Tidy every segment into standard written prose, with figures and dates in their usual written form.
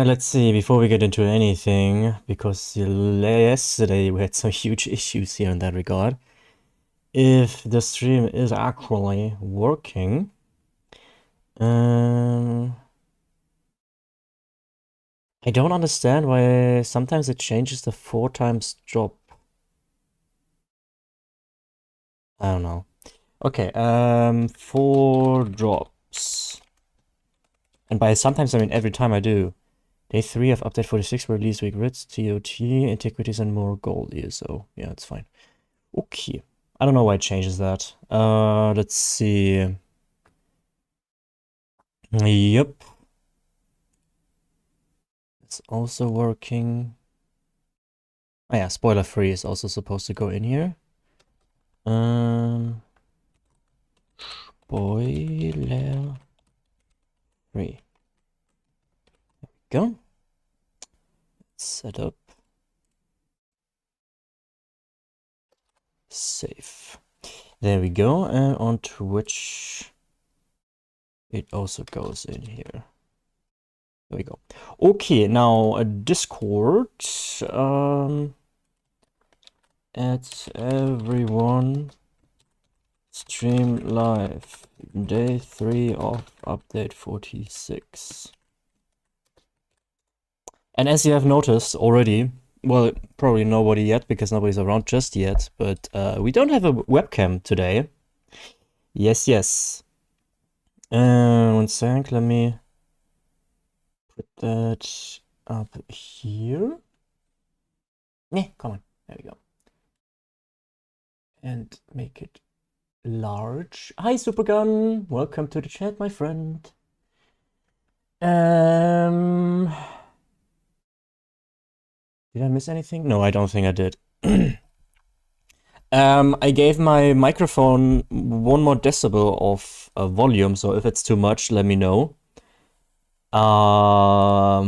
Let's see, before we get into anything, because yesterday we had some huge issues here in that regard. If the stream is actually working, I don't understand why sometimes it changes the 4 times drop. I don't know. Okay, 4 drops. And by sometimes I mean every time I do. Day 3 of update 46 release week grids, ToT, Antiquities and more gold ESO. Yeah, it's fine. Okay. I don't know why it changes that. Let's see. Yep. It's also working. Oh yeah, spoiler free is also supposed to go in here. Spoiler free. There we go. Set up. Save. There we go. And on Twitch, it also goes in here. There we go. Okay, now Discord. At everyone. Stream live. Day 3 of update 46. And as you have noticed already, well, probably nobody yet because nobody's around just yet, but we don't have a webcam today. Yes, yes. 1 sec, let me put that up here. Yeah, come on, there we go. And make it large. Hi, Supergun, welcome to the chat, my friend. Did I miss anything? No, I don't think I did. I gave my microphone 1 more decibel of volume, so if it's too much, let me know. I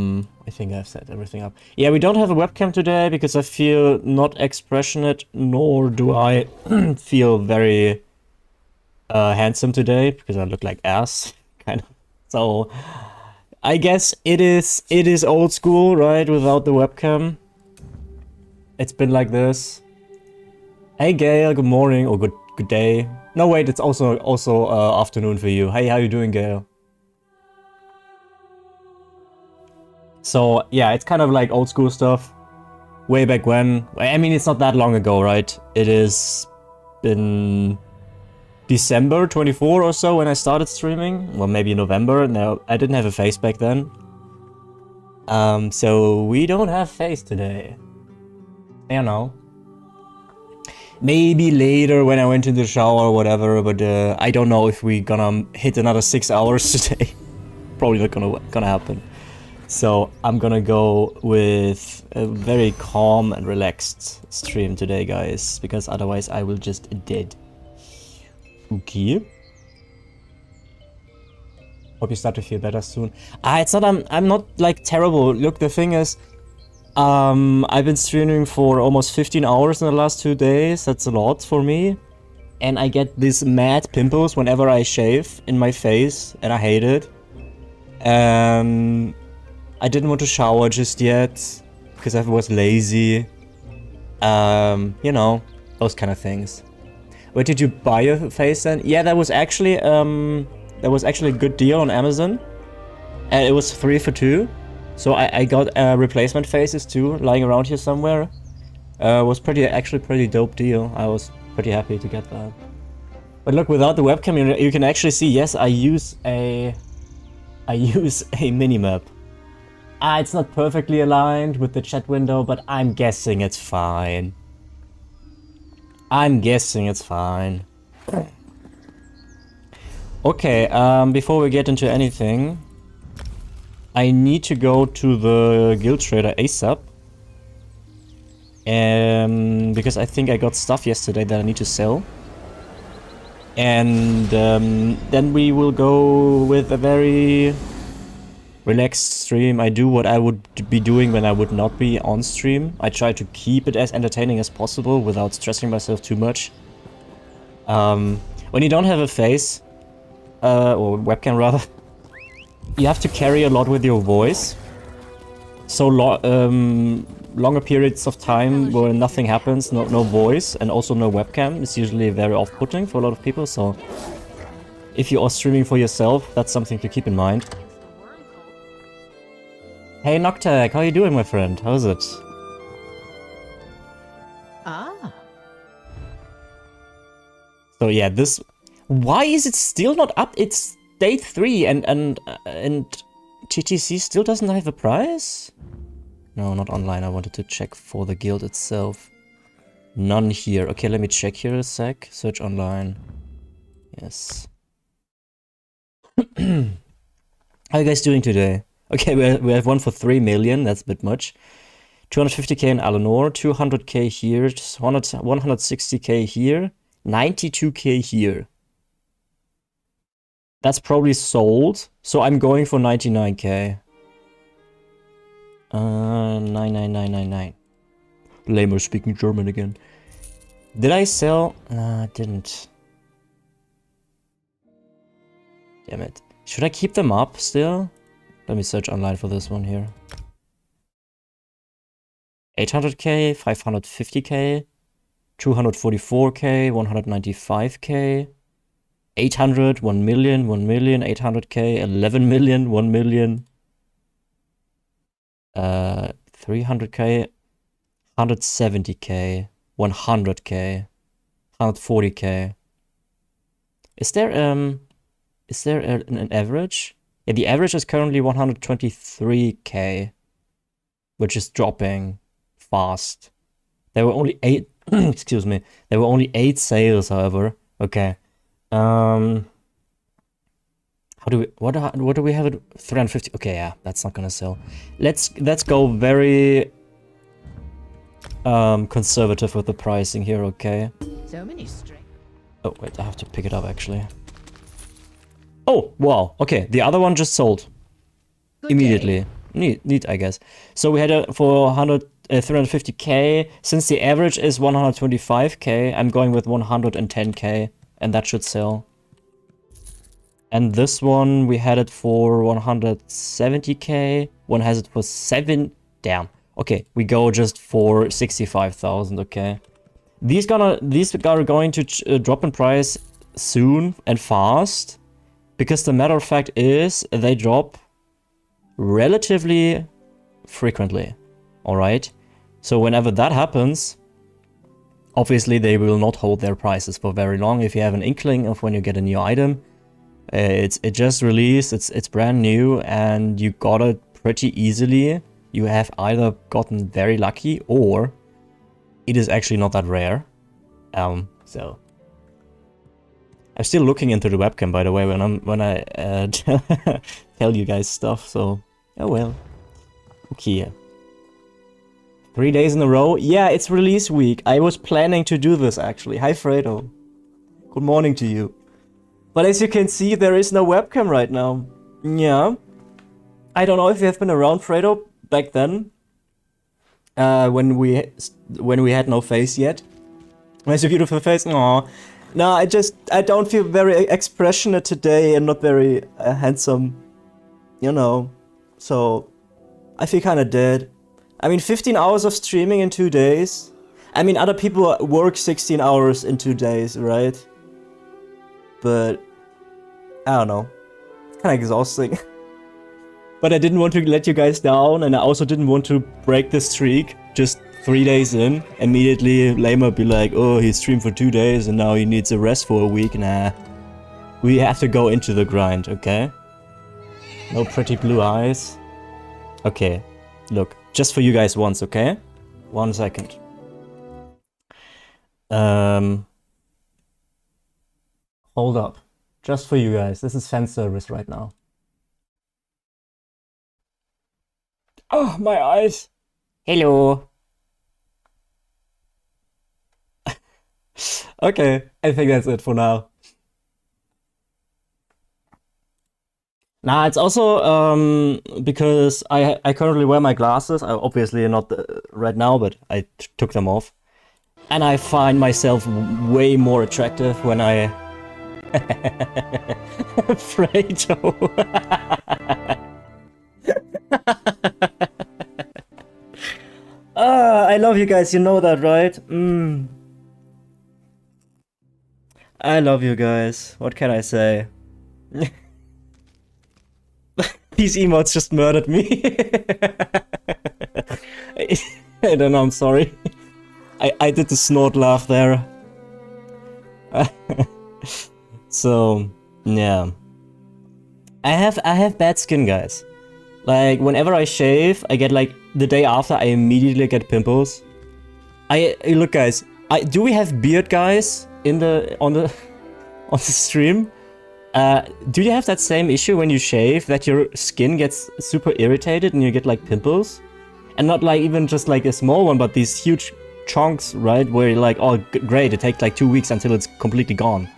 think I've set everything up. Yeah, we don't have a webcam today because I feel not expressionate, nor do I feel very handsome today because I look like ass, kind of. So I guess it is old school, right? Without the webcam. It's been like this. Hey Gail, good morning or good day. No wait, it's also afternoon for you. Hey, how you doing, Gail? So yeah, it's kind of like old school stuff. Way back when. I mean, it's not that long ago, right? It is been December 24 or so when I started streaming. Well, maybe November. No, I didn't have a face back then. So we don't have face today. I don't know. Maybe later when I went in the shower or whatever, but I don't know if we gonna hit another 6 hours today. Probably not gonna happen. So I'm gonna go with a very calm and relaxed stream today, guys, because otherwise I will just dead. Okay. Hope you start to feel better soon. It's not, I'm not like terrible. Look, the thing is, I've been streaming for almost 15 hours in the last 2 days. That's a lot for me. And I get these mad pimples whenever I shave in my face, and I hate it. I didn't want to shower just yet because I was lazy. You know, those kind of things. Where did you buy your face then? Yeah, that was actually a good deal on Amazon. And it was 3 for 2. So I got replacement faces too, lying around here somewhere. Was actually pretty dope deal. I was pretty happy to get that. But look, without the webcam, you can actually see. Yes, I use a minimap. It's not perfectly aligned with the chat window, but I'm guessing it's fine. I'm guessing it's fine. Okay, before we get into anything, I need to go to the guild trader ASAP. Because I think I got stuff yesterday that I need to sell. And then we will go with a very relaxed stream. I do what I would be doing when I would not be on stream. I try to keep it as entertaining as possible without stressing myself too much. When you don't have a face, or webcam rather, you have to carry a lot with your voice. so longer periods of time where nothing happens, no voice, and also no webcam is usually very off-putting for a lot of people, so if you are streaming for yourself, that's something to keep in mind. Hey Noctag, how you doing, my friend? How's it? So yeah, this... Why is it still not up? It's day 3 and TTC still doesn't have a price? No, not online. I wanted to check for the guild itself. None here. Okay, let me check here a sec. Search online. Yes. How are you guys doing today? Okay, we have one for 3 million. That's a bit much. 250k in Alanor, 200k here, 160k here, 92k here. That's probably sold, so I'm going for 99k. 99999. Lamer speaking German again. Did I sell? I didn't. Damn it. Should I keep them up still? Let me search online for this one here. 800k, 550k, 244k, 195k, 800, 1 million, 1 million, 800k, 11 million, 1 million, 300k, 170k, 100k, 140k. Is there an average? Yeah, the average is currently 123k, which is dropping fast. There were only 8 excuse me. There were only 8 sales, however. Okay. How do we what do we have at 350? Okay, yeah, that's not gonna sell. Let's go very conservative with the pricing here, okay? So many strings. Oh wait, I have to pick it up actually. Oh wow, okay, the other one just sold. Good Immediately. Neat, I guess. So we had for 350k. Since the average is 125k, I'm going with 110k, and that should sell. And this one, we had it for 170k. One has it for 7. Damn. Okay, we go just for 65,000. Okay. These are going to drop in price soon and fast, because the matter of fact is they drop relatively frequently. All right. So whenever that happens, obviously they will not hold their prices for very long. If you have an inkling of when you get a new item, it just released, it's brand new, and you got it pretty easily. You have either gotten very lucky, or it is actually not that rare. So I'm still looking into the webcam, by the way, when I tell you guys stuff. So oh well. Okay. 3 days in a row. Yeah, it's release week. I was planning to do this actually. Hi Fredo. Good morning to you. But as you can see, there is no webcam right now. Yeah. I don't know if you have been around, Fredo, back then. When we had no face yet. Nice a beautiful face. Aww. No, I don't feel very expressionate today and not very handsome. You know. So I feel kind of dead. I mean, 15 hours of streaming in 2 days. I mean, other people work 16 hours in 2 days, right? But I don't know. It's kind of exhausting. But I didn't want to let you guys down, and I also didn't want to break the streak just 3 days in. Immediately, Lamer be like, oh, he streamed for 2 days and now he needs a rest for a week. Nah. We have to go into the grind, okay? No pretty blue eyes. Okay, look. Just for you guys once, okay? 1 second. Hold up. Just for you guys. This is fan service right now. Oh, my eyes. Hello. Okay, I think that's it for now. Nah, it's also because I currently wear my glasses. I obviously not right now, but I took them off, and I find myself way more attractive when I Fredo. I love you guys, you know that, right? I love you guys. What can I say? These emotes just murdered me. I don't know, I'm sorry. I did the snort laugh there. So, yeah. I have bad skin, guys. Like, whenever I shave, I get like, the day after, I immediately get pimples. Look, guys, do we have beard guys on the stream? Do you have that same issue when you shave, that your skin gets super irritated and you get like pimples? And not like even just like a small one, but these huge chunks, right? Where you're like, oh great, it takes like 2 weeks until it's completely gone.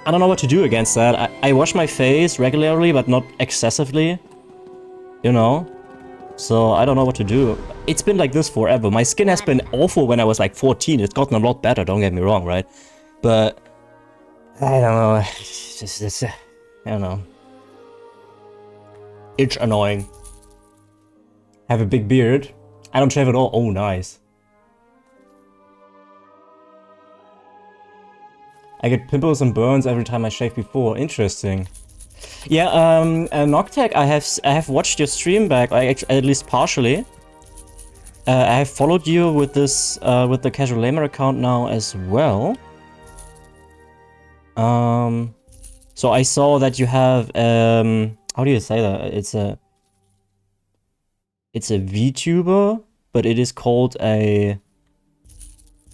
I don't know what to do against that. I wash my face regularly, but not excessively. You know? So I don't know what to do. It's been like this forever. My skin has been awful when I was like 14. It's gotten a lot better, don't get me wrong, right? But I don't know. It's I don't know. It's annoying. Have a big beard. I don't shave at all. Oh, nice. I get pimples and burns every time I shave before. Interesting. Yeah, Noctec, I have watched your stream back, at least partially. I have followed you with this, with the Casual Lamer account now as well. So I saw that you have, how do you say that? It's a VTuber, but it is called a,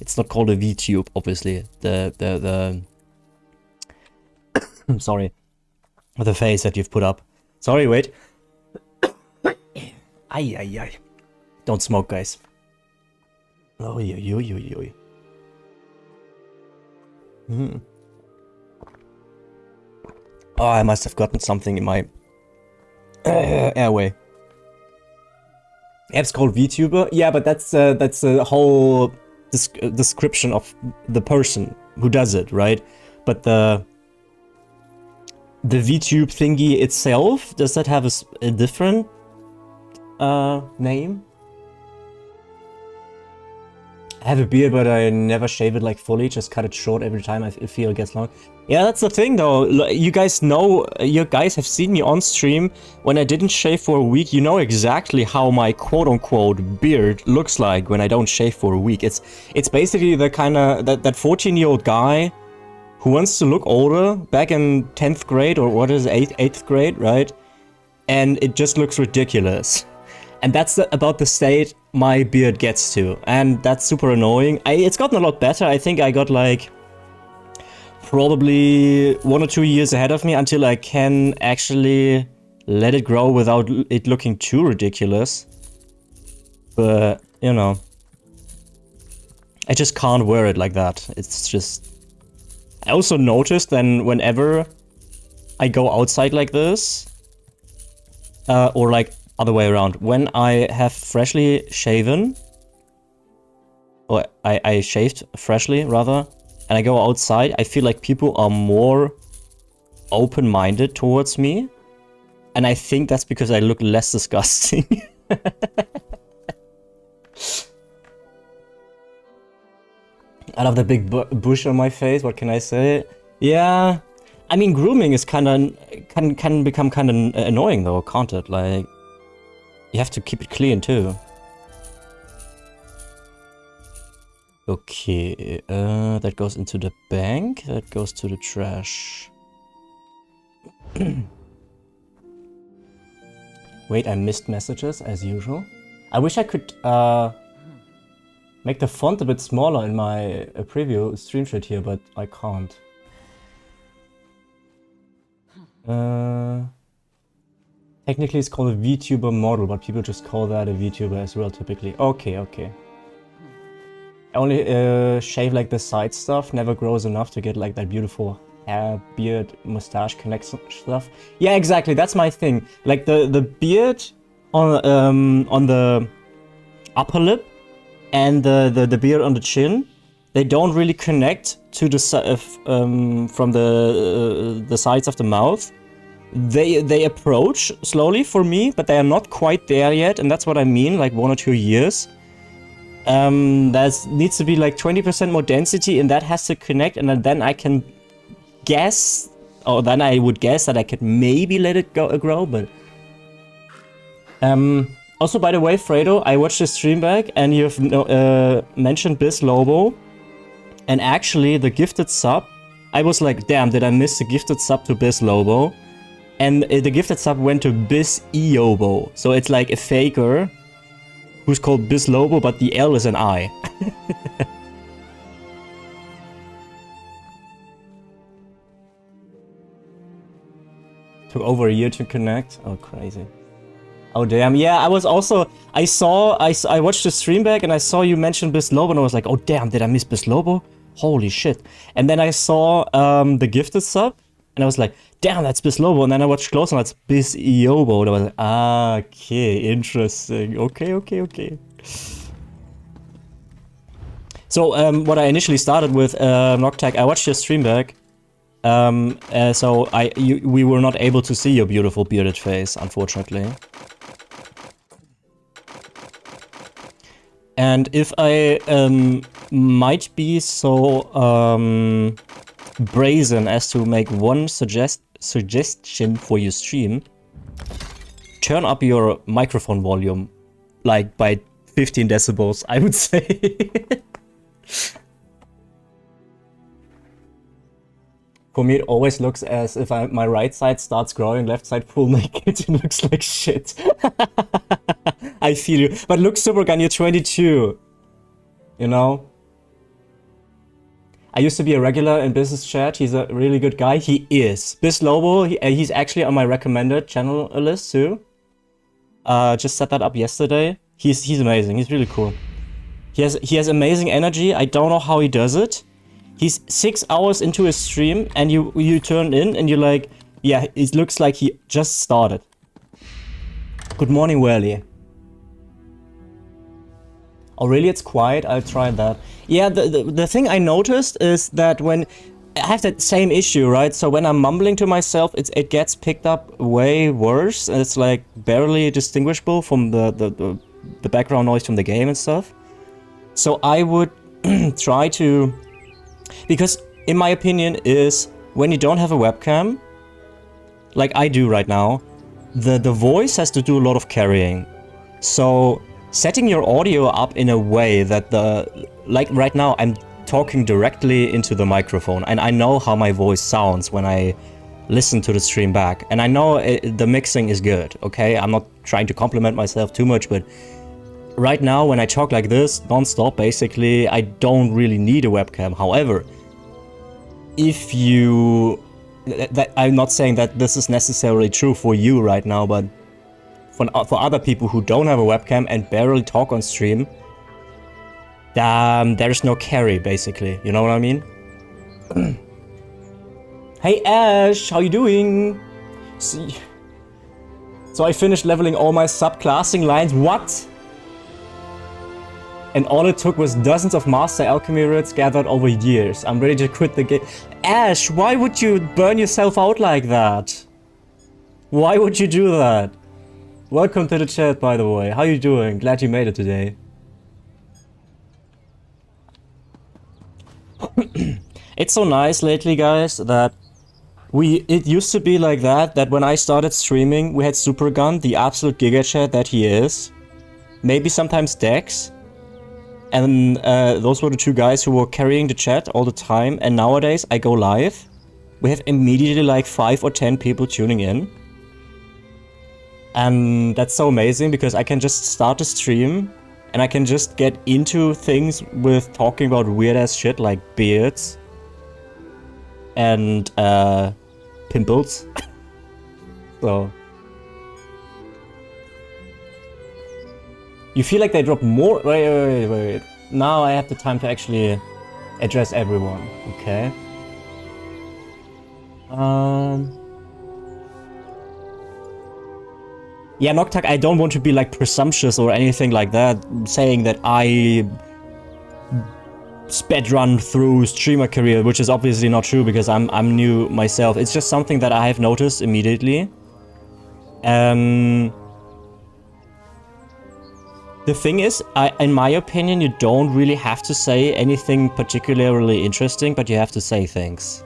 it's not called a VTube, obviously. I'm sorry. The face that you've put up. Sorry, wait. Ay. Don't smoke, guys. Oh, yo. Oh, I must have gotten something in my airway. App's called VTuber. Yeah, but that's a whole description of the person who does it, right? But the VTube thingy itself, does that have a different name? I have a beard, but I never shave it like fully, just cut it short every time I feel it gets long. Yeah, that's the thing though. You guys know, you guys have seen me on stream when I didn't shave for a week. You know exactly how my quote-unquote beard looks like when I don't shave for a week. It's basically the kind of, that 14-year-old guy who wants to look older, back in 10th grade, or what is it, 8th grade, right? And it just looks ridiculous. And that's about the state my beard gets to. And that's super annoying. It's gotten a lot better. I think I got like probably 1 or 2 years ahead of me until I can actually let it grow without it looking too ridiculous. But, you know, I just can't wear it like that. It's just... I also noticed then whenever I go outside like this, or like other way around, when I have freshly shaven, or I shaved freshly rather, and I go outside, I feel like people are more open-minded towards me, and I think that's because I look less disgusting. I love the big bush on my face, what can I say? Yeah, I mean grooming is can become kind of annoying though, can't it? Like, you have to keep it clean too. Okay, that goes into the bank, that goes to the trash. Wait, I missed messages as usual. I wish I could make the font a bit smaller in my preview stream sheet here, but I can't. Technically it's called a VTuber model, but people just call that a VTuber as well typically. Okay. I only shave like the side stuff, never grows enough to get like that beautiful hair, beard, mustache connection stuff. Yeah, exactly, that's my thing. Like the beard on the upper lip and the beard on the chin, they don't really connect to the from the sides of the mouth. They approach slowly for me, but they are not quite there yet, and that's what I mean, like 1 or 2 years. There needs to be like 20% more density, and that has to connect, and then I can guess, or then I would guess that I could maybe let it grow, but... Also, by the way, Fredo, I watched the stream back, and you've mentioned Biz Lobo, and actually the gifted sub, I was like, damn, did I miss the gifted sub to Biz Lobo? And the gifted sub went to Biz Eobo, so it's like a faker who's called Biz Lobo, but the L is an I. Took over a year to connect. Oh, crazy. Oh, damn. Yeah, I was also... I watched the stream back and I saw you mention Biz Lobo and I was like, oh, damn, did I miss Biz Lobo? Holy shit. And then I saw the gifted sub and I was like, damn, that's Biz Lobo. And then I watched close and that's Biz Eobo. And I was like, ah, okay, interesting. Okay. So, what I initially started with, Noctag, I watched your stream back. So we were not able to see your beautiful bearded face, unfortunately. And if I might be so brazen as to make one suggestion for your stream, turn up your microphone volume, like by 15 decibels, I would say. For me, it always looks as if my right side starts growing, left side full naked. It looks like shit. I feel you. But look, Supergun, you're 22. You know? I used to be a regular in business chat. He's a really good guy. He is. Biz Lobo, he's actually on my recommended channel list too. Just set that up yesterday. He's amazing. He's really cool. He has amazing energy. I don't know how he does it. He's 6 hours into his stream and you turn in and you're like, yeah, it looks like he just started. Good morning, Welly. Oh, really? It's quiet? I'll try that. Yeah, the thing I noticed is that when I have that same issue, right? So when I'm mumbling to myself, it gets picked up way worse. And it's like barely distinguishable from the background noise from the game and stuff. So I would try to... Because, in my opinion, is when you don't have a webcam, like I do right now, the voice has to do a lot of carrying. So, setting your audio up in a way that like right now, I'm talking directly into the microphone, and I know how my voice sounds when I listen to the stream back. And I know the mixing is good, okay? I'm not trying to compliment myself too much, but right now, when I talk like this, non-stop, basically, I don't really need a webcam. However, if you... I'm not saying that this is necessarily true for you right now, but for other people who don't have a webcam and barely talk on stream, there's no carry, basically. You know what I mean? Hey, Ash! How you doing? See... So I finished leveling all my subclassing lines. What? And all it took was dozens of Master Alchemy writs gathered over years. I'm ready to quit the game. Ash, why would you burn yourself out like that? Why would you do that? Welcome to the chat, by the way. How you doing? Glad you made it today. It's so nice lately, guys, that it used to be like that when I started streaming, we had Supergun, the absolute giga chat that he is. Maybe sometimes Dex. And those were the two guys who were carrying the chat all the time. And nowadays, I go live. We have immediately like 5 or 10 people tuning in. And that's so amazing because I can just start a stream and I can just get into things with talking about weird ass shit like beards and pimples. So... You feel like they drop more... Wait. Now I have the time to actually address everyone. Okay. Yeah, Noctag, I don't want to be like presumptuous or anything like that, saying that I sped run through streamer career, which is obviously not true because I'm new myself. It's just something that I have noticed immediately. The thing is, in my opinion, you don't really have to say anything particularly interesting, but you have to say things.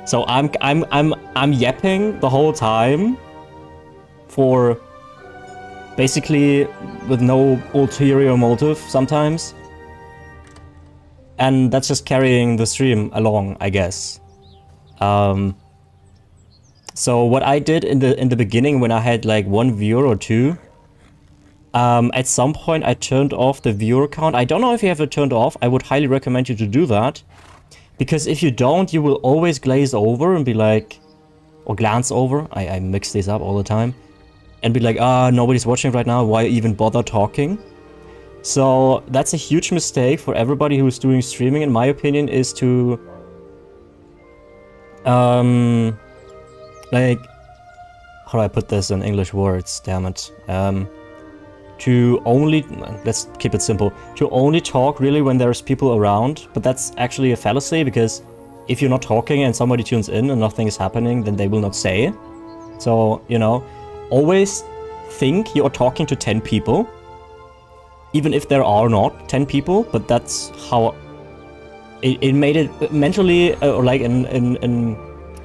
So I'm yapping the whole time for basically with no ulterior motive sometimes. And that's just carrying the stream along, I guess. So what I did in the beginning when I had like 1 viewer or 2, at some point I turned off the viewer count. I don't know if you have it turned off. I would highly recommend you to do that. Because if you don't, you will always glaze over and be like, or glance over. I mix these up all the time. And be like, nobody's watching right now. Why even bother talking? So that's a huge mistake for everybody who's doing streaming, in my opinion, is to like, how do I put this in English words? Damn it. To only, let's keep it simple, to only talk really when there's people around. But that's actually a fallacy, because if you're not talking and somebody tunes in and nothing is happening, then they will not say. So, you know, always think you're talking to 10 people. Even if there are not 10 people, but that's how it made it mentally, like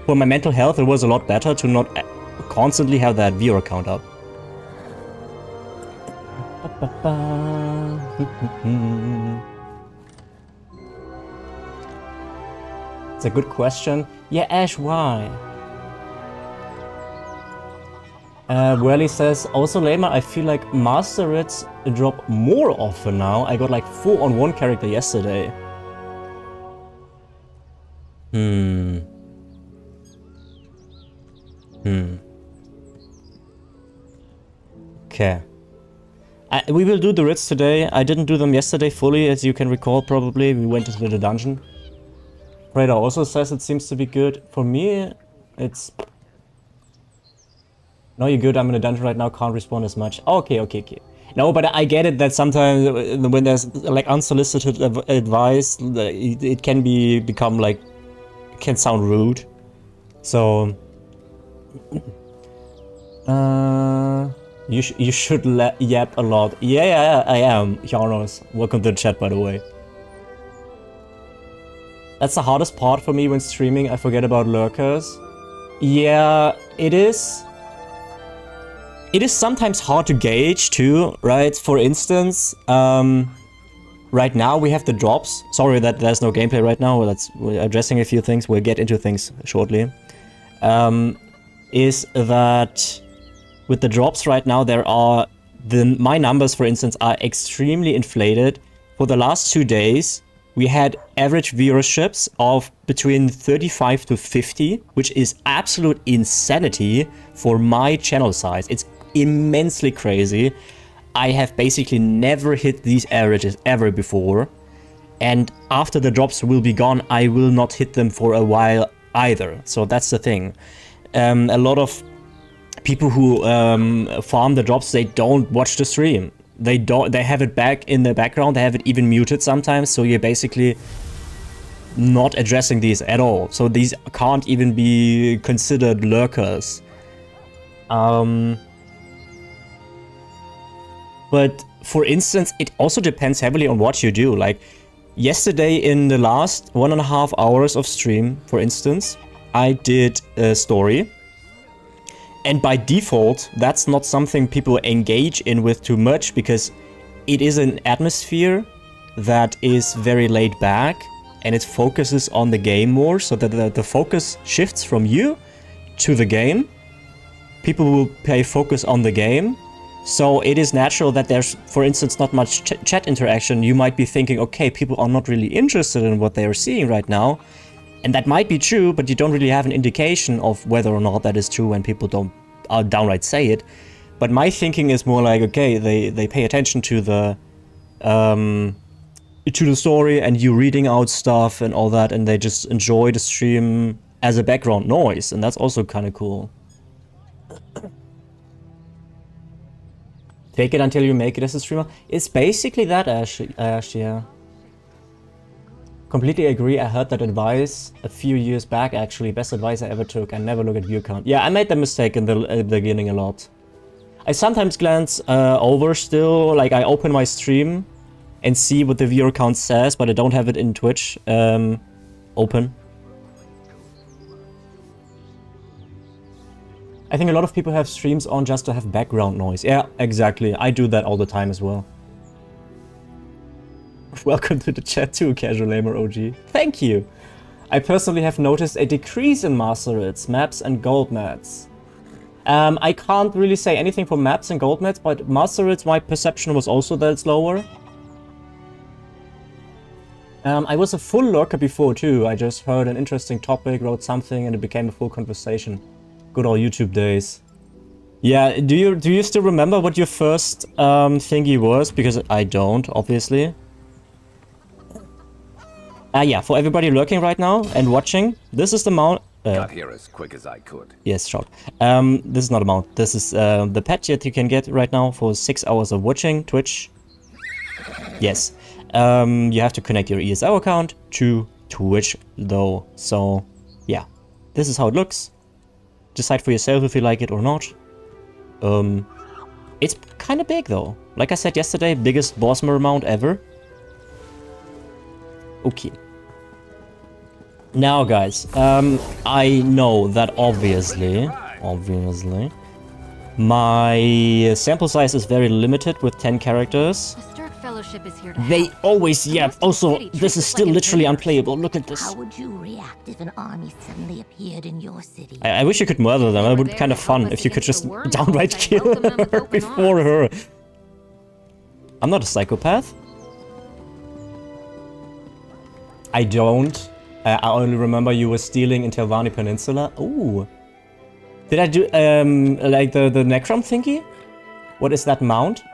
for my mental health, it was a lot better to not constantly have that viewer count up. It's a good question. Yeah, Ash, why? Whirly says, also Layman, I feel like master rates drop more often now. I got like 4 on 1 character yesterday. Okay. We will do the writs today. I didn't do them yesterday fully, as you can recall probably. We went into the dungeon. Raider also says it seems to be good. For me, it's... No, you're good. I'm in a dungeon right now. Can't respond as much. Okay. No, but I get it that sometimes when there's like unsolicited advice, it can become like, it can sound rude. So, you should yap a lot. Yeah, I am. Jarnos, welcome to the chat, by the way. That's the hardest part for me when streaming. I forget about lurkers. Yeah, it is. It is sometimes hard to gauge too, right? For instance, right now we have the drops. Sorry that there's no gameplay right now. We're addressing a few things. We'll get into things shortly. Is that with the drops right now, there are my numbers, for instance, are extremely inflated. For the last 2 days, we had average viewerships of between 35 to 50, which is absolute insanity for my channel size. It's immensely crazy. I have basically never hit these averages ever before. And after the drops will be gone, I will not hit them for a while either. So that's the thing. A lot of people who farm the drops, they don't watch the stream. They have it back in the background. They have it even muted sometimes. So you're basically not addressing these at all. So these can't even be considered lurkers. But for instance, it also depends heavily on what you do. Like yesterday in the last 1.5 hours of stream, for instance, I did a story. And by default, that's not something people engage in with too much, because it is an atmosphere that is very laid back and it focuses on the game more, so that the focus shifts from you to the game. People will pay focus on the game. So it is natural that there's, for instance, not much chat interaction. You might be thinking, okay, people are not really interested in what they are seeing right now. And that might be true, but you don't really have an indication of whether or not that is true when people don't downright say it. But my thinking is more like, okay, they pay attention to the story and you reading out stuff and all that, and they just enjoy the stream as a background noise, and that's also kind of cool. Take it until you make it as a streamer. It's basically that, Ash, yeah. Completely agree. I heard that advice a few years back, actually. Best advice I ever took. I never look at view count. Yeah, I made that mistake in the beginning a lot. I sometimes glance over still, like I open my stream and see what the viewer count says, but I don't have it in Twitch open. I think a lot of people have streams on just to have background noise. Yeah, exactly. I do that all the time as well. Welcome to the chat too, Casual Lamer OG. Thank you. I personally have noticed a decrease in master rates, maps and gold mats. I can't really say anything for maps and gold mats, but master rates, my perception was also that it's lower. I was a full lurker before too. I just heard an interesting topic, wrote something, and it became a full conversation. Good old YouTube days. Yeah, do you still remember what your first thingy was? Because I don't, obviously. Yeah, for everybody lurking right now and watching, this is the mount. Got here as quick as I could. Yes, shot. This is not a mount. This is the pet that you can get right now for 6 hours of watching Twitch. Yes. You have to connect your ESO account to Twitch though. So, yeah. This is how it looks. Decide for yourself if you like it or not. It's kind of big though. Like I said yesterday, biggest Bosmer mount ever. Okay. Now guys, I know that obviously, my sample size is very limited with 10 characters. Fellowship is here to They help. always, yeah, also, this is still literally unplayable, look at this. How would you react if an army suddenly appeared in your city? I wish you could murder them, it would be kind of fun if you could just downright kill her before her. I'm not a psychopath. I don't. I only remember you were stealing in Telvanni Peninsula. Ooh. Did I do, like the Necrom thingy? What is that mount?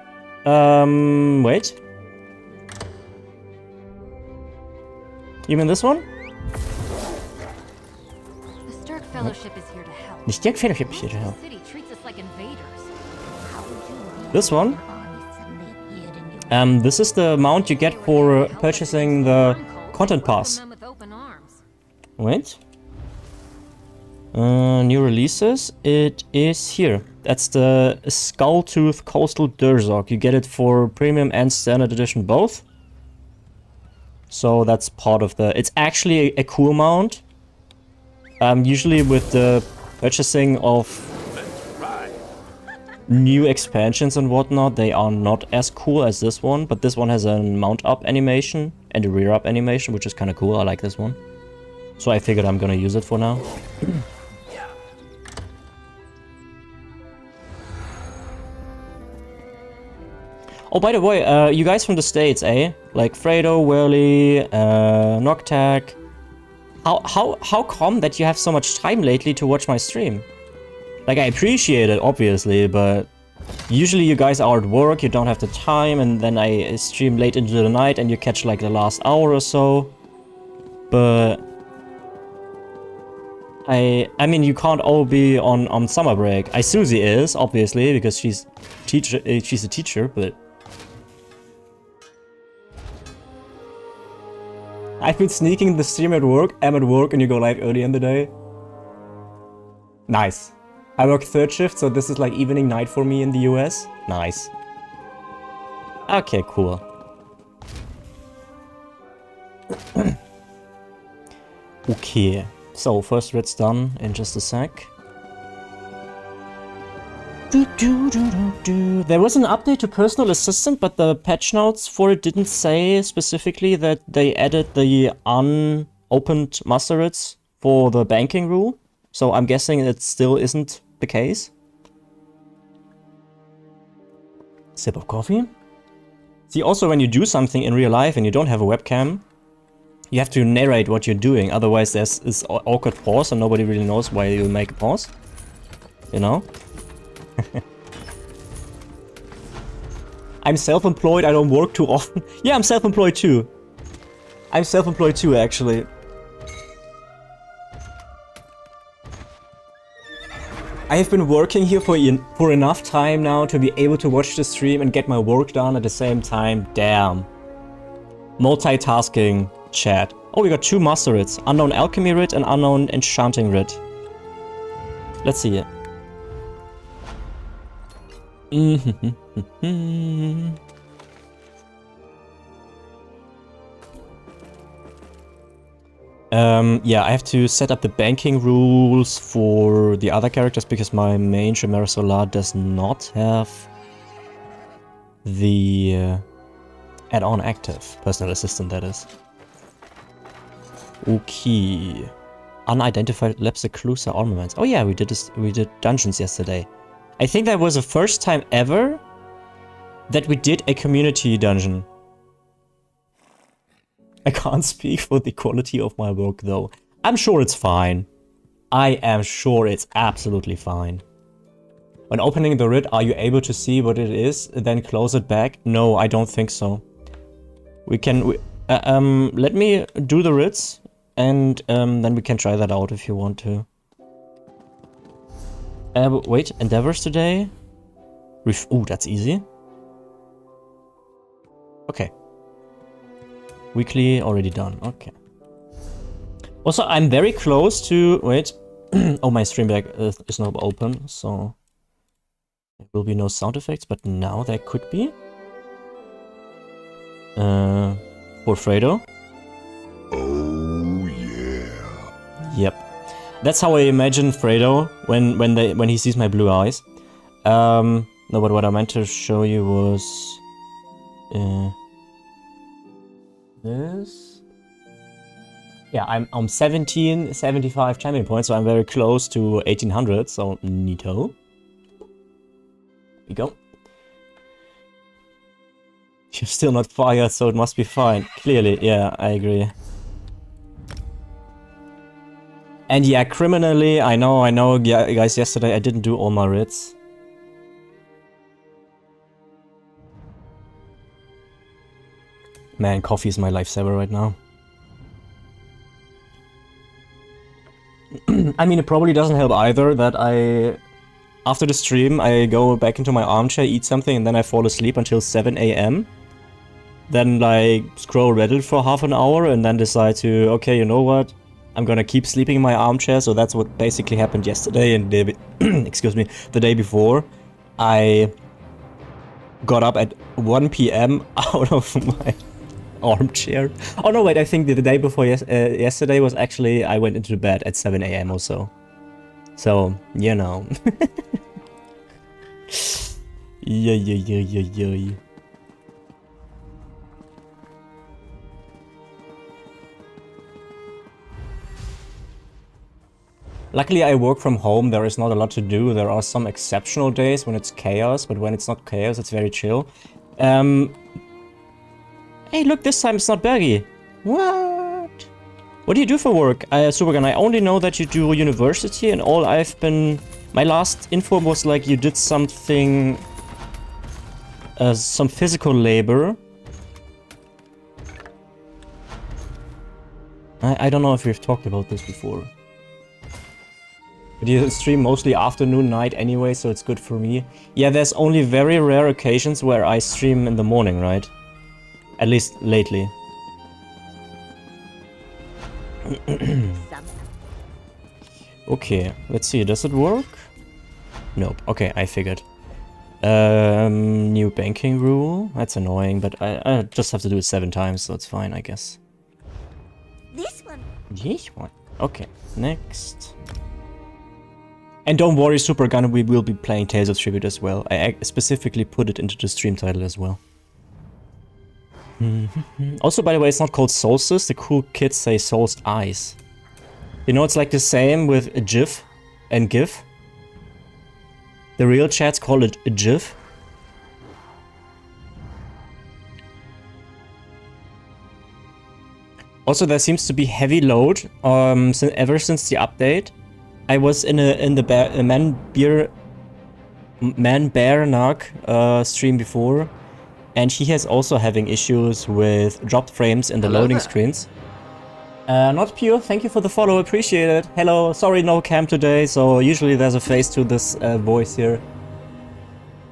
Wait. You mean this one? The Stark Fellowship is here to help. The Stark Fellowship is here to help. The city treats us like invaders. How would you react This one? if an army suddenly appeared in your This is the mount you get for purchasing the content pass. Wait. New releases. It is here. That's the Skulltooth Coastal Durzog. You get it for premium and standard edition both. So that's part of the... It's actually a cool mount. Usually with the purchasing of new expansions and whatnot, they are not as cool as this one. But this one has a mount up animation and a rear up animation, which is kind of cool. I like this one. So I figured I'm gonna use it for now. Oh, by the way, you guys from the States, eh? Like Fredo, Whirly, Noctac. How come that you have so much time lately to watch my stream? Like, I appreciate it, obviously, but usually you guys are at work, you don't have the time, and then I stream late into the night and you catch like the last hour or so. But I mean, you can't all be on summer break. Susie is, obviously, because she's a teacher, but I've been sneaking the stream at work. I'm at work and you go live early in the day. Nice. I work third shift, so this is like evening night for me in the US. Nice. Okay, cool. Okay. So, first red's done in just a sec. There was an update to Personal Assistant, but the patch notes for it didn't say specifically that they added the unopened master rates for the banking rule. So I'm guessing it still isn't the case. Sip of coffee. See, also when you do something in real life and you don't have a webcam, you have to narrate what you're doing, otherwise there's this awkward pause and nobody really knows why you make a pause. You know? I'm self-employed, I don't work too often. Yeah, I'm self-employed too. I'm self-employed too, actually. I have been working here for enough time now to be able to watch the stream and get my work done at the same time. Damn. Multitasking. Chat. Oh, we got 2 master writs. Unknown alchemy writ and unknown enchanting writ. Let's see it. Yeah, I have to set up the banking rules for the other characters because my main Chimera Solar does not have the add-on active. Personal assistant, that is. Okay. Unidentified lab seclusa armaments. Oh yeah, we did dungeons yesterday. I think that was the first time ever that we did a community dungeon. I can't speak for the quality of my work though. I'm sure it's fine. I am sure it's absolutely fine. When opening the RID, are you able to see what it is, then close it back? No, I don't think so. We can... let me do the RIDs, and then we can try that out if you want to. Wait, endeavors today? Ooh, that's easy. Okay. Weekly already done, okay. Also, I'm very close to... Wait. Oh, my stream deck is not open, so... There will be no sound effects, but now there could be. For Fredo. Oh, yeah. Yep. That's how I imagine Fredo when he sees my blue eyes. No, but what I meant to show you was... this. Yeah, I'm 1775 champion points, so I'm very close to 1800, so neato. Here we go. You're still not fired, so it must be fine. Clearly, yeah, I agree. And yeah, criminally, I know, yeah, guys, yesterday I didn't do all my RIDs. Man, coffee is my lifesaver right now. I mean, it probably doesn't help either that after the stream, I go back into my armchair, eat something, and then I fall asleep until 7 AM. Then, like, scroll Reddit for half an hour, and then decide to, okay, you know what? I'm gonna keep sleeping in my armchair, so that's what basically happened yesterday and excuse me, the day before. I got up at 1 PM out of my armchair. Oh no, wait, I think the day before yesterday was actually, I went into bed at 7 AM or so. So, you know. Yeah. Luckily I work from home, there is not a lot to do. There are some exceptional days when it's chaos, but when it's not chaos, it's very chill. Hey, look, this time it's not Bergie. What? What do you do for work? Supergun, I only know that you do university, and all I've been... My last info was like you did something... some physical labor. I don't know if we've talked about this before. But you stream mostly afternoon, night anyway, so it's good for me. Yeah, there's only very rare occasions where I stream in the morning, right? At least lately. Okay, let's see, does it work? Nope, okay, I figured. New banking rule? That's annoying, but I just have to do it 7 times, so it's fine, I guess. This one. This one. Okay, next. And don't worry, Supergun, we will be playing Tales of Tribute as well. I specifically put it into the stream title as well. Also, by the way, it's not called Solstice. The cool kids say Solst Eyes. You know, it's like the same with a GIF and GIF. The real chats call it a GIF. Also, there seems to be heavy load ever since the update. I was in the Man Bear Narc stream before, and he has also having issues with dropped frames in the loading screens. Not pure, thank you for the follow, appreciate it. Hello, sorry no cam today, so usually there's a face to this voice here.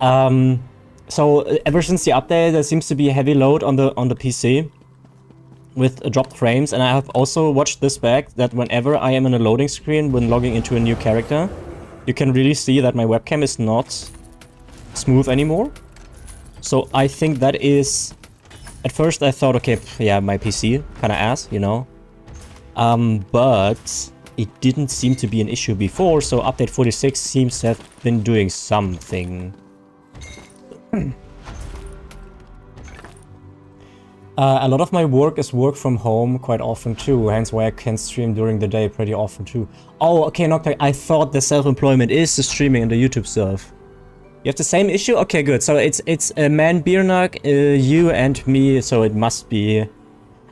So ever since the update, there seems to be a heavy load on the PC with dropped frames, and I have also watched this back, that whenever I am in a loading screen when logging into a new character, you can really see that my webcam is not smooth anymore. So I think that is... At first I thought, okay, yeah, my PC kind of ass, you know. But it didn't seem to be an issue before, so update 46 seems to have been doing something. A lot of my work is work from home quite often too, hence why I can stream during the day pretty often too. Oh, okay, Noctag, I thought the self-employment is the streaming in the YouTube stuff. You have the same issue? Okay, good. So it's Man Birnak, you and me, so it must be...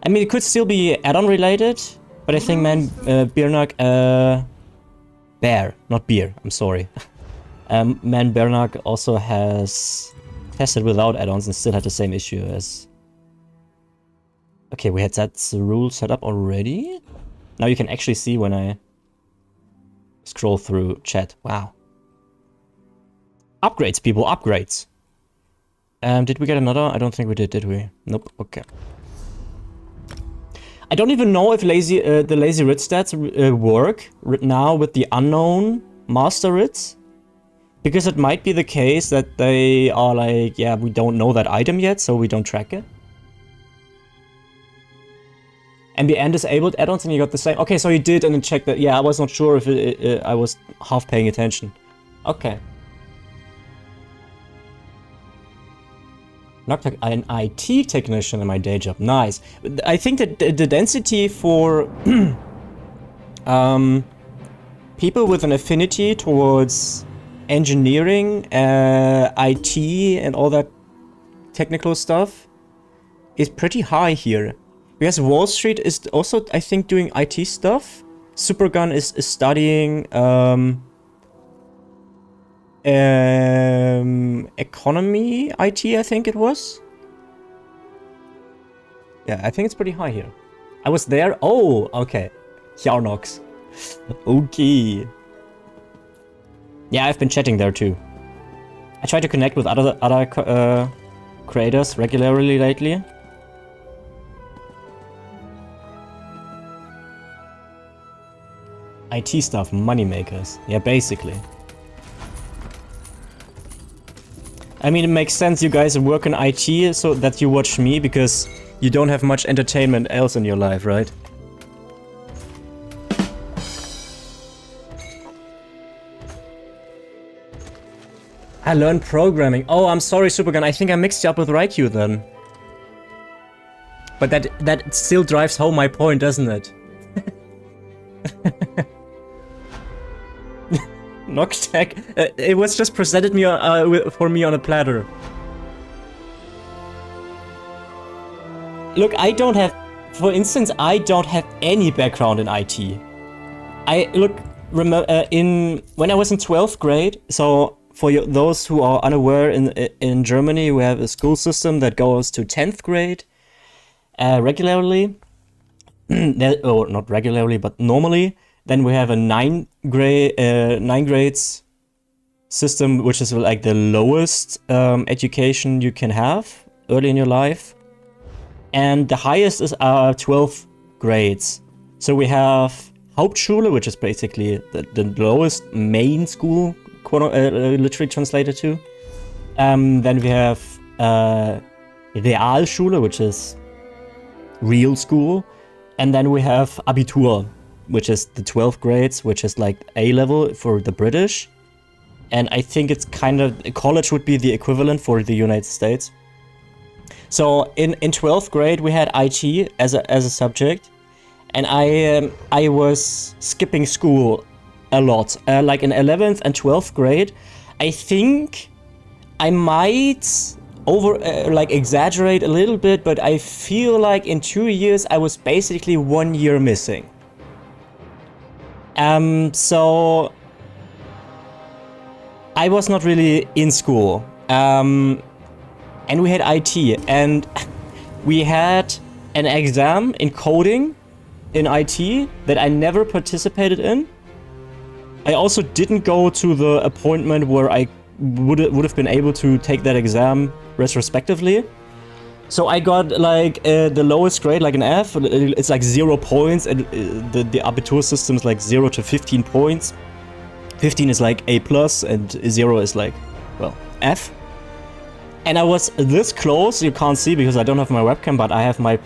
I mean, it could still be add-on related, but I think Man Birnak... Bear, not beer, I'm sorry. Man Birnak also has tested without add-ons and still had the same issue as... Okay, we had that rule set up already. Now you can actually see when I scroll through chat. Wow. Upgrades, people, upgrades. Did we get another? I don't think we did we? Nope, okay. I don't even know if the lazy writ stats work now with the unknown master writs. Because it might be the case that they are like, yeah, we don't know that item yet, so we don't track it. MBN disabled add-ons and you got the same. Okay, so you did and then checked that. Yeah, I was not sure if I was half paying attention. Okay. Not like an IT technician in my day job. Nice. I think that the density for people with an affinity towards engineering, IT, and all that technical stuff is pretty high here. Because Wall Street is also, I think, doing IT stuff. Supergun is studying economy IT, I think it was. Yeah, I think it's pretty high here. I was there. Oh, okay. Yarnox. Okay. Yeah, I've been chatting there too. I try to connect with other creators regularly lately. IT stuff, money makers. Yeah, basically. I mean, it makes sense you guys work in IT so that you watch me, because you don't have much entertainment else in your life, right? I learned programming. Oh, I'm sorry, Supergun. I think I mixed you up with Raikou then. But that still drives home my point, doesn't it? Noctag. It was just presented for me on a platter. Look, I don't have... For instance, I don't have any background in IT. When I was in 12th grade, so for those who are unaware, in Germany we have a school system that goes to 10th grade regularly. Or not regularly, but normally. Then we have a 9 grades system, which is like the lowest education you can have early in your life. And the highest is 12 grades. So we have Hauptschule, which is basically the lowest main school, literally translated to. Then we have Realschule, which is real school. And then we have Abitur, which is the 12th grades, which is like A-level for the British. And I think it's kind of... College would be the equivalent for the United States. So in 12th grade, we had IT as a subject. And I was skipping school a lot. Like in 11th and 12th grade, I think I might exaggerate a little bit, but I feel like in 2 years, I was basically 1 year missing. So I was not really in school, and we had IT, and we had an exam in coding in IT that I never participated in. I also didn't go to the appointment where I would have been able to take that exam retrospectively. So I got like the lowest grade, like an F. It's like 0 points, and the Abitur system is like 0 to 15 points. 15 is like A+, and 0 is like, well, F. And I was this close, you can't see because I don't have my webcam, but I have my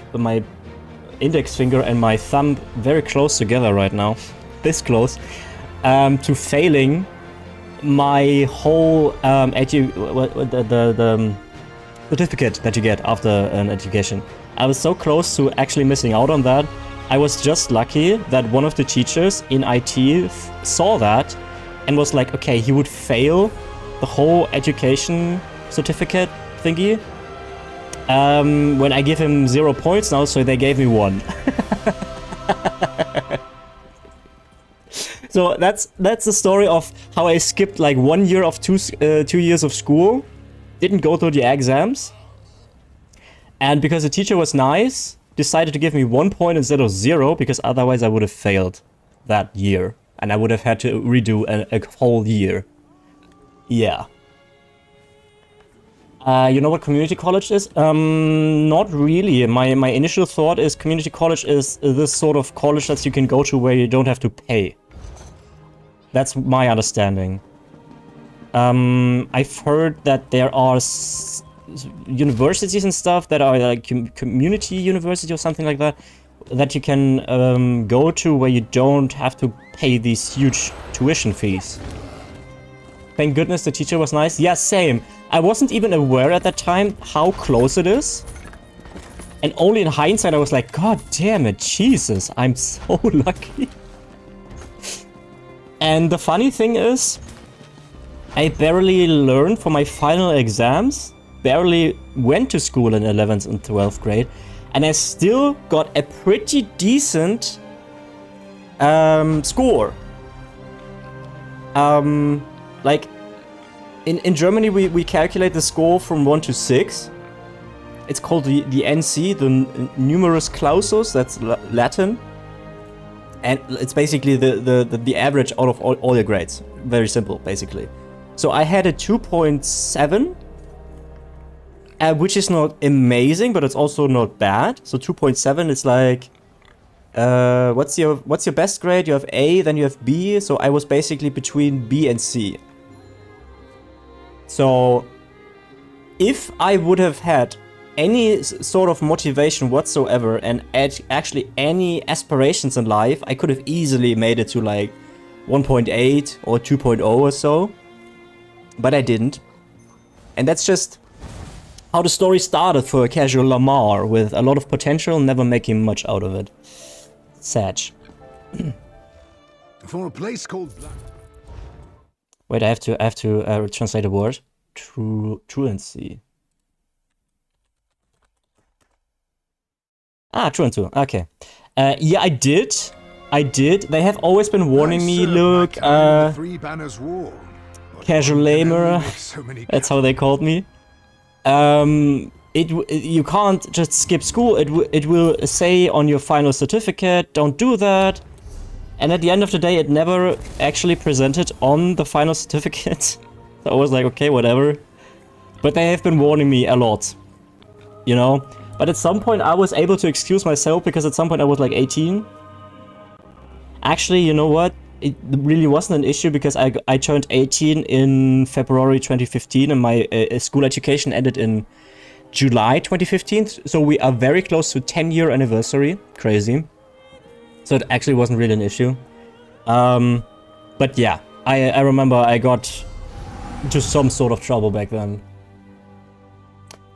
index finger and my thumb very close together right now. This close. To failing my whole the certificate that you get after an education. I was so close to actually missing out on that. I was just lucky that one of the teachers in IT saw that and was like, okay, he would fail the whole education certificate thingy when I give him 0 points now, so they gave me 1. So that's the story of how I skipped like 1 year of 2 years of school, didn't go through the exams, and because the teacher was nice, decided to give me 1 point instead of 0, because otherwise I would have failed that year and I would have had to redo a whole year. Yeah. You know what community college is? Not really. My initial thought is community college is this sort of college that you can go to where you don't have to pay. That's my understanding. I've heard that there are universities and stuff that are like community university or something like that, that you can go to where you don't have to pay these huge tuition fees. Thank goodness the teacher was nice. Yeah, same. I wasn't even aware at that time how close it is. And only in hindsight I was like, God damn it, Jesus, I'm so lucky. And the funny thing is, I barely learned for my final exams, barely went to school in 11th and 12th grade, and I still got a pretty decent score. Like, in Germany we calculate the score from 1 to 6. It's called the NC, the numerus clausus, that's Latin. And it's basically the average out of all your grades. Very simple, basically. So I had a 2.7, which is not amazing, but it's also not bad. So 2.7 is like, what's your best grade? You have A, then you have B. So I was basically between B and C. So if I would have had any sort of motivation whatsoever and actually any aspirations in life, I could have easily made it to like 1.8 or 2.0 or so. But I didn't. And that's just how the story started for a casual Lamar, with a lot of potential, never making much out of it. Sad. For a place called Wait, I have to translate a word. Truancy. Truancy. Okay. Yeah, I did. They have always been warning me. Look, casual lamer. That's how they called me. You can't just skip school. It will say on your final certificate, don't do that. And at the end of the day, it never actually presented on the final certificate. So I was like, okay, whatever. But they have been warning me a lot, you know. But at some point I was able to excuse myself, because at some point I was like 18. Actually, you know what? It really wasn't an issue, because I turned 18 in February 2015 and my school education ended in July 2015. So we are very close to 10-year anniversary. Crazy. So it actually wasn't really an issue. But yeah, I remember I got into some sort of trouble back then.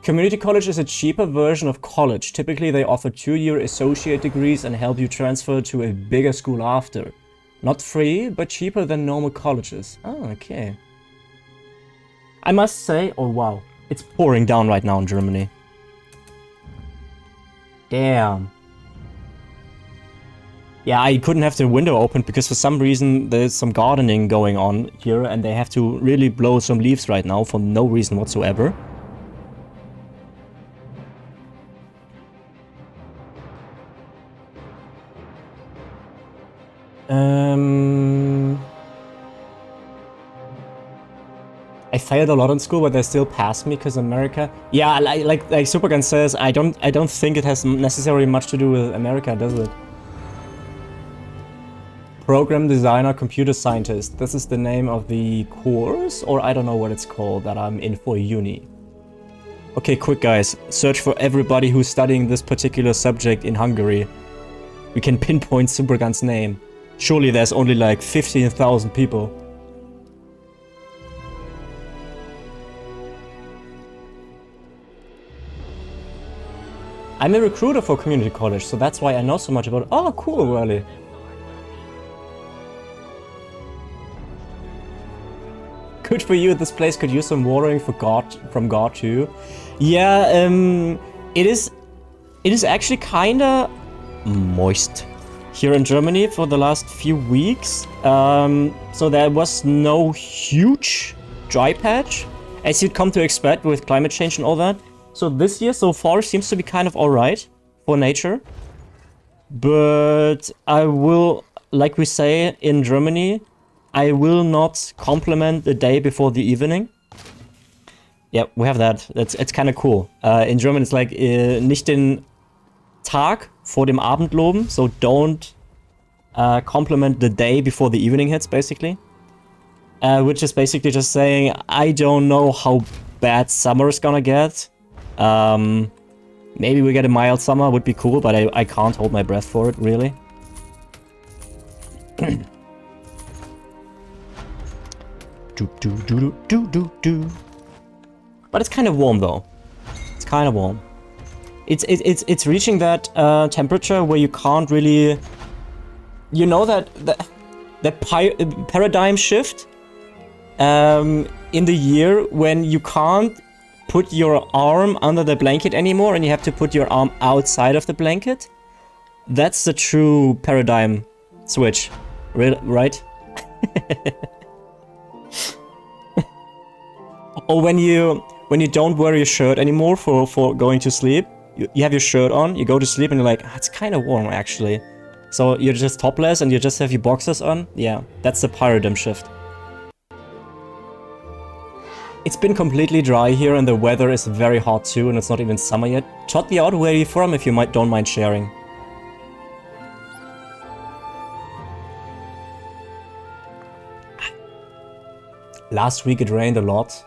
Community college is a cheaper version of college. Typically they offer 2-year associate degrees and help you transfer to a bigger school after. Not free, but cheaper than normal colleges. Oh, okay. I must say, oh wow, it's pouring down right now in Germany. Damn. Yeah, I couldn't have the window open because for some reason there's some gardening going on here and they have to really blow some leaves right now for no reason whatsoever. I failed a lot in school, but they still passed me because America. Yeah, like Supergun says, I don't think it has necessarily much to do with America, does it? Program designer, computer scientist. This is the name of the course, or I don't know what it's called that I'm in for uni. Okay, quick guys. Search for everybody who's studying this particular subject in Hungary. We can pinpoint Supergun's name. Surely there's only like 15,000 people. I'm a recruiter for community college, so that's why I know so much about it. Oh, cool, really. Good for you. This place could use some watering from God too. Yeah, it is actually kinda moist here in Germany for the last few weeks. So there was no huge dry patch, as you'd come to expect with climate change and all that. So this year so far seems to be kind of alright for nature. But I will, like we say in Germany, I will not compliment the day before the evening. Yeah, we have that. It's kind of cool. In German it's like nicht den Tag vor dem Abend loben. So don't compliment the day before the evening hits, basically. Which is basically just saying, I don't know how bad summer is gonna get. Maybe we get a mild summer, would be cool, but I can't hold my breath for it, really. But it's kind of warm, though. It's kind of warm. It's reaching that temperature where you can't really... You know that paradigm shift in the year when you can't put your arm under the blanket anymore and you have to put your arm outside of the blanket? That's the true paradigm switch, right? Or when you don't wear your shirt anymore for going to sleep, you have your shirt on, you go to sleep and you're like, oh, it's kind of warm actually. So you're just topless and you just have your boxers on? Yeah, that's the paradigm shift. It's been completely dry here and the weather is very hot too, and it's not even summer yet. ToT, where are you from, if you don't mind sharing? Last week it rained a lot.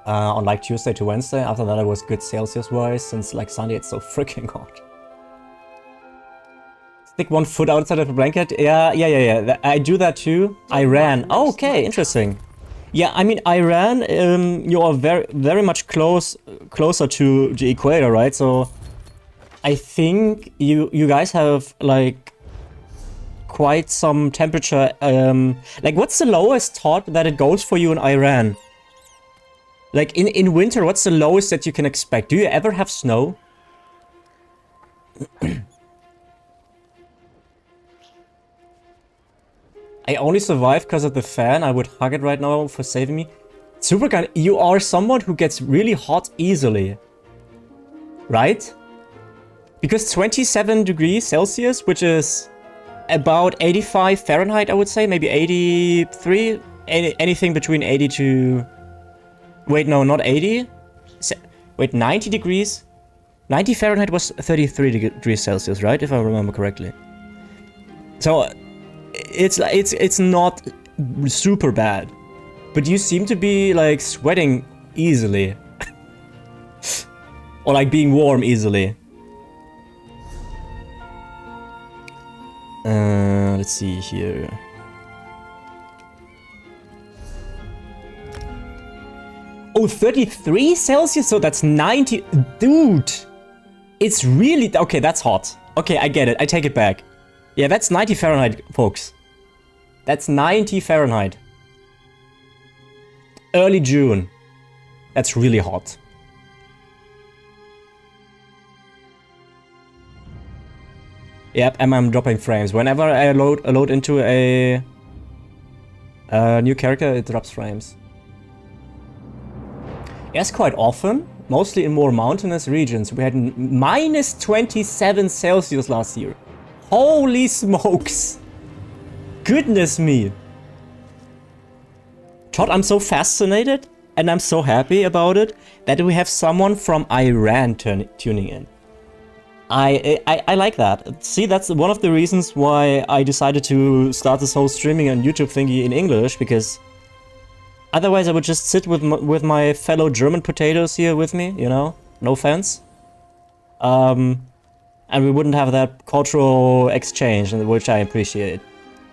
On like Tuesday to Wednesday. After that it was good Celsius-wise. Since like Sunday it's so freaking hot. Stick one foot outside of the blanket. Yeah. I do that too. Iran. Oh, okay, interesting. Yeah, I mean Iran. You are very much closer to the equator, right? So I think you guys have like quite some temperature. Like, what's the lowest ToT that it goes for you in Iran? Like in winter, what's the lowest that you can expect? Do you ever have snow? I only survived because of the fan. I would hug it right now for saving me. Supergun, you are someone who gets really hot easily. Right? Because 27 degrees Celsius, which is about 85 Fahrenheit, I would say. Maybe 83? Anything between 80 to... Wait, no, not 80. Wait, 90 degrees? 90 Fahrenheit was 33 degrees Celsius, right? If I remember correctly. So... It's not super bad, but you seem to be like sweating easily, or like being warm easily. Let's see here. Oh, 33 Celsius, so that's 90. Dude, it's really okay. That's hot. Okay, I get it. I take it back. Yeah, that's 90 Fahrenheit, folks. That's 90 Fahrenheit. Early June. That's really hot. Yep, and I'm dropping frames. Whenever I load into a new character, it drops frames. Yes, quite often. Mostly in more mountainous regions. We had minus 27 Celsius last year. Holy smokes! Goodness me! ToT, I'm so fascinated and I'm so happy about it that we have someone from Iran tuning in. I like that. See, that's one of the reasons why I decided to start this whole streaming and YouTube thingy in English, because Otherwise, I would just sit with my fellow German potatoes here with me, you know? No offense. And we wouldn't have that cultural exchange, which I appreciate.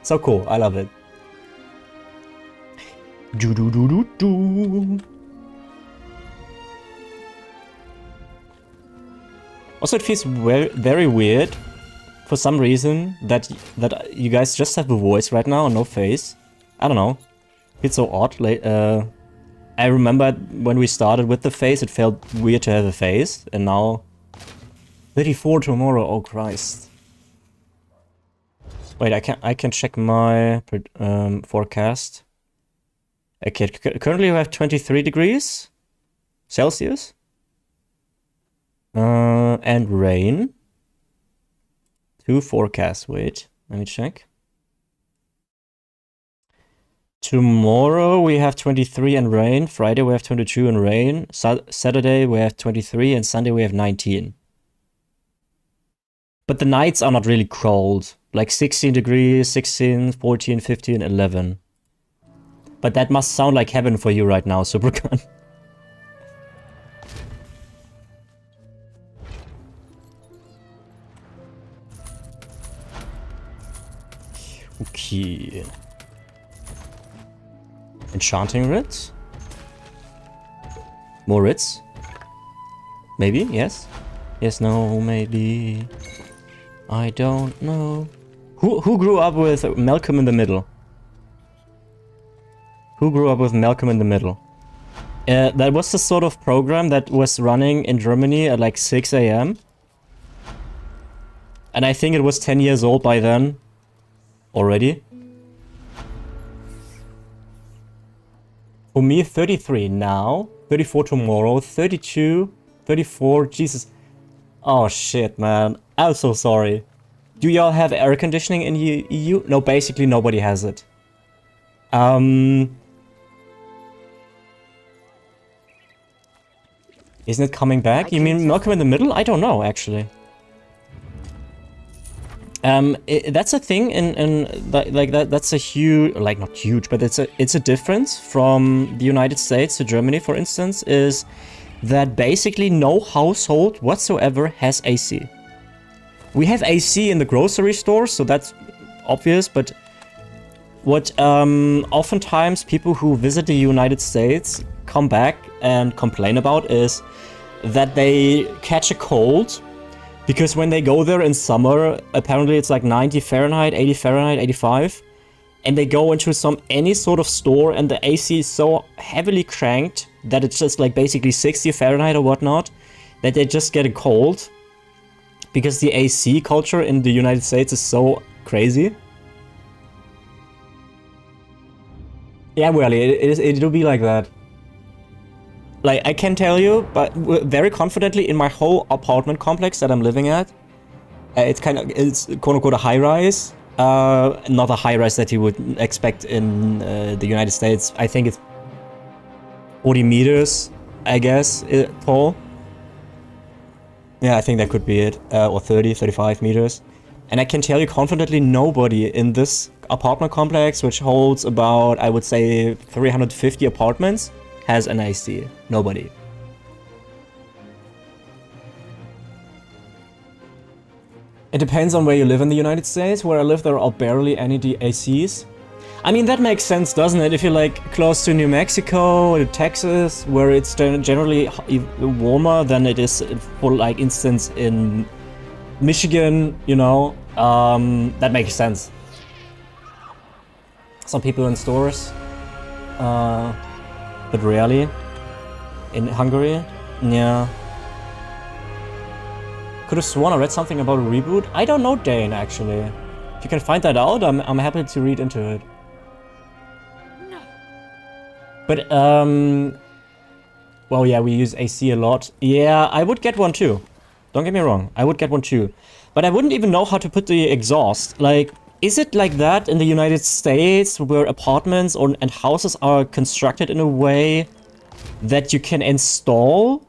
So cool, I love it. Do do do do do. Also, it feels very weird for some reason that you guys just have the voice right now and no face. I don't know. It's so odd. Like, I remember when we started with the face, it felt weird to have a face, and now 34 tomorrow. Oh Christ! Wait, I can check my forecast. Okay, currently we have 23 degrees Celsius. And rain. 2 forecasts. Wait, let me check. Tomorrow we have 23 and rain. Friday we have 22 and rain. Saturday we have 23 and Sunday we have 19. But the nights are not really cold. Like 16 degrees, 16, 14, 15, 11. But that must sound like heaven for you right now, Supergun. Okay. Enchanting writs? More writs? Maybe, yes? Yes, no, maybe. I don't know. Who grew up with Malcolm in the Middle? Who grew up with Malcolm in the Middle? That was the sort of program that was running in Germany at like 6 AM. And I think it was 10 years old by then. Already. For me, 33 now. 34 tomorrow. 32. 34. Jesus. Oh shit, man. I'm so sorry. Do y'all have air conditioning in EU? No, basically nobody has it. Isn't it coming back? You mean Malcolm in the Middle? I don't know, actually. That's a thing that's a huge, like not huge, but it's a difference from the United States to Germany, for instance, is that basically no household whatsoever has AC. We have AC in the grocery store, so that's obvious, but what oftentimes people who visit the United States come back and complain about is that they catch a cold. Because when they go there in summer, apparently it's like 90 Fahrenheit, 80 Fahrenheit, 85. And they go into any sort of store and the AC is so heavily cranked that it's just like basically 60 Fahrenheit or whatnot, that they just get a cold. Because the AC culture in the United States is so crazy. Yeah, well, it'll be like that. Like, I can tell you, but very confidently in my whole apartment complex that I'm living at, it's quote-unquote a high-rise. Not a high-rise that you would expect in the United States. I think it's 40 meters, I guess, tall. Yeah, I think that could be it. Or 30, 35 meters. And I can tell you confidently nobody in this apartment complex, which holds about, I would say, 350 apartments, has an AC. Nobody. It depends on where you live in the United States. Where I live, there are barely any ACs. I mean, that makes sense, doesn't it? If you're like close to New Mexico or Texas, where it's generally warmer than it is, for like instance, in Michigan, you know, that makes sense. Some people in stores, but rarely. In Hungary, yeah. Could have sworn I read something about a reboot. I don't know, Dane, actually. If you can find that out, I'm happy to read into it. No. But, well, yeah, we use AC a lot. Yeah, I would get one too. Don't get me wrong, I would get one too. But I wouldn't even know how to put the exhaust. Like, is it like that in the United States, where apartments and houses are constructed in a way that you can install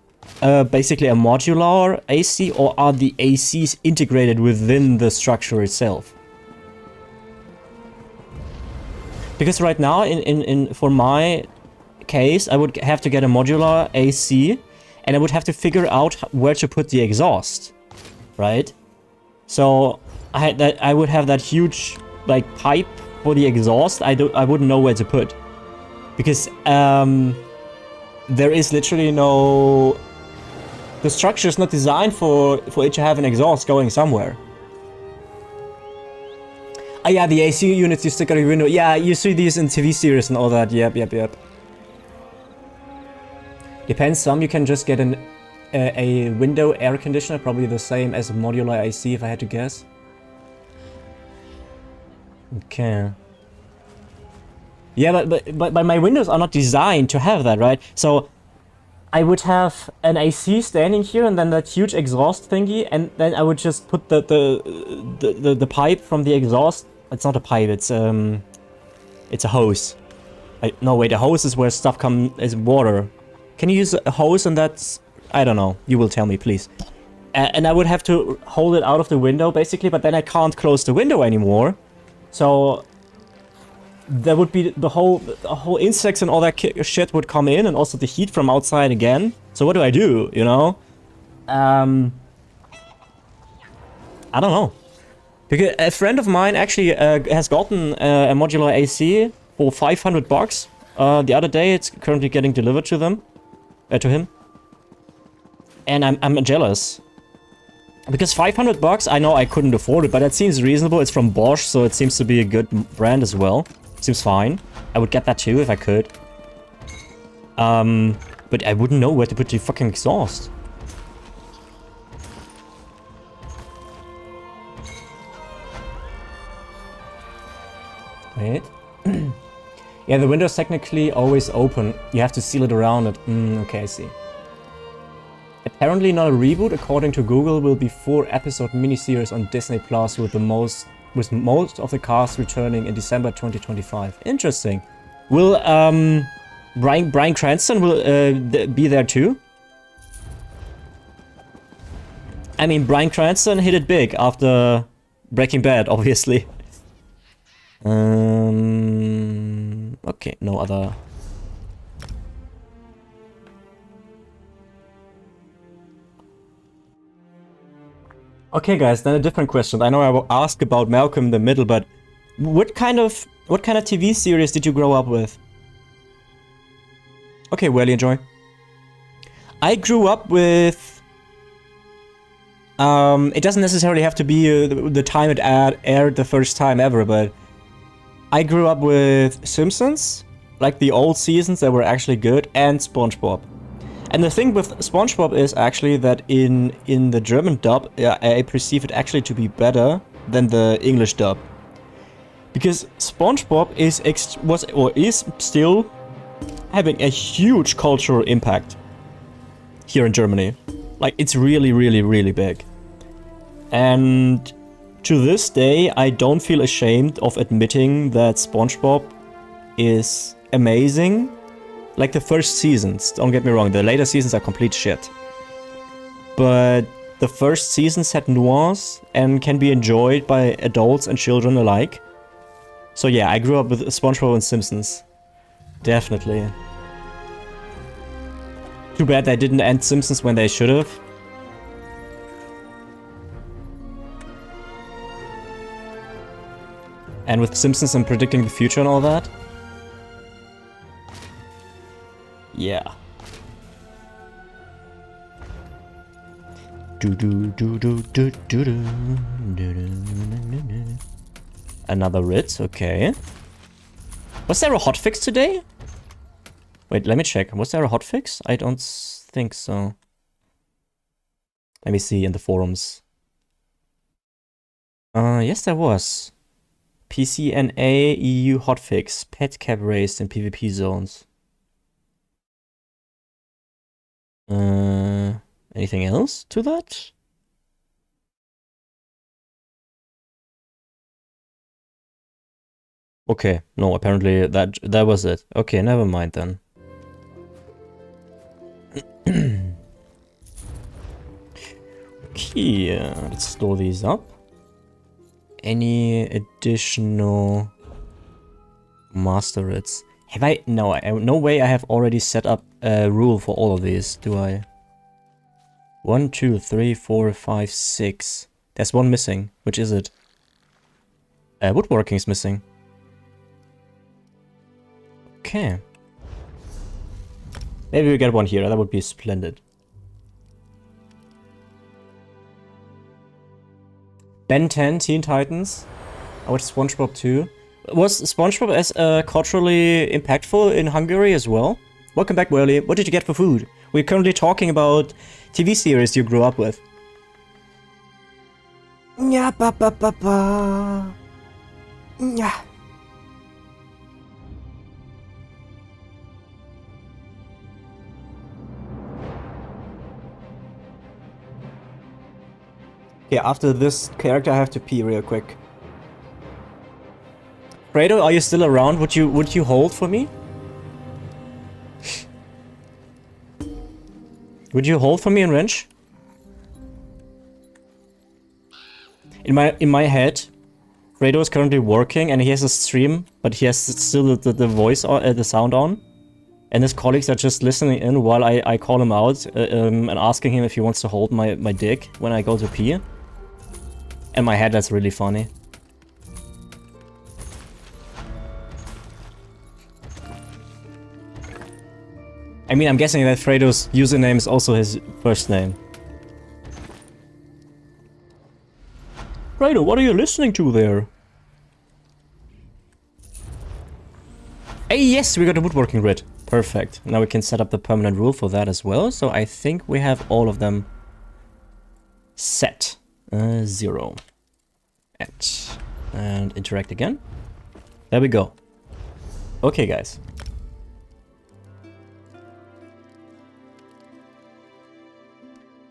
basically a modular AC, or are the ACs integrated within the structure itself? Because right now, for my case, I would have to get a modular AC, and I would have to figure out where to put the exhaust, right? So I would have that huge like pipe for the exhaust. I wouldn't know where to put, because there is literally no. The structure is not designed for it to have an exhaust going somewhere. Oh yeah, the AC units you stick out your window. Yeah, you see these in TV series and all that. Yep. Depends. Some you can just get a window air conditioner, probably the same as a modular AC if I had to guess. Okay. Yeah, but my windows are not designed to have that, right? So I would have an AC standing here and then that huge exhaust thingy, and then I would just put the pipe from the exhaust. It's not a pipe, it's a hose. No wait, a hose is where stuff is water. Can you use a hose and that's... I don't know, you will tell me please. And I would have to hold it out of the window basically, but then I can't close the window anymore. So there would be the whole insects and all that shit would come in, and also the heat from outside again. So what do I do, you know? I don't know. Because a friend of mine actually has gotten a modular AC for 500 bucks the other day. It's currently getting delivered to them, to him. And I'm jealous. Because 500 bucks, I know I couldn't afford it, but that seems reasonable. It's from Bosch, so it seems to be a good brand as well. Seems fine. I would get that too if I could. But I wouldn't know where to put the fucking exhaust. Wait. Yeah, the window's technically always open. You have to seal it around it. Okay, I see. Apparently not a reboot, according to Google, will be 4-episode miniseries on Disney Plus with most of the cast returning in December 2025. Interesting. Will Bryan Cranston will be there too? I mean, Bryan Cranston hit it big after Breaking Bad, obviously. Okay, no other. Okay, guys, then a different question. I know I will ask about Malcolm in the Middle, but what kind of TV series did you grow up with? Okay, well, enjoy. I grew up with. It doesn't necessarily have to be the time it aired the first time ever, but I grew up with Simpsons, like the old seasons that were actually good, and SpongeBob. And the thing with SpongeBob is actually that in the German dub, I perceive it actually to be better than the English dub. Because SpongeBob is still having a huge cultural impact here in Germany. Like, it's really, really, really big. And to this day, I don't feel ashamed of admitting that SpongeBob is amazing. Like the first seasons, don't get me wrong, the later seasons are complete shit. But the first seasons had nuance and can be enjoyed by adults and children alike. So yeah, I grew up with SpongeBob and Simpsons. Definitely. Too bad they didn't end Simpsons when they should have. And with Simpsons and predicting the future and all that. Yeah. Another Ritz, okay. Was there a hotfix today? Wait, let me check. Was there a hotfix? I don't think so. Let me see in the forums. Yes, there was. PCNA EU hotfix. Pet cap raised in PvP zones. Anything else to that? Okay, no, apparently that was it. Okay, never mind then. Okay, let's store these up. Any additional master writs? Have I? No, no way I have already set up a rule for all of these, do I? 1, 2, 3, 4, 5, 6. There's one missing. Which is it? Woodworking is missing. Okay. Maybe we get one here. That would be splendid. Ben 10, Teen Titans. I watched SpongeBob too. Was SpongeBob as culturally impactful in Hungary as well? Welcome back, Whirly. What did you get for food? We're currently talking about TV series you grew up with. Nya ba ba ba ba. Nya. Okay, after this character I have to pee real quick. Fredo, are you still around? Would you hold for me? Would you hold for me in wrench? In my head, Fredo is currently working and he has a stream, but he has still the voice on, the sound on, and his colleagues are just listening in while I call him out and asking him if he wants to hold my dick when I go to pee. In my head, that's really funny. I mean, I'm guessing that Fredo's username is also his first name. Fredo, what are you listening to there? Hey, yes, we got a woodworking grid. Perfect. Now we can set up the permanent rule for that as well. So I think we have all of them set. 0. And interact again. There we go. Okay, guys.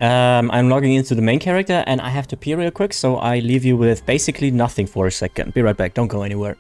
I'm logging into the main character and I have to pee real quick, so I leave you with basically nothing for a second. Be right back, don't go anywhere.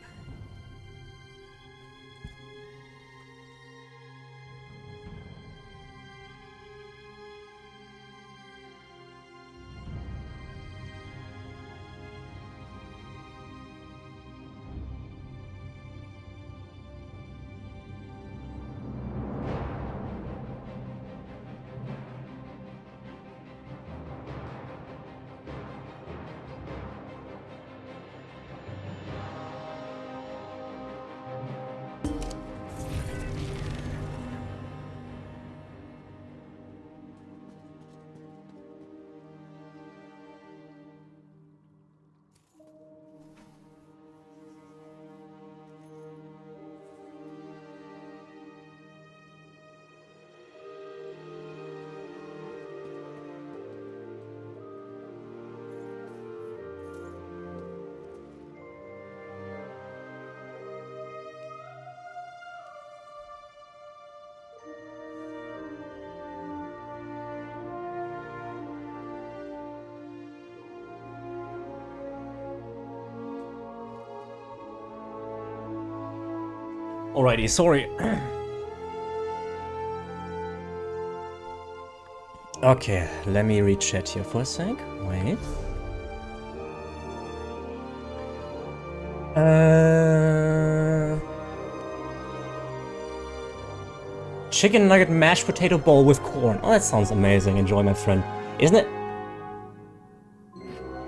Alrighty, sorry. Okay, let me read chat here for a sec. Wait. Chicken nugget mashed potato bowl with corn. Oh, that sounds amazing. Enjoy, my friend. Isn't it?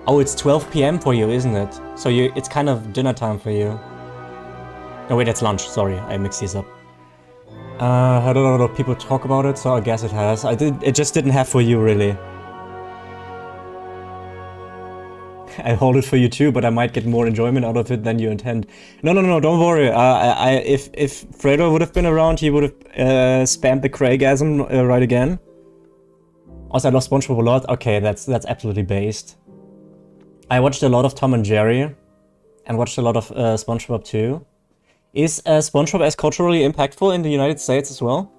Oh, it's 12 PM for you, isn't it? So it's kind of dinner time for you. No, wait, that's lunch. Sorry, I mixed these up. I don't know a lot of people talk about it, so I guess it has. It just didn't have for you, really. I hold it for you too, but I might get more enjoyment out of it than you intend. No, don't worry. If Fredo would have been around, he would have spammed the Craigasm right again. Also, I love SpongeBob a lot. Okay, that's absolutely based. I watched a lot of Tom and Jerry, and watched a lot of SpongeBob too. Is SpongeBob as culturally impactful in the United States as well?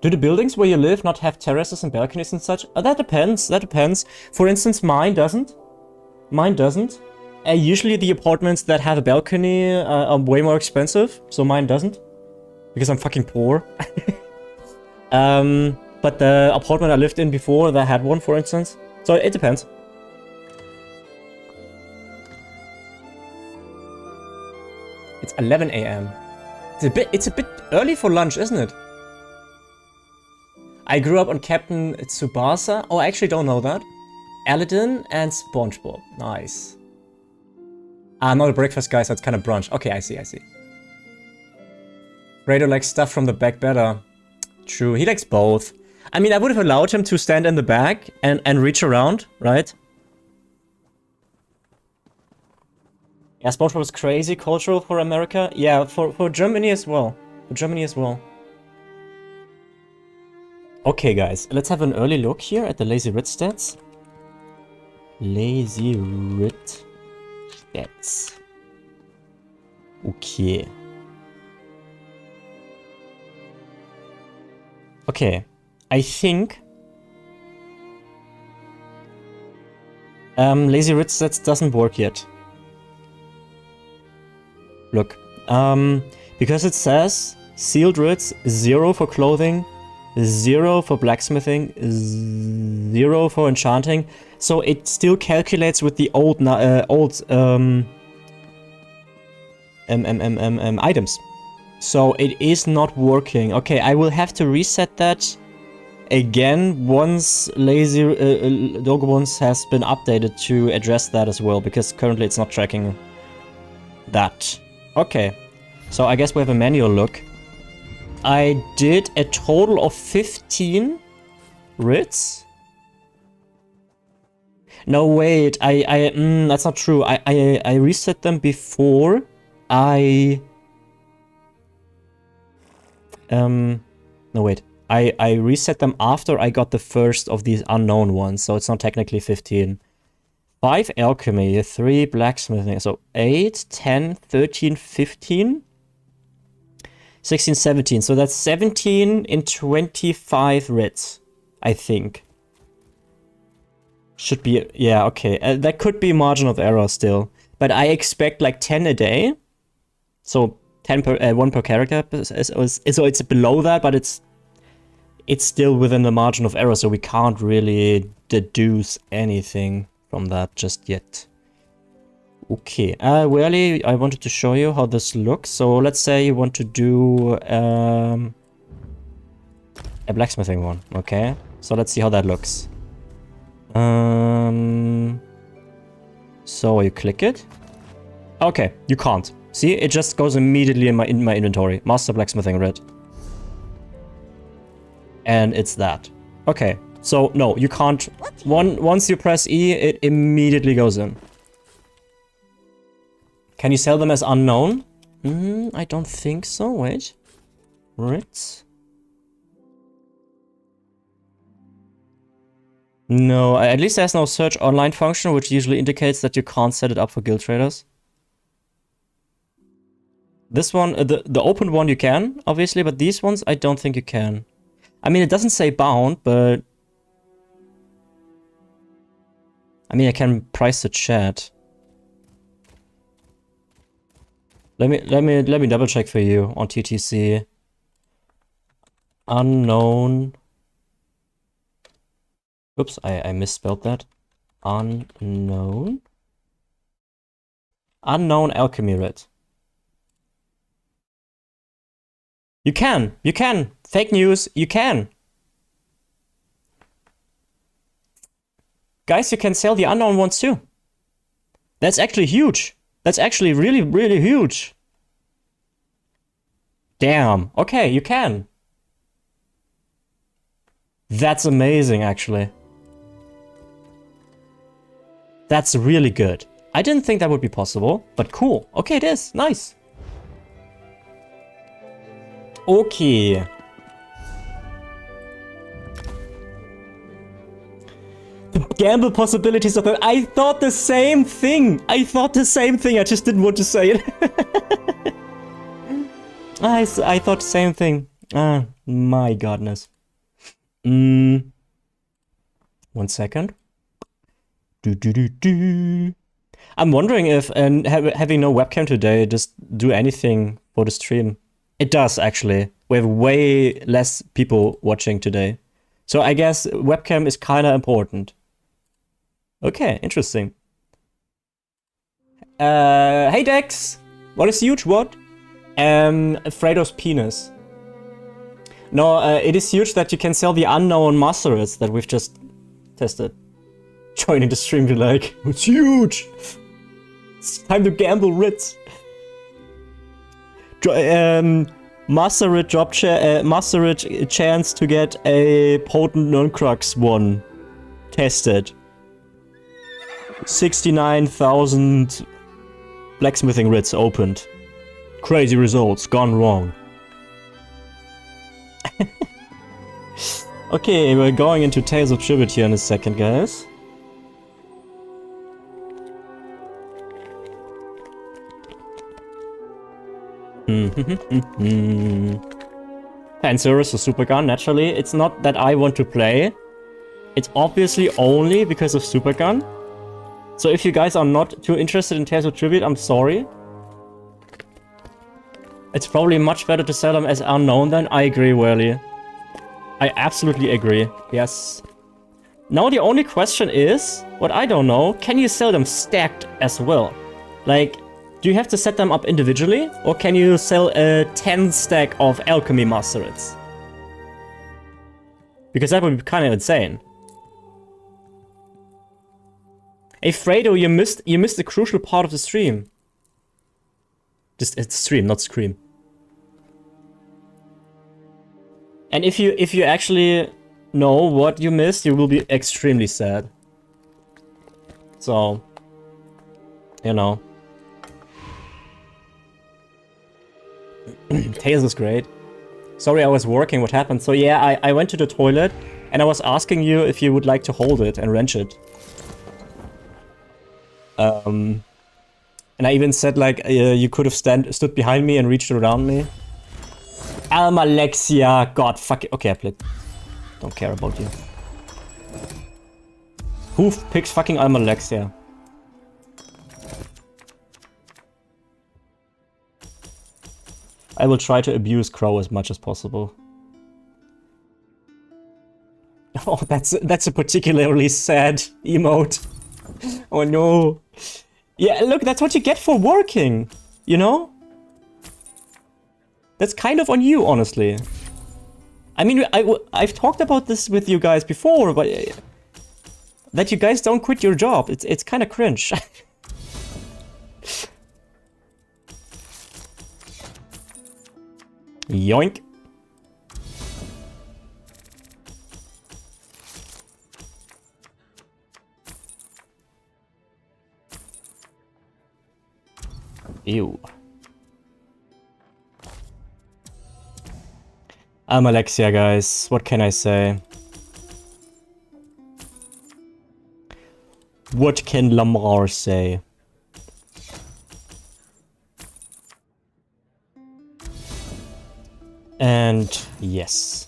Do the buildings where you live not have terraces and balconies and such? That depends, that depends. For instance, mine doesn't. Mine doesn't. Usually the apartments that have a balcony are way more expensive, so mine doesn't. Because I'm fucking poor. But the apartment I lived in before, that had one, for instance. So it depends. It's 11 AM. It's a bit early for lunch, isn't it? I grew up on Captain Tsubasa. Oh, I actually don't know that. Aladdin and SpongeBob. Nice. Ah, not a breakfast guy, so it's kind of brunch. Okay, I see. Rado likes stuff from the back better. True, he likes both. I mean, I would have allowed him to stand in the back and reach around, right? Yeah, SpongeBob is crazy cultural for America. Yeah, for Germany as well. Okay, guys, let's have an early look here at the Lazy Rit stats. Lazy Rit stats. Okay. Okay, I think Lazy Rit stats doesn't work yet. Look, because it says sealed writs 0 for clothing, 0 for blacksmithing, 0 for enchanting, so it still calculates with the old items. So it is not working. Okay, I will have to reset that again once Lazy Dogobons has been updated to address that as well, because currently it's not tracking that. Okay, so I guess we have a manual look. I did a total of 15 writs. No, wait, that's not true. I reset them before I... no, wait. I reset them after I got the first of these unknown ones, so it's not technically 15. 5 alchemy, 3 blacksmithing, so 8, 10, 13, 15, 16, 17. So that's 17 in 25 writs, I think. Should be, yeah, okay. That could be margin of error still. But I expect like 10 a day. So 10 per, 1 per character. So it's below that, but it's still within the margin of error. So we can't really deduce anything from that just yet. Okay, really, I wanted to show you how this looks. So let's say you want to do a blacksmithing one, okay? So let's see how that looks. So you click it. Okay, you can't. See, it just goes immediately in my inventory. Master blacksmithing red. And it's that. Okay, so no, you can't. Once you press E, it immediately goes in. Can you sell them as unknown? I don't think so. Wait. Writs? No, at least there's no search online function, which usually indicates that you can't set it up for guild traders. This one, the open one you can, obviously, but these ones I don't think you can. I mean, it doesn't say bound, but... I mean, I can price the chat. Let me double check for you on TTC. Unknown. Oops, I misspelled that. Unknown. Unknown alchemy writ. You can. Fake news, you can. Guys, you can sell the unknown ones too. That's actually huge. That's actually really, really huge. Damn. Okay, you can. That's amazing, actually. That's really good. I didn't think that would be possible, but cool. Okay, it is. Nice. Okay. The gamble possibilities of it. I thought the same thing. I just didn't want to say it. I thought the same thing. Ah, my godness. 1 second. I'm wondering if having no webcam today just do anything for the stream. It does, actually. We have way less people watching today. So I guess webcam is kind of important. Okay, interesting. Hey Dex! What is huge? What? Fredo's penis. No, it is huge that you can sell the unknown Macerets that we've just tested. Joining the stream, you're like, it's huge! It's time to gamble, Ritz. Maceret Maceret chance to get a potent Nunkrux one tested. 69,000 blacksmithing writs opened. Crazy results, gone wrong. Okay, we're going into Tales of Tribute here in a second, guys. Panzerus or Supergun, naturally. It's not that I want to play. It's obviously only because of Supergun. So if you guys are not too interested in Tales of Tribute, I'm sorry. It's probably much better to sell them as unknown then. I agree, Whirly. I absolutely agree. Yes. Now the only question is, what I don't know, can you sell them stacked as well? Like, do you have to set them up individually? Or can you sell a 10 stack of Alchemy Macerets? Because that would be kind of insane. Hey Fredo, you missed a crucial part of the stream. Just it's stream, not scream. And if you actually know what you missed, you will be extremely sad. So, you know. Tails is great. Sorry, I was working. What happened? So yeah, I went to the toilet and I was asking you if you would like to hold it and wrench it. And I even said like you could have stood behind me and reached around me. Almalexia, God, fuck it. Okay, I played. Don't care about you. Who picks fucking Almalexia? I will try to abuse Crow as much as possible. Oh, that's a particularly sad emote. Oh no. Yeah, look, that's what you get for working, you know? That's kind of on you, honestly. I mean, I've talked about this with you guys before, but that you guys don't quit your job, it's kind of cringe. Yoink. Ew. I'm Alexia, guys. What can I say? What can Lamar say? And yes.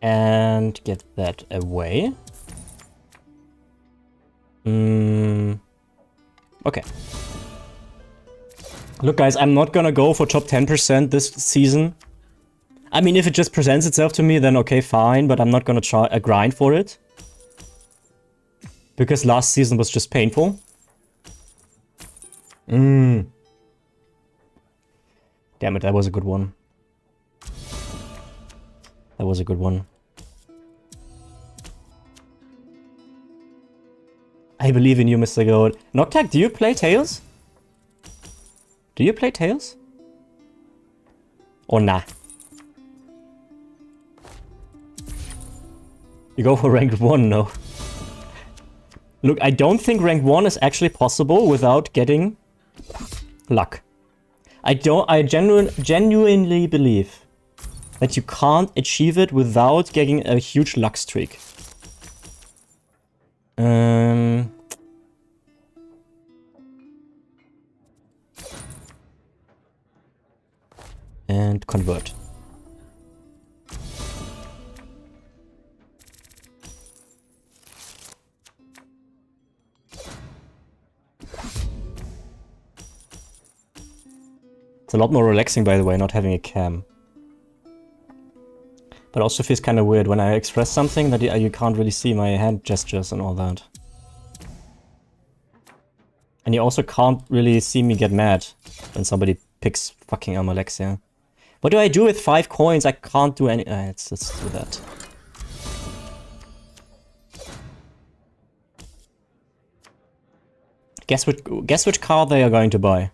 And get that away. Okay. Look guys, I'm not gonna go for top 10% this season. I mean, if it just presents itself to me, then okay, fine, but I'm not gonna try a grind for it. Because last season was just painful. Damn it, that was a good one. That was a good one. I believe in you, Mr. Gold. Noctag, do you play Tails? Do you play Tails? Or nah? You go for ranked 1, no. Look, I don't think rank 1 is actually possible without getting luck. I genuinely believe that you can't achieve it without getting a huge luck streak. And convert. It's a lot more relaxing, by the way, not having a cam. But also feels kind of weird when I express something that you can't really see my hand gestures and all that. And you also can't really see me get mad when somebody picks fucking Almalexia. What do I do with 5 coins? I can't do any... let's do that. Guess which card they are going to buy.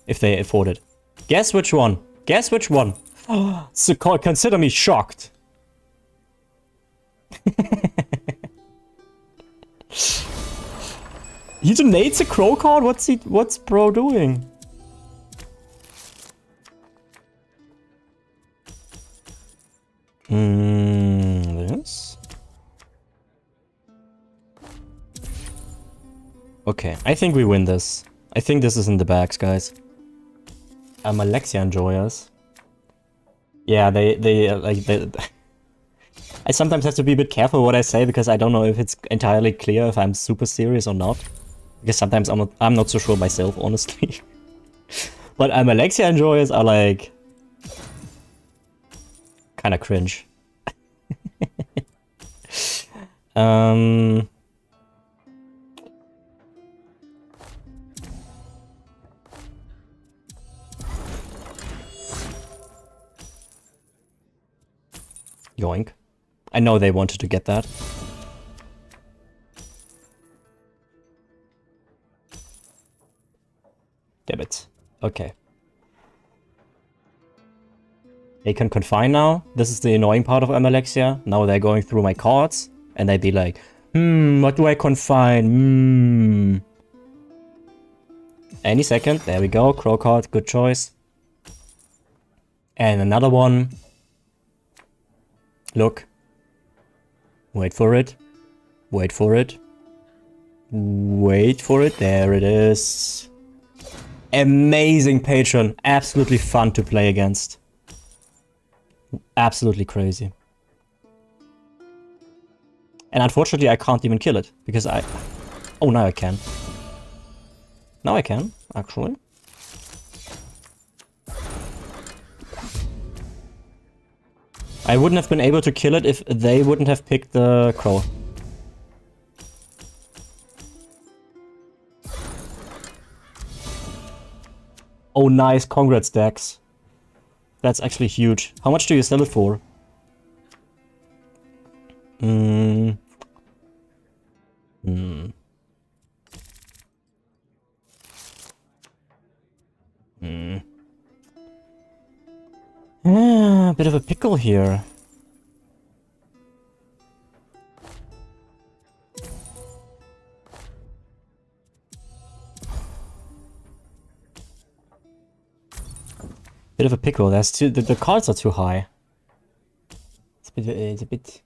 If they afford it. Guess which one. Guess which one. So consider me shocked. He donates a crow card? What's bro doing? This? Okay, I think we win this. I think this is in the bags, guys. Almalexia enjoyers. Yeah, they I sometimes have to be a bit careful what I say because I don't know if it's entirely clear if I'm super serious or not. Because sometimes I'm not so sure myself, honestly. But Almalexia enjoyers are like kind of cringe. Yoink. I know they wanted to get that. Damn it. Okay. They can confine now. This is the annoying part of Almalexia. Now they're going through my cards. And they'd be like, what do I confine? Any second. There we go. Crow card. Good choice. And another one. Look. Wait for it. Wait for it. Wait for it. There it is. Amazing patron. Absolutely fun to play against. Absolutely crazy. And unfortunately I can't even kill it. Because I... Oh, now I can. Now I can, actually. I wouldn't have been able to kill it if they wouldn't have picked the crow. Oh, nice. Congrats, Dax. That's actually huge. How much do you sell it for? Yeah, a bit of a pickle here. Bit of a pickle. That's too. The cards are too high. It's a bit.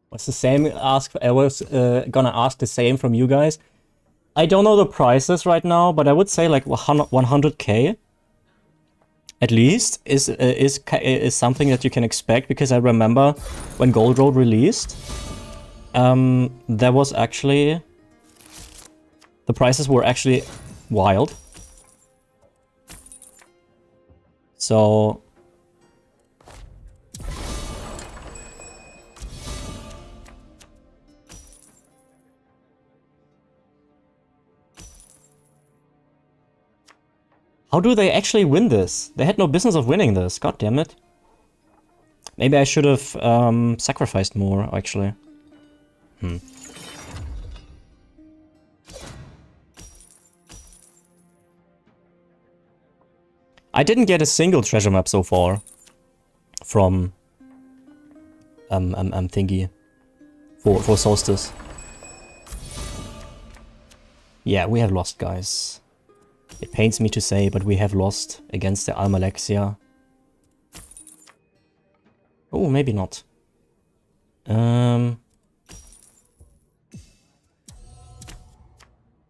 What's the same? I was gonna ask the same from you guys. I don't know the prices right now, but I would say like 100k. At least is something that you can expect, because I remember when Gold Road released, there was actually, the prices were actually wild. So how do they actually win this? They had no business of winning this. God damn it. Maybe I should have sacrificed more, actually. I didn't get a single treasure map so far from thingy for Solstice. Yeah, we have lost, guys. It pains me to say, but we have lost against the Almalexia. Oh, maybe not.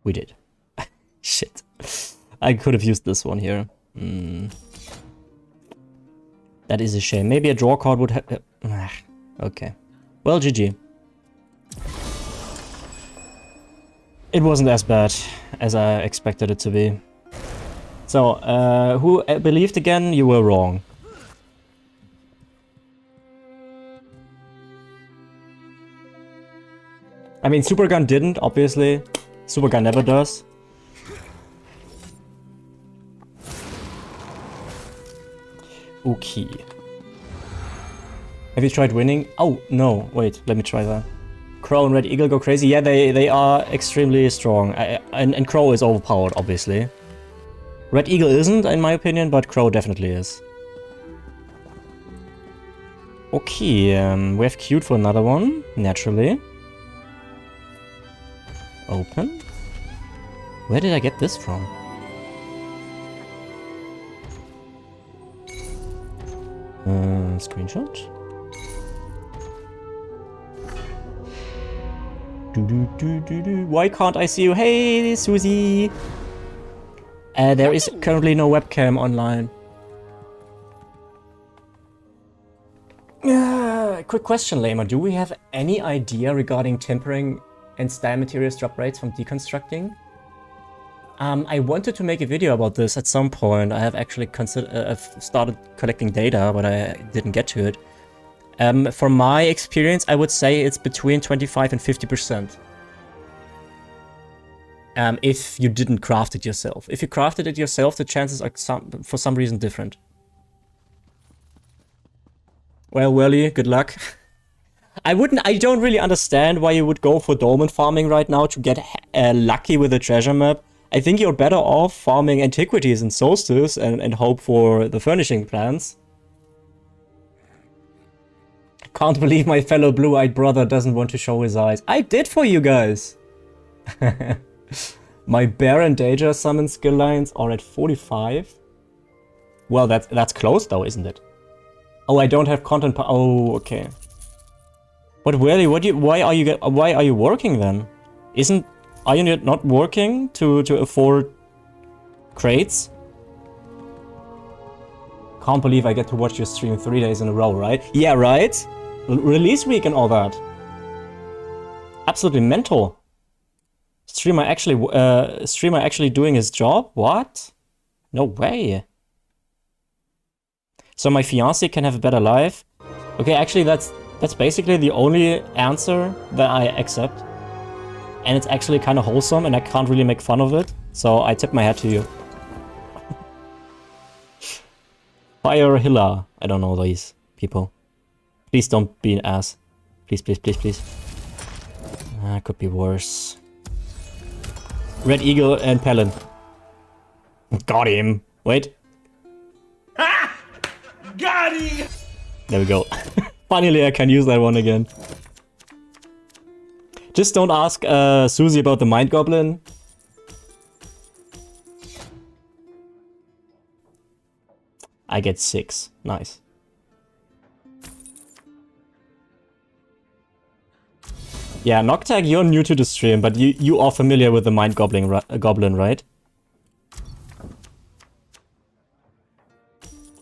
We did. Shit. I could have used this one here. That is a shame. Maybe a draw card would have... Okay. Well, GG. It wasn't as bad as I expected it to be. So, who believed again? You were wrong. I mean, Supergun didn't, obviously. Supergun never does. Okay. Have you tried winning? Oh, no. Wait, let me try that. Crow and Red Eagle go crazy. Yeah, they are extremely strong. And Crow is overpowered, obviously. Red Eagle isn't, in my opinion, but Crow definitely is. Okay, we have queued for another one, naturally. Open. Where did I get this from? Screenshot. Why can't I see you? Hey, Susie! There is currently no webcam online. Quick question, Lamer. Do we have any idea regarding tempering and style materials drop rates from deconstructing? I wanted to make a video about this at some point. I have actually I've started collecting data, but I didn't get to it. From my experience, I would say it's between 25 and 50%. If you didn't craft it yourself. If you crafted it yourself, the chances are for some reason different. Well, Whirly, good luck. I don't really understand why you would go for dolmen farming right now to get lucky with a treasure map. I think you're better off farming Antiquities and Solstice and hope for the furnishing plans. Can't believe my fellow blue-eyed brother doesn't want to show his eyes. I did for you guys! My Bear and Danger summon skill lines are at 45. Well, that's close though, isn't it? Oh, I don't have content. Oh, okay. But really, why are you working then? Are you not working to afford crates? Can't believe I get to watch your stream 3 days in a row, right? Yeah, right? Release week and all that. Absolutely mental. Streamer actually doing his job? What? No way. So my fiancé can have a better life? Okay, actually that's basically the only answer that I accept. And it's actually kind of wholesome and I can't really make fun of it. So I tip my hat to you. Fire Hilla. I don't know these people. Please don't be an ass. Please, please, please, please. Could be worse. Red Eagle and Pelin. Got him. Wait. Ha! Got him! There we go. Finally, I can use that one again. Just don't ask Susie about the Mind Goblin. I get 6. Nice. Yeah, Noctag, you're new to the stream, but you are familiar with the Mind Goblin, right?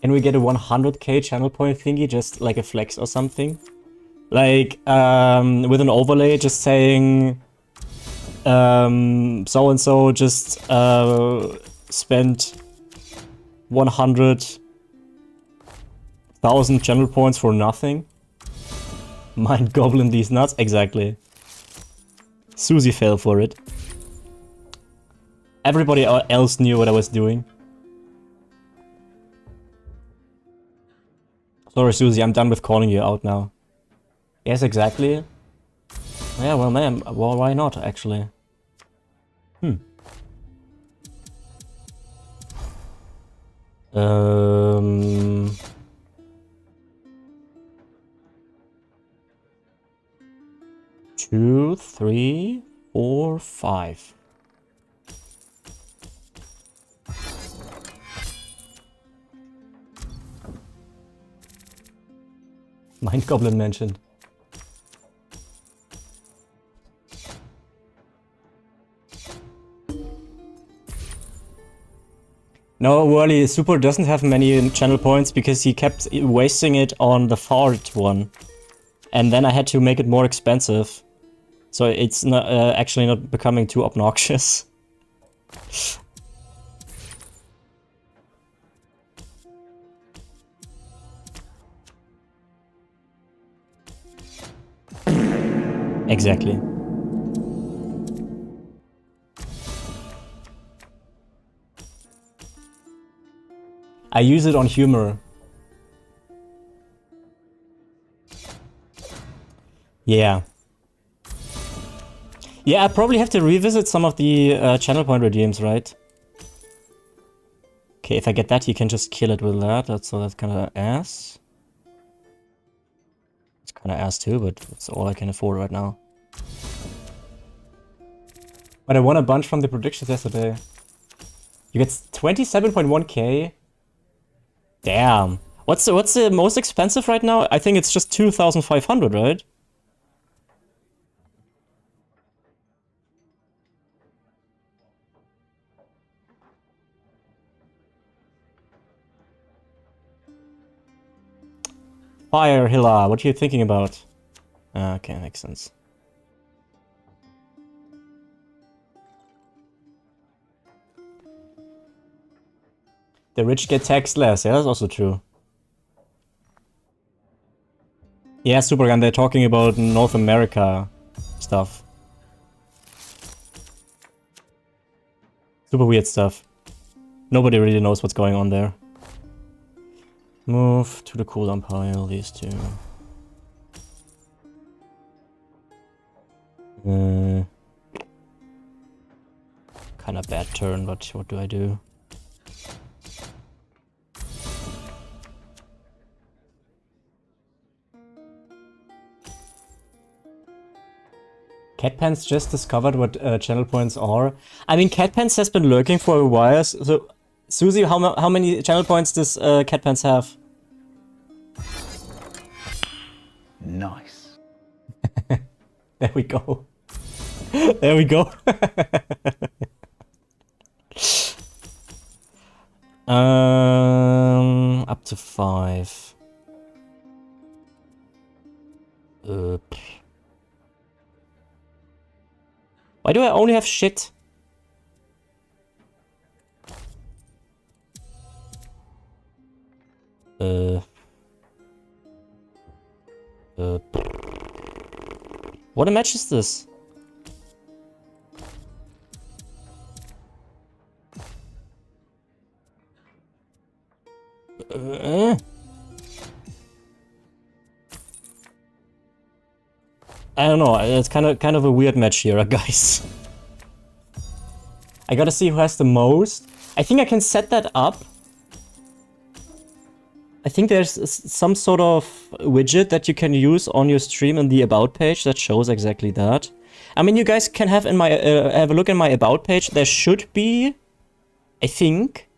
Can we get a 100k channel point thingy, just like a flex or something? Like, with an overlay, just saying, so-and-so just, spent 100,000 channel points for nothing. Mind Goblin these nuts? Exactly. Susie fell for it. Everybody else knew what I was doing. Sorry, Susie, I'm done with calling you out now. Yes, exactly. Yeah, well, man, well, why not, actually? 2, 3, 4, 5. Mind Goblin mentioned. No, Whirly, Super doesn't have many channel points because he kept wasting it on the fart one. And then I had to make it more expensive. So it's not, actually not becoming too obnoxious. Exactly. I use it on humor. Yeah. Yeah, I probably have to revisit some of the channel point redeems, right? Okay, if I get that, you can just kill it with that. That's kind of ass. It's kind of ass too, but it's all I can afford right now. But I won a bunch from the predictions yesterday. You get 27.1k. Damn. What's the most expensive right now? I think it's just 2,500, right? Fire Hilla, what are you thinking about? Okay, makes sense. The rich get taxed less, yeah, that's also true. Yeah, Supergun, they're talking about North America stuff. Super weird stuff. Nobody really knows what's going on there. Move to the cooldown pile, these two. Kinda bad turn, but what do I do? Catpants just discovered what channel points are. I mean, Catpants has been lurking for a while. So, Susie, how many channel points does Catpants have? Nice. There we go. There we go. Up to 5. Why do I only have shit? What a match is this? I don't know. It's kind of a weird match here, guys. I gotta see who has the most. I think I can set that up. I think there's some sort of widget that you can use on your stream in the about page that shows exactly that. I mean, you guys can have in my have a look in my about page. There should be, I think,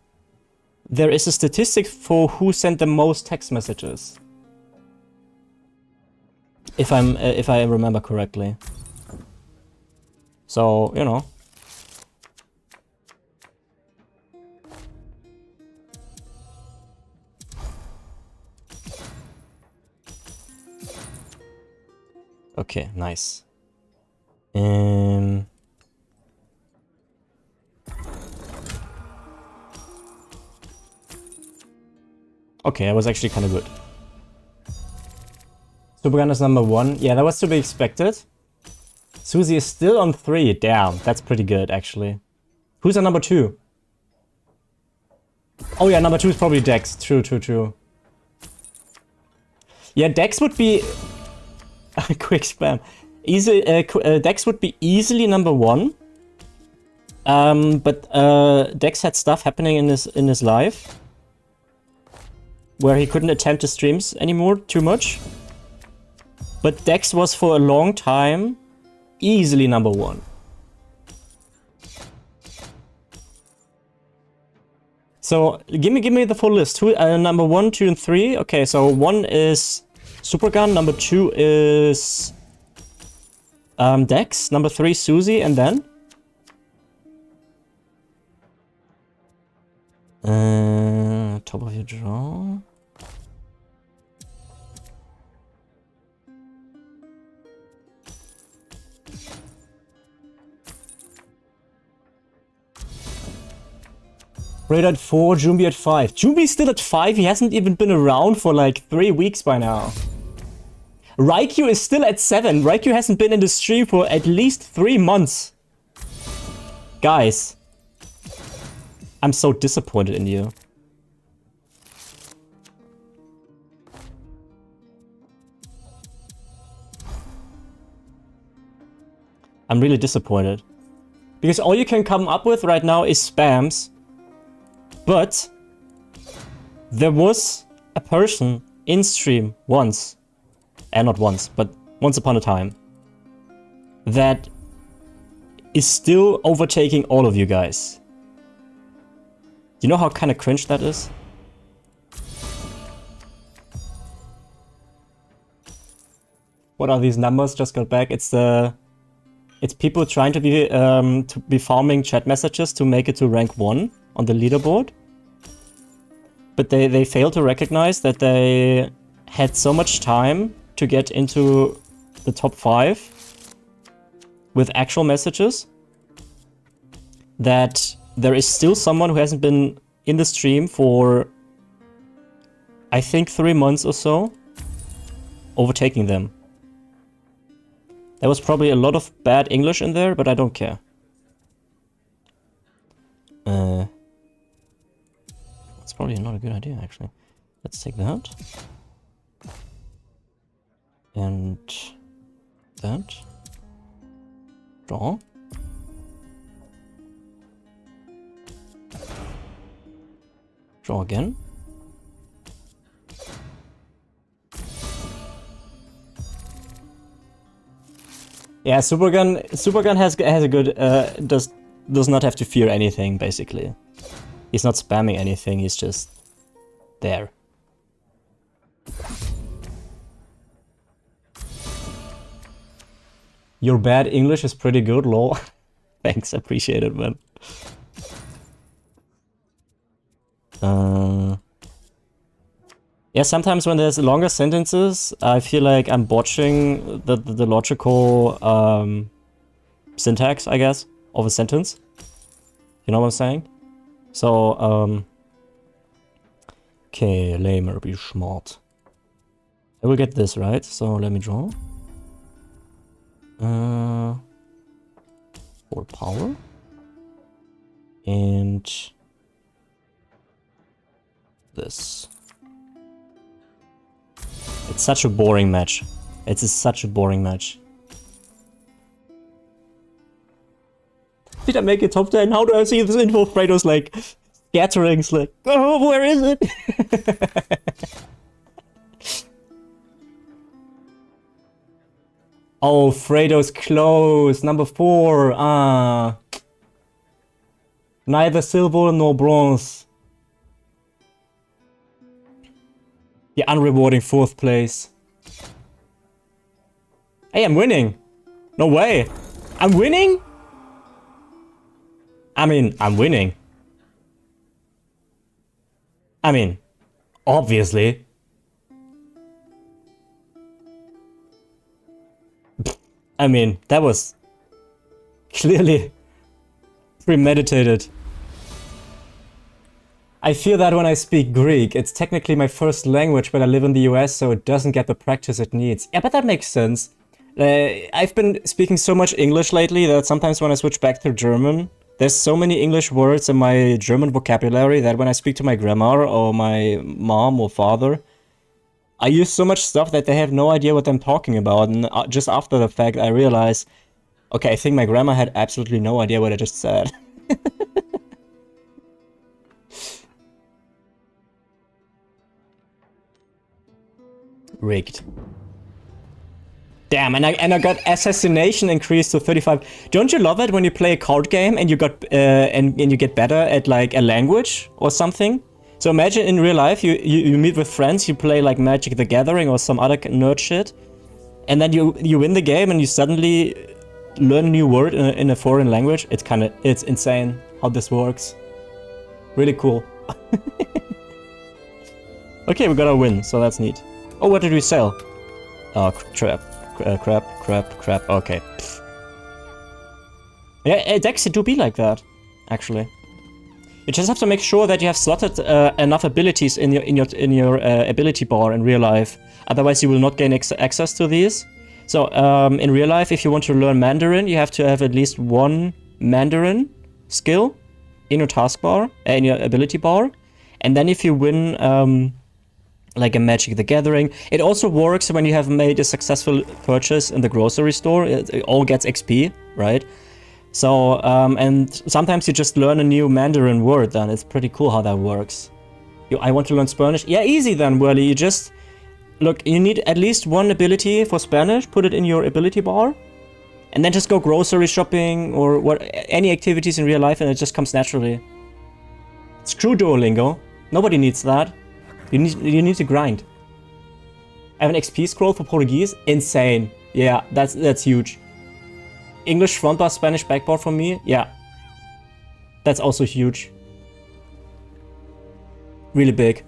there is a statistic for who sent the most text messages. If I remember correctly. So, you know. Okay, nice. Okay, that was actually kind of good. Supergun is number 1. Yeah, that was to be expected. Susie is still on 3. Damn, that's pretty good, actually. Who's on number 2? Oh yeah, number 2 is probably Dex. True, true, true. Yeah, Dex would be... Quick spam. Dex would be easily number 1. But Dex had stuff happening in his life where he couldn't attend to streams anymore too much. But Dex was for a long time easily number 1. So give me the full list. Who number 1, 2, and 3? Okay, so 1 is Supergun, number 2 is Dex, number 3 Susie, and then top of your draw. Raid at 4, Jumbi at 5. Jumbi's still at 5, he hasn't even been around for like 3 weeks by now. Raikyu is still at 7. Raikyu hasn't been in the stream for at least 3 months. Guys. I'm so disappointed in you. I'm really disappointed. Because all you can come up with right now is spams. But there was a person in stream once, and not once, but once upon a time, that is still overtaking all of you guys. You know how kind of cringe that is? What are these numbers? Just got back. It's people trying to be farming chat messages to make it to rank 1 on the leaderboard. But they fail to recognize that they had so much time to get into the top 5 with actual messages that there is still someone who hasn't been in the stream for, I think, 3 months or so, overtaking them. There was probably a lot of bad English in there, but I don't care. That's probably not a good idea, actually. Let's take that. And that. Draw. Draw again. Yeah, Supergun has a good does not have to fear anything, basically. He's not spamming anything, he's just there. Your bad English is pretty good, lol. Thanks, appreciate it, man. Yeah, sometimes when there's longer sentences, I feel like I'm botching the logical syntax, I guess, of a sentence. You know what I'm saying? So, okay, lamer, be smart. I will get this, right? So let me draw. 4 power. And this. It's such a boring match. It's such a boring match. Did I make it top 10? How do I see this info? Fredo's like scatterings, like, oh, where is it? Oh, Fredo's close. Number 4. Ah. Neither silver nor bronze. The unrewarding 4th place. Hey, I'm winning. No way. I'm winning? I mean, I'm winning. I mean, obviously. I mean, that was clearly premeditated. I feel that when I speak Greek, it's technically my first language, but I live in the US, so it doesn't get the practice it needs. Yeah, but that makes sense. I've been speaking so much English lately that sometimes when I switch back to German, there's so many English words in my German vocabulary that when I speak to my grandma or my mom or father, I use so much stuff that they have no idea what I'm talking about. And just after the fact, I realize, okay, I think my grandma had absolutely no idea what I just said. Rigged. Damn, and I got assassination increased to 35. Don't you love it when you play a card game and you got and you get better at like a language or something? So imagine in real life you meet with friends, you play like Magic the Gathering or some other nerd shit, and then you win the game and you suddenly learn a new word in a foreign language. It's insane how this works. Really cool. Okay, we got a win, so that's neat. Oh, what did we sell? Oh, crap. Okay. Yeah, decks do be like that, actually. You just have to make sure that you have slotted enough abilities in your ability bar in real life. Otherwise, you will not gain access to these. So, in real life, if you want to learn Mandarin, you have to have at least 1 Mandarin skill in your taskbar, in your ability bar. And then if you win like a Magic the Gathering, it also works when you have made a successful purchase in the grocery store. It all gets XP right? So, and sometimes you just learn a new Mandarin word, then it's pretty cool how that works. I want to learn Spanish? Yeah, easy then, Whirly. You just, look, you need at least one ability for Spanish, put it in your ability bar, and then just go grocery shopping or any activities in real life, and it just comes naturally. Screw Duolingo. Nobody needs that. You need to grind. I have an XP scroll for Portuguese? Insane. Yeah, that's huge. English frontbar, Spanish backboard for me? Yeah. That's also huge. Really big.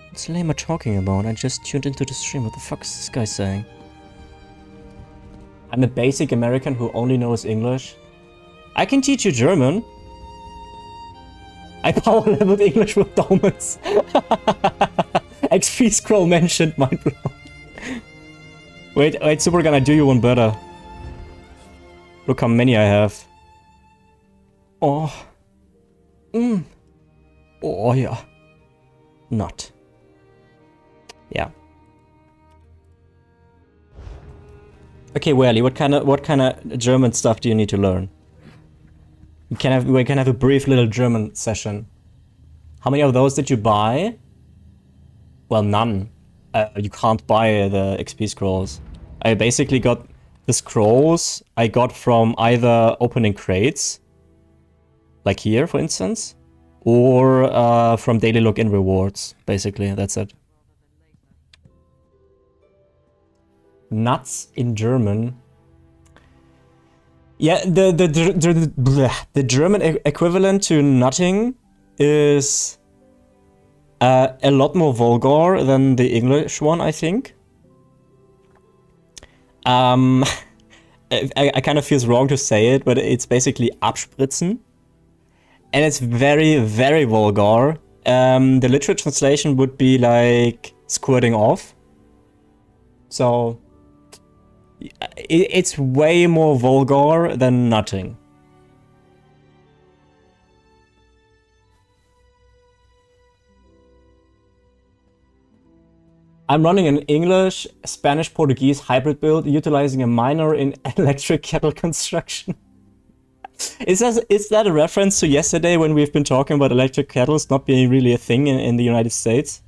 What's Lama talking about? I just tuned into the stream. What the fuck is this guy saying? I'm a basic American who only knows English. I can teach you German. I power leveled English with Dominus. XP scroll mentioned, mind blown. Wait, Super, gonna do you one better. Look how many I have. Oh. Oh, yeah. Not. Yeah. Okay, Welly, what kind of German stuff do you need to learn? We can have a brief little German session. How many of those did you buy? Well, none. You can't buy the XP scrolls. I basically got the scrolls I got from either opening crates, like here, for instance, or from daily login rewards. Basically, that's it. Nuts in German. Yeah, the German equivalent to nutting is a lot more vulgar than the English one, I think. I kind of feels wrong to say it, but it's basically abspritzen. And it's very, very vulgar. The literal translation would be like squirting off. So it's way more vulgar than nutting. I'm running an English, Spanish, Portuguese hybrid build utilizing a minor in electric kettle construction. Is that a reference to yesterday when we've been talking about electric kettles not being really a thing in the United States?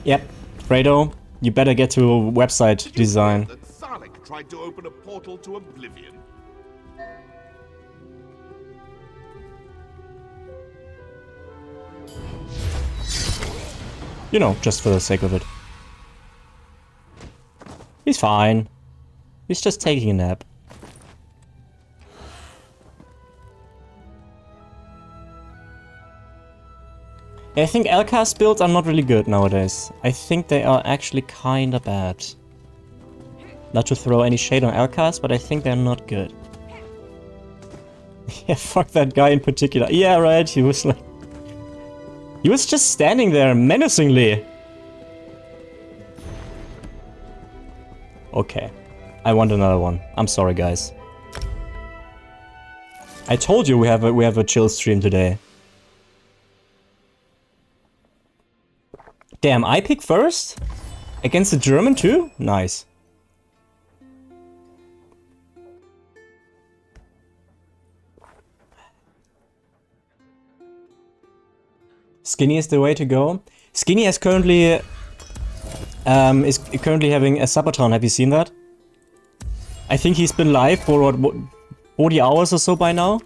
Yep, Fredo, you better get to website design. That Sonic tried to open a portal to oblivion. You know, just for the sake of it. He's fine. He's just taking a nap. I think LCAS builds are not really good nowadays. I think they are actually kinda bad. Not to throw any shade on LCAS, but I think they're not good. Yeah, fuck that guy in particular. Yeah, right, he was like... He was just standing there menacingly. Okay. I want another one. I'm sorry, guys. I told you we have a chill stream today. Damn, I pick first? Against the German too? Nice. Skinny is the way to go. Skinny is currently having a subathon. Have you seen that? I think he's been live for what 40 hours or so by now.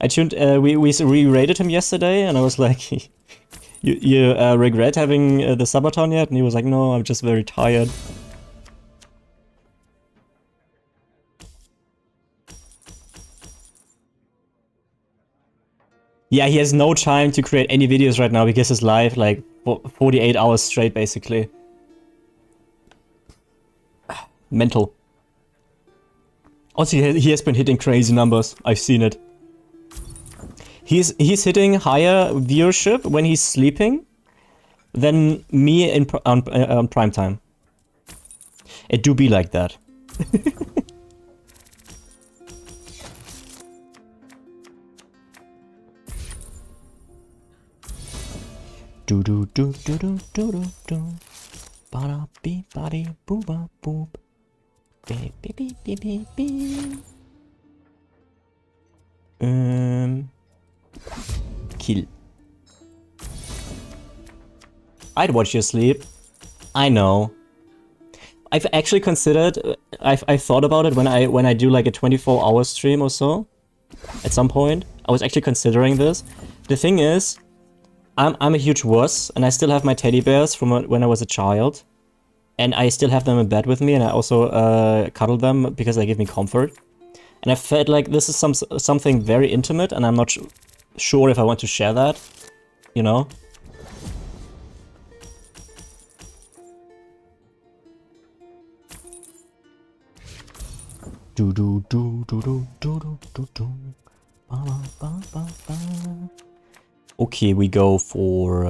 I tuned. We re-rated him yesterday, and I was like, "You regret having the subathon yet?" And he was like, "No, I'm just very tired." Yeah, he has no time to create any videos right now because he's live like 48 hours straight, basically. Mental. Also, he has been hitting crazy numbers. I've seen it. He's hitting higher viewership when he's sleeping than me on prime time. It do be like that. Do do do do do do do do. Bada beep body booba boop. Beep beep beep beep beep beep. Kill. I'd watch you sleep. I know. I've actually considered. I've thought about it when I do like a 24-hour stream or so. At some point, I was actually considering this. The thing is, I'm a huge wuss, and I still have my teddy bears from when I was a child, and I still have them in bed with me, and I also cuddle them because they give me comfort. And I felt like this is something very intimate, and I'm not sure if I want to share that, you know? Do do do do do do do do do. Ba ba ba ba. Okay, we go for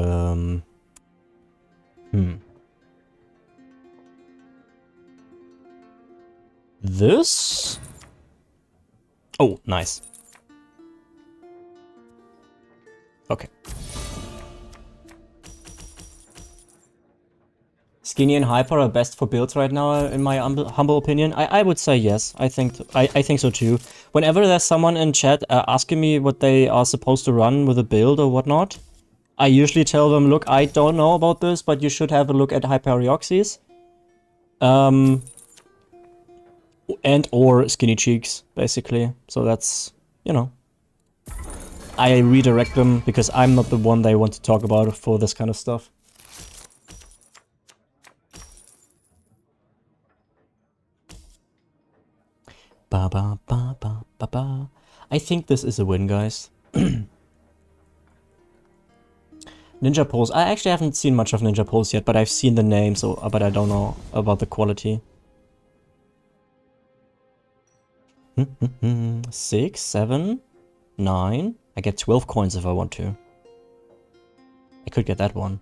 this. Oh, nice. Okay. Skinny and Hyper are best for builds right now, in my humble opinion. I would say yes. I think so too. Whenever there's someone in chat asking me what they are supposed to run with a build or whatnot, I usually tell them, look, I don't know about this, but you should have a look at Hyperioxys. And or Skinny Cheeks, basically. So that's, you know. I redirect them because I'm not the one they want to talk about for this kind of stuff. Ba ba ba ba ba ba. I think this is a win, guys. Ninja Pulse. I actually haven't seen much of Ninja Pulse yet, but I've seen the name, so but I don't know about the quality. 6, 7, 9. I get 12 coins if I want to. I could get that one.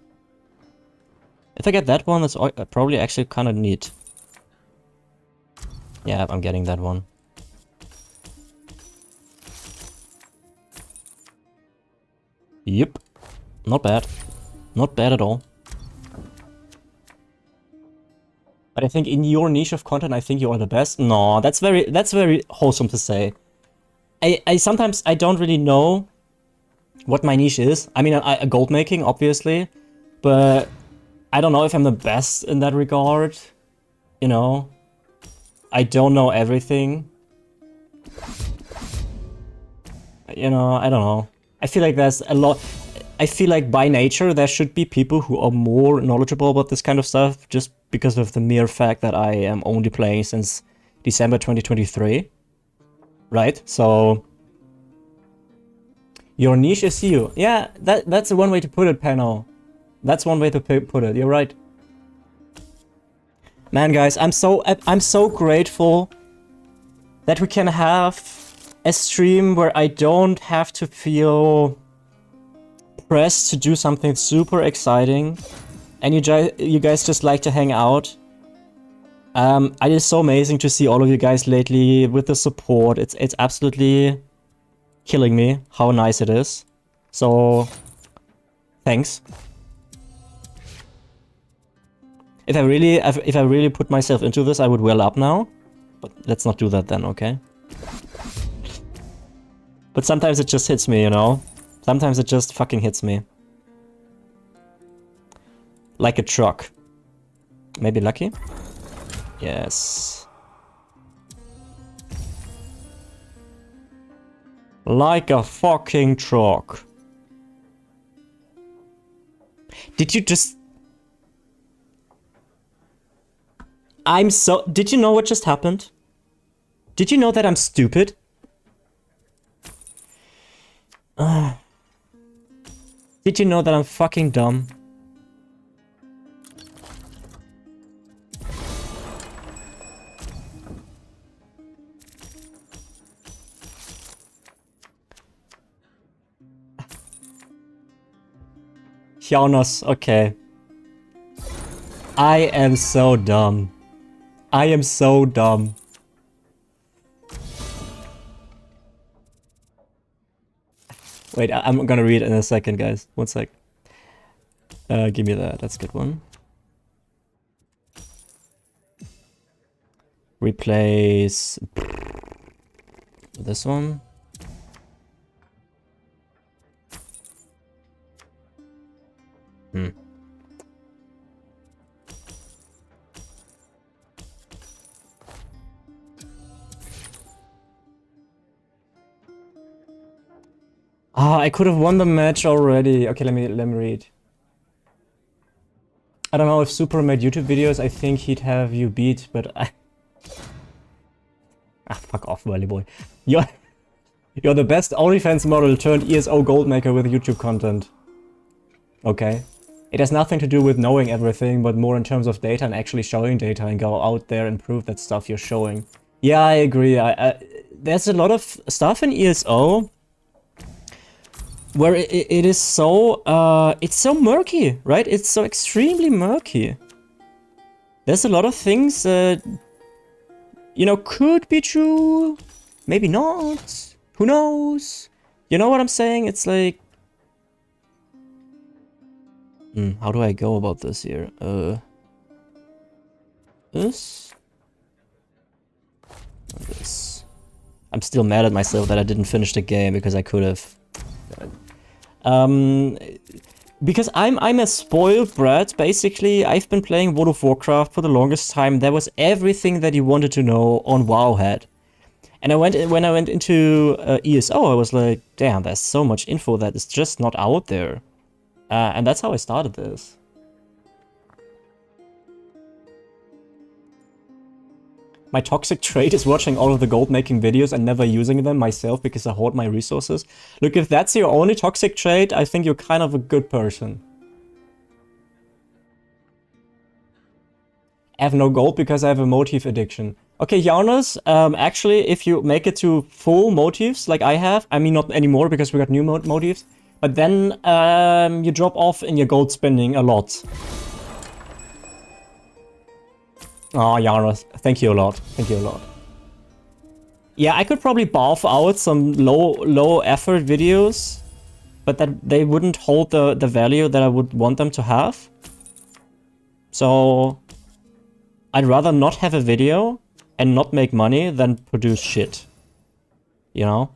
If I get that one, that's probably actually kind of neat. Yeah, I'm getting that one. Yep. Not bad. Not bad at all. But I think in your niche of content, I think you are the best. No, that's very wholesome to say. I sometimes I don't really know what my niche is. I mean, I gold making, obviously, but I don't know if I'm the best in that regard. You know, I don't know everything. You know, I don't know. I feel like there's a lot. I feel like by nature there should be people who are more knowledgeable about this kind of stuff, just because of the mere fact that I am only playing since December 2023. Right? So your niche is you. Yeah, that's one way to put it, Pano. That's one way to put it. You're right. Man, guys, I'm so grateful that we can have a stream where I don't have to feel pressed to do something super exciting, and you guys just like to hang out. It is so amazing to see all of you guys lately with the support. It's absolutely killing me how nice it is. So thanks. If I really put myself into this, I would well up now. But let's not do that then, okay? But sometimes it just hits me, you know? Sometimes it just fucking hits me. Like a truck. Maybe lucky? Yes. Like a fucking truck. Did you just... Did you know what just happened? Did you know that I'm stupid? Did you know that I'm fucking dumb? Jonas, okay. I am so dumb. I am so dumb. Wait, I'm gonna read it in a second, guys. One sec. Give me that. That's a good one. Replace this one. Ah, I could have won the match already. Okay, let me read. I don't know if Super made YouTube videos. I think he'd have you beat, but I... Ah, fuck off, Welly boy. You're the best OnlyFans model turned ESO gold maker with YouTube content. Okay. It has nothing to do with knowing everything, but more in terms of data and actually showing data and go out there and prove that stuff you're showing. Yeah, I agree. There's a lot of stuff in ESO where it is so, it's so murky, right? It's so extremely murky. There's a lot of things that, you know, could be true, maybe not, who knows? You know what I'm saying? It's like... how do I go about this here? This? This. I'm still mad at myself that I didn't finish the game because I could have. Because I'm a spoiled brat, basically. I've been playing World of Warcraft for the longest time. There was everything that you wanted to know on Wowhead. And when I went into ESO, I was like, damn, there's so much info that is just not out there. And that's how I started this. My toxic trait is watching all of the gold making videos and never using them myself because I hoard my resources. Look, if that's your only toxic trait, I think you're kind of a good person. I have no gold because I have a motif addiction. Okay, Jonas, actually, if you make it to full motifs like I have, I mean not anymore because we got new motifs, but then you drop off in your gold spending a lot. Oh, Jonas, thank you a lot. Thank you a lot. Yeah, I could probably buff out some low effort videos, but that they wouldn't hold the value that I would want them to have. So I'd rather not have a video and not make money than produce shit. You know?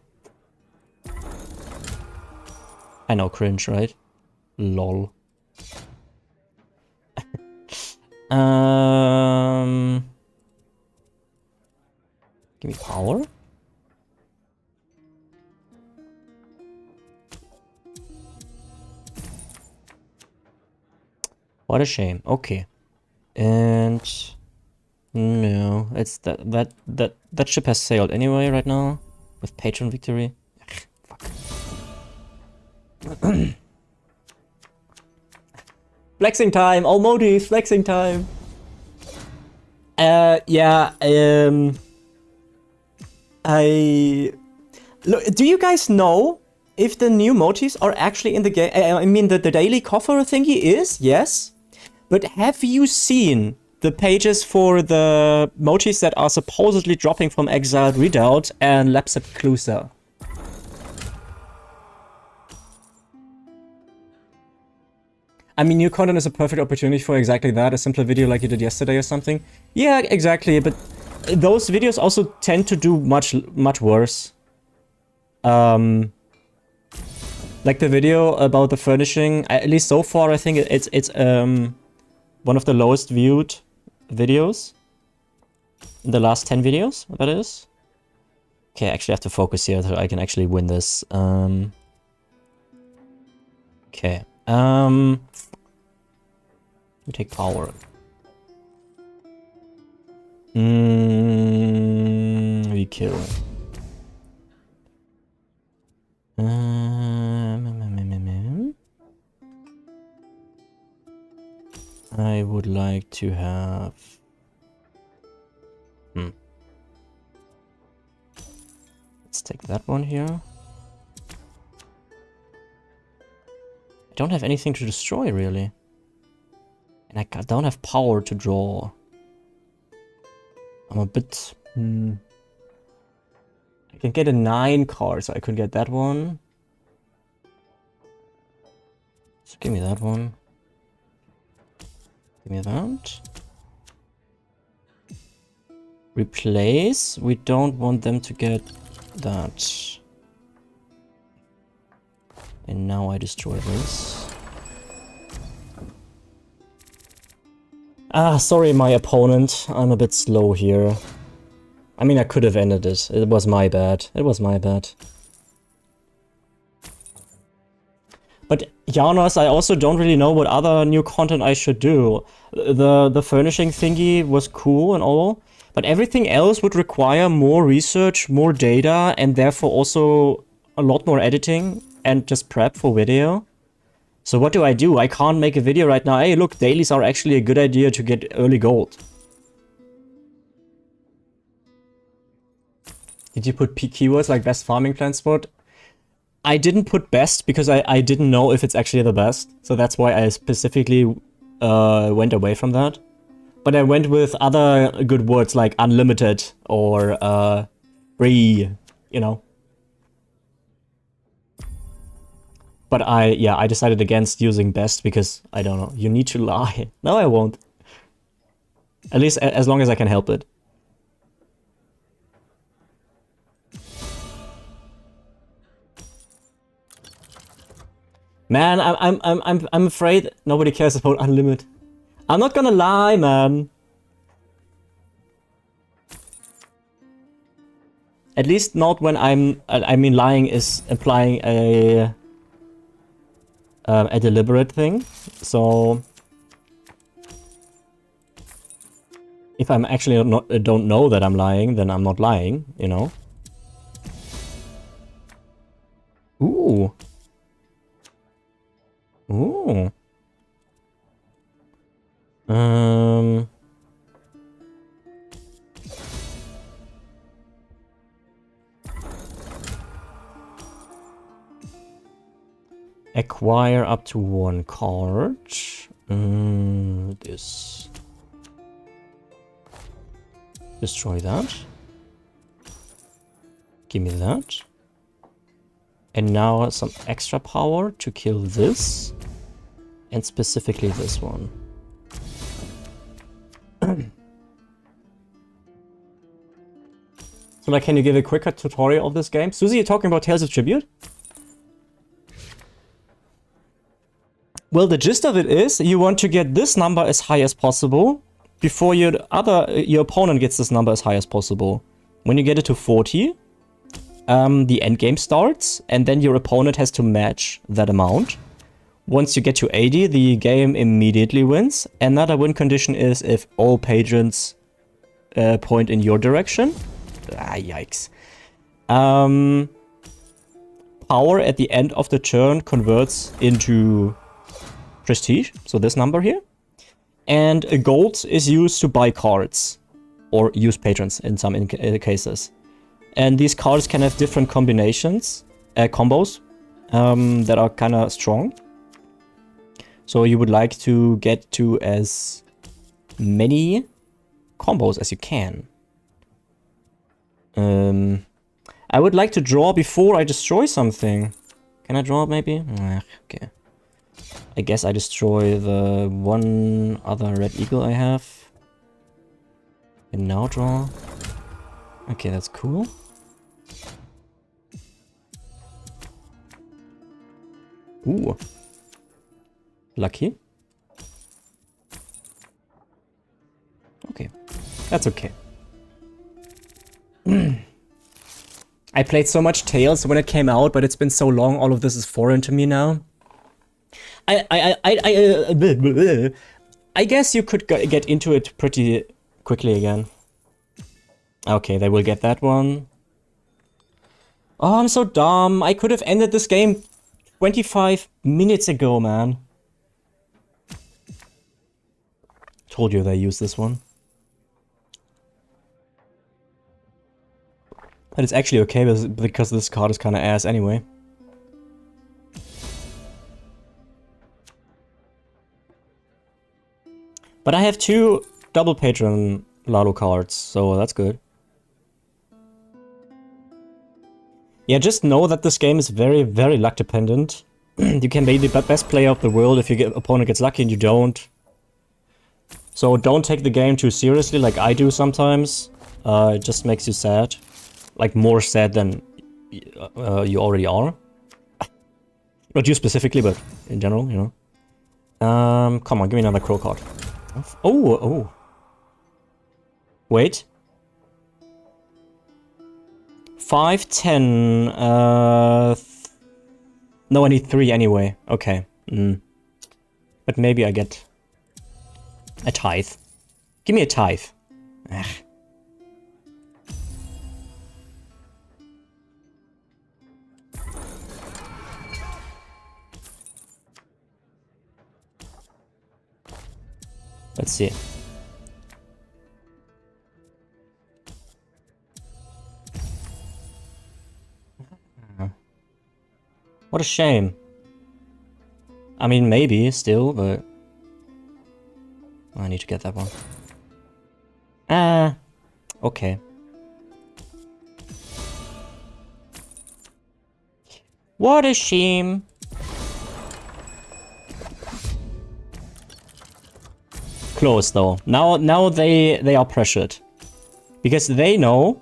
I know, cringe, right? Lol. Give me power? What a shame. Okay. And no, it's that ship has sailed anyway right now with patron victory. Ugh, fuck. Flexing time, all motifs, flexing time. Yeah, look, do you guys know if the new motifs are actually in the game? I mean, the daily coffer thingy is, yes. But have you seen the pages for the motifs that are supposedly dropping from Exiled Redoubt and Lapsep Clusa? I mean, new content is a perfect opportunity for exactly that, a simpler video like you did yesterday or something. Yeah, exactly, but those videos also tend to do much worse. Like the video about the furnishing, at least so far, I think it's one of the lowest viewed videos in the last 10 videos, that is. Okay, I actually have to focus here so I can actually win this. Okay. We take power. We kill. I would like to have... Let's take that one here. I don't have anything to destroy, really. And I don't have power to draw. I'm a bit... I can get a 9 card, so I could get that one. So give me that one. Give me that. Replace. We don't want them to get that. And now I destroy this. Ah, sorry, my opponent. I'm a bit slow here. I mean, I could have ended it. It was my bad. It was my bad. But Janos, I also don't really know what other new content I should do. The furnishing thingy was cool and all, but everything else would require more research, more data, and therefore also a lot more editing and just prep for video. So what do? I can't make a video right now. Hey, look, dailies are actually a good idea to get early gold. Did you put keywords like best farming plan spot? I didn't put best because I didn't know if it's actually the best. So that's why I specifically went away from that. But I went with other good words like unlimited or free, you know. But I decided against using best because, I don't know, you need to lie. No, I won't. At least as long as I can help it. Man, I'm afraid nobody cares about unlimited. I'm not gonna lie, man. At least not when I mean, lying is implying a deliberate thing. So if I'm actually don't know that I'm lying, then I'm not lying, you know. Ooh. Ooh. Acquire up to 1 card. This. Destroy that. Give me that. And now some extra power to kill this. And specifically this one. So like, can you give a quicker tutorial of this game? Susie, you're talking about Tales of Tribute? Well, the gist of it is you want to get this number as high as possible before your opponent gets this number as high as possible. When you get it to 40, the end game starts, and then your opponent has to match that amount. Once you get to 80, the game immediately wins. Another win condition is if all patrons point in your direction. Ah, yikes. Power at the end of the turn converts into prestige, so this number here. And gold is used to buy cards, or use patrons in some cases. And these cards can have different combinations, combos, that are kind of strong. So you would like to get to as many combos as you can. I would like to draw before I destroy something. Can I draw maybe? Okay. I guess I destroy the one other red eagle I have. And now draw. Okay, that's cool. Ooh. Lucky. Okay. That's okay. I played so much Tales when it came out, but it's been so long, all of this is foreign to me now. I guess you could get into it pretty quickly again. Okay, they will get that one. Oh, I'm so dumb. I could have ended this game 25 minutes ago, man. Told you they use this one. But it's actually okay because this card is kind of ass anyway. But I have 2 double patron Lalo cards, so that's good. Yeah, just know that this game is very, very luck dependent. You can be the best player of the world if your opponent gets lucky and you don't. So don't take the game too seriously like I do sometimes. It just makes you sad. Like more sad than you already are. Not you specifically, but in general, you know. Come on, give me another crow card. Oh. Wait. 5, 10. No, I need 3 anyway. Okay. But maybe I get a tithe. Give me a tithe. Ugh. Let's see. What a shame. I mean, maybe still, but I need to get that one. Okay. What a shame. Close though. Now they are pressured. Because they know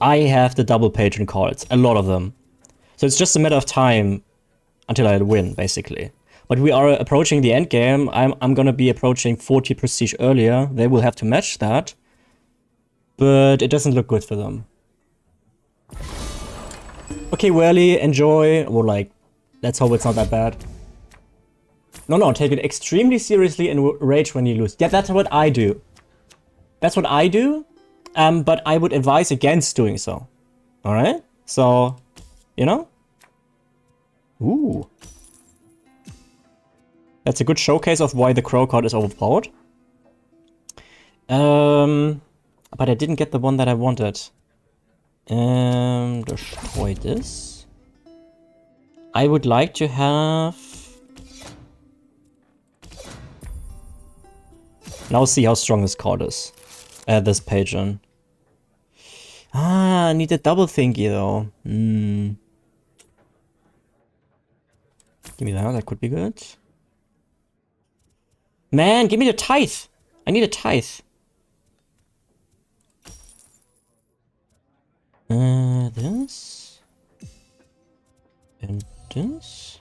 I have the double patron cards, a lot of them. So it's just a matter of time until I win, basically. But we are approaching the end game. I'm gonna be approaching 40 prestige earlier. They will have to match that. But it doesn't look good for them. Okay, Welly, enjoy. Or like, let's hope it's not that bad. No, take it extremely seriously and rage when you lose. Yeah, that's what I do. That's what I do. But I would advise against doing so. Alright? So, you know? Ooh. That's a good showcase of why the crow card is overpowered. But I didn't get the one that I wanted. Destroy this. I would like to have... Now see how strong this card is. This patron. I need a double thingy though. Give me that could be good. Man, give me the tithe. I need a tithe. This. And this.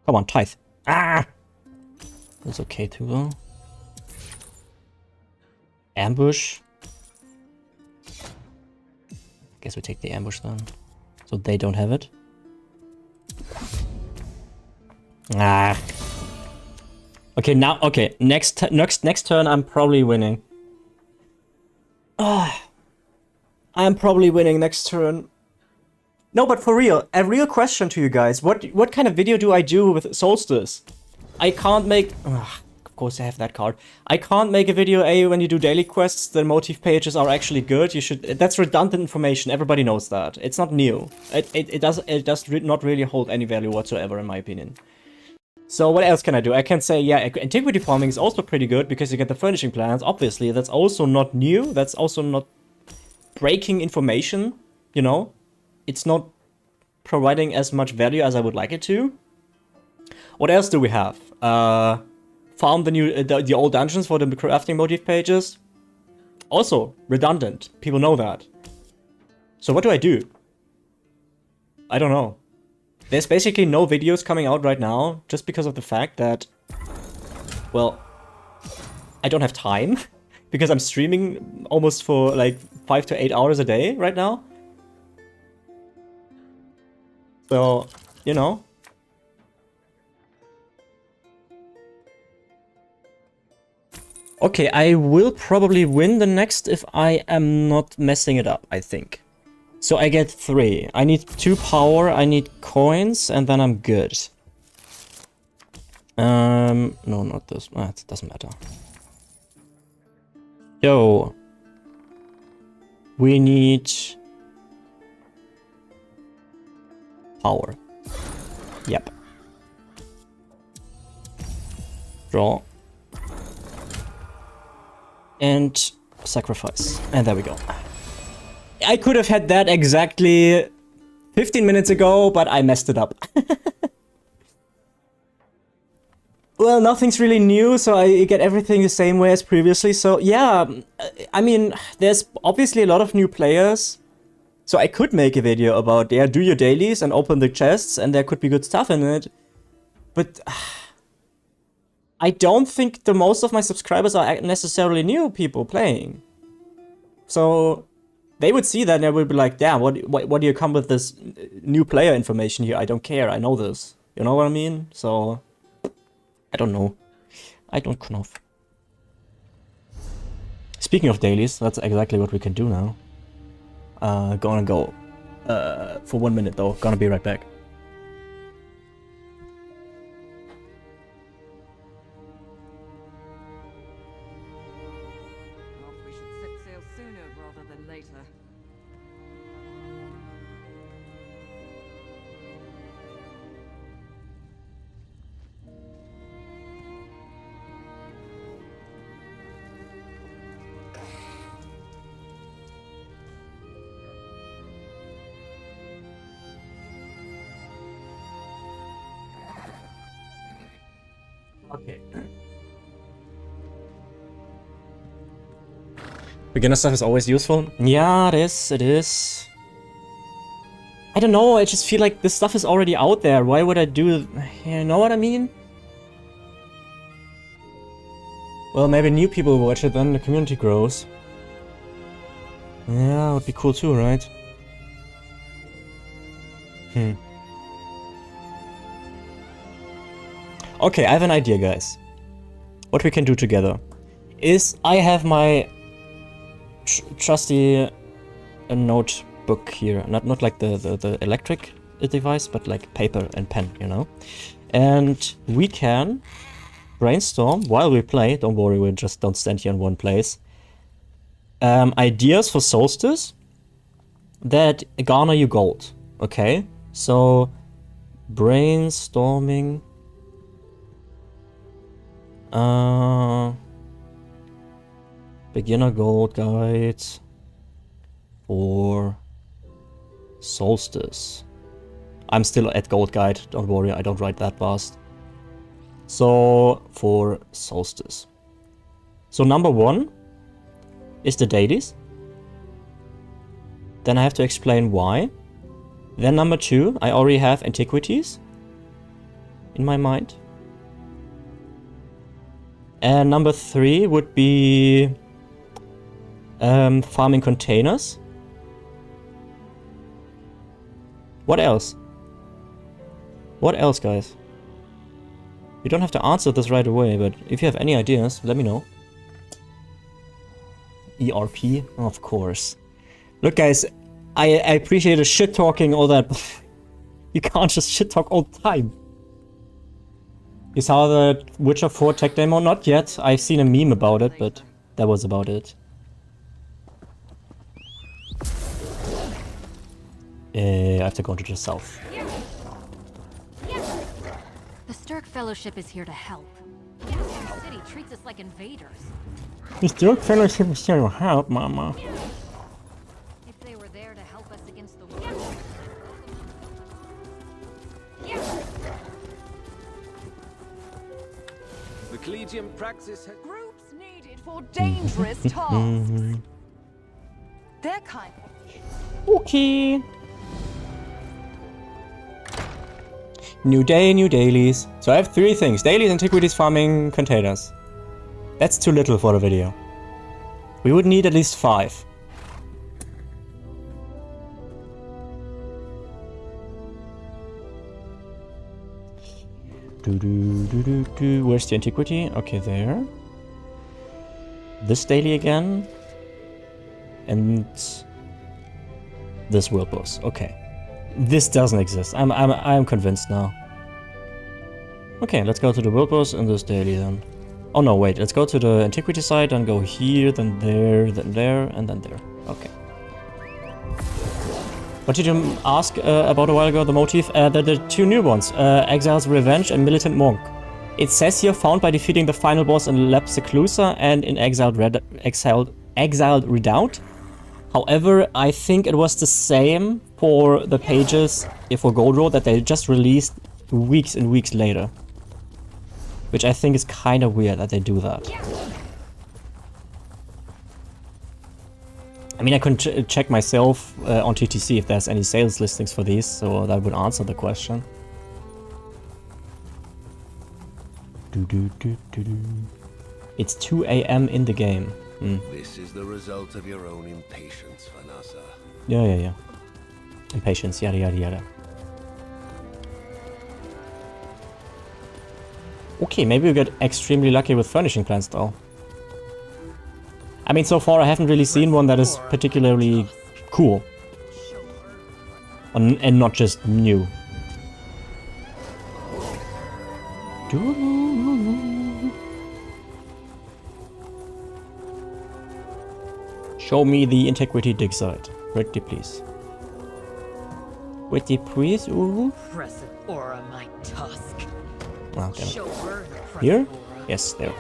Come on, tithe. That's okay too though. Ambush. I guess we take the ambush then. So they don't have it. Okay, now, okay, next turn I'm probably winning. I'm probably winning next turn. No, but for real, a real question to you guys. What kind of video do I do with Solstice? I can't make... of course I have that card. I can't make a video, when you do daily quests, the motif pages are actually good. You should... That's redundant information, everybody knows that. It's not new. It does not really hold any value whatsoever, in my opinion. So what else can I do? I can say, yeah, antiquity farming is also pretty good because you get the furnishing plans. Obviously, that's also not new. That's also not breaking information, you know? It's not providing as much value as I would like it to. What else do we have? Farm the old dungeons for the crafting motif pages. Also redundant. People know that. So what do I do? I don't know. There's basically no videos coming out right now just because of the fact that, well, I don't have time because I'm streaming almost for like 5 to 8 hours a day right now. So, you know. Okay, I will probably win the next if I am not messing it up, I think. So I get 3. I need 2 power, I need coins, and then I'm good. No, not this. It doesn't matter. Yo. We need... power. Yep. Draw. And sacrifice. And there we go. I could have had that exactly 15 minutes ago, but I messed it up. Well, nothing's really new, so I get everything the same way as previously. So yeah, I mean, there's obviously a lot of new players. So I could make a video about, yeah, do your dailies and open the chests, and there could be good stuff in it. But I don't think the most of my subscribers are necessarily new people playing. So they would see that and they would be like, damn, what do you come with this new player information here? I don't care, I know this. You know what I mean? So, I don't know. I don't know. Speaking of dailies, that's exactly what we can do now. Gonna go for 1 minute though, gonna be right back. We should set sail sooner rather than later. Okay. Beginner stuff is always useful. Yeah, it is. I don't know, I just feel like this stuff is already out there. Why would I do... You know what I mean? Well, maybe new people watch it, then the community grows. Yeah, would be cool too, right? Okay, I have an idea, guys. What we can do together is I have my trusty notebook here, not like the electric device, but like paper and pen, you know. And we can brainstorm while we play. Don't worry, we just don't stand here in one place. Ideas for Solstice that garner you gold. Okay, so brainstorming. Beginner gold guide for Solstice. I'm still at gold guide, don't worry, I don't write that fast. So, for Solstice. So number 1 is the dailies. Then I have to explain why. Then number 2, I already have Antiquities in my mind. And number 3 would be farming containers. What else? What else, guys? You don't have to answer this right away, but if you have any ideas, let me know. ERP, of course. Look, guys, I appreciate a shit talking all that. You can't just shit talk all the time. You saw the Witcher 4 tech demo? Not yet. I've seen a meme about it, but that was about it. I have to go to the south. The Stark Fellowship is here to help. The city treats us like invaders. The Stark Fellowship is here to help, Mama. If they were there to help us against the war. The Collegium praxis Groups needed for dangerous tasks. They're kind of... Okay. New day, new dailies. So I have 3 things. Dailies, Antiquities, farming, containers. That's too little for the video. We would need at least 5. Where's the Antiquity? Okay, there. This daily again. And this world boss. Okay. This doesn't exist. I'm convinced now. Okay, let's go to the world boss and this daily then. Oh no, wait. Let's go to the Antiquity side and go here, then there, and then there. Okay. What did you ask about a while ago, the motif? The 2 new ones, Exile's Revenge and Militant Monk. It says here found by defeating the final boss in Lab Seclusa and in Exiled Redoubt. However, I think it was the same for the pages for Gold Road that they just released weeks and weeks later. Which I think is kind of weird that they do that. I mean, I can check myself on TTC if there's any sales listings for these, so that would answer the question. It's 2 AM in the game. This is the result of your own impatience, Vanessa. Yeah. Impatience, yada yada yada. Okay, maybe we got extremely lucky with furnishing plans though. I mean, so far I haven't really seen one that is particularly cool. And not just new. Show me the Antiquity dig site. Pretty please. Pretty please, ooh. Impressive aura, my tusk. Oh, damn it. Show her an impressive Here? aura. Yes, there.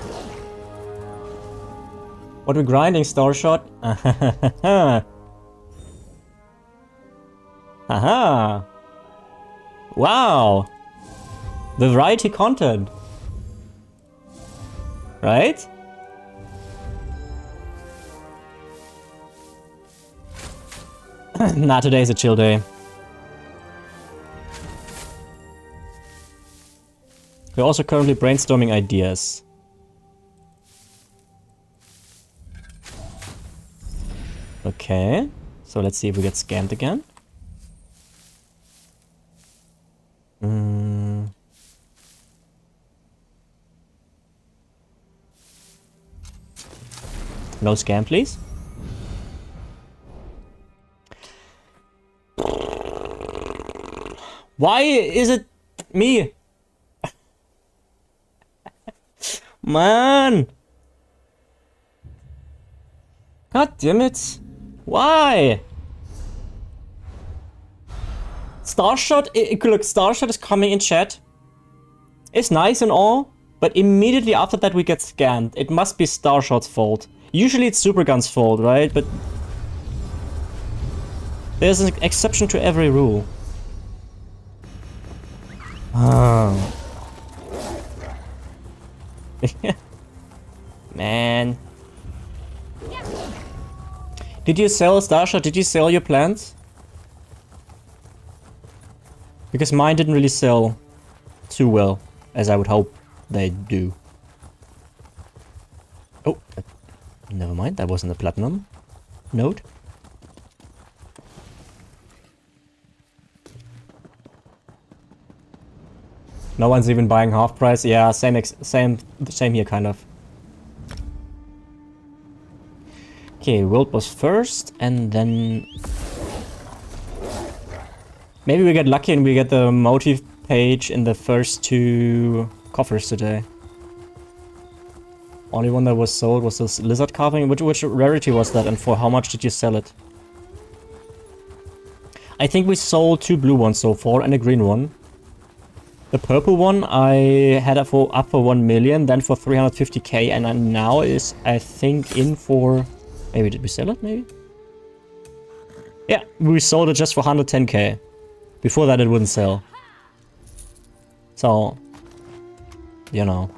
What we're grinding, Starshot? Aha! Wow! The variety content. Right? Nah, today's a chill day. We're also currently brainstorming ideas. Okay, so let's see if we get scammed again. No scam, please. Why is it me? Man! God damn it! Why? Starshot, look, Starshot is coming in chat. It's nice and all, but immediately after that we get scammed. It must be Starshot's fault. Usually it's Supergun's fault, right? But there's an exception to every rule. Oh. Man. Did you sell, Starshot? Did you sell your plants? Because mine didn't really sell too well, as I would hope they do. Oh, never mind, that wasn't a platinum node. No one's even buying half price. Yeah, same here, kind of. Okay, world boss first, and then maybe we get lucky and we get the motive page in the first 2 coffers today. Only one that was sold was this lizard carving. Which rarity was that, and for how much did you sell it? I think we sold 2 blue ones so far and a green one. The purple one I had up for 1 million, then for 350k, and now is, I think, in for... Maybe did we sell it, maybe? Yeah, we sold it just for 110k. Before that it wouldn't sell. So, you know.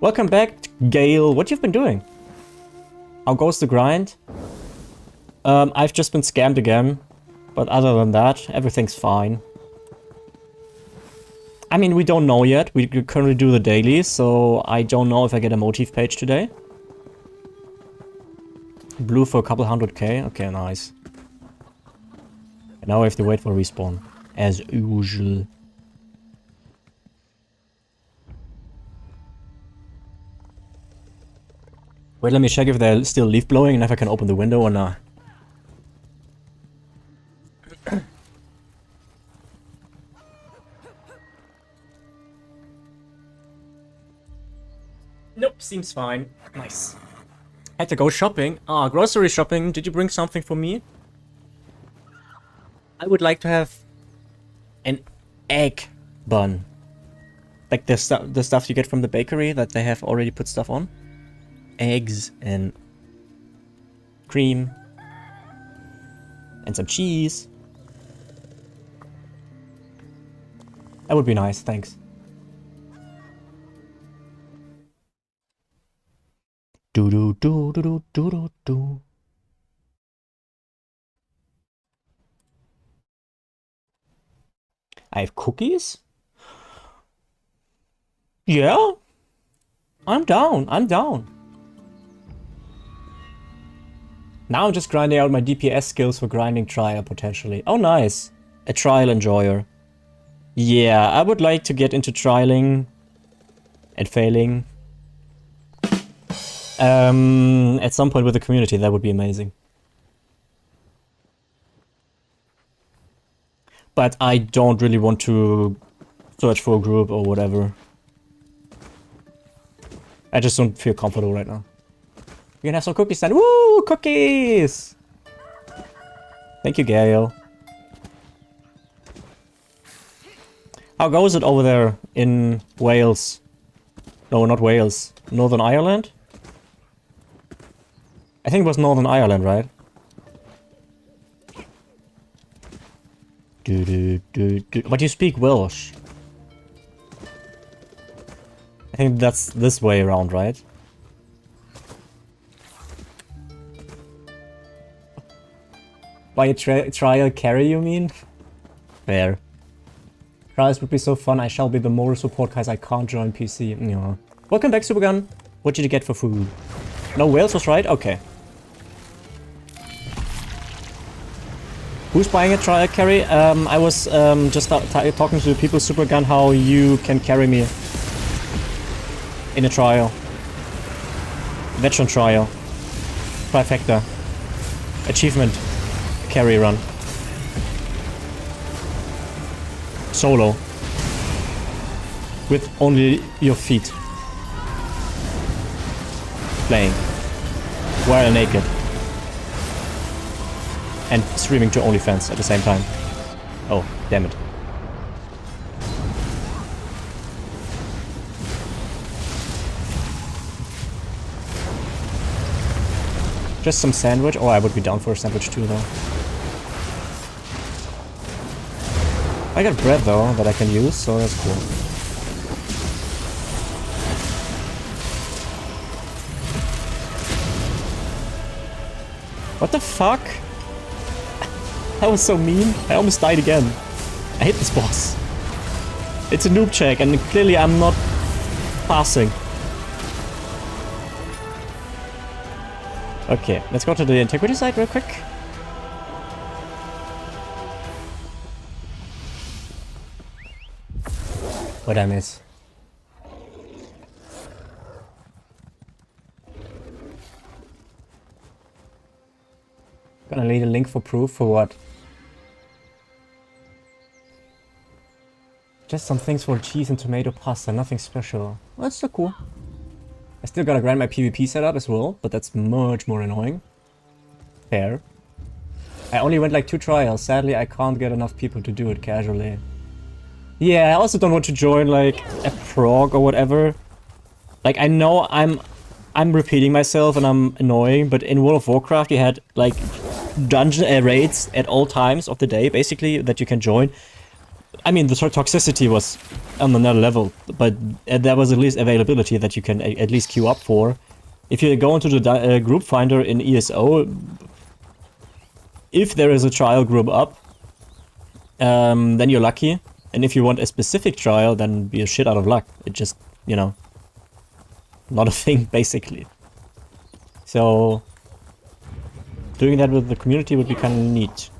Welcome back, Gale. What you've been doing? How goes the grind? I've just been scammed again. But other than that, everything's fine. I mean, we don't know yet. We currently do the daily, so I don't know if I get a motif page today. Blue for a couple 100k. Okay, nice. And now I have to wait for respawn. As usual. Wait, let me check if they're still leaf blowing and if I can open the window or not. Nope, seems fine. Nice. Had to go shopping. Ah, grocery shopping. Did you bring something for me? I would like to have an egg bun. Like the stuff you get from the bakery that they have already put stuff on. Eggs and cream And some cheese. That would be nice, thanks. Do do do do do do do do. I have cookies? Yeah? I'm down, I'm down. Now I'm just grinding out my DPS skills for grinding trial, potentially. Oh, nice. A trial enjoyer. Yeah, I would like to get into trialing and failing. At some point with the community, that would be amazing. But I don't really want to search for a group or whatever. I just don't feel comfortable right now. You can have some cookies then. Woo! Cookies! Thank you, Gail. How goes it over there in Wales? No, not Wales. Northern Ireland? I think it was Northern Ireland, right? But you speak Welsh. I think that's this way around, right? By a trial carry, you mean? Fair. Trials would be so fun. I shall be the moral support because I can't join PC. Yeah. Welcome back, Supergun. What did you get for food? No, Wales was right? Okay. Who's buying a trial carry? I was just talking to people, Supergun, how you can carry me in a trial. Veteran trial. Trifecta. Achievement. Carry run. Solo. With only your feet. Playing. While naked. And streaming to OnlyFans at the same time. Oh, damn it. Just some sandwich? Oh, I would be down for a sandwich too, though. I got bread, though, that I can use, so that's cool. What the fuck? That was so mean. I almost died again. I hate this boss. It's a noob check, and clearly I'm not passing. Okay, let's go to the Antiquity side real quick. What'd I miss? Gonna need a link for proof for what? Just some things for cheese and tomato pasta, nothing special. Well, that's still cool. I still gotta grind my PvP setup as well, but that's much more annoying. Fair. I only went like 2 trials, sadly I can't get enough people to do it casually. Yeah, I also don't want to join like a prog or whatever. Like I know I'm repeating myself and I'm annoying, but in World of Warcraft you had like dungeon raids at all times of the day, basically, that you can join. I mean, the toxicity was on another level, but there was at least availability that you can at least queue up for. If you go into the group finder in ESO, if there is a trial group up, then you're lucky. And if you want a specific trial, then be a shit out of luck. It just, you know, not a thing, basically. So doing that with the community would be kind of neat.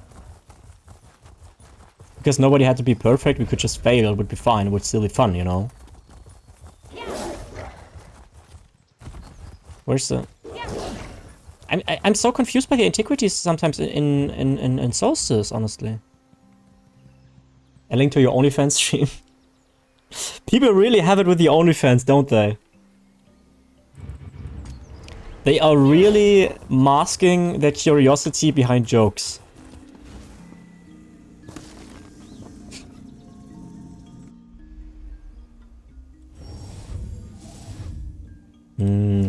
Because nobody had to be perfect, we could just fail, it would be fine, it would still be fun, you know? Where's the... I'm so confused by the Antiquities sometimes in Solstice, honestly. A link to your OnlyFans stream. People really have it with the OnlyFans, don't they? They are really masking their curiosity behind jokes.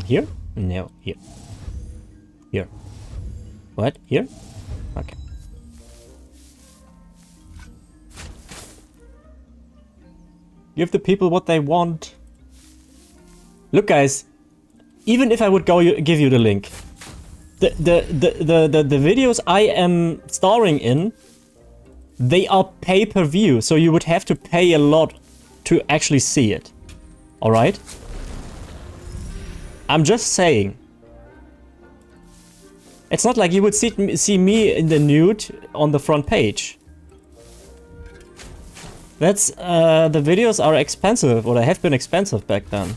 Here? No, here. Here. What? Here? Okay. Give the people what they want. Look, guys. Even if I would give you the link, the videos I am starring in, they are pay-per-view, so you would have to pay a lot to actually see it. All right? I'm just saying. It's not like you would see me in the nude on the front page. That's, the videos are expensive, or they have been expensive back then.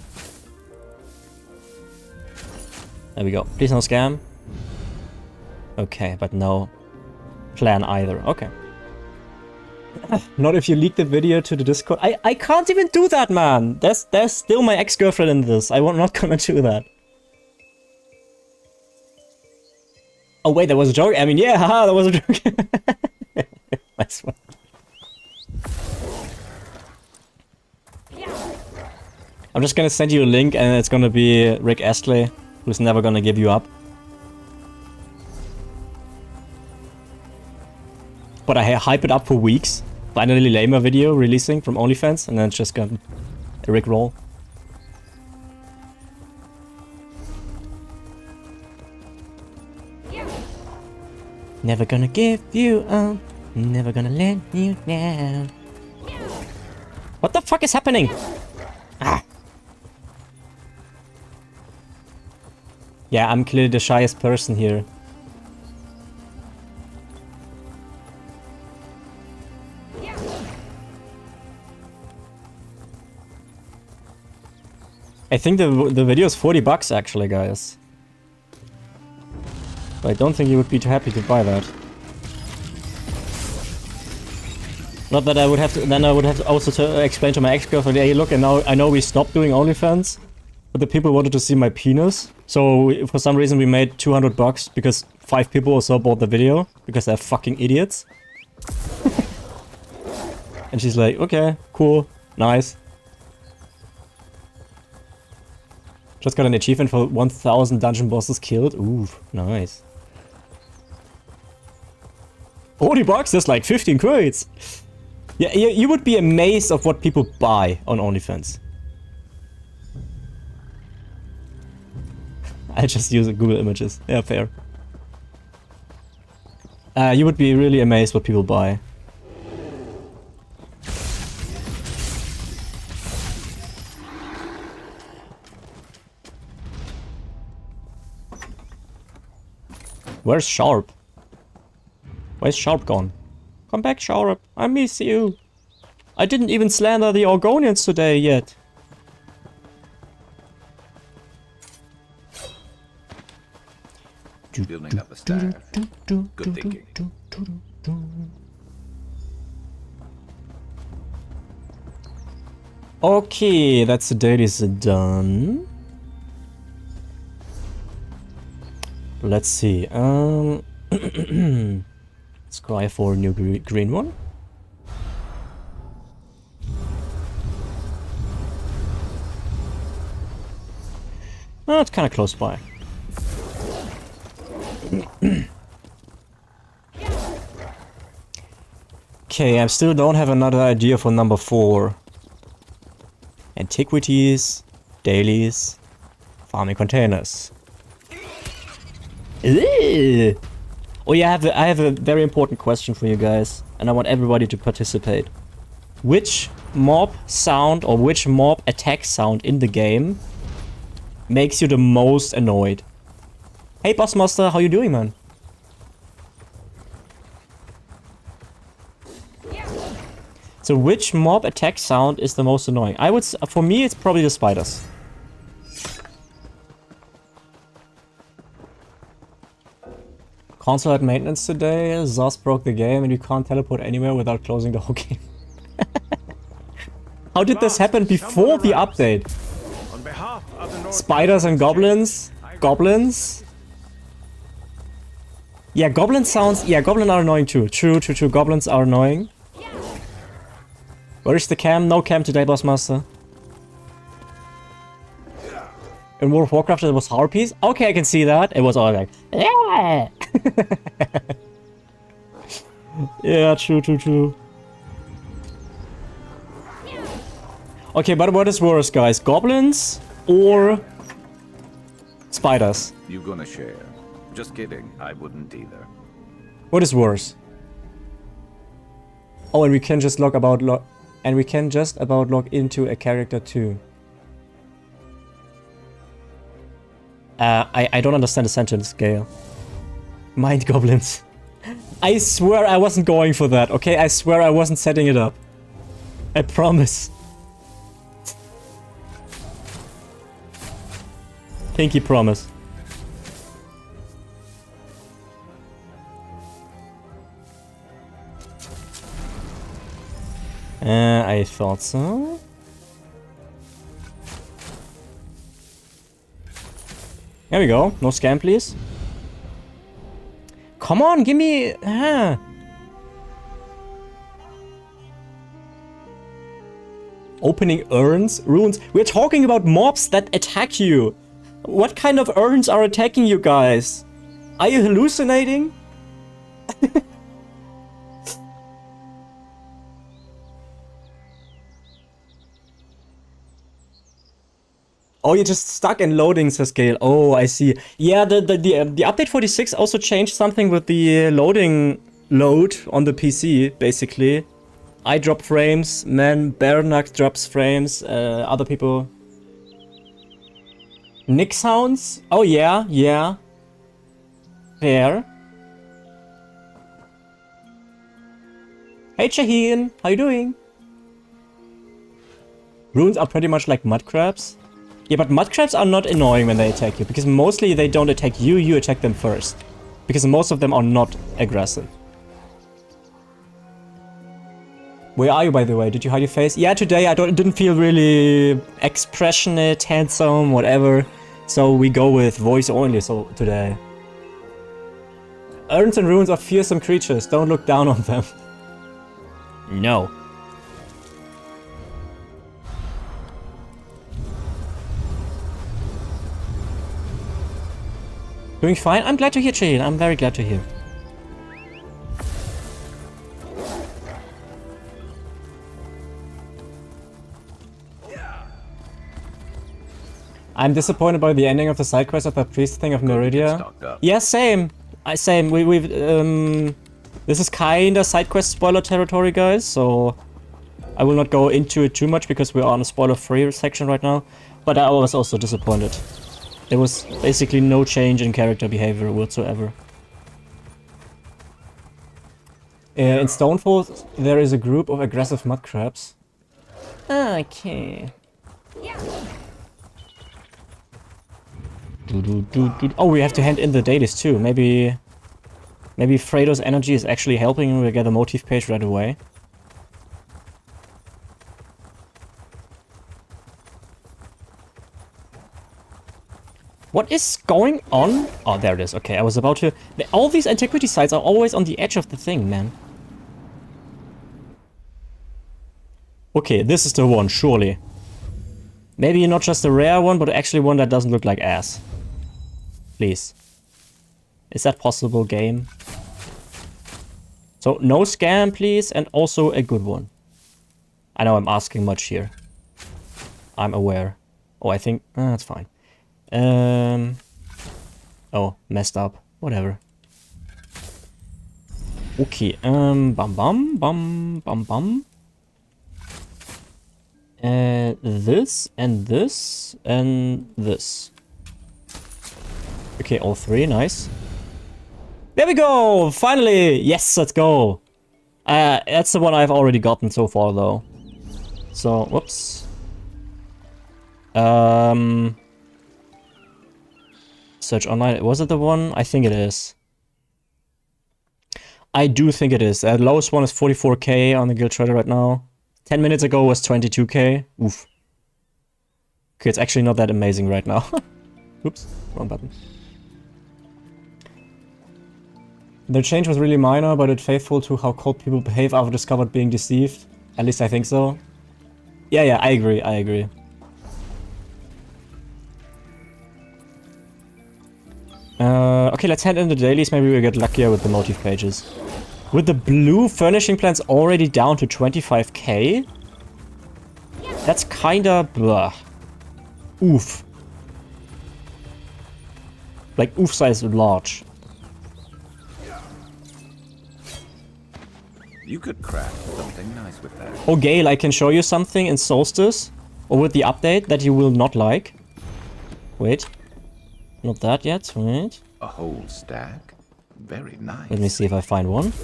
There we go. Please no scam. Okay, but no plan either. Okay. Not if you leak the video to the Discord. I can't even do that, man. There's still my ex-girlfriend in this. I'm not gonna do that. Oh wait, that was a joke? I mean, yeah, haha, that was a joke. Nice one. I'm just gonna send you a link and it's gonna be Rick Astley, who's never gonna give you up. But I hype it up for weeks. Finally lame a video releasing from OnlyFans and then it's just got a Rick roll. Never gonna give you up, never gonna let you down. What the fuck is happening? Ah. Yeah, I'm clearly the shyest person here. I think the video is 40 bucks actually, guys. But I don't think you would be too happy to buy that. Not that I would have to, then I would have to also explain to my ex-girlfriend, hey look, and now I know we stopped doing OnlyFans, but the people wanted to see my penis. So for some reason we made 200 bucks because 5 people or so bought the video because they're fucking idiots. And she's like, okay, cool, nice. Just got an achievement for 1000 dungeon bosses killed. Ooh, nice. 40 bucks? That's like 15 crates. Yeah, you would be amazed of what people buy on OnlyFans. I just use Google Images. Yeah, fair. You would be really amazed what people buy. Where's Sharp? Where's Sharp gone? Come back, Sharp. I miss you. I didn't even slander the Orgonians today yet. Building up a staff. Good thinking. Okay, that's the dailies done. Let's see. Let's try for a new green one. Oh, it's kind of close by. Okay, I still don't have another idea for number 4. Antiquities, dailies, farming containers. Ew. Oh yeah, I have a very important question for you guys, and I want everybody to participate. Which mob sound or which mob attack sound in the game makes you the most annoyed? Hey Bossmaster, how you doing, man? So which mob attack sound is the most annoying? I would, for me, it's probably the spiders. Console had maintenance today, Zos broke the game and you can't teleport anywhere without closing the whole game. How did this happen before the update? Spiders and goblins? Goblins? Yeah, goblin sounds... Yeah, goblins are annoying too. True. Goblins are annoying. Where is the cam? No cam today, Bossmaster. In World of Warcraft it was harpies? Okay, I can see that. It was all like... Yeah! Yeah, true. Okay, but what is worse, guys? Goblins or spiders? You gonna share? Just kidding. I wouldn't either. What is worse? Oh, and we can just log into a character too. I don't understand the sentence scale. Mind goblins. I swear I wasn't going for that, okay? I swear I wasn't setting it up. I promise. Pinky promise. I thought so. There we go. No scam, please. Come on, give me... Opening urns? Runes? We're talking about mobs that attack you. What kind of urns are attacking you guys? Are you hallucinating? Oh, you're just stuck in loading, says Gale. Oh, I see. Yeah, the update 46 also changed something with the loading load on the PC, basically. I drop frames, Bernac drops frames, other people... Nick sounds? Oh yeah, yeah. Fair. Hey Shaheen, how you doing? Runes are pretty much like mud crabs. Yeah, but mud crabs are not annoying when they attack you, because mostly they don't attack you, you attack them first. Because most of them are not aggressive. Where are you, by the way? Did you hide your face? Yeah, today I didn't feel really expressionate, handsome, whatever. So we go with voice only today. Urns and runes are fearsome creatures. Don't look down on them. No. Doing fine? I'm glad to hear, Shane. I'm very glad to hear. I'm disappointed by the ending of the side quest of the priest thing of Meridia. Yeah, same. Same. This is kinda side quest spoiler territory, guys, so I will not go into it too much because we're on a spoiler-free section right now. But I was also disappointed. There was basically no change in character behavior whatsoever. In Stonefall, there is a group of aggressive mud crabs. Okay. Oh, we have to hand in the dailies too. Maybe Fredo's energy is actually helping him to get a motif page right away. What is going on? Oh, there it is. Okay, I was about to... All these antiquity sites are always on the edge of the thing, man. Okay, this is the one, surely. Maybe not just a rare one, but actually one that doesn't look like ass. Please. Is that possible, game? So, no scam, please, and also a good one. I know I'm asking much here. I'm aware. Oh, I think... that's fine. Oh, messed up. Whatever. Okay, bum bum bum bum bum. This and this and this. Okay, all three, nice. There we go! Finally! Yes, let's go! That's the one I've already gotten so far, though. So, whoops. Search online. Was it the one? I think it is. I do think it is. The lowest one is 44k on the guild trader right now. 10 minutes ago was 22k. Oof. Okay, it's actually not that amazing right now. Oops, wrong button. The change was really minor, but it's faithful to how cold people behave after discovered being deceived. At least I think so. Yeah, I agree, I agree. Okay, let's hand in the dailies, maybe we'll get luckier with the motif pages. With the blue furnishing plans already down to 25k? That's kinda blah. Oof. Like oof size large. You could craft something nice with that. Oh, Gale, I can show you something in Solstice, or with the update, that you will not like. Wait. Not that yet, wait. A whole stack? Very nice. Let me see if I find one.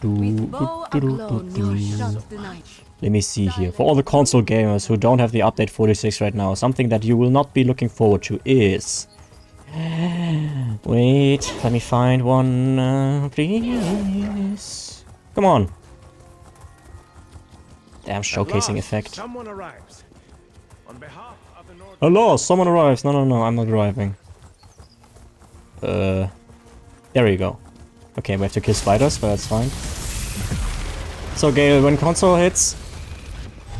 With bow aglow, nor shunt the night. Let me see here. For all the console gamers who don't have the update 46 right now, something that you will not be looking forward to is... Wait, let me find one, please. Come on. Damn showcasing effect. Someone arrives. On behalf of the North. Hello, someone arrives. No, I'm not arriving. There you go. Okay, we have to kill spiders, but that's fine. So, Gale, when console hits,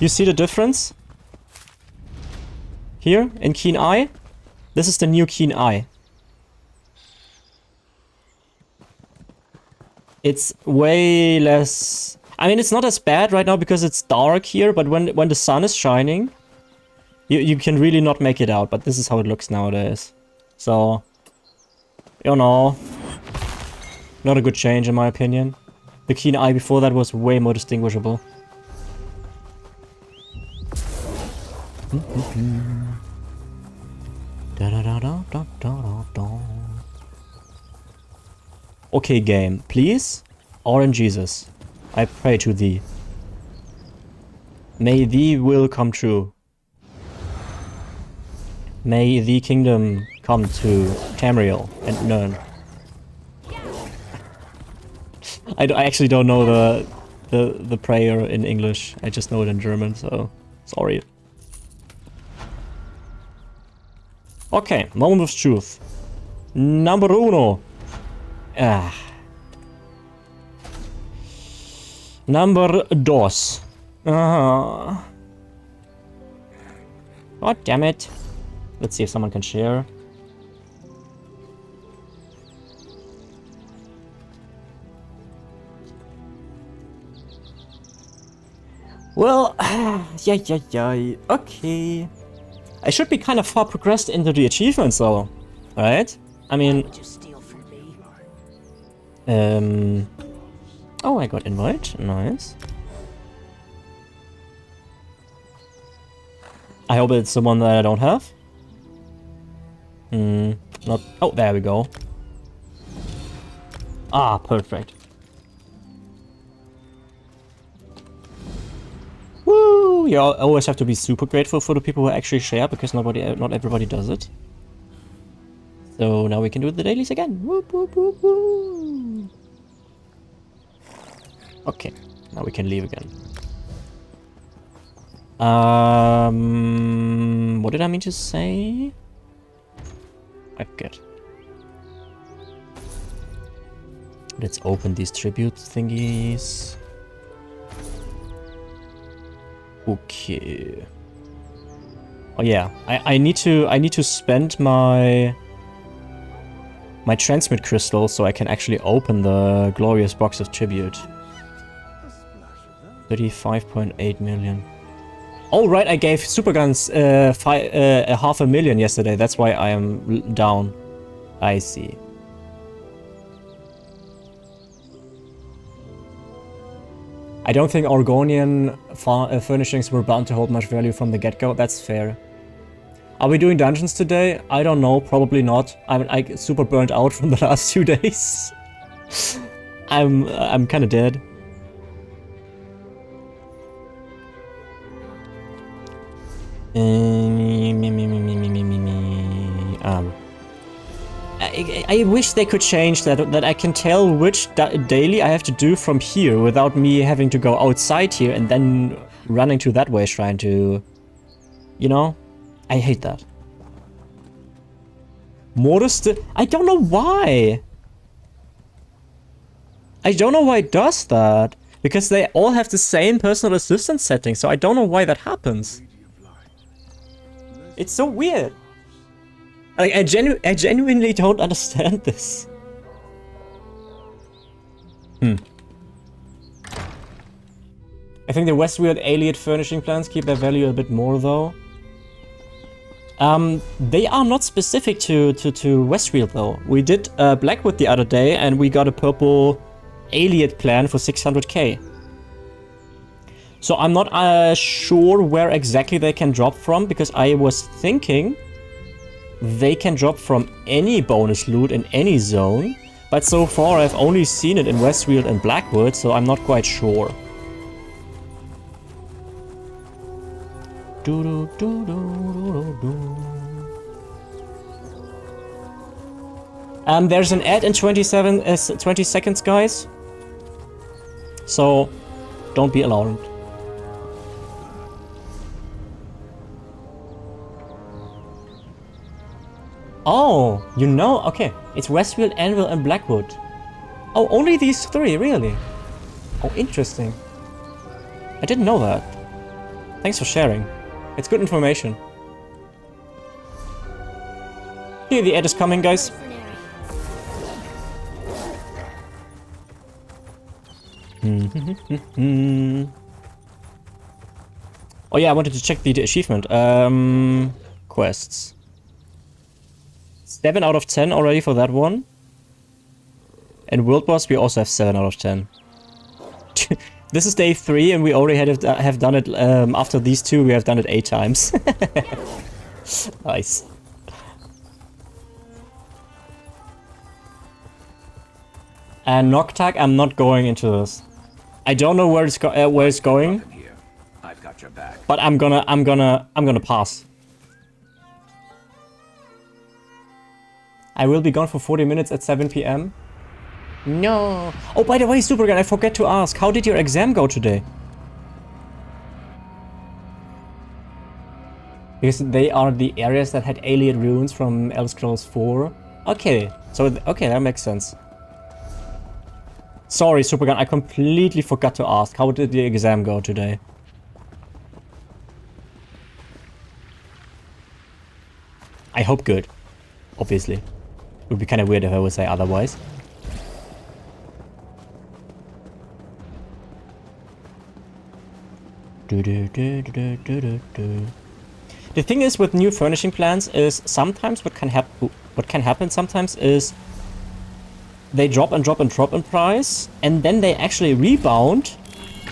you see the difference? Here, in Keen Eye? This is the new Keen Eye. It's way less... I mean, it's not as bad right now because it's dark here, but when the sun is shining, you can really not make it out, but this is how it looks nowadays. So, you know, not a good change in my opinion. The Keen Eye before that was way more distinguishable. Okay, game, please, Orange Jesus, I pray to thee. May thee will come true. May the kingdom come to Tamriel and Nirn. I actually don't know the prayer in English. I just know it in German, so sorry. Okay, moment of truth. Number uno. Number dos. God damn it. Let's see if someone can share. Well, yeah. Okay. I should be kind of far progressed into the achievements though, right? I mean... Oh, I got invite. Nice. I hope it's the one that I don't have. Not... Oh, there we go. Ah, perfect. Woo! You always have to be super grateful for the people who actually share, because not everybody does it. So now we can do the dailies again. Whoop, whoop, whoop, whoop. Okay, now we can leave again. What did I mean to say? I forget. Let's open these tribute thingies. Okay. Oh yeah, I need to spend my transmit crystal so I can actually open the glorious box of tribute. 35.8 million. Oh right, I gave Superguns 500,000 yesterday. That's why I am down. I see. I don't think Orgonian furnishings were bound to hold much value from the get-go. That's fair. Are we doing dungeons today? I don't know. Probably not. I'm super burnt out from the last 2 days. I'm kind of dead. I wish they could change that I can tell which daily I have to do from here without me having to go outside here and then running to that way trying to... You know? I hate that. Modest... I don't know why! I don't know why it does that. Because they all have the same personal assistant setting, so I don't know why that happens. It's so weird. Like, I genuinely don't understand this. I think the Westfield Alien furnishing plans keep their value a bit more though. They are not specific to Westfield though. We did Blackwood the other day and we got a purple Alien plan for 600k. So I'm not sure where exactly they can drop from, because I was thinking they can drop from any bonus loot in any zone. But so far I've only seen it in Westfield and Blackwood, so I'm not quite sure. There's an ad in 20 seconds, guys. So don't be alarmed. Oh, you know, okay. It's Westfield, Anvil, and Blackwood. Oh, only these three, really? Oh, interesting. I didn't know that. Thanks for sharing. It's good information. Here, the ad is coming, guys. Oh yeah, I wanted to check the achievement. Quests. 7 out of 10 already for that one. And World Boss, we also have 7 out of 10. This is day 3 and we already have done it, after these two we have done it 8 times. Nice. And Noctag, I'm not going into this. I don't know where it's going. I've got your back. But I'm gonna pass. I will be gone for 40 minutes at 7 PM. No. Oh, by the way, Supergun, I forget to ask, how did your exam go today? Because they are the areas that had alien runes from Elder Scrolls 4. Okay, so okay, that makes sense. Sorry, Supergun, I completely forgot to ask, how did the exam go today? I hope good, obviously. It would be kind of weird if I would say otherwise. The thing is with new furnishing plans is sometimes what can happen sometimes is they drop and drop and drop in price, and then they actually rebound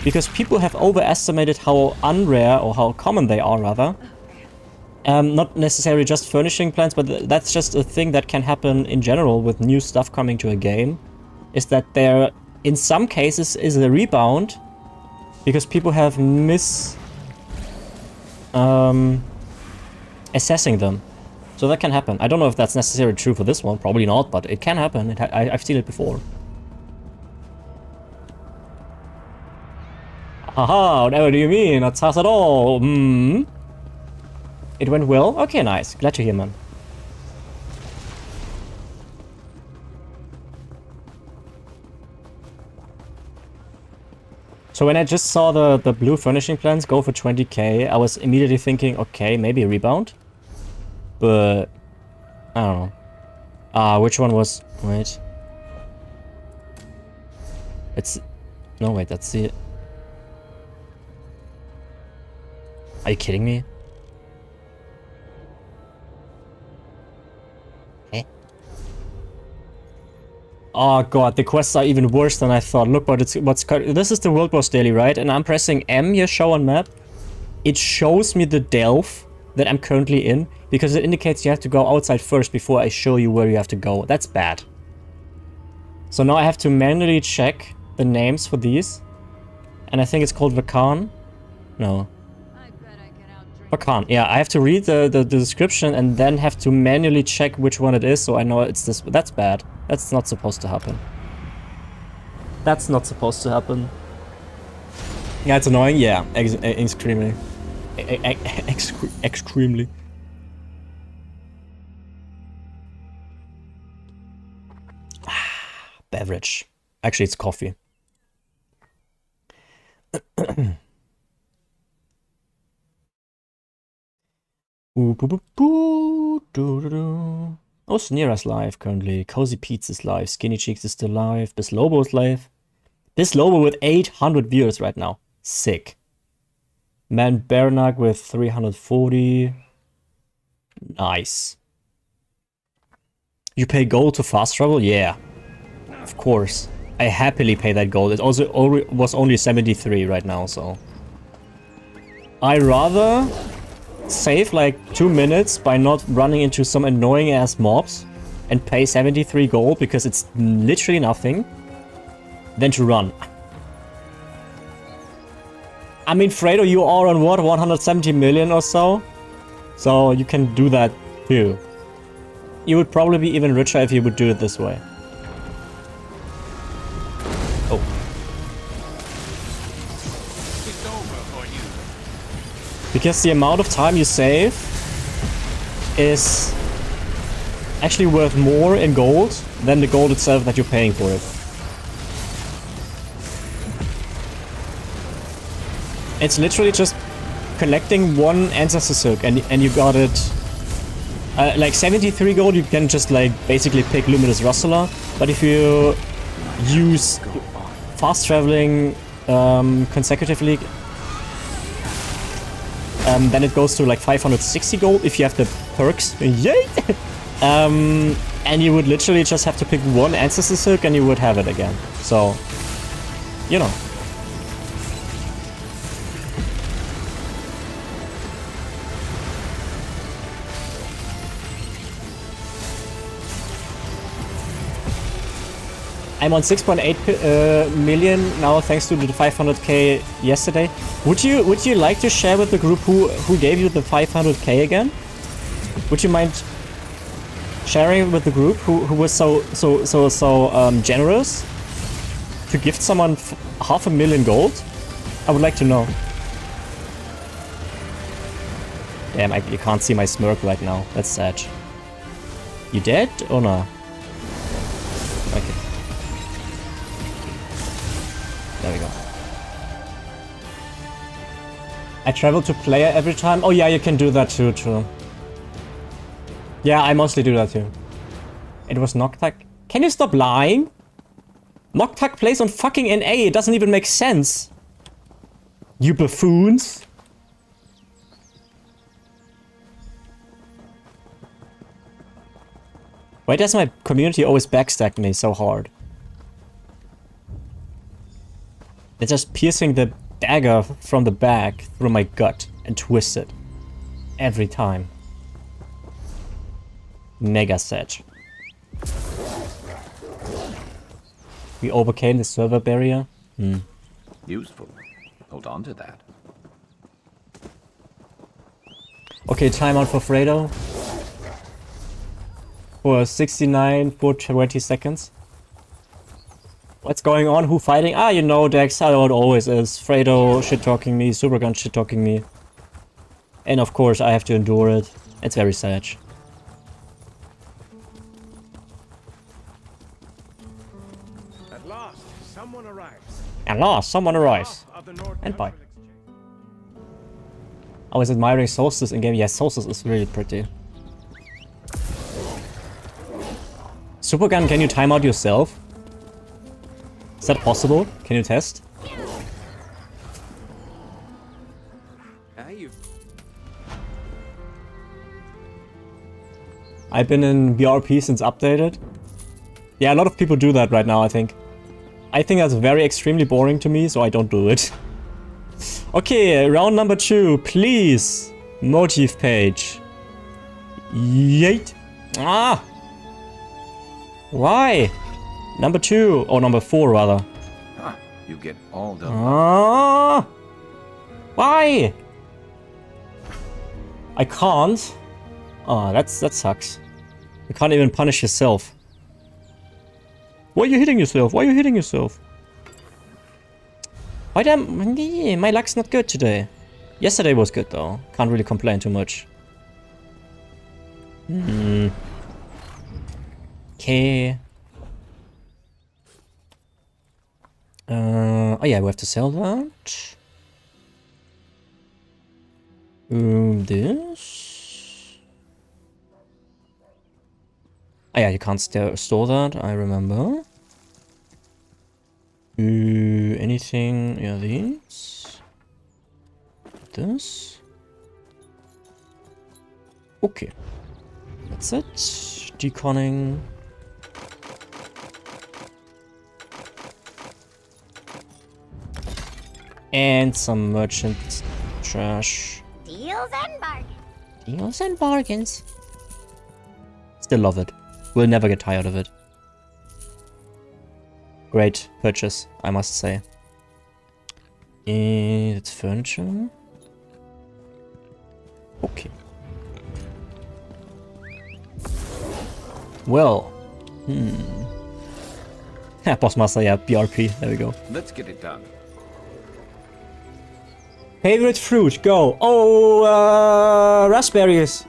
because people have overestimated how unrare or how common they are, rather. Not necessarily just furnishing plans, but that's just a thing that can happen in general with new stuff coming to a game. Is that there, in some cases, is a rebound because people have assessing them. So that can happen. I don't know if that's necessarily true for this one, probably not, but it can happen. I've seen it before. Haha, what do you mean? Not sus at all. It went well? Okay, nice. Glad to hear, man. So when I just saw the blue furnishing plans go for 20k, I was immediately thinking, okay, maybe a rebound. But I don't know. Which one was... Wait. It's... No, wait, that's the... Are you kidding me? Oh god, the quests are even worse than I thought. Look what this is the World Boss Daily, right? And I'm pressing M here, show on map. It shows me the delve that I'm currently in, because it indicates you have to go outside first before I show you where you have to go. That's bad. So now I have to manually check the names for these. And I think it's called Vakan. No. Vakan. Yeah, I have to read the description and then have to manually check which one it is, so I know it's this. That's bad. That's not supposed to happen. That's not supposed to happen. Yeah, it's annoying. Yeah, extremely. Extremely. Beverage. Actually, it's coffee. Oh, Sneera's live currently. Cozy Pizza's live. Skinny Cheeks is still live. Biss Lobo's live. Biss Lobo with 800 viewers right now. Sick. Man Bernac with 340. Nice. You pay gold to fast travel? Yeah. Of course. I happily pay that gold. It also was only 73 right now, so... I rather save like 2 minutes by not running into some annoying ass mobs and pay 73 gold because it's literally nothing than to run. I mean, Fredo, you are on what, 170 million or so? So you can do that too. You would probably be even richer if you would do it this way. Oh. It's over for you. Because the amount of time you save is actually worth more in gold than the gold itself that you're paying for it. It's literally just collecting one ancestor silk and you got it. Like 73 gold, you can just like basically pick Luminous Rustler, but if you use fast traveling consecutively, then it goes to like 560 gold if you have the perks. Yay! And you would literally just have to pick one ancestor silk and you would have it again. So, you know. I'm on 6.8 million now thanks to the 500k yesterday. Would you like to share with the group who gave you the 500k again? Would you mind sharing with the group who was so generous to gift someone 500,000 gold? I would like to know. Damn, you can't see my smirk right now. That's sad. You dead or no? Okay. There we go. I travel to player every time. Oh yeah, you can do that too, true. Yeah, I mostly do that too. It was Noctak. Can you stop lying? Noctak plays on fucking NA. It doesn't even make sense. You buffoons. Why does my community always backstab me so hard? They're just piercing the dagger from the back through my gut and twist it. Every time. Mega sad. We overcame the server barrier. Useful. Hold on to that. Okay, timeout for Fredo. For 69 for 20 seconds. What's going on? Who fighting? Ah, you know, Dex, how it always is. Fredo shit-talking me, Supergun shit-talking me. And of course, I have to endure it. It's very sad. At last, someone arrives. At last, someone arrives. And bye. I was admiring Solstice in game. Yes, Solstice is really pretty. Supergun, can you time out yourself? Is that possible? Can you test? I've been in BRP since updated. Yeah, a lot of people do that right now, I think. I think that's very extremely boring to me, so I don't do it. Okay, round number 2, please. Motive page. Yeet. Ah! Why? Number 2, or number 4 rather. Huh, you get all done. Ah! Why? I can't. Ah, that sucks. You can't even punish yourself. Why are you hitting yourself? Why are you hitting yourself? Why damn... My luck's not good today. Yesterday was good though. Can't really complain too much. Okay. Oh yeah, we have to sell that. This. Oh yeah, you can't store that, I remember. Anything? Yeah, these. This. Okay. That's it. Deconning. And some merchant trash. Deals and bargains. Deals and bargains. Still love it. We'll never get tired of it. Great purchase, I must say. It's furniture. Okay. Well. Yeah, Bossmaster, yeah, BRP. There we go. Let's get it done. Favorite fruit, go. Oh, raspberries.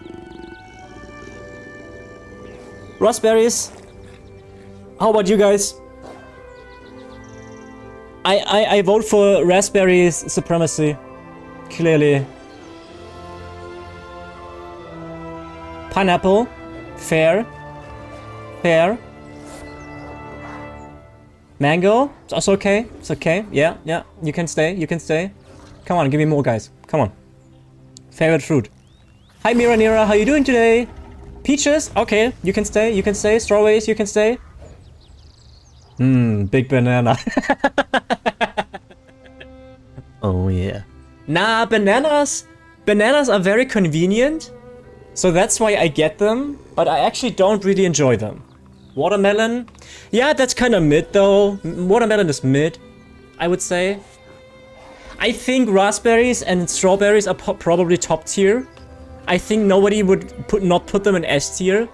Raspberries. How about you guys? I vote for raspberries supremacy. Clearly. Pineapple. Fair. Fair. Mango. It's also okay. It's okay. Yeah, yeah. You can stay. You can stay. Come on, give me more, guys. Come on. Favorite fruit. Hi, Miranira. How you doing today? Peaches. Okay, you can stay. You can stay. Strawberries. You can stay. Big banana. Oh, yeah. Nah, bananas. Bananas are very convenient. So that's why I get them. But I actually don't really enjoy them. Watermelon. Yeah, that's kind of mid, though. Watermelon is mid, I would say. I think raspberries and strawberries are probably top tier. I think nobody would not put them in S tier.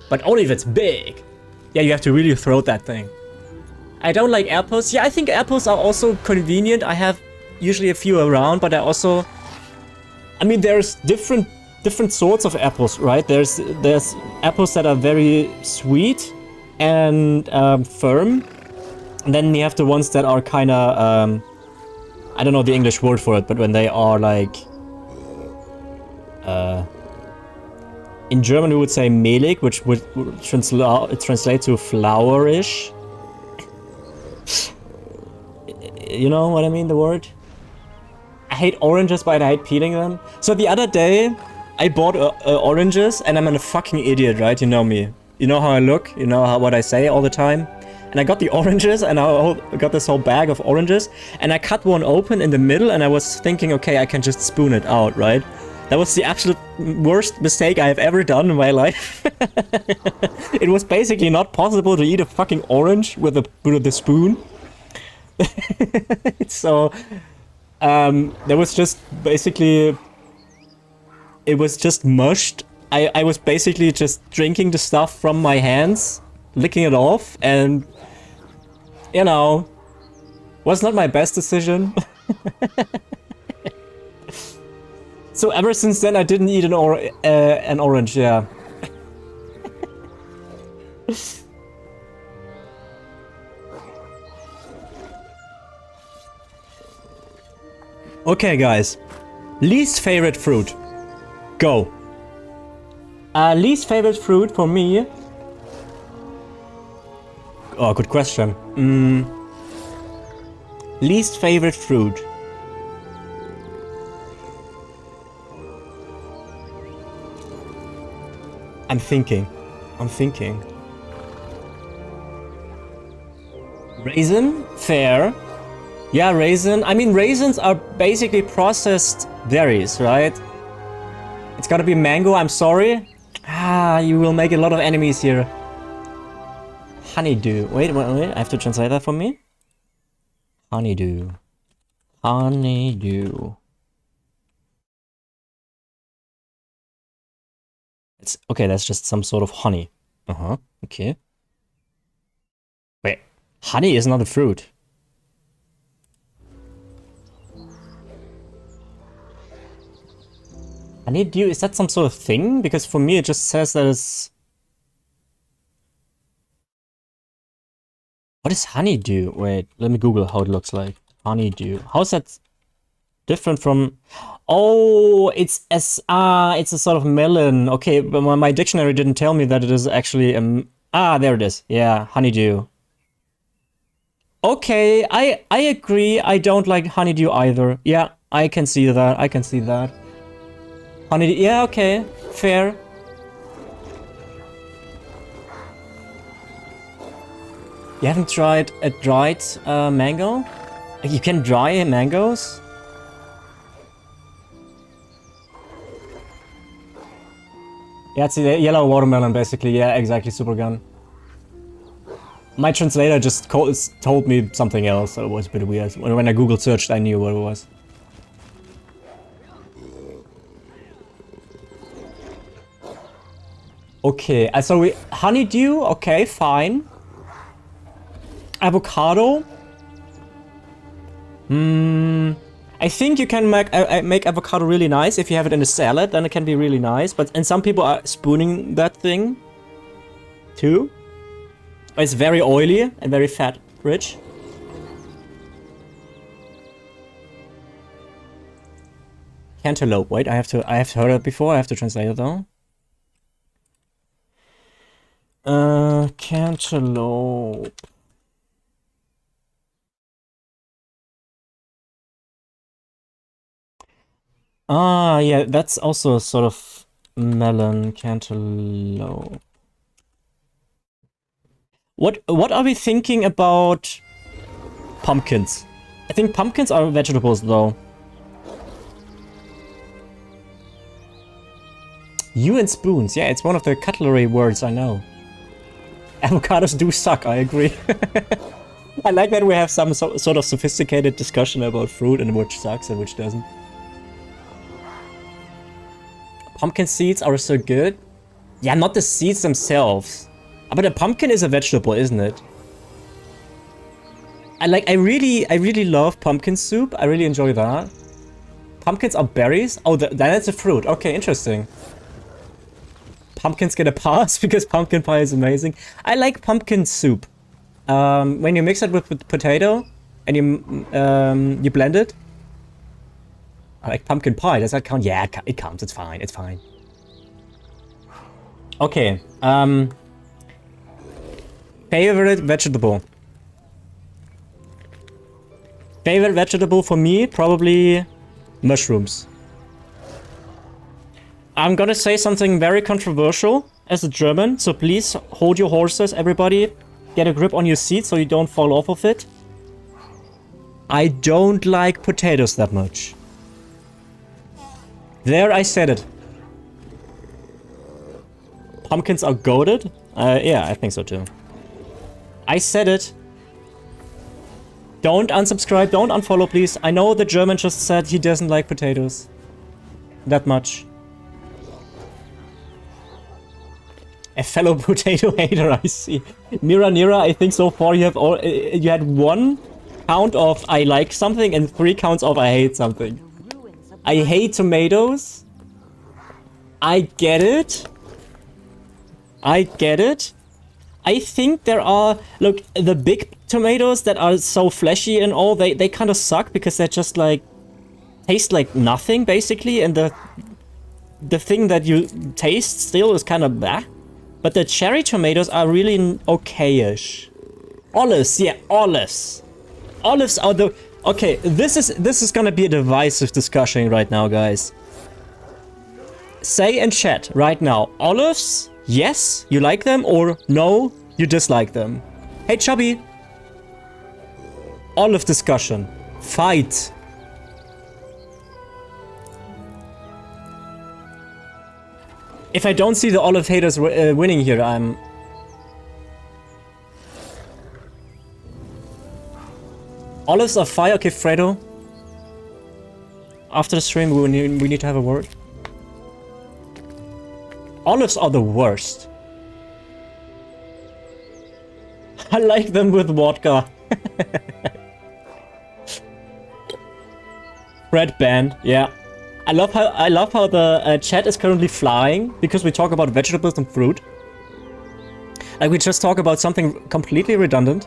But only if it's big. Yeah, you have to really throw that thing. I don't like apples. Yeah, I think apples are also convenient. I have usually a few around, but I also... I mean, there's different sorts of apples, right? There's apples that are very sweet and firm. And then you have the ones that are kind of... I don't know the English word for it, but when they are like... in German we would say mehlig, which would translate to flourish. You know what I mean, the word? I hate oranges, but I hate peeling them. So the other day, I bought oranges, and I'm a fucking idiot, right? You know me. You know how I look, you know what I say all the time. And I got the oranges, and I got this whole bag of oranges, and I cut one open in the middle, and I was thinking, okay, I can just spoon it out, right? That was the absolute worst mistake I have ever done in my life. It was basically not possible to eat a fucking orange with a spoon. So, there was just basically... It was just mushed. I was basically just drinking the stuff from my hands, licking it off, and... You know, was not my best decision. So ever since then, I didn't eat an orange, yeah. Okay, guys. Least favorite fruit. Go. Least favorite fruit for me... Oh, good question. Least favorite fruit. I'm thinking. Raisin? Fair. Yeah, raisin. I mean, raisins are basically processed berries, right? It's gotta be mango, I'm sorry. You will make a lot of enemies here. Honeydew. Wait, I have to translate that for me. Honeydew. Honeydew. It's okay, that's just some sort of honey. Okay. Wait, honey is not a fruit. Honeydew, is that some sort of thing? Because for me it just says that it's... What is honeydew? Wait, let me Google how it looks like. Honeydew. How's that different from... Oh, it's a sort of melon. Okay, but my dictionary didn't tell me that it is actually there it is. Yeah, honeydew. Okay, I agree. I don't like honeydew either. Yeah, I can see that. I can see that. Honeydew. Yeah, okay. Fair. You haven't tried a dried mango? You can dry mangoes? Yeah, it's a yellow watermelon, basically. Yeah, exactly, Supergun. My translator just told me something else, so it was a bit weird. When I Google searched, I knew what it was. Okay, so honeydew, okay, fine. Avocado. I think you can make avocado really nice if you have it in a salad, then it can be really nice. And some people are spooning that thing too. It's very oily and very fat rich. Cantaloupe. Wait, I have heard it before. I have to translate it though. Cantaloupe. Ah, yeah, that's also a sort of melon, cantaloupe. What are we thinking about pumpkins? I think pumpkins are vegetables though. You and spoons, yeah, it's one of the cutlery words I know. Avocados do suck, I agree. I like that we have some sort of sophisticated discussion about fruit and which sucks and which doesn't. Pumpkin seeds are so good. Yeah, not the seeds themselves. But a pumpkin is a vegetable, isn't it? I really love pumpkin soup. I really enjoy that. Pumpkins are berries? Oh, then it's a fruit. Okay, interesting. Pumpkins get a pass because pumpkin pie is amazing. I like pumpkin soup. When you mix it with potato and you blend it. I like pumpkin pie. Does that count? Yeah, it counts. It's fine. It's fine. Okay. Favorite vegetable. Favorite vegetable for me, probably mushrooms. I'm gonna say something very controversial as a German, so please hold your horses, everybody. Get a grip on your seat so you don't fall off of it. I don't like potatoes that much. There, I said it. Pumpkins are goated? Yeah, I think so too. I said it. Don't unsubscribe, don't unfollow, please. I know the German just said he doesn't like potatoes that much. A fellow potato hater, I see. Nira, I think so far you had 1 count of I like something and 3 counts of I hate something. I hate tomatoes. I get it. I get it. I think there are, look, the big tomatoes that are so fleshy and all, they kind of suck because they're just like, taste like nothing basically, and the thing that you taste still is kind of blah. But the cherry tomatoes are really okay-ish. Olives, yeah, olives. Olives are the... Okay, this is gonna be a divisive discussion right now, guys. Say in chat right now, olives, yes, you like them, or no, you dislike them. Hey, Chubby. Olive discussion. Fight. If I don't see the olive haters winning here, I'm... Olives are fire. Okay, Fredo. After the stream, we need to have a word. Olives are the worst. I like them with vodka. Red band, yeah. I love how the chat is currently flying because we talk about vegetables and fruit. Like we just talk about something completely redundant.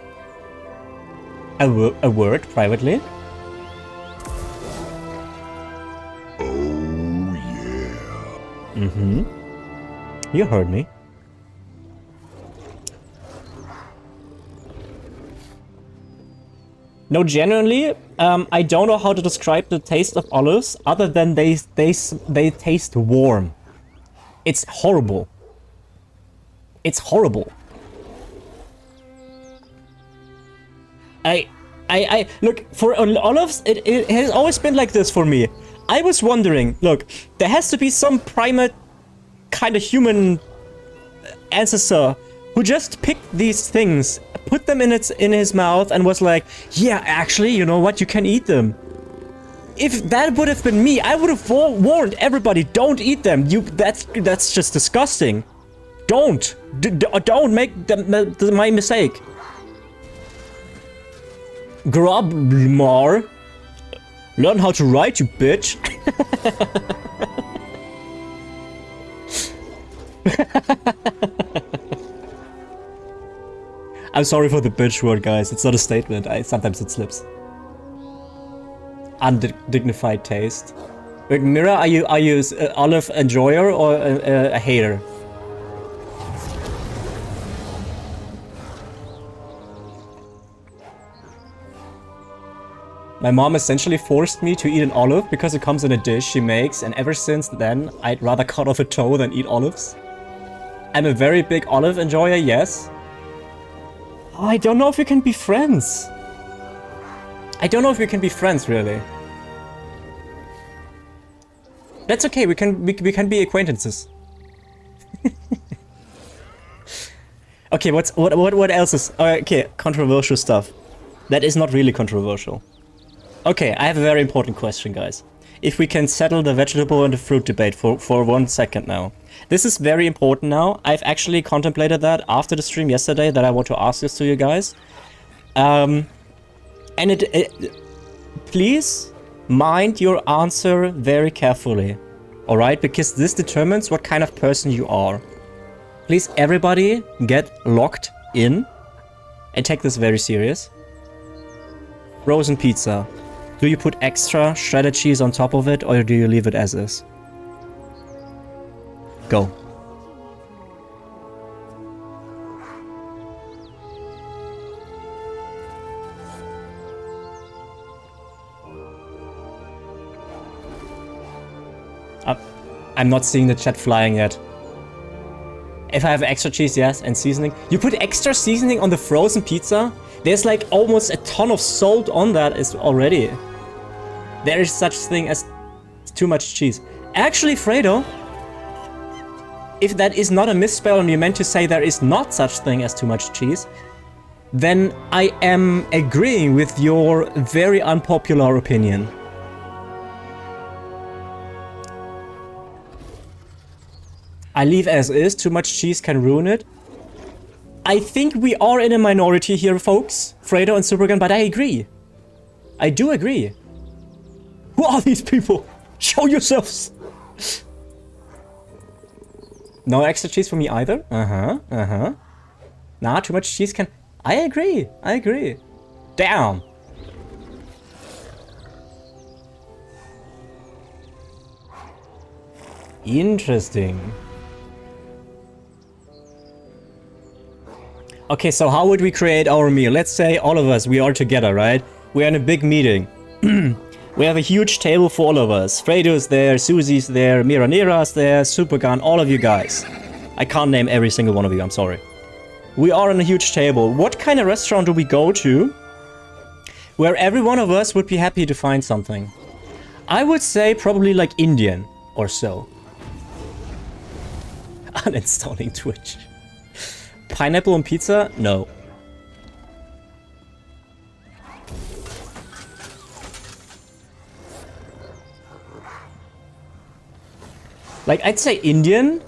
A word privately. Oh yeah. Mm-hmm. You heard me. No, genuinely, I don't know how to describe the taste of olives other than they taste warm. It's horrible. It's horrible. I look, for olives, it has always been like this for me. I was wondering, look, there has to be some primate kind of human ancestor who just picked these things, put them in his mouth, and was like, yeah, actually, you know what, you can eat them. If that would have been me, I would have warned everybody, don't eat them. That's just disgusting. Don't make my mistake. Grub more. Learn how to write, you bitch. I'm sorry for the bitch word, guys. It's not a statement. Sometimes it slips. Undignified taste. Wait, Mira, are you an olive enjoyer or a hater? My mom essentially forced me to eat an olive because it comes in a dish she makes, and ever since then, I'd rather cut off a toe than eat olives. I'm a very big olive enjoyer, yes. Oh, I don't know if we can be friends. I don't know if we can be friends, really. That's okay, we can be acquaintances. Okay, what else is... okay, controversial stuff. That is not really controversial. Okay, I have a very important question, guys. If we can settle the vegetable and the fruit debate for 1 second now. This is very important now. I've actually contemplated that after the stream yesterday, that I want to ask this to you guys. And please mind your answer very carefully. Alright? Because this determines what kind of person you are. Please, everybody, get locked in. And take this very serious. Frozen pizza. Do you put extra shredded cheese on top of it, or do you leave it as is? Go. I'm not seeing the chat flying yet. If I have extra cheese, yes, and seasoning. You put extra seasoning on the frozen pizza? There's like almost a ton of salt on that already. There is such thing as too much cheese. Actually, Fredo, if that is not a misspell and you meant to say there is not such thing as too much cheese, then I am agreeing with your very unpopular opinion. I leave as is, too much cheese can ruin it. I think we are in a minority here, folks, Fredo and Supergun, but I agree. I do agree. Who are these people? Show yourselves! No extra cheese for me either? Nah, too much cheese can... I agree. Damn. Interesting. Okay, so how would we create our meal? Let's say all of us, we are together, right? We're in a big meeting. We have a huge table for all of us. Fredo's there, Susie's there, Miranira's there, Supergun, all of you guys. I can't name every single one of you, I'm sorry. We are on a huge table. What kind of restaurant do we go to where every one of us would be happy to find something? I would say probably like Indian or so. Uninstalling Twitch. Pineapple on pizza? No. Like, I'd say Indian.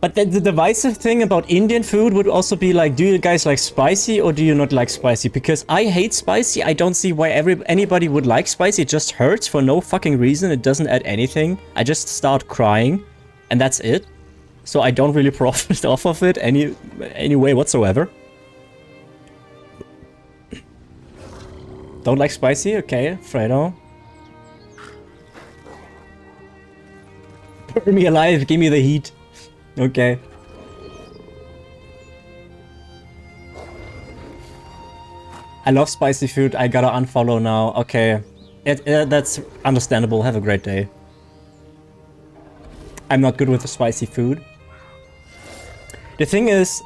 But then the divisive thing about Indian food would also be like, do you guys like spicy or do you not like spicy? Because I hate spicy. I don't see why anybody would like spicy. It just hurts for no fucking reason. It doesn't add anything. I just start crying and that's it. So I don't really profit off of it any way whatsoever. Don't like spicy? Okay, Fredo. Burn me alive, give me the heat. Okay. I love spicy food. I gotta unfollow now. Okay. That's understandable. Have a great day. I'm not good with the spicy food. The thing is,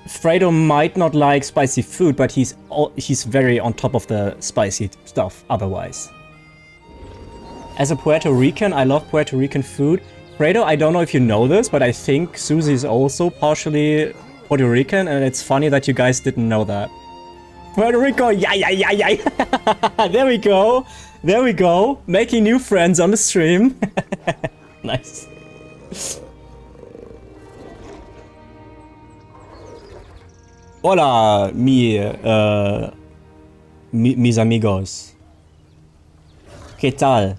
Fredo might not like spicy food, but he's very on top of the spicy stuff otherwise. As a Puerto Rican, I love Puerto Rican food. Fredo, I don't know if you know this, but I think Susie is also partially Puerto Rican, and it's funny that you guys didn't know that. Puerto Rico, yeah. There we go. There we go. Making new friends on the stream. Nice. Hola, mis amigos. ¿Qué tal?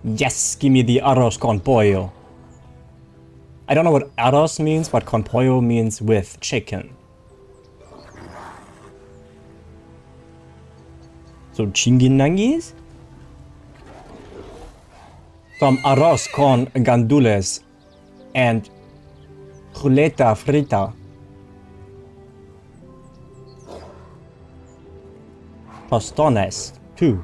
Yes, give me the arroz con pollo. I don't know what arroz means, but con pollo means with chicken. So chinguinanguis? Some arroz con gandules and chuleta frita. Tostones too.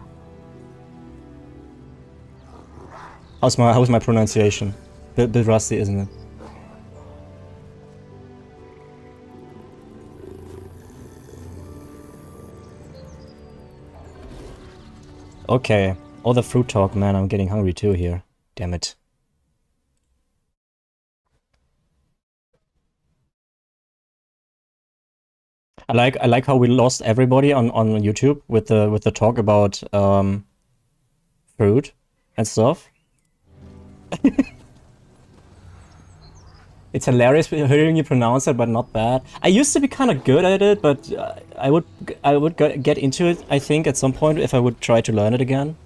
How's my pronunciation? Bit rusty, isn't it? Okay, all the fruit talk, man, I'm getting hungry too here. Damn it. I like how we lost everybody on YouTube with the talk about fruit and stuff. It's hilarious hearing you pronounce it, but not bad. I used to be kind of good at it, but I would get into it, I think, at some point if I would try to learn it again.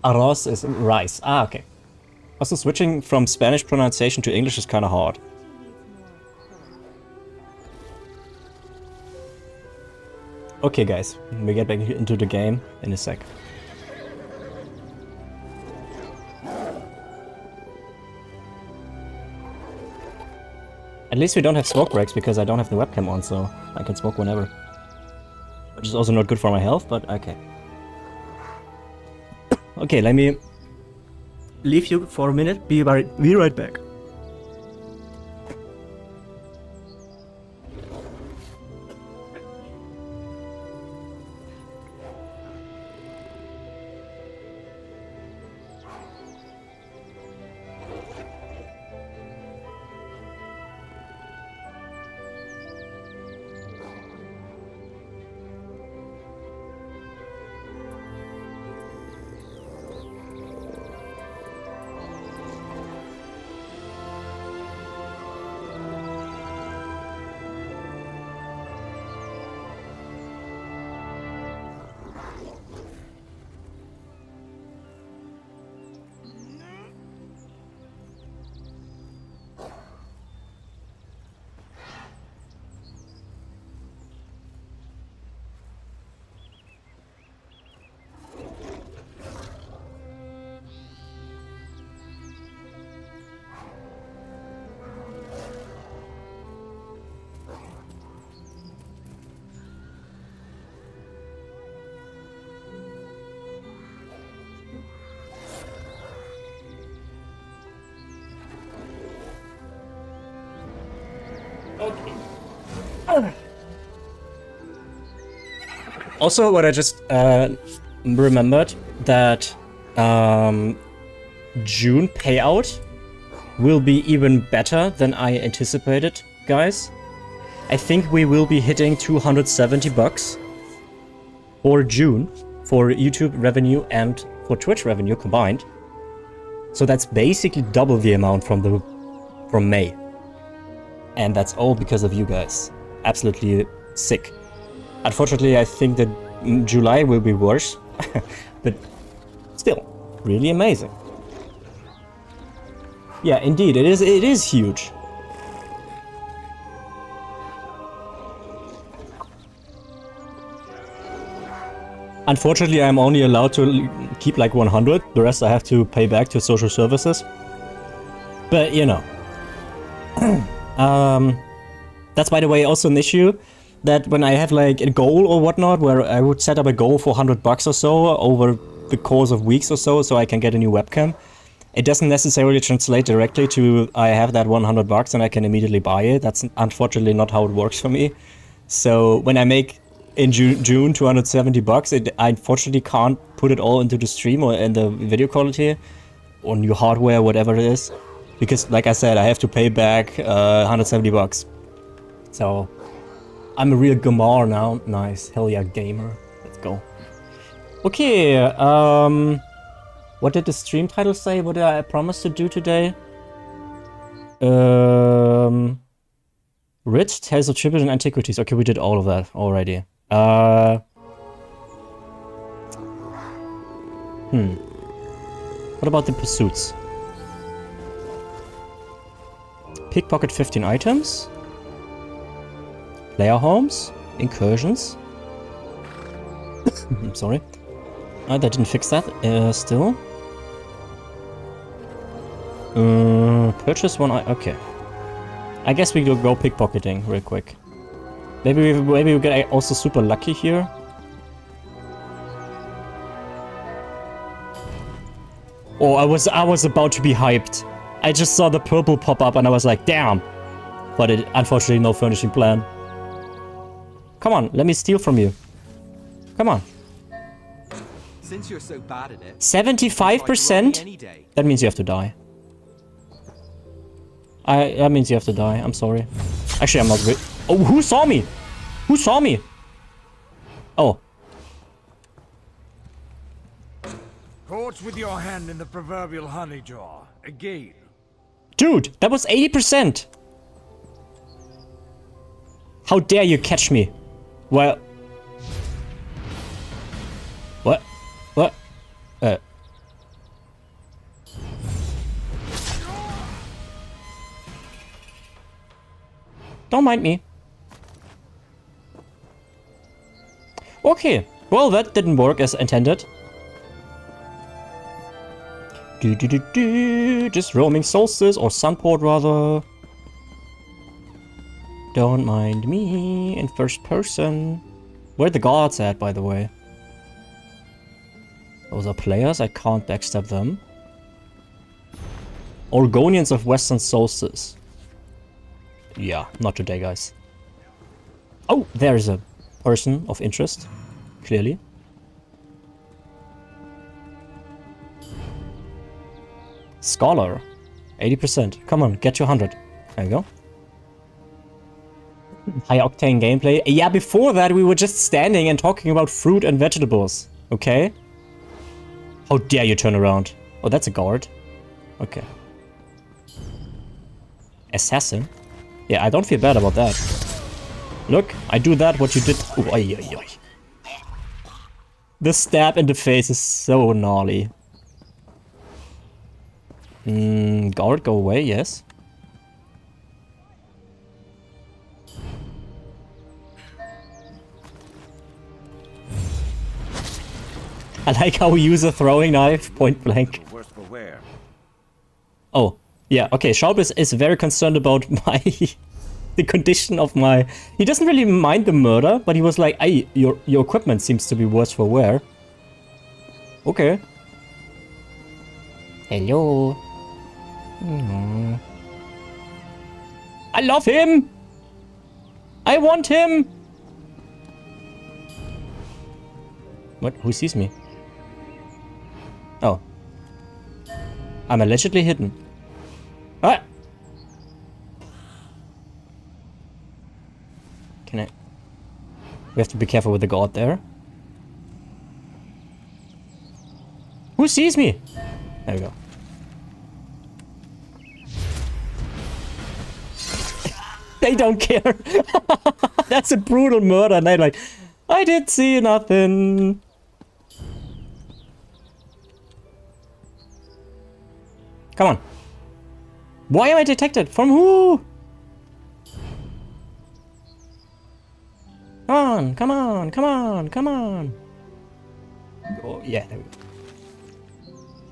Arroz is rice. Ah, okay. Also, switching from Spanish pronunciation to English is kind of hard. Okay, guys, we get back into the game in a sec. At least we don't have smoke breaks because I don't have the webcam on, so I can smoke whenever. Which is also not good for my health, but okay. Okay, let me leave you for a minute. Be right back. Also, what I just remembered, that June payout will be even better than I anticipated, guys. I think we will be hitting 270 bucks for June for YouTube revenue and for Twitch revenue combined. So that's basically double the amount from May. And that's all because of you guys. Absolutely sick. Unfortunately, I think that July will be worse, but still, really amazing. Yeah, indeed, it is huge. Unfortunately, I'm only allowed to keep like 100. The rest I have to pay back to social services. But, you know. That's, by the way, also an issue. That when I have like a goal or whatnot, where I would set up a goal for $100 or so over the course of weeks or so I can get a new webcam, it doesn't necessarily translate directly to I have that $100 and I can immediately buy it. That's unfortunately not how it works for me. So when I make in June $270, I unfortunately can't put it all into the stream or in the video quality or new hardware, whatever it is, because like I said, I have to pay back $170. So I'm a real gamer now. Nice, hell yeah, gamer. Let's go. Okay, what did the stream title say? What did I promise to do today? Rich Tales of Tribute and Antiquities. Okay, we did all of that already. What about the pursuits? Pickpocket 15 items. Player homes. Incursions. I'm sorry. That didn't fix that. Still. Purchase one. Okay. I guess we could go pickpocketing real quick. Maybe we get also super lucky here. Oh, I was about to be hyped. I just saw the purple pop up and I was like, damn. But it unfortunately no furnishing plan. Come on, let me steal from you. Come on. Since you're so bad at it, 75%? That means you have to die. That means you have to die. I'm sorry. Actually, I'm not good. Oh, who saw me? Who saw me? Oh. Caught with your hand in the proverbial honey jar. Again. Dude, that was 80%. How dare you catch me? Well. What? What? Don't mind me. Okay. Well, that didn't work as intended. Just roaming Solstice or Sunport rather. Don't mind me in first person. Where are the guards at, by the way? Those are players, I can't backstab them. Orgonians of Western Solstice. Yeah, not today, guys. Oh, there's a person of interest. Clearly. Scholar. 80%. Come on, get to 100. There you go. High octane gameplay. Yeah, before that we were just standing and talking about fruit and vegetables. Okay? How dare you turn around? Oh, that's a guard. Okay. Assassin? Yeah, I don't feel bad about that. Look, I do that what you did. Ooh, ay, ay, ay. The stab in the face is so gnarly. Guard, go away, yes. I like how we use a throwing knife, point blank. Worse for wear. Oh, yeah, okay, Schaub is very concerned about my... the condition of my... He doesn't really mind the murder, but he was like, hey, your equipment seems to be worse for wear. Okay. Hello. I love him! I want him! What? Who sees me? Oh. I'm allegedly hidden. Ah! Can I... We have to be careful with the guard there. Who sees me? There we go. They don't care. That's a brutal murder. And they're like, I didn't see nothing. Come on. Why am I detected? From who? Come on, come on, come on, come on. Oh, yeah, there we go.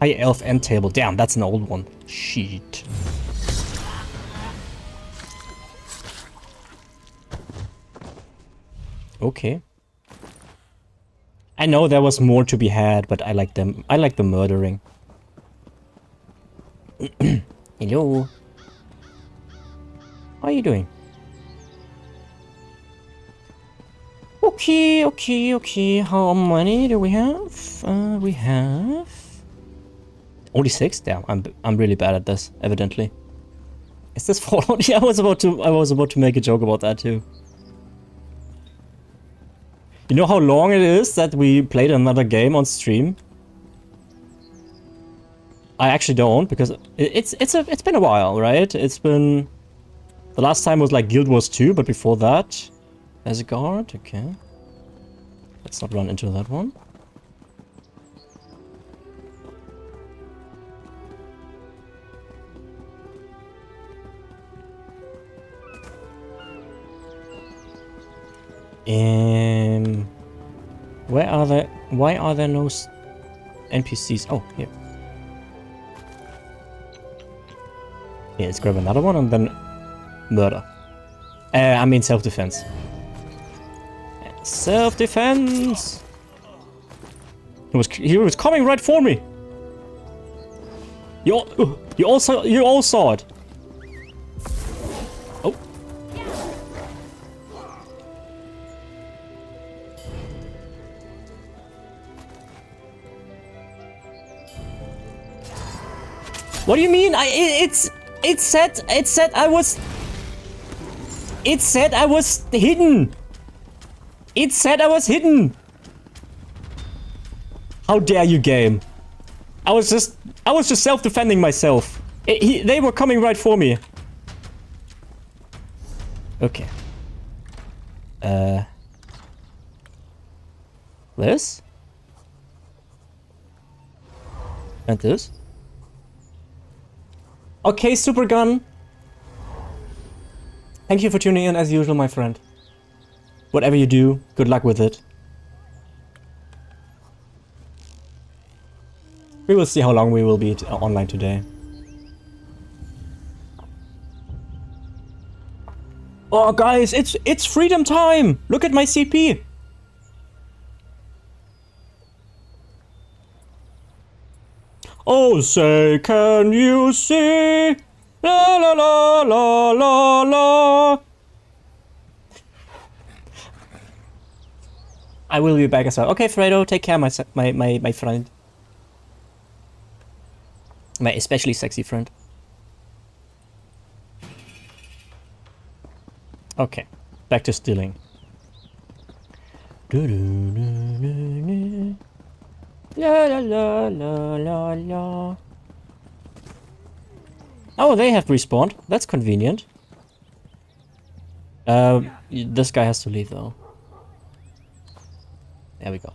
High elf end table. Damn, that's an old one. Shit. Okay. I know there was more to be had, but I like them. I like the murdering. Hello. How are you doing? Okay, okay, okay. How many do we have? We have only 6. Damn, I'm really bad at this. Evidently. Is this Fallout? Yeah, I was about to make a joke about that too. You know how long it is that we played another game on stream? I actually don't, because it's been a while, right? It's been... The last time was like Guild Wars 2, but before that... As a guard, okay. Let's not run into that one. Where are there? Why are there no NPCs? Oh, here. Yeah, let's grab another one and then murder. I mean self-defense. Self-defense. He was coming right for me. You all saw it. Oh. What do you mean? It said I was hidden. It said I was hidden. How dare you, game? I was just self-defending myself. They were coming right for me. Okay. This? And this? Okay, Supergun. Thank you for tuning in as usual, my friend. Whatever you do, good luck with it. We will see how long we will be online today. Oh guys, it's freedom time! Look at my CP! Oh say, can you see? La la la la la la. I will be back as well. Okay, Fredo, take care, my friend. My especially sexy friend. Okay, back to stealing. La la la la la la. Oh, they have respawned. That's convenient. This guy has to leave though. There we go.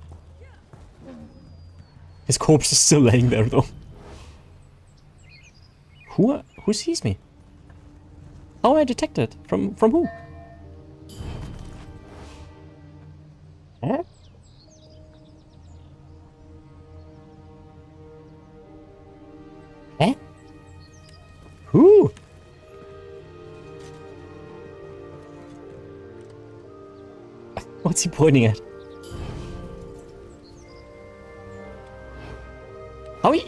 His corpse is still laying there though. Who sees me? How am I detected? From who? Huh? Eh? Who? What's he pointing at?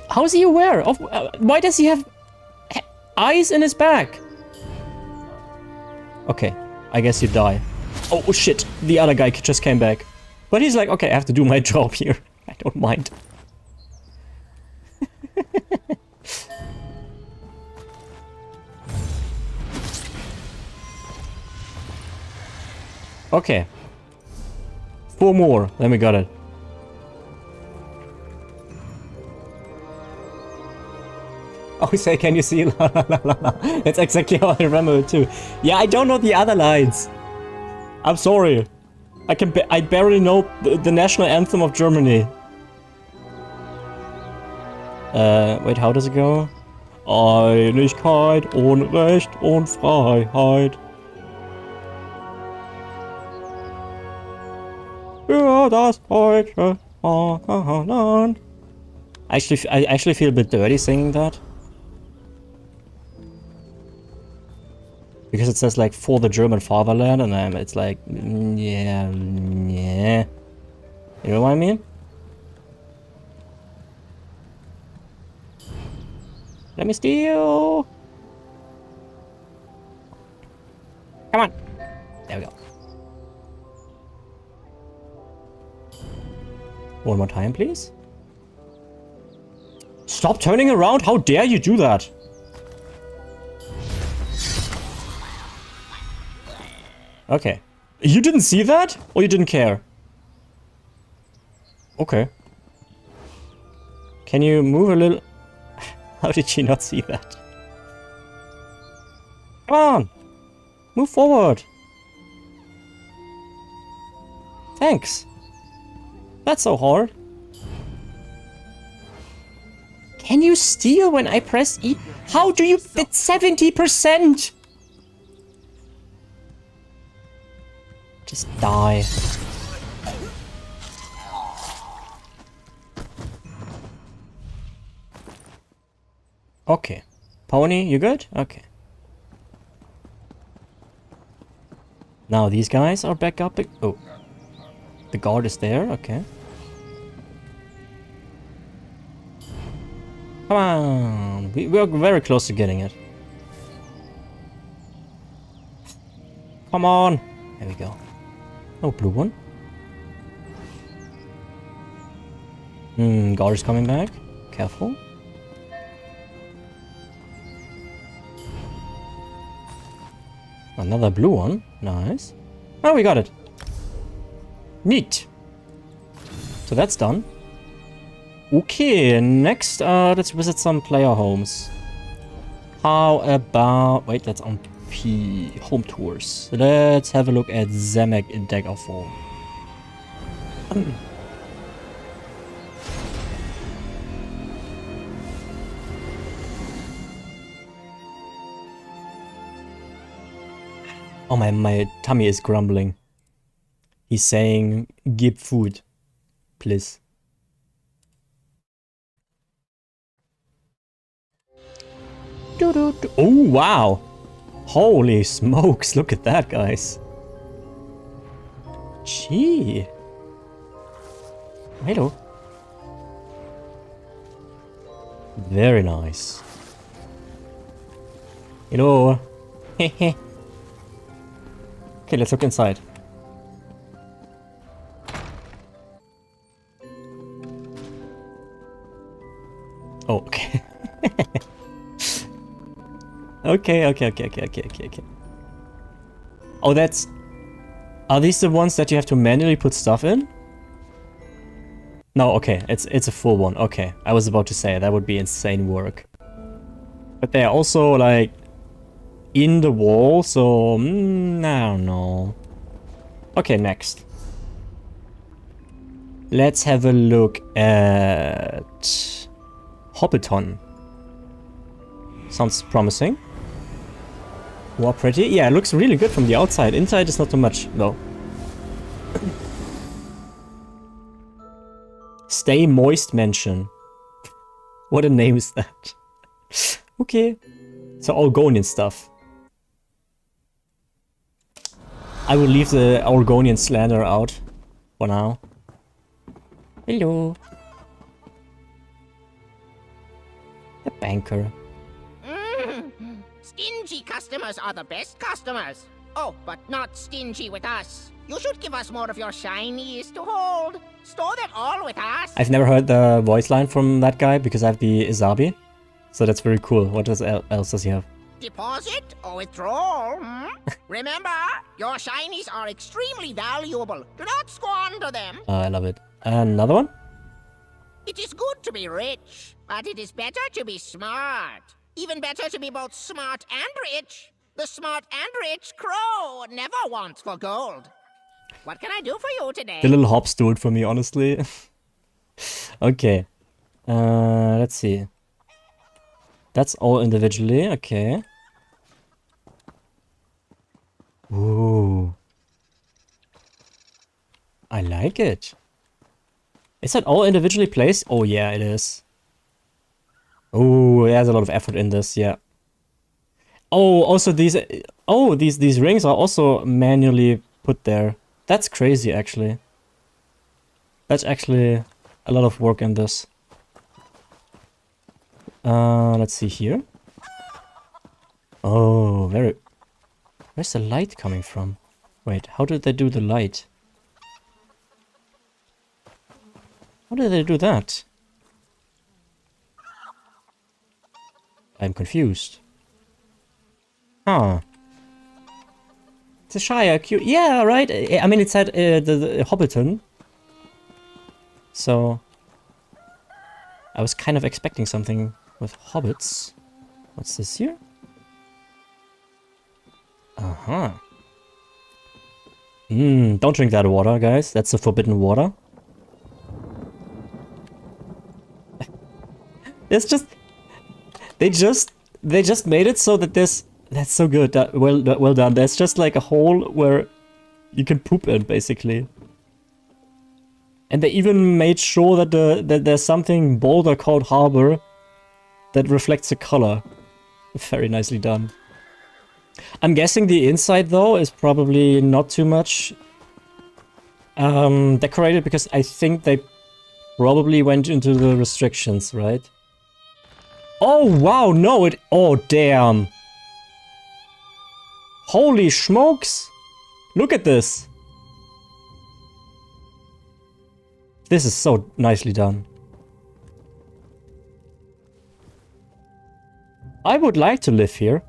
How is he aware of? Why does he have eyes in his back? Okay, I guess you die. Oh shit! The other guy just came back, but he's like, okay, I have to do my job here. I don't mind. Okay. 4 more. Then we got it. Oh, say, can you see? La, la, la, la, la. That's exactly how I remember it too. Yeah, I don't know the other lines. I'm sorry. I barely know the national anthem of Germany. Wait, how does it go? Einigkeit und Recht und Freiheit. Für das Deutsche hold on. I actually feel a bit dirty saying that. Because it says like for the German fatherland, and it's like, yeah. You know what I mean? Let me steal. Come on. There we go. One more time, please. Stop turning around. How dare you do that? Okay. You didn't see that? Or you didn't care? Okay. Can you move a little? How did she not see that? Come on! Move forward! Thanks. That's so hard. Can you steal when I press E? How do you... It's 70%! Just die. Okay. Pony, you good? Okay. Now these guys are back up. Oh. The guard is there, okay. Come on. We're very close to getting it. Come on. There we go. Oh, blue one. Guard is coming back. Careful. Another blue one. Nice. Oh, we got it. Neat. So that's done. Okay, next, let's visit some player homes. How about... Wait, that's on P. Home tours. Let's have a look at Zemek in Daggerfall. Oh, my tummy is grumbling. He's saying, give food, please. Oh, wow. Holy smokes, look at that, guys. Gee. Hello. Very nice. Hello. Okay, let's look inside. Oh, okay. Okay. Oh, that's... Are these the ones that you have to manually put stuff in? No, okay. It's a full one. Okay. I was about to say, that would be insane work. But they're also, like, in the wall, so... I don't know. Okay, next. Let's have a look at... Hobbiton. Sounds promising. War pretty? Yeah, it looks really good from the outside. Inside is not too much, though. Stay Moist Mansion. What a name is that? Okay. So Orgonian stuff. I will leave the Orgonian slander out for now. Hello. The banker. Stingy customers are the best customers. Oh, but not stingy with us. You should give us more of your shinies to hold. Store them all with us. I've never heard the voice line from that guy because I have the Izabi. So that's very cool. What else does he have? Deposit or withdrawal, Remember, your shinies are extremely valuable. Do not squander them. I love it. Another one? It is good to be rich, but it is better to be smart. Even better to be both smart and rich. The smart and rich crow never wants for gold. What can I do for you today? The little hops do it for me, honestly. Okay. Let's see. That's all individually, okay. Ooh. I like it. Is that all individually placed? Oh yeah, it is. Oh, there's a lot of effort in this, yeah. Oh, also these these rings are also manually put there. That's crazy actually. That's actually a lot of work in this. Let's see here. Oh, where's the light coming from? Wait, how did they do the light? How did they do that? I'm confused. Huh. It's a Shire cute. Yeah, right. I mean, it's at the Hobbiton. So I was kind of expecting something with hobbits. What's this here? Uh-huh. Don't drink that water, guys. That's the forbidden water. It's just... They just made it so that there's... That's so good. Well done. There's just like a hole where you can poop in, basically. And they even made sure that there's something bolder called Harbor that reflects the color. Very nicely done. I'm guessing the inside, though, is probably not too much decorated, because I think they probably went into the restrictions, right? Oh, wow, no, it... Oh, damn. Holy smokes! Look at this! This is so nicely done. I would like to live here.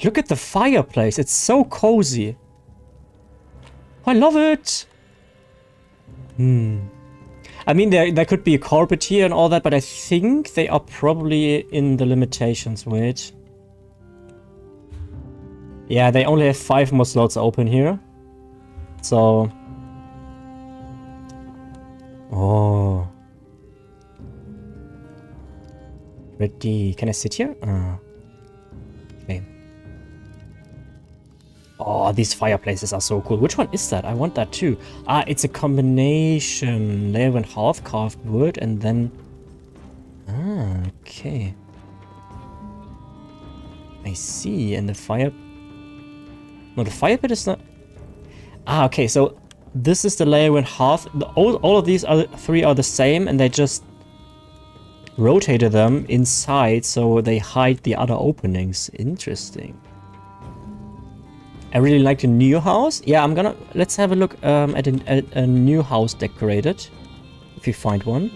Look at the fireplace, it's so cozy. I love it! I mean, there could be a carpet here and all that, but I think they are probably in the limitations. Wait. Yeah, they only have 5 more slots open here. So... Oh. Ready. Can I sit here? Okay. Oh, these fireplaces are so cool. Which one is that? I want that too. Ah, it's a combination. Layer and half carved wood and then... Ah, okay. I see. And the fire... No, the fire pit is not... Ah, okay. So this is the layer and half. All of these are 3 are the same, and they just rotated them inside so they hide the other openings. Interesting. I really like the new house. Yeah, I'm gonna... Let's have a look at a new house decorated. If you find one.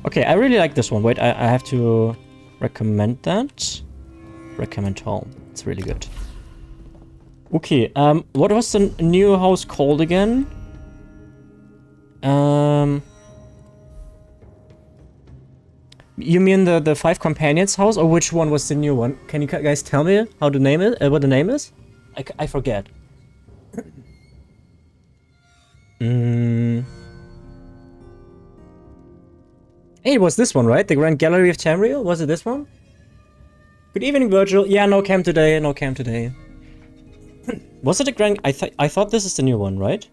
Okay, I really like this one. Wait, I have to recommend that. Recommend home. It's really good. Okay, what was the new house called again? You mean the 5 companions house, or which one was the new one? Can you guys tell me how the name is? What the name is? I forget. Hey, it was this one, right? The Grand Gallery of Tamriel? Was it this one? Good evening, Virgil. Yeah, no cam today. No cam today. Was it a Grand... I thought this is the new one, right?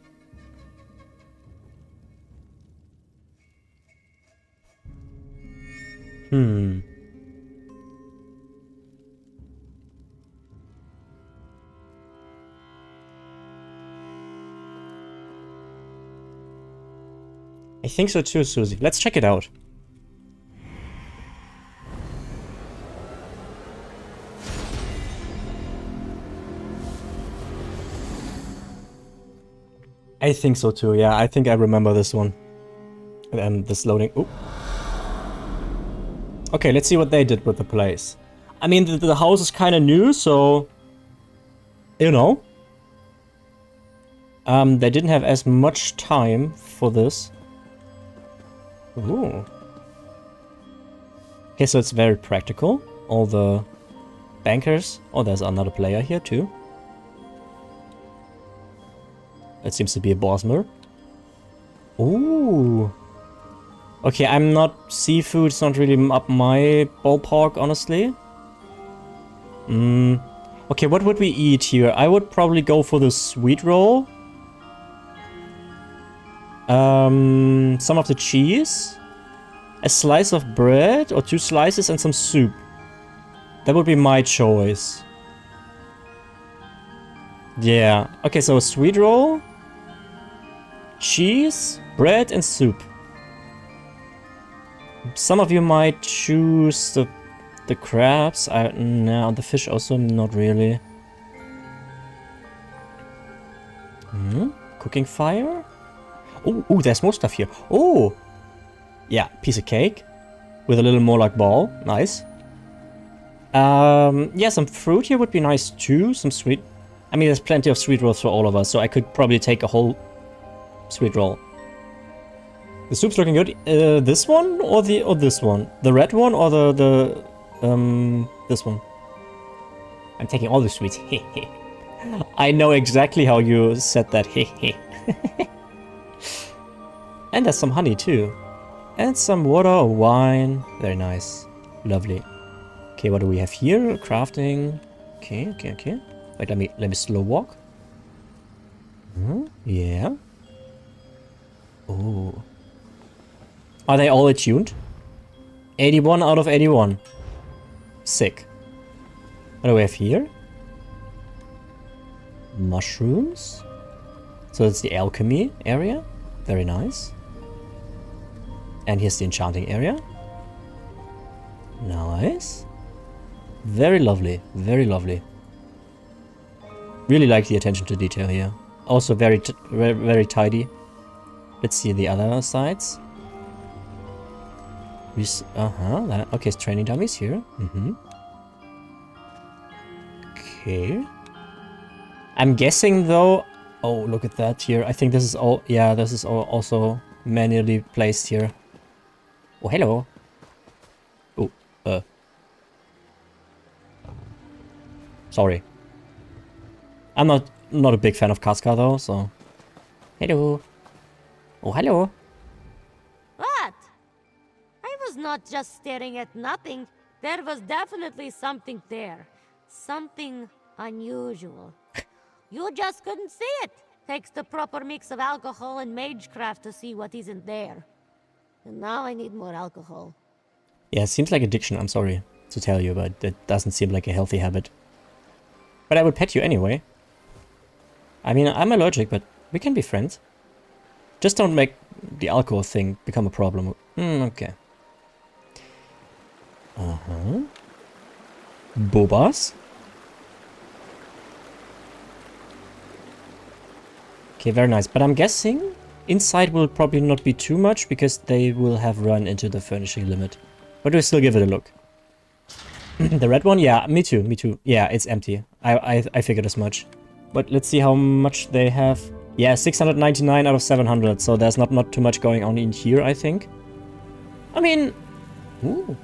I think so too, Susie. Let's check it out. I think so too, yeah. I think I remember this one. And this loading... Ooh. Okay, let's see what they did with the place. I mean, the house is kind of new, so... You know. They didn't have as much time for this. Ooh. Okay, so it's very practical. All the bankers. Oh, there's another player here too. It seems to be a Bosmer. Ooh. Okay, I'm not... Seafood, it's not really up my ballpark, honestly. Okay, what would we eat here? I would probably go for the sweet roll. Some of the cheese. A slice of bread or 2 slices and some soup. That would be my choice. Yeah. Okay, so a sweet roll. Cheese, bread and soup. Some of you might choose the crabs. No, the fish also not really. Cooking fire? Oh, there's more stuff here. Oh! Yeah, piece of cake. With a little more like ball. Nice. Yeah, some fruit here would be nice too. Some sweet. I mean, there's plenty of sweet rolls for all of us, so I could probably take a whole sweet roll. The soup's looking good. This one or this one? The red one or this one? I'm taking all the sweets. I know exactly how you said that. And there's some honey too. And some water or wine. Very nice. Lovely. Okay, what do we have here? Crafting. Okay. Wait, let me slow walk. Yeah. Oh. Are they all attuned? 81 out of 81. Sick. What do we have here? Mushrooms. So it's the alchemy area. Very nice. And here's the enchanting area. Nice. Very lovely. Very lovely. Really like the attention to detail here. Also very tidy. Let's see the other sides. Okay, it's training dummies here. Okay. I'm guessing though. Oh, look at that here. I think this is all. Yeah, this is all also manually placed here. Oh, hello. Oh, sorry. I'm not a big fan of Casca though, so. Hello. Oh, hello. What? I was not just staring at nothing. There was definitely something there. Something unusual. You just couldn't see it. Takes the proper mix of alcohol and magecraft to see what isn't there. And now I need more alcohol. Yeah, it seems like addiction, I'm sorry to tell you, but it doesn't seem like a healthy habit. But I would pet you anyway. I mean, I'm allergic, but we can be friends. Just don't make the alcohol thing become a problem. Okay. Bobas. Okay, very nice. But I'm guessing inside will probably not be too much because they will have run into the furnishing limit. But we'll still give it a look. The red one? Yeah, me too. Yeah, it's empty. I figured as much. But let's see how much they have. Yeah, 699 out of 700. So there's not too much going on in here, I think. I mean... Ooh.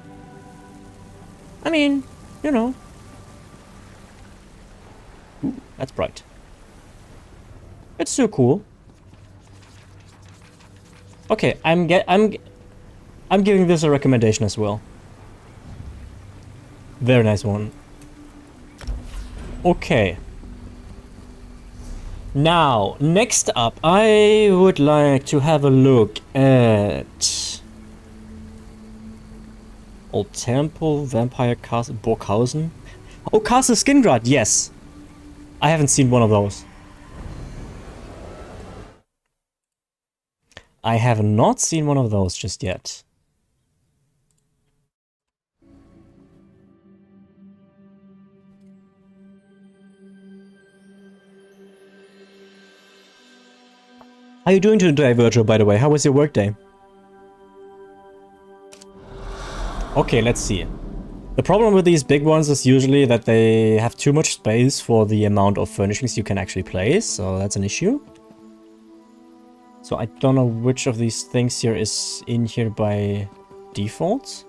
I mean, you know. Ooh, that's bright. It's still cool. Okay, I'm giving this a recommendation as well. Very nice one. Okay. Now, next up, I would like to have a look at Old Temple, Vampire Castle, Burghausen. Oh, Castle Skingrad, yes. I haven't seen one of those. I have not seen one of those just yet. How are you doing today, Virgil, by the way? How was your workday? Okay, let's see. The problem with these big ones is usually that they have too much space for the amount of furnishings you can actually place, so that's an issue. So I don't know which of these things here is in here by default.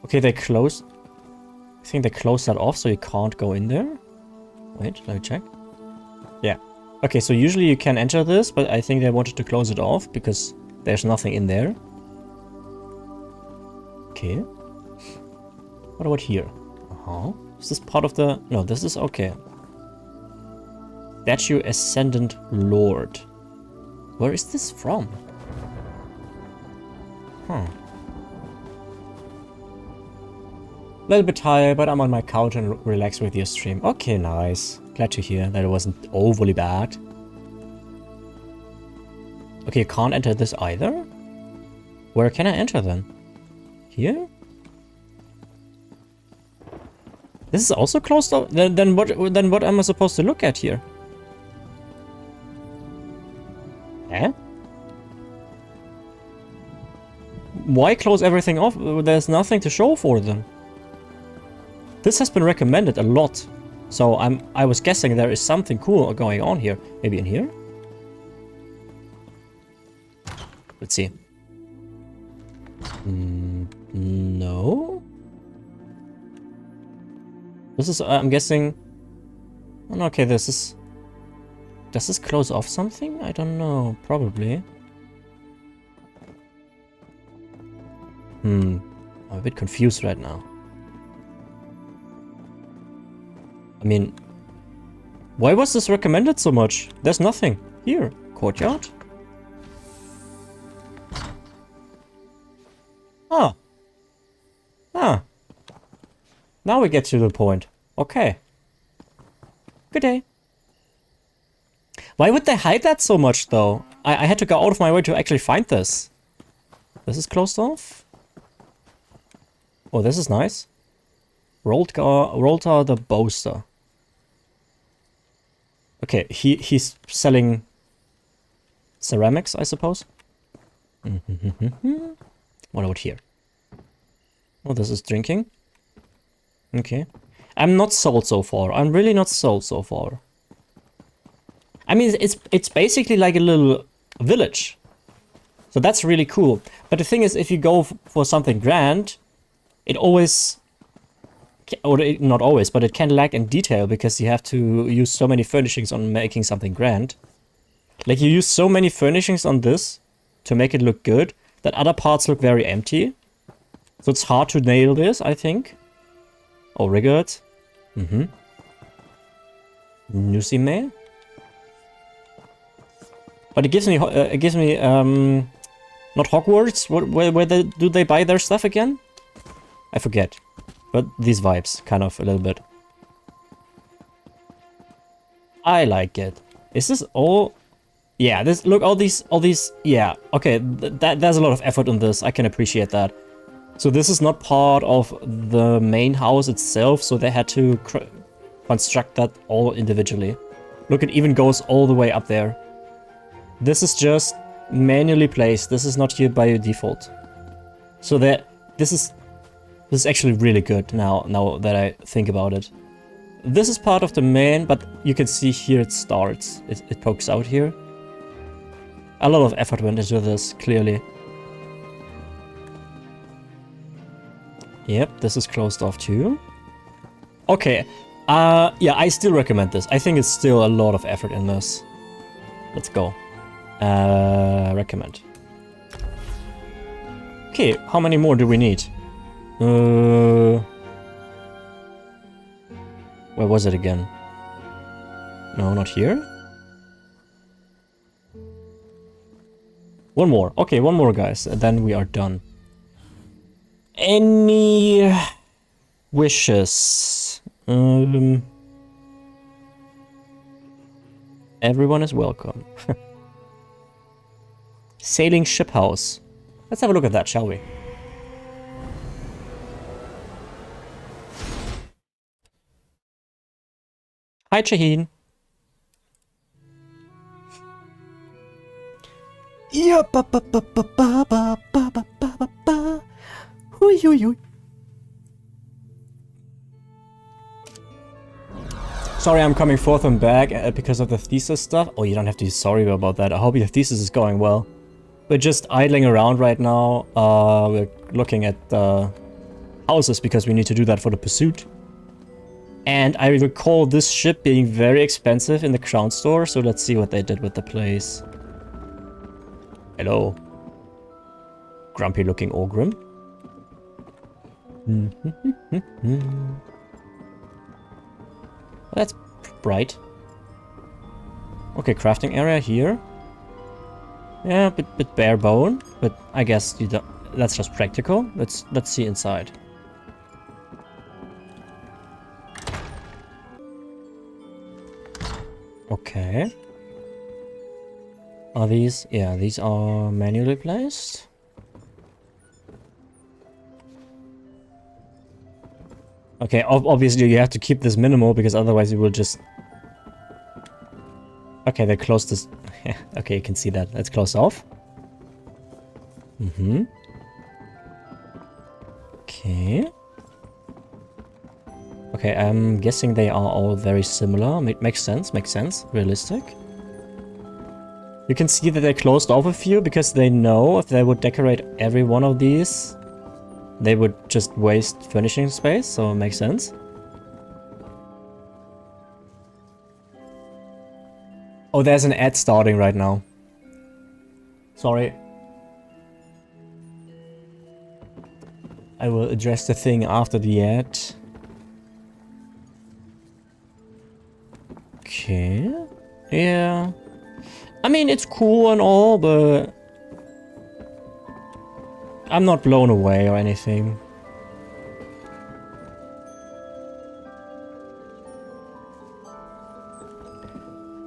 Okay, they close. I think they close that off so you can't go in there. Wait, let me check. Yeah. Okay, so usually you can enter this, but I think they wanted to close it off because there's nothing in there. Okay. What about here? Is this part of the... No, this is okay. Statue Ascendant Lord. Where is this from? Huh. A little bit tired, but I'm on my couch and relax with your stream. Okay, nice. Glad to hear that it wasn't overly bad. Okay, you can't enter this either? Where can I enter then? Here? This is also closed off? Then what am I supposed to look at here? Eh? Why close everything off? There's nothing to show for them. This has been recommended a lot. So I was guessing there is something cool going on here. Maybe in here? Let's see. No? This is, I'm guessing... Okay, this is... Does this close off something? I don't know. Probably. I'm a bit confused right now. I mean... Why was this recommended so much? There's nothing. Here. Courtyard? Ah. Ah. Now we get to the point. Okay. Good day. Why would they hide that so much, though? I had to go out of my way to actually find this. This is closed off. Oh, this is nice. Roltar the Boaster. Okay, he's selling ceramics, I suppose. What about here? Oh, this is drinking. Okay. I'm not sold so far. I'm really not sold so far. I mean, it's basically like a little village. So that's really cool. But the thing is, if you go for something grand, it always... Or not always, but it can lack in detail because you have to use so many furnishings on making something grand. Like, you use so many furnishings on this to make it look good that other parts look very empty. So it's hard to nail this, I think. Oh, Rigard. Nusime. But it gives me not Hogwarts. Where do they buy their stuff again? I forget. But these vibes, kind of a little bit. I like it. Is this all? Yeah, this, look, all these, yeah, okay, there's a lot of effort in this, I can appreciate that. So this is not part of the main house itself, so they had to construct that all individually. Look, it even goes all the way up there. This is just manually placed, this is not here by default. So this is actually really good now that I think about it. This is part of the main, but you can see here it starts, it pokes out here. A lot of effort went into this, clearly. Yep, this is closed off too. Okay, yeah, I still recommend this. I think it's still a lot of effort in this. Let's go. Recommend. Okay, how many more do we need? Where was it again? No, not here. One more. Okay, one more, guys. And then we are done. Any wishes? Everyone is welcome. Sailing ship house. Let's have a look at that, shall we? Hi, Shaheen. Yeah, ba ba ba ba ba ba ba ba ba ba. Hui hui hui. Sorry, I'm coming forth and back because of the thesis stuff. Oh, you don't have to be sorry about that. I hope your thesis is going well. We're just idling around right now. We're looking at houses because we need to do that for the pursuit. And I recall this ship being very expensive in the Crown Store, so let's see what they did with the place. Hello. Grumpy looking Ogrim. That's bright. Okay, crafting area here. Yeah, bit bare bone, but I guess you don't. That's just practical. Let's see inside. Okay. Are these? Yeah, these are manually placed. Okay, obviously you have to keep this minimal because otherwise you will just... Okay, they closed this... Okay, you can see that. Let's close off. Mm-hmm. Okay. Okay, I'm guessing they are all very similar. Makes sense, realistic. You can see that they closed off a few because they know if they would decorate every one of these, they would just waste furnishing space, so it makes sense. Oh, there's an ad starting right now. Sorry. I will address the thing after the ad. Okay. Yeah. I mean, it's cool and all, but I'm not blown away or anything.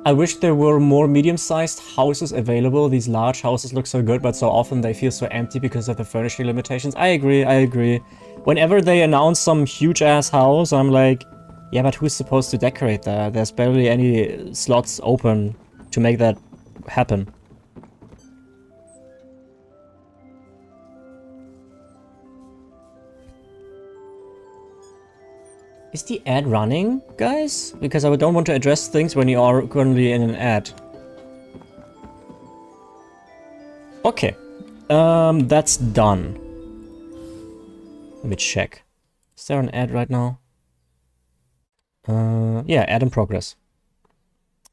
I wish there were more medium-sized houses available. These large houses look so good, but so often they feel so empty because of the furnishing limitations. I agree. Whenever they announce some huge-ass house, I'm like, yeah, but who's supposed to decorate that? There's barely any slots open to make that happen. Is the ad running, guys? Because I don't want to address things when you are currently in an ad. Okay. That's done. Let me check. Is there an ad right now? Yeah, ad in progress.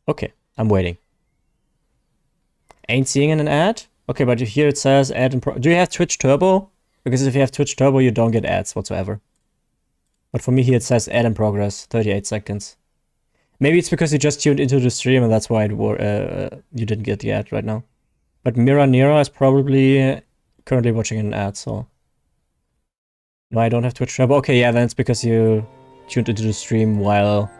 Okay, I'm waiting. Ain't seeing an ad? Okay, but here it says ad in progress. Do you have Twitch Turbo? Because if you have Twitch Turbo, you don't get ads whatsoever. But for me here it says ad in progress, 38 seconds. Maybe it's because you just tuned into the stream and that's why you didn't get the ad right now. But Mira Nera is probably currently watching an ad, so... No, I don't have Twitch Turbo. Okay, yeah, then it's because you tuned into the stream while...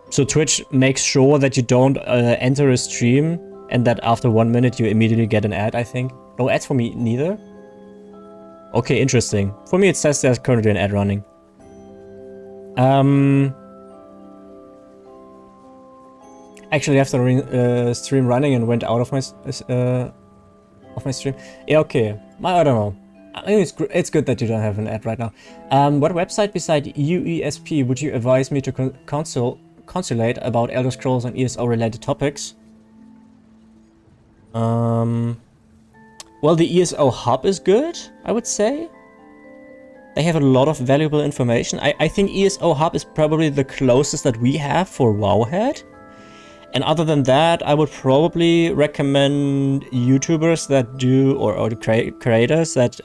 So Twitch makes sure that you don't enter a stream and that after 1 minute you immediately get an ad, I think. No ads for me neither. Okay, interesting. For me it says there's currently an ad running. Actually, after stream running and went out of my stream. Yeah, okay. I don't know. I mean, it's good that you don't have an ad right now. What website beside UESP would you advise me to consulate about Elder Scrolls and ESO related topics? Well, the ESO hub is good, I would say. They have a lot of valuable information. I think ESO hub is probably the closest that we have for Wowhead. And other than that, I would probably recommend YouTubers that do, or the creators that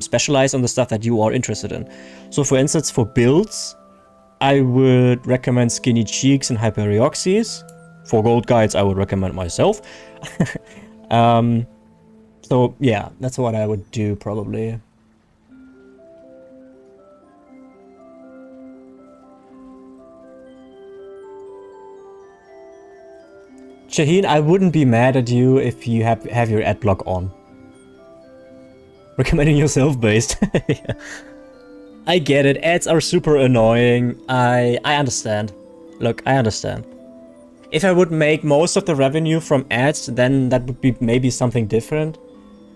specialize on the stuff that you are interested in. So for instance, for builds, I would recommend Skinny Cheeks and Hyperioxys. For gold guides, I would recommend myself. So yeah, that's what I would do probably. Shaheen, I wouldn't be mad at you if you have your ad block on. Recommending yourself based. Yeah. I get it, ads are super annoying. I understand. Look, I understand. If I would make most of the revenue from ads, then that would be maybe something different.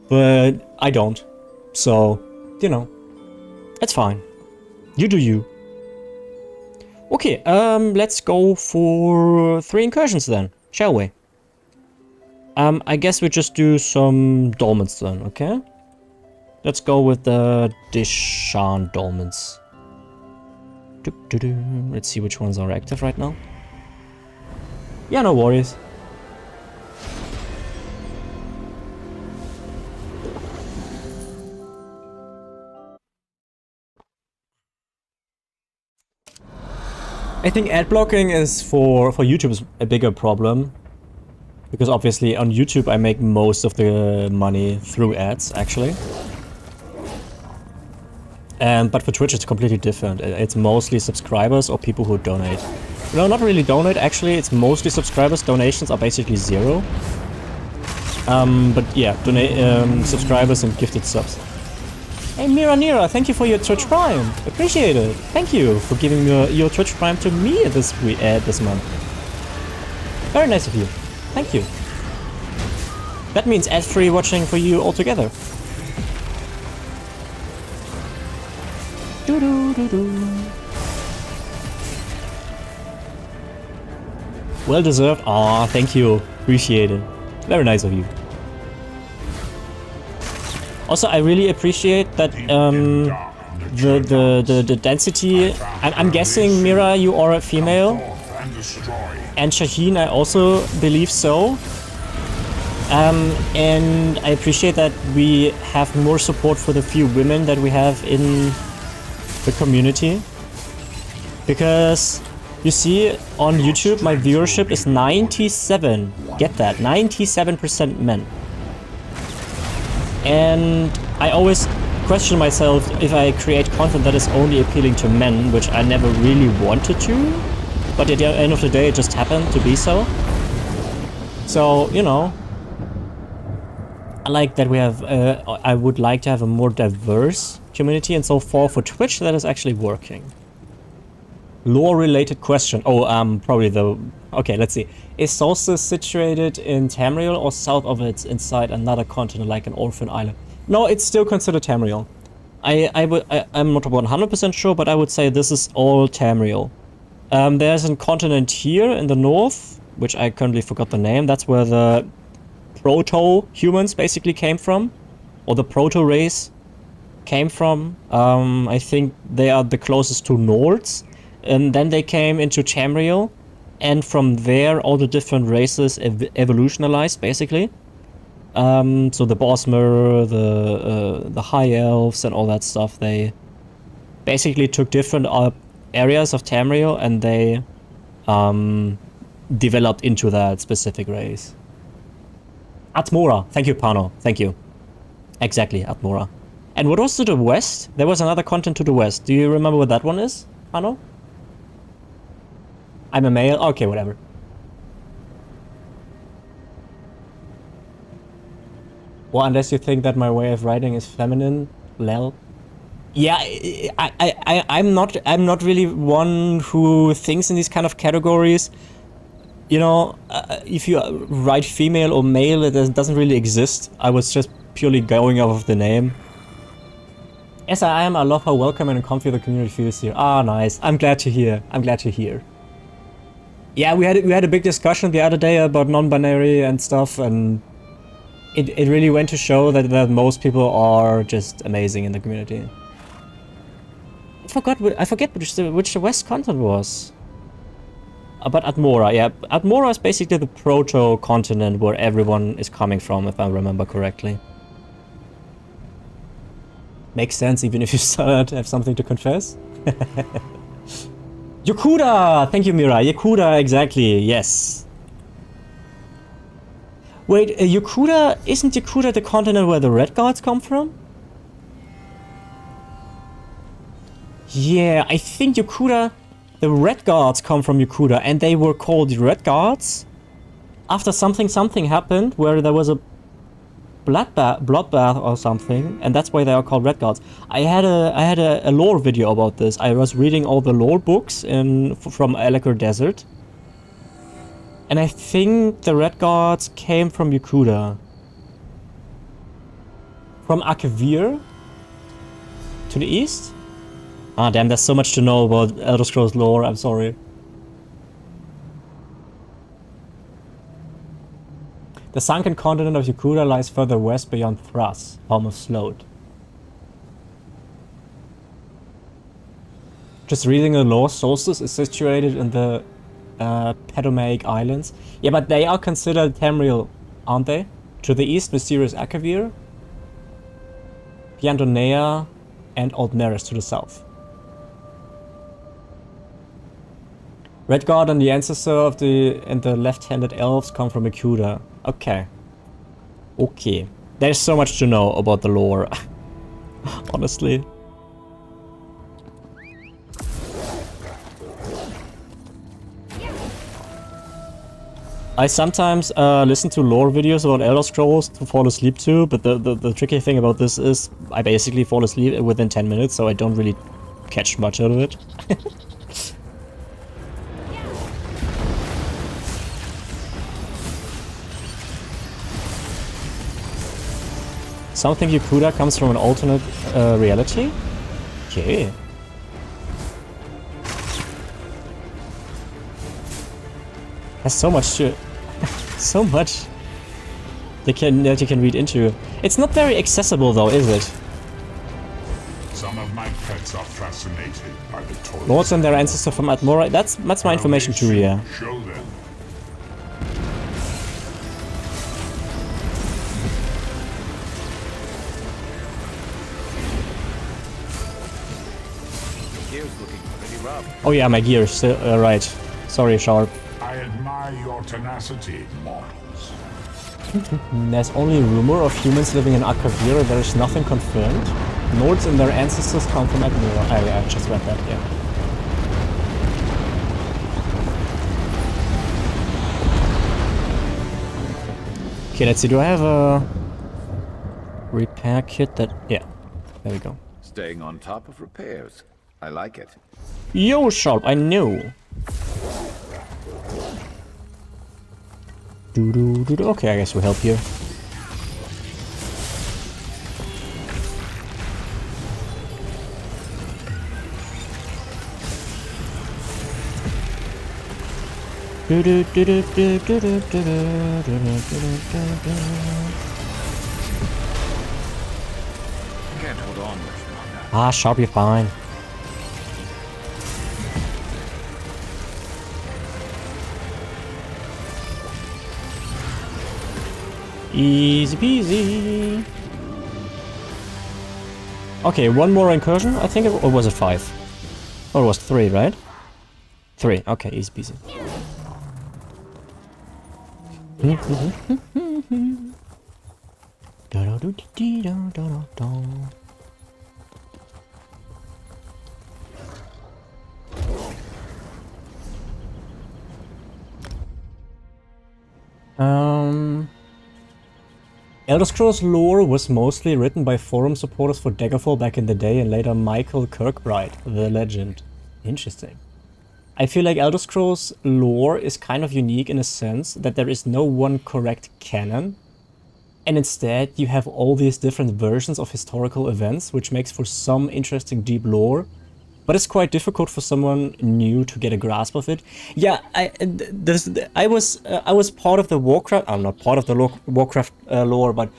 But I don't. So, you know, that's fine. You do you. Okay, let's go for 3 incursions then. Shall we? I guess we just do some dolmens then, okay? Let's go with the Deshan dolmens. Let's see which ones are active right now. Yeah, no worries. I think ad blocking is for YouTubers a bigger problem. Because obviously on YouTube I make most of the money through ads, actually. But for Twitch it's completely different. It's mostly subscribers or people who donate. No, not really donate, actually. It's mostly subscribers. Donations are basically 0. But yeah, subscribers and gifted subs. Hey Mira Nira, thank you for your Twitch Prime. Appreciate it. Thank you for giving your Twitch Prime to me this month. Very nice of you. Thank you. That means ad-free watching for you altogether. Well deserved. Aw, thank you. Appreciate it. Very nice of you. Also, I really appreciate that the density. I'm guessing, Mira, you are a female. And Shaheen, I also believe so. And I appreciate that we have more support for the few women that we have in the community. Because, you see, on YouTube, my viewership is 97. Get that, 97% men. And I always question myself if I create content that is only appealing to men, which I never really wanted to. But at the end of the day, it just happened to be so. So, you know, I like that we have, I would like to have a more diverse community, and so far for Twitch that is actually working. Lore-related question. Oh, probably the... Okay, let's see. Is Solstice situated in Tamriel or south of it inside another continent like an orphan island? No, it's still considered Tamriel. I'm not 100% sure, but I would say this is all Tamriel. There's a continent here in the north, which I currently forgot the name. That's where the proto-humans basically came from. Or the proto-race came from. I think they are the closest to Nords. And then they came into Tamriel. And from there, all the different races evolutionalized, basically. So the Bosmer, the High Elves, and all that stuff, they basically took different areas of Tamriel and they developed into that specific race. Atmora. Thank you, Pano. Thank you. Exactly, Atmora. And what was to the west? There was another continent to the west. Do you remember what that one is, Pano? I'm a male? Okay, whatever. Well, unless you think that my way of writing is feminine, lel. Yeah, I'm not really one who thinks in these kind of categories. You know, if you write female or male, it doesn't really exist. I was just purely going off of the name. Yes, I am. I love how welcoming and comfy the community feels here. Ah, nice. I'm glad to hear. I'm glad to hear. Yeah, we had a big discussion the other day about non-binary and stuff, and it really went to show that most people are just amazing in the community. I forget which the west continent was. But Atmora, yeah. Atmora is basically the proto-continent where everyone is coming from, if I remember correctly. Makes sense, even if you start to have something to confess. Yakuda! Thank you, Mira. Yakuda, exactly. Yes. Wait, Yakuda... Isn't Yakuda the continent where the Red Guards come from? Yeah, I think Yakuda... The Red Guards come from Yakuda, and they were called Red Guards after something happened where there was a bloodbath or something, and that's why they are called Red Guards. I had a lore video about this. I was reading all the lore books from Alakir Desert, and I think the Red Guards came from Yakuda, from Akavir to the east. Ah, damn, there's so much to know about Elder Scrolls lore, I'm sorry. The sunken continent of Yakuda lies further west beyond Thras, home of Slode. Just reading the lore, Solstice is situated in the Pedomaic Islands. Yeah, but they are considered Tamriel, aren't they? To the east, mysterious Akavir, Piandonea, and Old Neris to the south. Red God and the ancestor of the left-handed elves come from Akuda. Okay. Okay. There's so much to know about the lore. Honestly. I sometimes listen to lore videos about Elder Scrolls to fall asleep to, but the tricky thing about this is I basically fall asleep within 10 minutes, so I don't really catch much out of it. Something Yakuda comes from an alternate reality? Okay. There's so much to... so much that you can read into. It's not very accessible though, is it? Some of my pets are fascinated by the toys. Lords and their ancestor from Atmora. That's my information too, yeah. Show them. Gear's looking pretty rough. Oh yeah, my gear is still right. Sorry, Sharp. I admire your tenacity, mortals. There's only rumor of humans living in Akavir. There is nothing confirmed. Nords and their ancestors come from Atmora. Oh yeah, I just read that, yeah. Okay, let's see. Do I have a repair kit that... Yeah, there we go. Staying on top of repairs. I like it. Yo, Sharp, I know. Okay, I guess we'll help here. Can't hold on much longer. Ah, Sharp, you're fine. Easy peasy. Okay, one more incursion, I think, or was it 5? Or it was 3, right? 3, okay, easy peasy. Elder Scrolls lore was mostly written by forum supporters for Daggerfall back in the day and later Michael Kirkbride, the legend. Interesting. I feel like Elder Scrolls lore is kind of unique in a sense that there is no one correct canon, and instead you have all these different versions of historical events, which makes for some interesting deep lore, but it's quite difficult for someone new to get a grasp of it. Yeah, I was part of the Warcraft. I'm not part of the Warcraft lore, but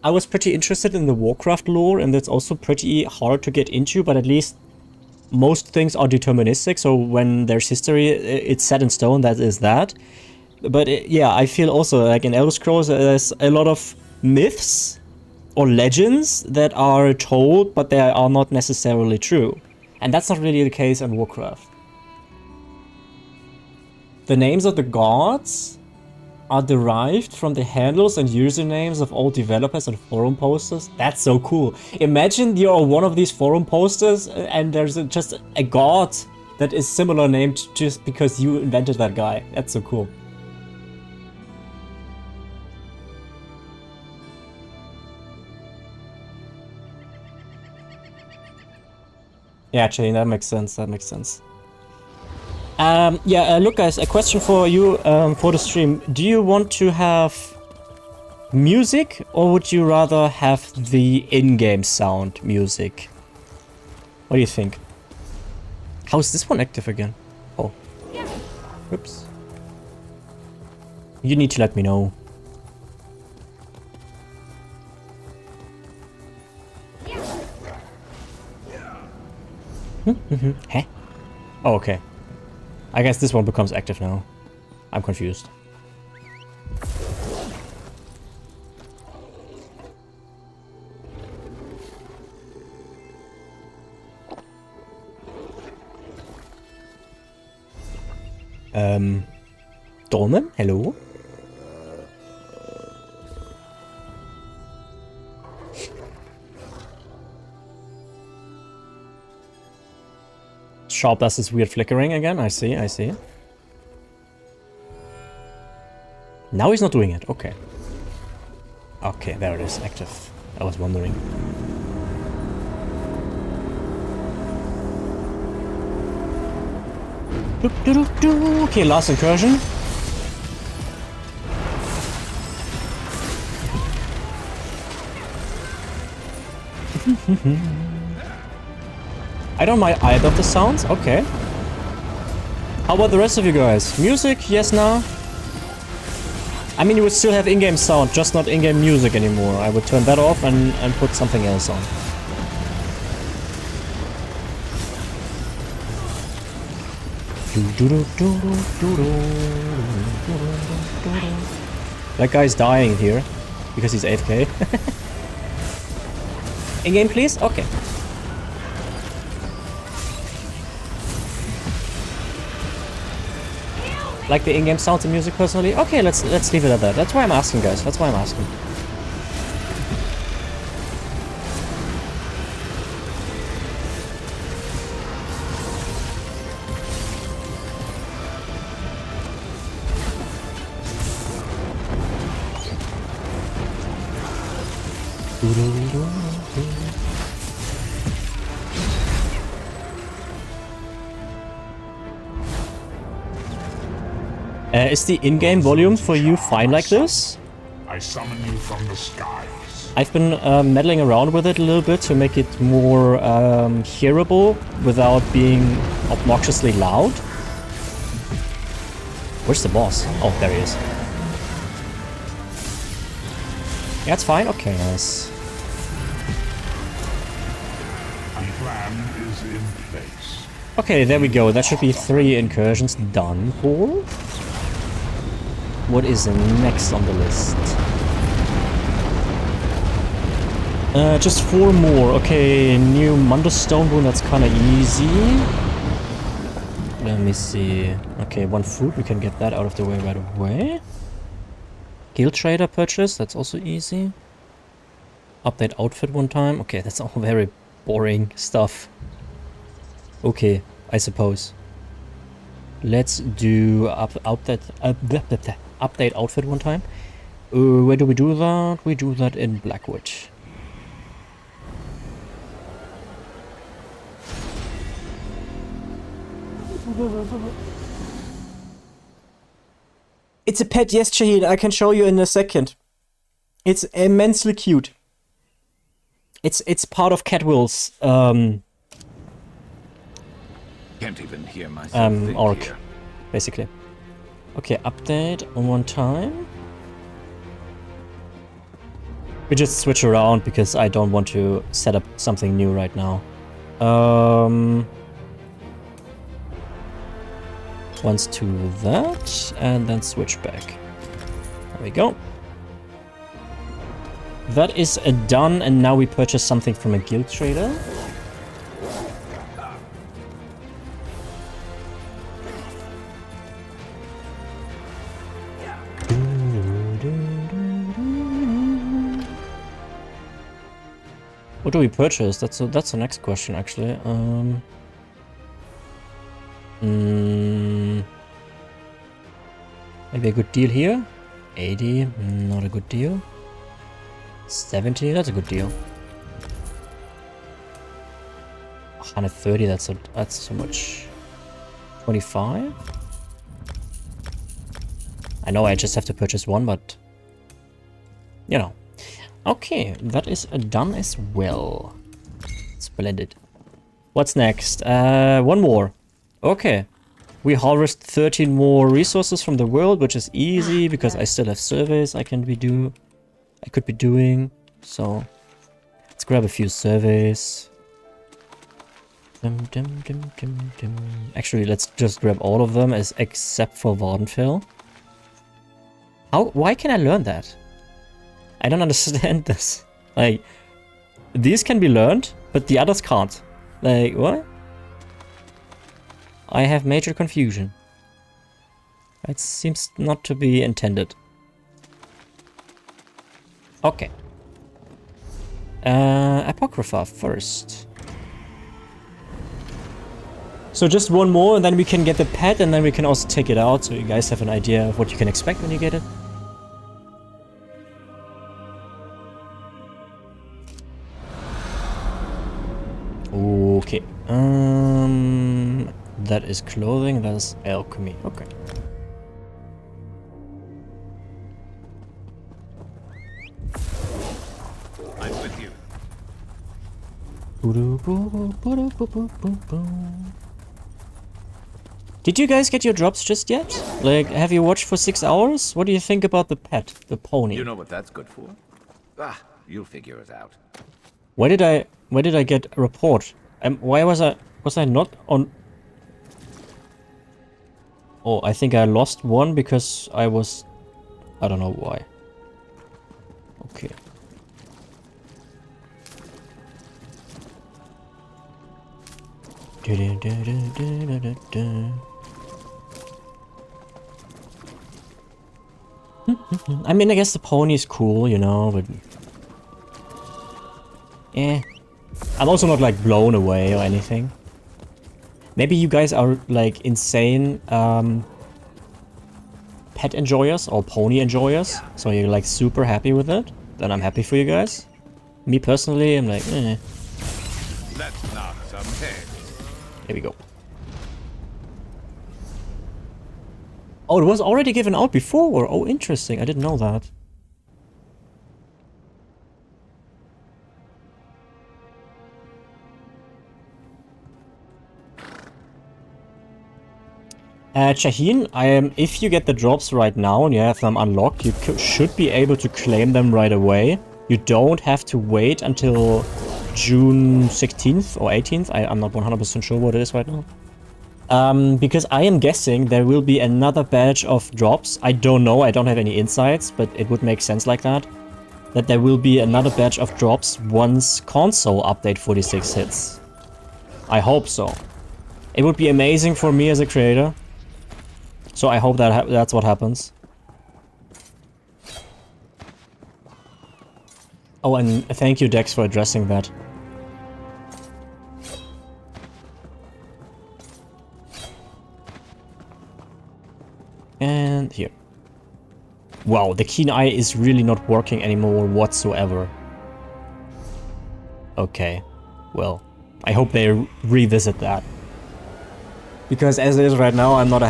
I was pretty interested in the Warcraft lore, and it's also pretty hard to get into. But at least most things are deterministic. So when there's history, it's set in stone. That is that. But yeah, I feel also like in Elder Scrolls, there's a lot of myths or legends that are told, but they are not necessarily true. And that's not really the case in Warcraft. The names of the gods are derived from the handles and usernames of all developers and forum posters. That's so cool. Imagine you're one of these forum posters and there's just a god that is similar named just because you invented that guy. That's so cool. Yeah, actually, that makes sense. That makes sense. Look, guys, a question for you for the stream. Do you want to have music, or would you rather have the in-game sound music? What do you think? How is this one active again? Oh. Oops. You need to let me know. Huh? Oh, okay. I guess this one becomes active now. I'm confused. Dolmen, hello? Sharp does this weird flickering again. I see, I see. Now he's not doing it. Okay. Okay, there it is, active. I was wondering. Okay, last incursion. I don't mind either of the sounds. Okay. How about the rest of you guys? Music? Yes, no? I mean, you would still have in-game sound, just not in-game music anymore. I would turn that off and put something else on. That guy's dying here because he's AFK. In-game, please? Okay. Like the in-game sounds and music personally? Okay, let's leave it at that. That's why I'm asking, guys. That's why I'm asking. Is the in-game volume for you fine like this? I summon you from the skies. I've been meddling around with it a little bit to make it more hearable without being obnoxiously loud. Where's the boss? Oh, there he is. Yeah, it's fine. Okay, nice. The plan is in place. Okay, there we go. That should be 3 incursions done for. What is next on the list? Just 4 more. Okay, new Mundo Stone Rune, that's kinda easy. Let me see. Okay, 1 fruit, we can get that out of the way right away. Guild Trader purchase, that's also easy. Update outfit 1 time. Okay, that's all very boring stuff. Okay, I suppose. Let's do update outfit 1 time. Where do we do that? We do that in Blackwood. It's a pet, yes, Shahid. I can show you in a second. It's immensely cute. It's part of Catwill's Can't even hear myself think orc, here. basically. Okay, update on 1 time. We just switch around because I don't want to set up something new right now. Once to that, and then switch back. There we go. That is done, and now we purchase something from a guild trader. What do we purchase? That's the next question, actually. Maybe a good deal here. 80, not a good deal. 70, that's a good deal. 130, that's so much. 25. I know I just have to purchase 1, but you know. Okay, that is done as well. Splendid. What's next? 1 more. Okay. We harvest 13 more resources from the world, which is easy because I still have surveys I could be doing. So let's grab a few surveys. Actually, let's just grab all of them except for Vardenfell. Why can I learn that? I don't understand this. Like, these can be learned, but the others can't. Like, what? I have major confusion. It seems not to be intended. Okay. Apocrypha first. So just one more and then we can get the pet and then we can also take it out so you guys have an idea of what you can expect when you get it. Okay. That is clothing, that is alchemy. Okay. I'm with you. Did you guys get your drops just yet? Like, have you watched for 6 hours? What do you think about the pet, the pony? You know what that's good for? Ah, you'll figure it out. Where did I get a report? Why was I not on? Oh, I think I lost one because I don't know why. Okay. I mean, I guess the pony is cool, you know, but I'm also not like blown away or anything. Maybe you guys are like insane pet enjoyers or pony enjoyers, so you're like super happy with it. Then I'm happy for you guys. Me personally, I'm like, Let's knock some heads. Here we go. Oh, it was already given out before. Oh, interesting. I didn't know that. Shaheen, if you get the drops right now and you have them unlocked, you should be able to claim them right away. You don't have to wait until June 16th or 18th. I'm not 100% sure what it is right now. Because I am guessing there will be another batch of drops. I don't know, I don't have any insights, but it would make sense like that. That there will be another batch of drops once console update 46 hits. I hope so. It would be amazing for me as a creator. So I hope that that's what happens. Oh, and thank you, Dex, for addressing that. And here. Wow, the keen eye is really not working anymore whatsoever. Okay, well, I hope they revisit that. Because as it is right now, I'm not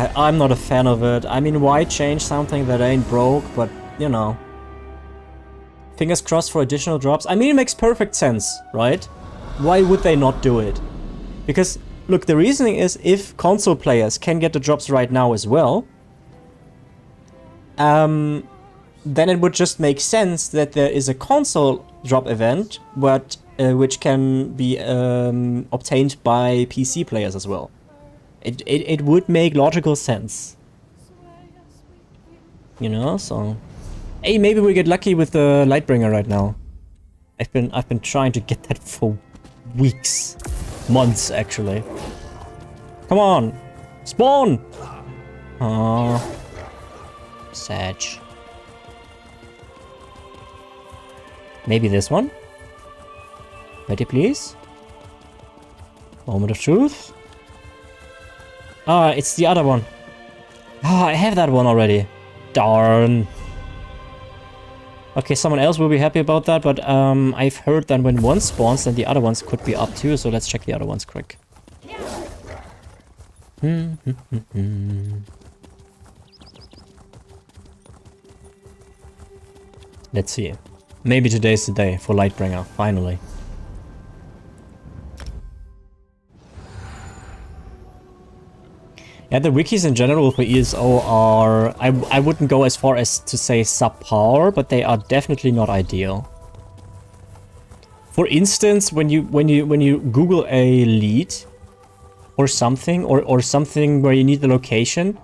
a fan of it. I mean, why change something that ain't broke? But you know, fingers crossed for additional drops. I mean, it makes perfect sense, right? Why would they not do it? Because look, the reasoning is if console players can get the drops right now as well, then it would just make sense that there is a console drop event, but which can be obtained by PC players as well. It would make logical sense, you know. So, hey, maybe we get lucky with the Lightbringer right now. I've been trying to get that for weeks, months actually. Come on, spawn! Oh, sad. Maybe this one. Betty, please. Moment of truth. Ah, it's the other one. Ah, I have that one already. Darn. Okay, someone else will be happy about that, but I've heard that when one spawns, then the other ones could be up too, so let's check the other ones quick. Let's see. Maybe today's the day for Lightbringer, finally. Yeah, the wikis in general for ESO are... I wouldn't go as far as to say subpar, but they are definitely not ideal. For instance, when you Google a lead or something, or something where you need the location,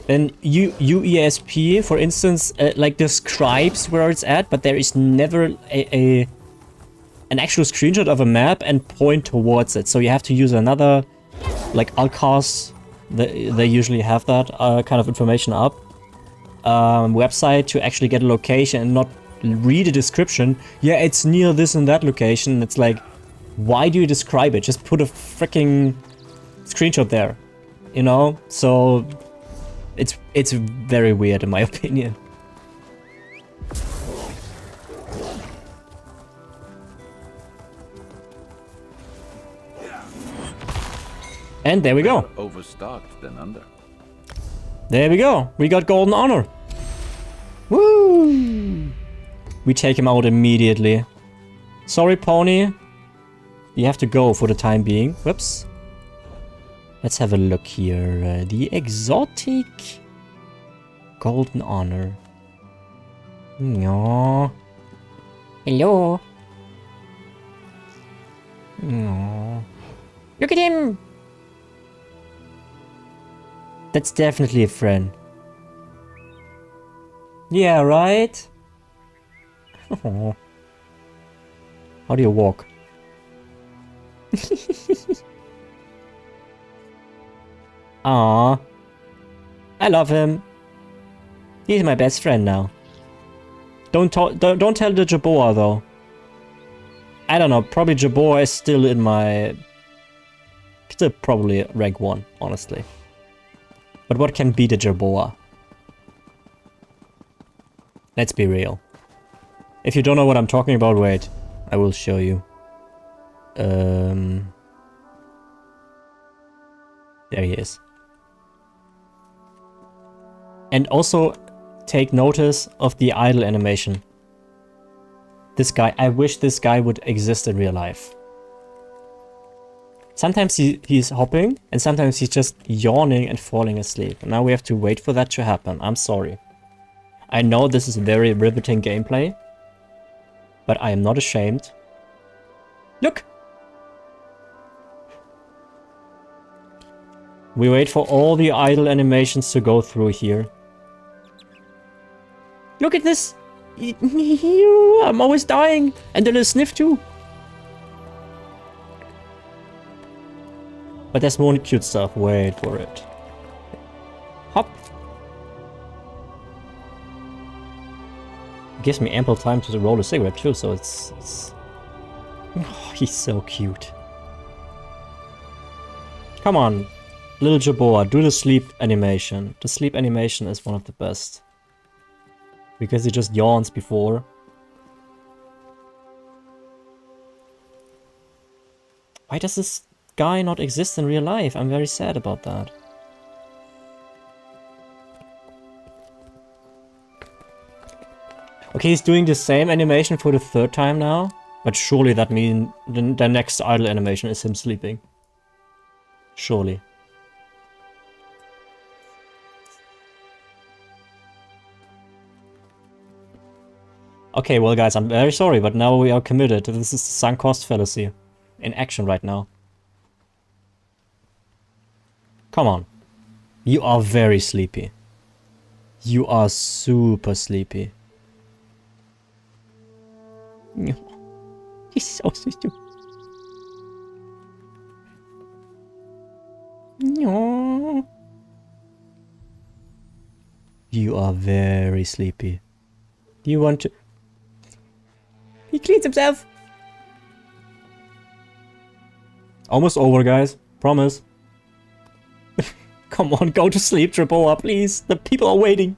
then UESP, for instance, like describes where it's at, but there is never an actual screenshot of a map and point towards it. So you have to use another, like Alcaz. They usually have that kind of information up. website to actually get a location and not read a description. Yeah, it's near this and that location. It's like, why do you describe it? Just put a freaking screenshot there, you know? So it's very weird in my opinion. And there we go. Overstocked than under. There we go. We got golden honor. Woo! We take him out immediately. Sorry, pony. You have to go for the time being. Whoops. Let's have a look here. The exotic golden honor. No. Hello. No. Look at him. That's definitely a friend. Yeah, right? Oh. How do you walk? Aww. I love him. He's my best friend now. Don't tell the Jaboa though. I don't know, probably Jaboa is still in my... Still probably rank 1, honestly. But what can beat a Jaboa? Let's be real. If you don't know what I'm talking about, wait. I will show you. There he is. And also take notice of the idle animation. This guy, I wish this guy would exist in real life. Sometimes he's hopping, and sometimes he's just yawning and falling asleep. Now we have to wait for that to happen. I'm sorry. I know this is very riveting gameplay, but I am not ashamed. Look! We wait for all the idle animations to go through here. Look at this! I'm always dying! And a little sniff too! But there's more cute stuff. Wait for it. Hop! Gives me ample time to roll a cigarette too, so it's... Oh, he's so cute. Come on, little Jaboa, do the sleep animation. The sleep animation is one of the best. Because he just yawns before. Why does this guy not exist in real life? I'm very sad about that. Okay, he's doing the same animation for the 3rd time now. But surely that means the next idle animation is him sleeping. Surely. Okay, well guys, I'm very sorry, but now we are committed. This is the sunk cost fallacy in action right now. Come on. You are very sleepy. You are super sleepy. He's so stupid. No. You are very sleepy. Do you want to... He cleans himself. Almost over, guys. Promise. Come on, go to sleep, Jaboa, please. The people are waiting.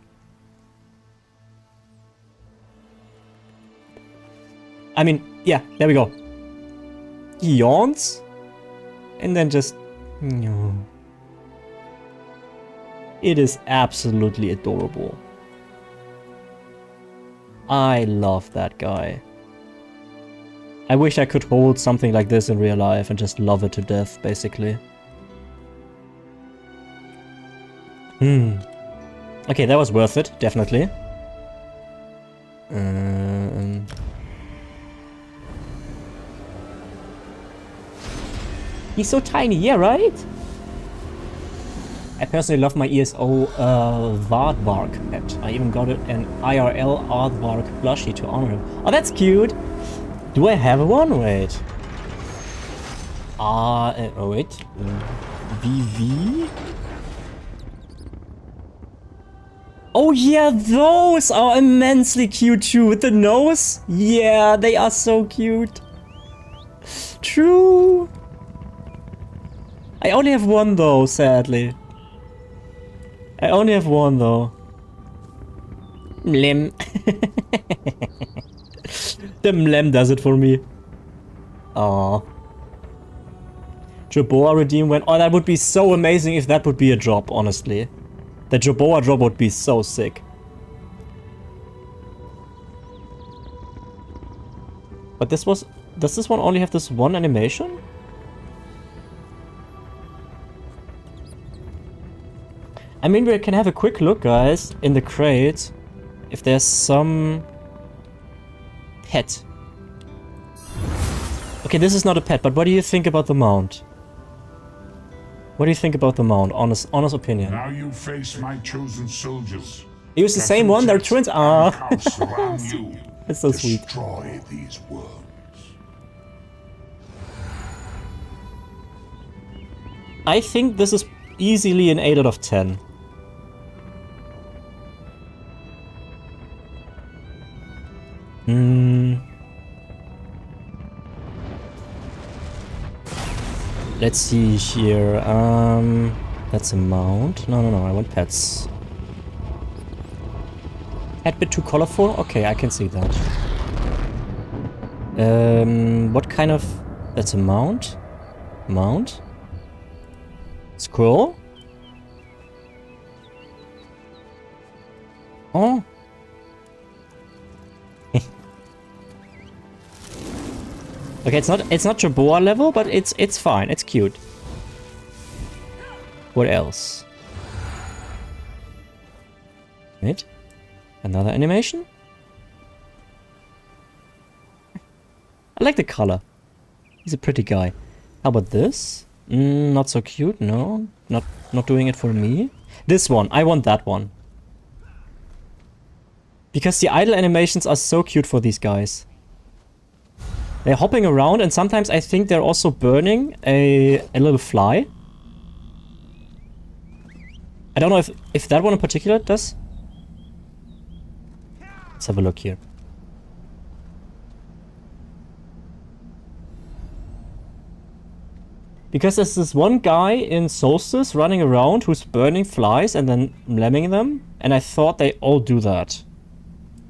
I mean, yeah, there we go. He yawns. And then just... No. It is absolutely adorable. I love that guy. I wish I could hold something like this in real life and just love it to death, basically. Okay, that was worth it, definitely. He's so tiny, yeah, right? I personally love my ESO Aardvark pet. I even got it an IRL Aardvark plushie to honor him. Oh, that's cute! Do I have one? Wait. Oh wait. VV? Oh yeah, those are immensely cute too, with the nose. Yeah, they are so cute. True. I only have one though, sadly. I only have one though. Mlem. The Mlem does it for me. Aww. Joboa redeem when... Oh, that would be so amazing if that would be a drop, honestly. The Joboa drop would be so sick. But this was... Does this one only have this one animation? I mean, we can have a quick look, guys, in the crate. If there's some... pet. Okay, this is not a pet, but what do you think about the mount? What do you think about the mount? Honest opinion. Now you face my chosen soldiers. They use the same one, they're twins. Ah, You. it's so sweet. Destroy these worlds. I think this is easily an 8 out of 10. Let's see here. That's a mount. No, I want pets. Pet bit too colorful? Okay, I can see that. What kind of... That's a mount? Mount? Scroll? Oh. Okay, it's not Joboa level, but it's fine. It's cute. What else? Wait. Another animation? I like the color. He's a pretty guy. How about this? Not so cute, no. Not doing it for me. This one, I want that one. Because the idle animations are so cute for these guys. They're hopping around and sometimes I think they're also burning a little fly. I don't know if that one in particular does. Let's have a look here. Because there's this one guy in Solstice running around who's burning flies and then lemming them, and I thought they all do that.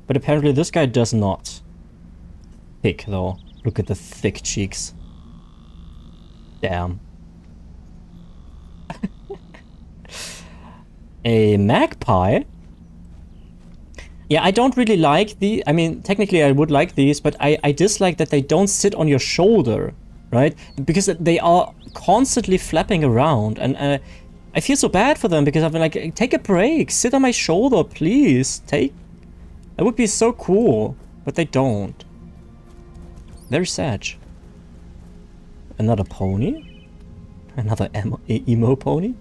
But apparently this guy does not. Thick though. Look at the thick cheeks. Damn. A magpie? Yeah, I don't really like the... I mean, technically I would like these, but I dislike that they don't sit on your shoulder, right? Because they are constantly flapping around, and I feel so bad for them because I've been like, take a break, sit on my shoulder, please. That would be so cool, but they don't. Very sad. Another pony? Another emo pony?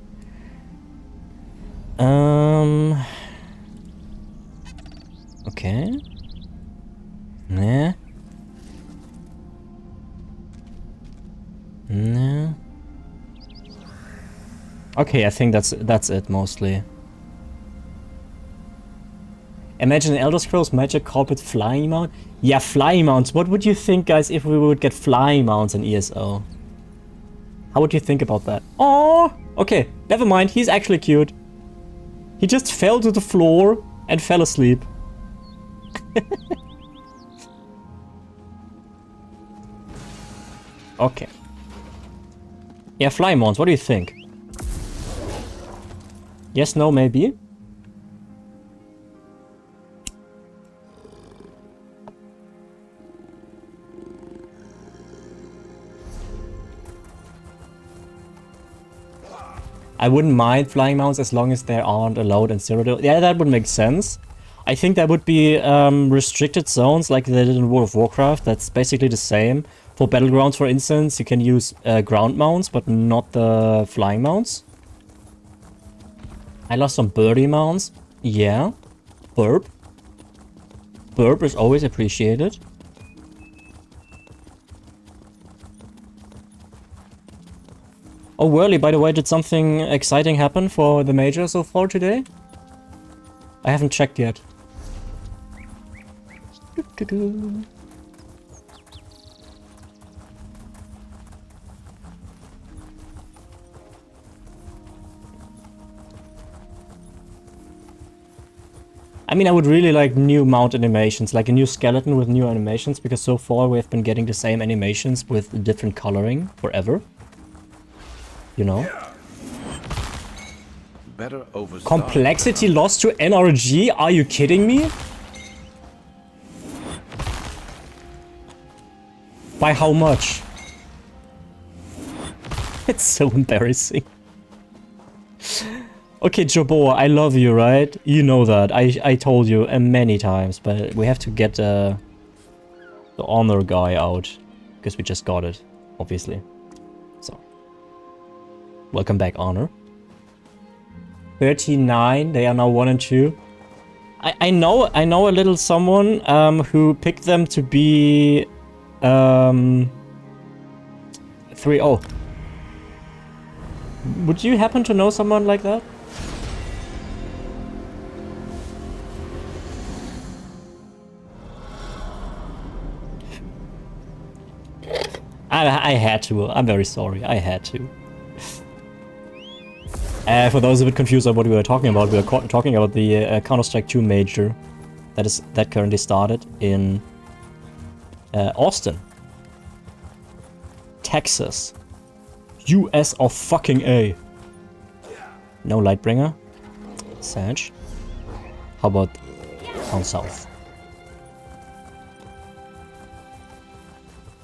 Okay. Nah. Nah. Okay, I think that's it mostly. Imagine an Elder Scrolls Magic carpet flying mount. Yeah, flying mounts. What would you think, guys, if we would get flying mounts in ESO? How would you think about that? Oh, okay. Never mind. He's actually cute. He just fell to the floor and fell asleep. Okay. Yeah, flying mounts. What do you think? Yes, no, maybe? I wouldn't mind flying mounts as long as they aren't allowed in Cyrodiil. Yeah, that would make sense. I think there would be restricted zones like they did in World of Warcraft. That's basically the same. For Battlegrounds, for instance, you can use ground mounts, but not the flying mounts. I lost some birdie mounts. Yeah. Burp. Burp is always appreciated. Oh, Whirly, by the way, did something exciting happen for the major so far today? I haven't checked yet. I mean, I would really like new mount animations, like a new skeleton with new animations, because so far we have been getting the same animations with different coloring forever. You know? Better overstart. Complexity lost to NRG? Are you kidding me? By how much? It's so embarrassing. Okay, Jobo, I love you, right? You know that. I told you many times, but we have to get the honor guy out. Because we just got it, obviously. So. Welcome back, honor. 39, they are now 1 and 2. I know a little someone who picked them to be 3-0. Would you happen to know someone like that? I had to. I'm very sorry. I had to. For those a bit confused on what we were talking about, we were talking about the Counter-Strike 2 major that currently started in Austin, Texas, US of fucking A. No Lightbringer. Sage. How about down south?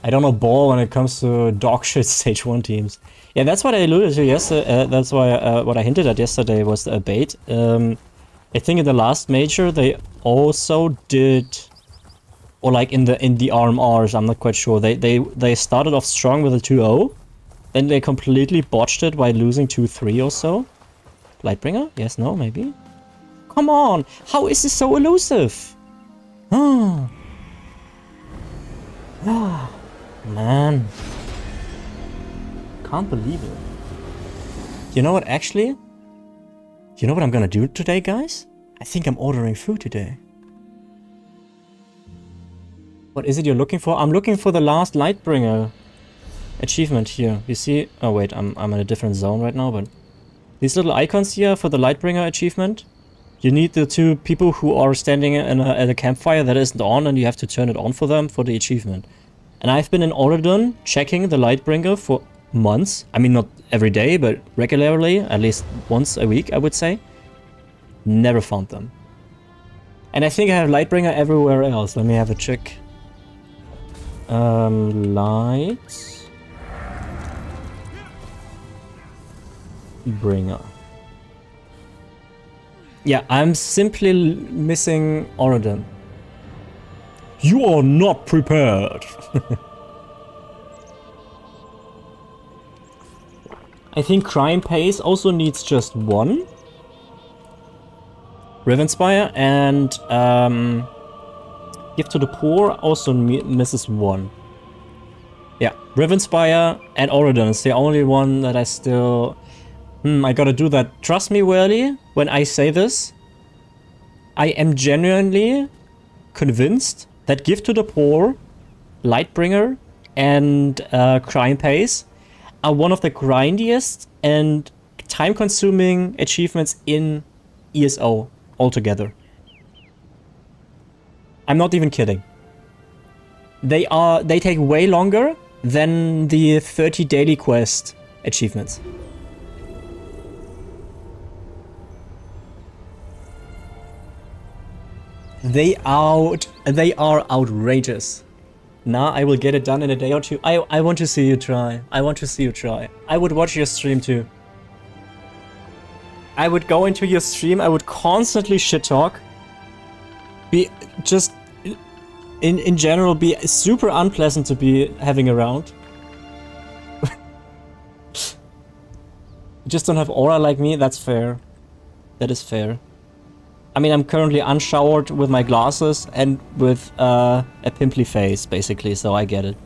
I don't know ball when it comes to dogshit stage 1 teams. Yeah, that's what I alluded to yesterday. That's why what I hinted at yesterday was the bait. I think in the last major they also did, or like in the RMRs, I'm not quite sure. They started off strong with a 2-0, then they completely botched it by losing 2-3 or so. Lightbringer? Yes, no, maybe. Come on, how is this so elusive? Ah. Ah. Man. Can't believe it. You know what, actually? You know what I'm gonna do today, guys? I think I'm ordering food today. What is it you're looking for? I'm looking for the last Lightbringer achievement here. You see? Oh wait, I'm in a different zone right now, but these little icons here for the Lightbringer achievement. You need the 2 people who are standing at a campfire that isn't on, and you have to turn it on for them for the achievement. And I've been in Oregon checking the Lightbringer for months. I mean, not every day, but regularly, at least once a week, I would say. Never found them. And I think I have Lightbringer everywhere else. Let me have a check. Lightbringer. Yeah, I'm simply missing Oregon. You are not prepared. I think Crime Pace also needs just 1. Rivenspire and Gift to the Poor also misses 1. Yeah, Rivenspire and Oregon is the only one that I still... I gotta do that. Trust me, Whirly, when I say this, I am genuinely convinced that Gift to the Poor, Lightbringer, and Crime Pace are one of the grindiest and time-consuming achievements in ESO altogether. I'm not even kidding. They take way longer than the 30 daily quest achievements. They are outrageous. Nah, I will get it done in a day or 2. I want to see you try. I want to see you try. I would watch your stream too. I would go into your stream, I would constantly shit talk. Be just in general be super unpleasant to be having around. You just don't have aura like me, that's fair. That is fair. I mean, I'm currently unshowered with my glasses and with a pimply face, basically, so I get it.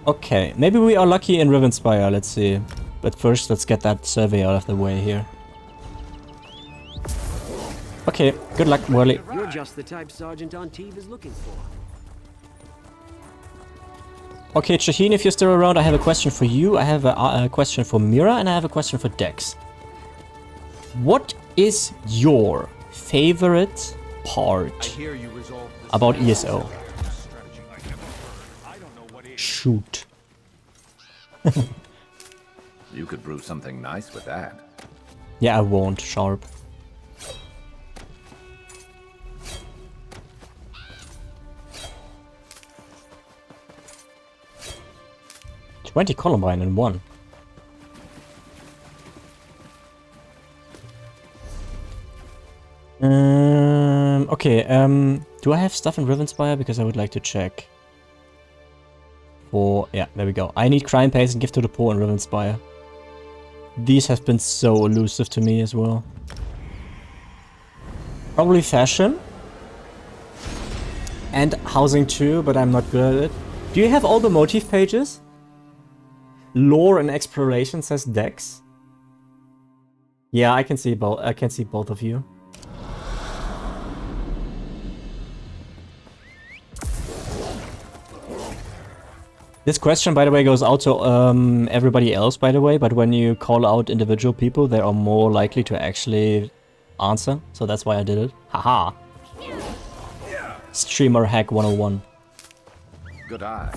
Okay, maybe we are lucky in Rivenspire, let's see. But first, let's get that survey out of the way here. Okay, good luck, Whirly. You're just the type Sergeant Anteve is looking for. Okay, Shaheen, if you're still around, I have a question for you. I have a question for Mira, and I have a question for Dex. What is your favorite part about ESO? Shoot. You could brew something nice with that. Yeah, I won't, Sharp. $20 Columbine in one. Okay, do I have stuff in Rivenspire? Because I would like to check. Yeah, there we go. I need Crime Paste and Gift to the Poor in Rivenspire. These have been so elusive to me as well. Probably Fashion. And Housing too, but I'm not good at it. Do you have all the motif pages? Lore and Exploration, says Dex. Yeah, I can see both. I can see both of you. This question, by the way, goes out to everybody else, by the way, but when you call out individual people, they are more likely to actually answer, so that's why I did it. Haha! Streamer hack 101. Good eye.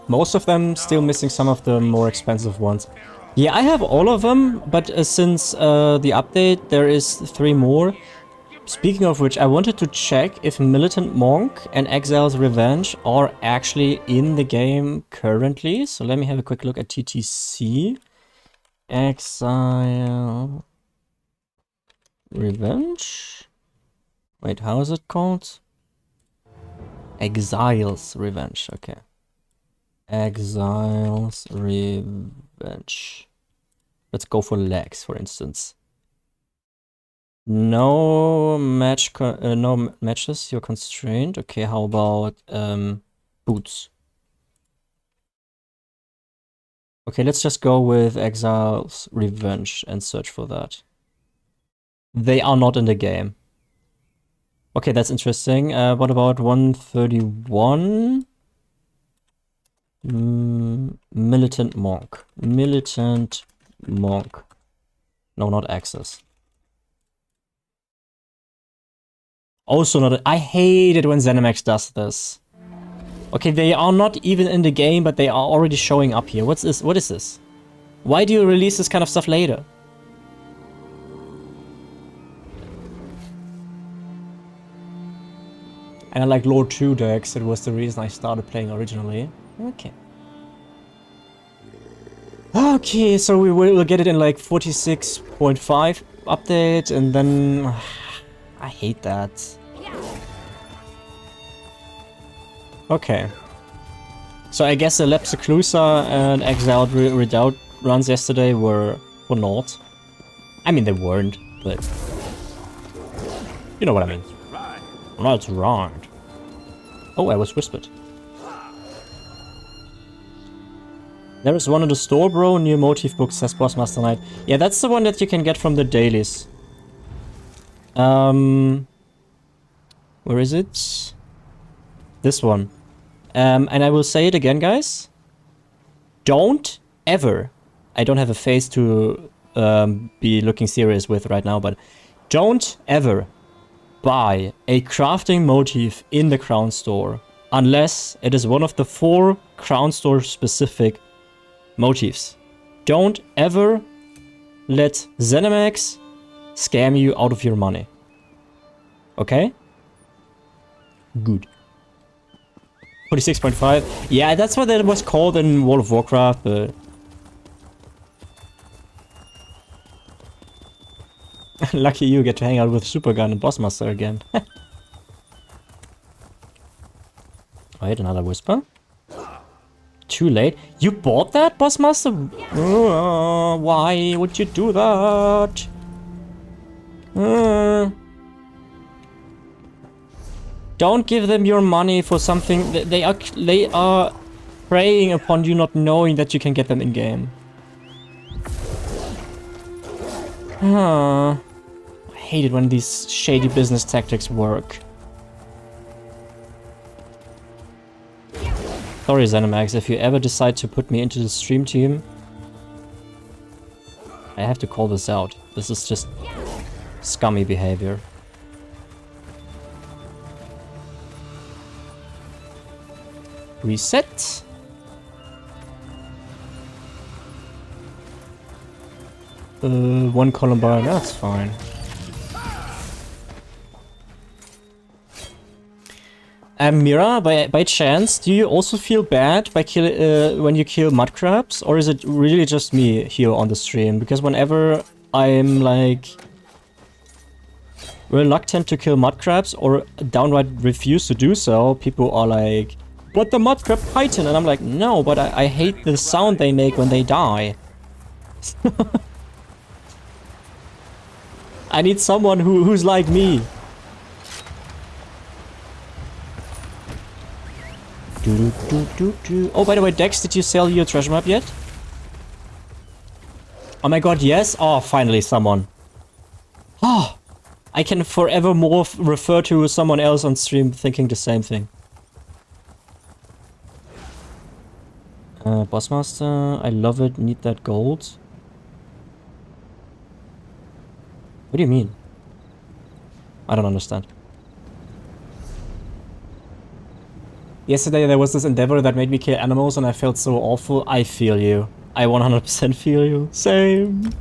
Most of them still missing some of the more expensive ones. Yeah, I have all of them, but since the update, there is 3 more. Speaking of which, I wanted to check if Militant Monk and Exile's Revenge are actually in the game currently. So let me have a quick look at TTC. Exile... Revenge? Wait, how is it called? Exile's Revenge, okay. Exile's Revenge. Let's go for legs, for instance. No no matches, you're constrained. Okay, how about boots? Okay, let's just go with Exile's Revenge and search for that. They are not in the game. Okay, that's interesting. What about 131? Militant Monk. Militant Monk. No, not Access. Also not... I hate it when ZeniMax does this. Okay, they are not even in the game, but they are already showing up here. What's this? What is this? Why do you release this kind of stuff later? And I like Lore 2 decks. It was the reason I started playing originally. Okay. Okay, so we will get it in like 46.5 update, and then... I hate that. Okay. So I guess the Lepseclusa and Exiled Redoubt runs yesterday were not. I mean, they weren't, but... You know what I mean. That's right. Oh, I was whispered. There is one in the store, bro. New motif book, says Bossmaster Knight. Yeah, that's the one that you can get from the dailies. Where is it? This one. And I will say it again, guys. Don't ever... I don't have a face to be looking serious with right now, but... Don't ever buy a crafting motif in the Crown Store unless it is one of the 4 Crown Store specific motifs. Don't ever let ZeniMax scam you out of your money. Okay? Good. 46.5. Yeah, that's what it was called in World of Warcraft, but... Lucky you get to hang out with Supergun and Bossmaster again. Wait, another whisper? Too late? You bought that, Bossmaster? Why would you do that? Don't give them your money for something. They are preying upon you not knowing that you can get them in-game. I hate it when these shady business tactics work. Sorry, Zenimax, if you ever decide to put me into the stream team, I have to call this out. This is just scummy behavior. Reset. One Columbine, that's fine. Mira, by chance, do you also feel bad by when you kill mud crabs, or is it really just me here on the stream? Because whenever I'm like reluctant to kill mud crabs or downright refuse to do so, people are like, "But the mud crab python," and I'm like, "No, but I hate the sound they make when they die." I need someone who's like me. Oh, by the way, Dex, did you sell your treasure map yet? Oh my god, yes? Oh, finally someone. Oh, I can forevermore refer to someone else on stream thinking the same thing. Bossmaster, I love it, need that gold. What do you mean? I don't understand. Yesterday there was this endeavor that made me kill animals and I felt so awful. I feel you. I 100% feel you. Same.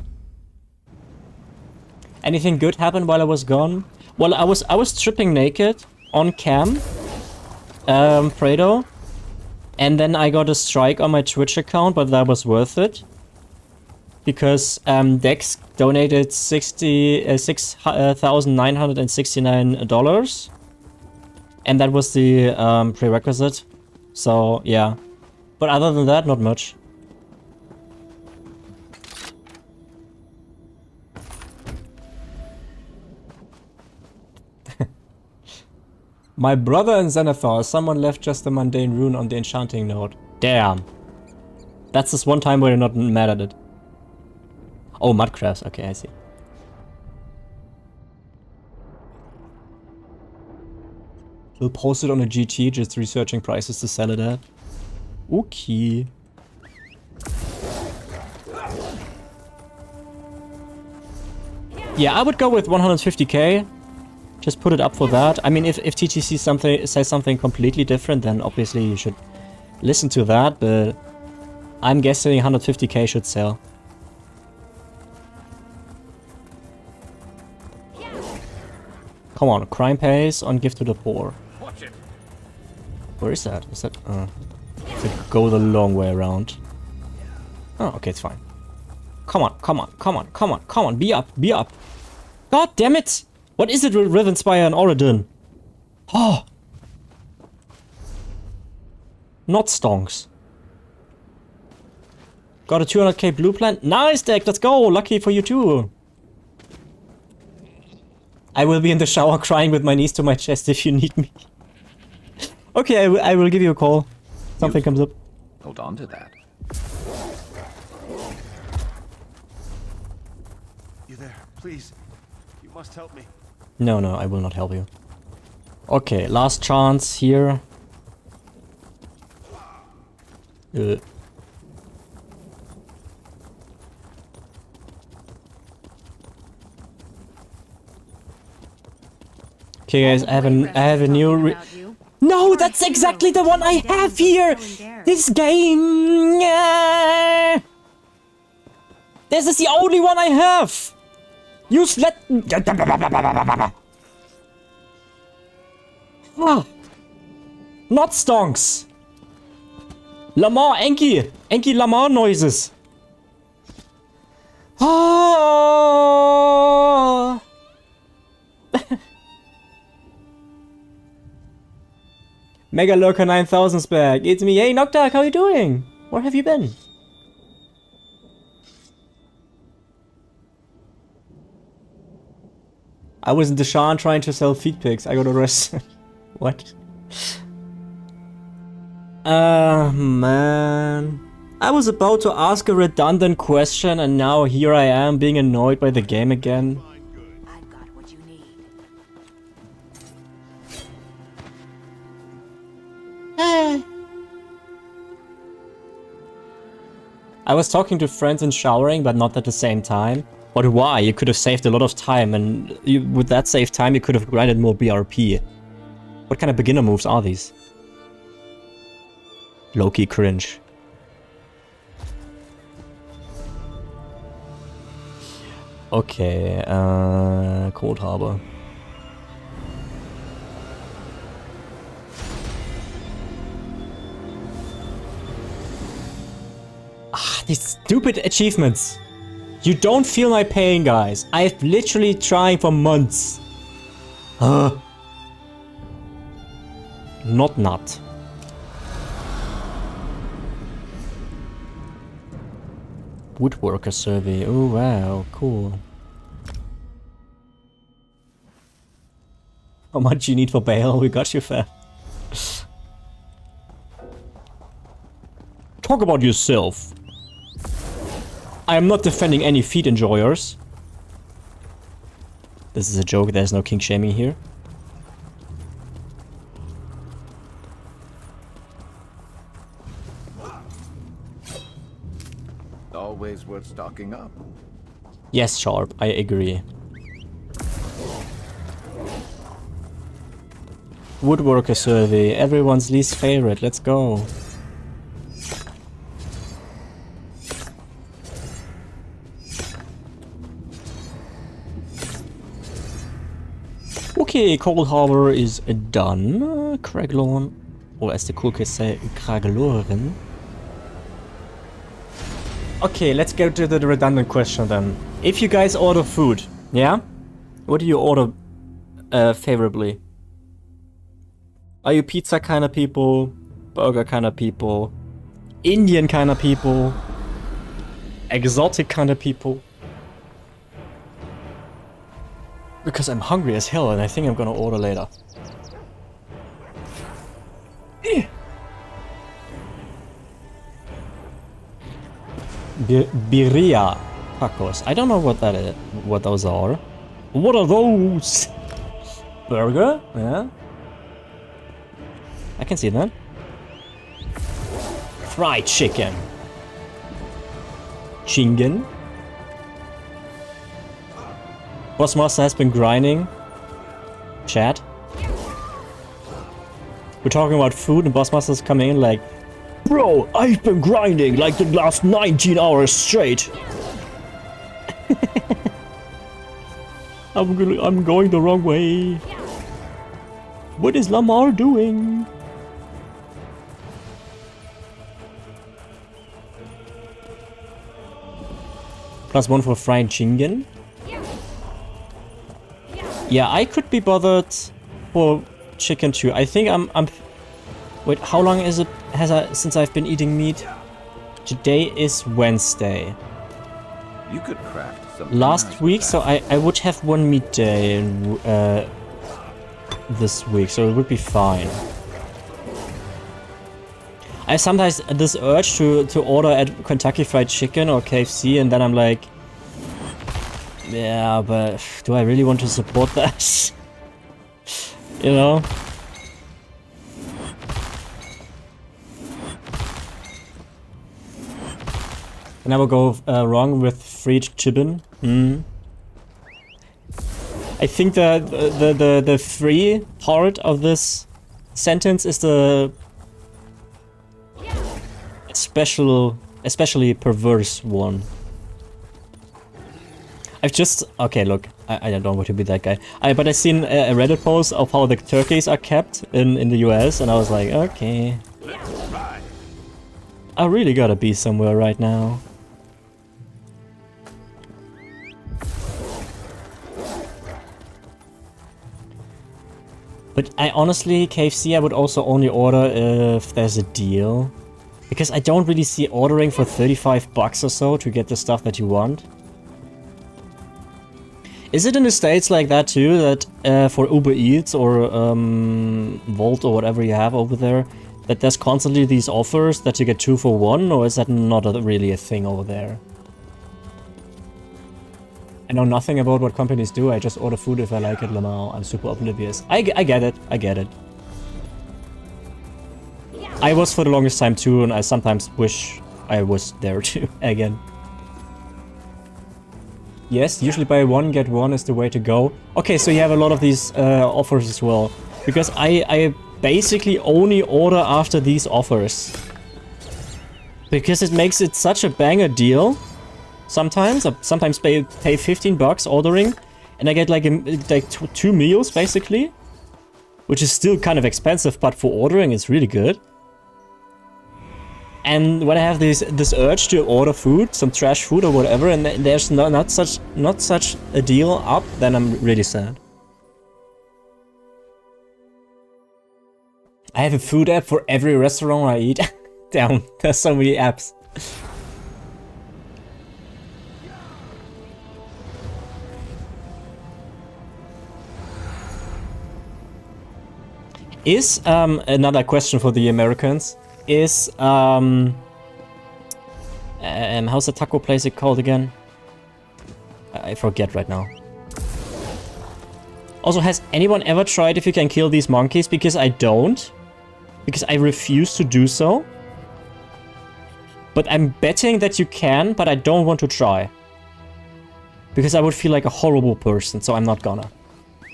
Anything good happened while I was gone? Well, I was stripping naked on cam, Prado, and then I got a strike on my Twitch account, but that was worth it because Dex donated $6,969. And that was the prerequisite. So, yeah. But other than that, not much. My brother in Xanathar, someone left just a mundane rune on the enchanting node. Damn. That's this one time where you're not mad at it. Oh, mudcrafts. Okay, I see. He'll post it on a GT, just researching prices to sell it at. Okay. Yeah, I would go with 150k. Just put it up for that. I mean, if TTC says something completely different, then obviously you should listen to that, but I'm guessing 150k should sell. Come on, crime pays on gift to the poor. Where is that? Is that go the long way around? Oh, okay, it's fine. Come on, come on, come on, come on, come on, be up, be up. God damn it! What is it with Rivenspire and Oridon? Oh! Not stonks. Got a 200k blue plant. Nice deck, let's go! Lucky for you too. I will be in the shower crying with my knees to my chest if you need me. Okay, I will give you a call. Something comes up. Hold on to that. You there? Please. You must help me. No, no, I will not help you. Okay, last chance here. Okay, guys, I have a new. No, that's exactly the one I have here. This game. This is the only one I have. You let. Not stonks. Lamar, Enki Lamar noises. Ah. Mega Lurker 9000's back. It's me. Hey, Noctark, how you doing? Where have you been? I was in Deshan trying to sell feed pics. I got arrested. What? Man. I was about to ask a redundant question and now here I am being annoyed by the game again. I've got what you need. I was talking to friends and showering, but not at the same time. But why? You could have saved a lot of time, and with that saved time you could have grinded more BRP. What kind of beginner moves are these? Low-key cringe. Okay, Cold Harbor. These stupid achievements. You don't feel my pain, guys. I've literally trying for months. Not. Woodworker survey. Oh wow, cool. How much you need for bail? We got you, fair. Talk about yourself. I am not defending any feet enjoyers. This is a joke, there's no kink shaming here. Always worth stocking up. Yes, Sharp, I agree. Woodworker survey, everyone's least favorite, let's go. Okay, Cold Harbor is done. Craiglawn, or as the cool kids say, Kragloren. Okay, let's go to the redundant question then. If you guys order food, yeah? What do you order favorably? Are you pizza kind of people? Burger kind of people? Indian kind of people? Exotic kind of people? Because I'm hungry as hell and I think I'm gonna order later. Birria tacos. I don't know what that is. What those are. What are those? Burger? Yeah. I can see that. Fried chicken. Chingan. Bossmaster has been grinding. Chat. We're talking about food and Bossmaster's coming in like, bro, I've been grinding like the last 19 hours straight. I'm going the wrong way. What is Lamar doing? +1 for fried chingan. Yeah, I could be bothered for chicken too. I think I'm wait, how long is it since I've been eating meat? Today is Wednesday. You could craft something Last nice week, with so that. I would have one meat day this week, so it would be fine. I have sometimes this urge to order at Kentucky Fried Chicken or KFC, and then I'm like, yeah, but do I really want to support that? You know? I never go wrong with fried chicken. I think the free part of this sentence is the especially perverse one. I've just... Okay, look. I don't want to be that guy. But I've seen a Reddit post of how the turkeys are kept in the US, and I was like, okay. I really gotta be somewhere right now. But I honestly, KFC I would also only order if there's a deal. Because I don't really see ordering for 35 bucks or so to get the stuff that you want. Is it in the States like that too, that for Uber Eats or Volt or whatever you have over there, That there's constantly these offers that you get 2 for 1, or is that not really a thing over there? I know nothing about what companies do, I just order food if I like it, Lamau. I'm super oblivious. I get it, I get it. I was for the longest time too, and I sometimes wish I was there too, again. Yes, usually buy 1, get 1 is the way to go. Okay, so you have a lot of these offers as well. Because I basically only order after these offers. Because it makes it such a banger deal. Sometimes pay $15 ordering, and I get like 2 meals basically, which is still kind of expensive, but for ordering it's really good. And when I have this urge to order food, some trash food or whatever, and there's not such a deal up, then I'm really sad. I have a food app for every restaurant I eat. Damn, there's so many apps. Is another question for the Americans is how's the taco place called again? I forget right now. Also, has anyone ever tried if you can kill these monkeys? Because I don't. Because I refuse to do so. But I'm betting that you can, but I don't want to try. Because I would feel like a horrible person, so I'm not gonna.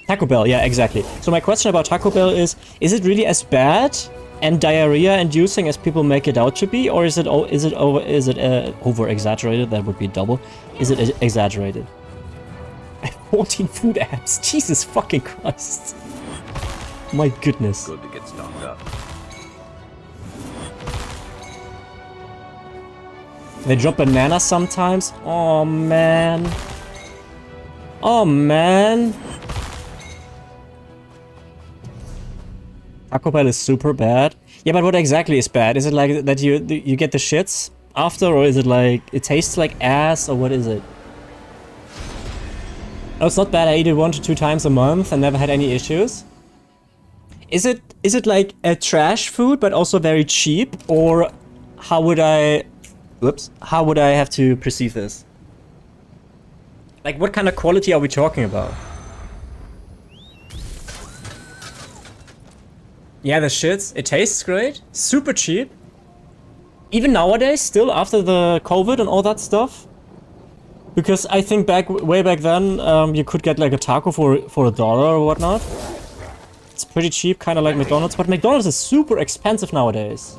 Taco Bell, yeah, exactly. So my question about Taco Bell is it really as bad and diarrhea-inducing as people make it out to be, or is it over-exaggerated? That would be double. Is it exaggerated? 14 food apps. Jesus fucking Christ. My goodness. Good to get stocked up. They drop bananas sometimes. Oh man. Oh man. Taco Bell is super bad. Yeah, but what exactly is bad? Is it like that you get the shits after, or is it like it tastes like ass, or what is it? Oh, it's not bad. I eat it 1 to 2 times a month and never had any issues. Is it like a trash food but also very cheap, or how would I have to perceive this? Like, what kind of quality are we talking about? Yeah, the shits. It tastes great. Super cheap. Even nowadays, still after the COVID and all that stuff. Because I think way back then, you could get like a taco for $1 or whatnot. It's pretty cheap, kind of like McDonald's. But McDonald's is super expensive nowadays.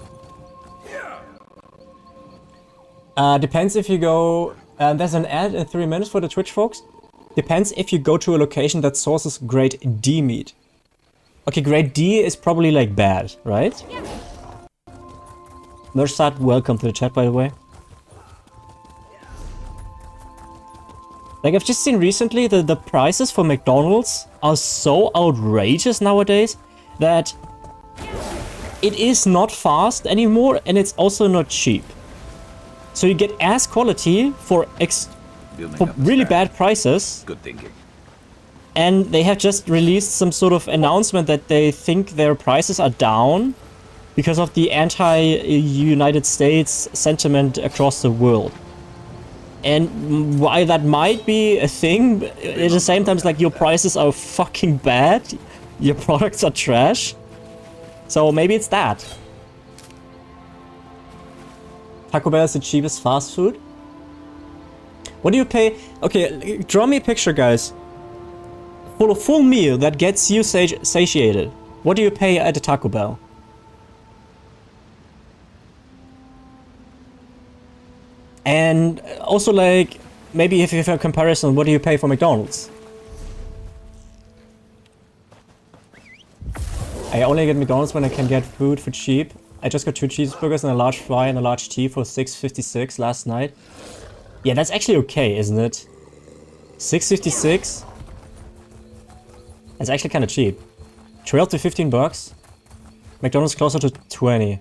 Depends if you go... there's an ad in 3 minutes for the Twitch folks. Depends if you go to a location that sources grade D meat. Okay, grade D is probably like bad, right? Mersat, welcome to the chat, by the way. Like, I've just seen recently that the prices for McDonald's are so outrageous nowadays that it is not fast anymore, and it's also not cheap. So you get ass quality for really bad prices. Good thinking. And they have just released some sort of announcement that they think their prices are down because of the anti-United States sentiment across the world. And while that might be a thing, at the same time, it's like your prices are fucking bad, your products are trash. So maybe it's that. Taco Bell is the cheapest fast food? What do you pay? Okay, draw me a picture, guys. For a full meal that gets you satiated, what do you pay at a Taco Bell? And also, like, maybe if you have a comparison, what do you pay for McDonald's? I only get McDonald's when I can get food for cheap. I just got 2 cheeseburgers and a large fry and a large tea for $6.56 last night. Yeah, that's actually okay, isn't it? $6.56? That's actually kind of cheap. 12 to 15 bucks. McDonald's closer to 20.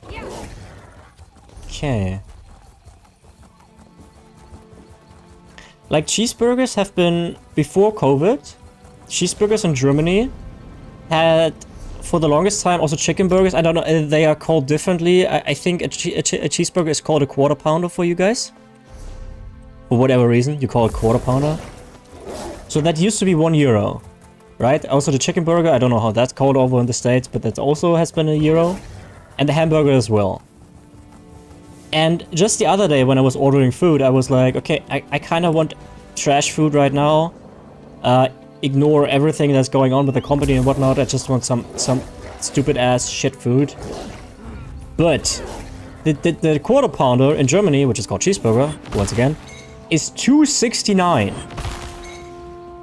Okay. Like, cheeseburgers have been, before COVID, cheeseburgers in Germany had for the longest time also chicken burgers. I don't know, they are called differently. I think a cheeseburger is called a quarter pounder for you guys. For whatever reason, you call it quarter pounder. So that used to be €1, right? Also the chicken burger, I don't know how that's called over in the States, but that also has been €1. And the hamburger as well. And just the other day when I was ordering food, I was like, okay, I kind of want trash food right now. Ignore everything that's going on with the company and whatnot. I just want some stupid ass shit food. But the quarter pounder in Germany, which is called cheeseburger, once again, is $2.69.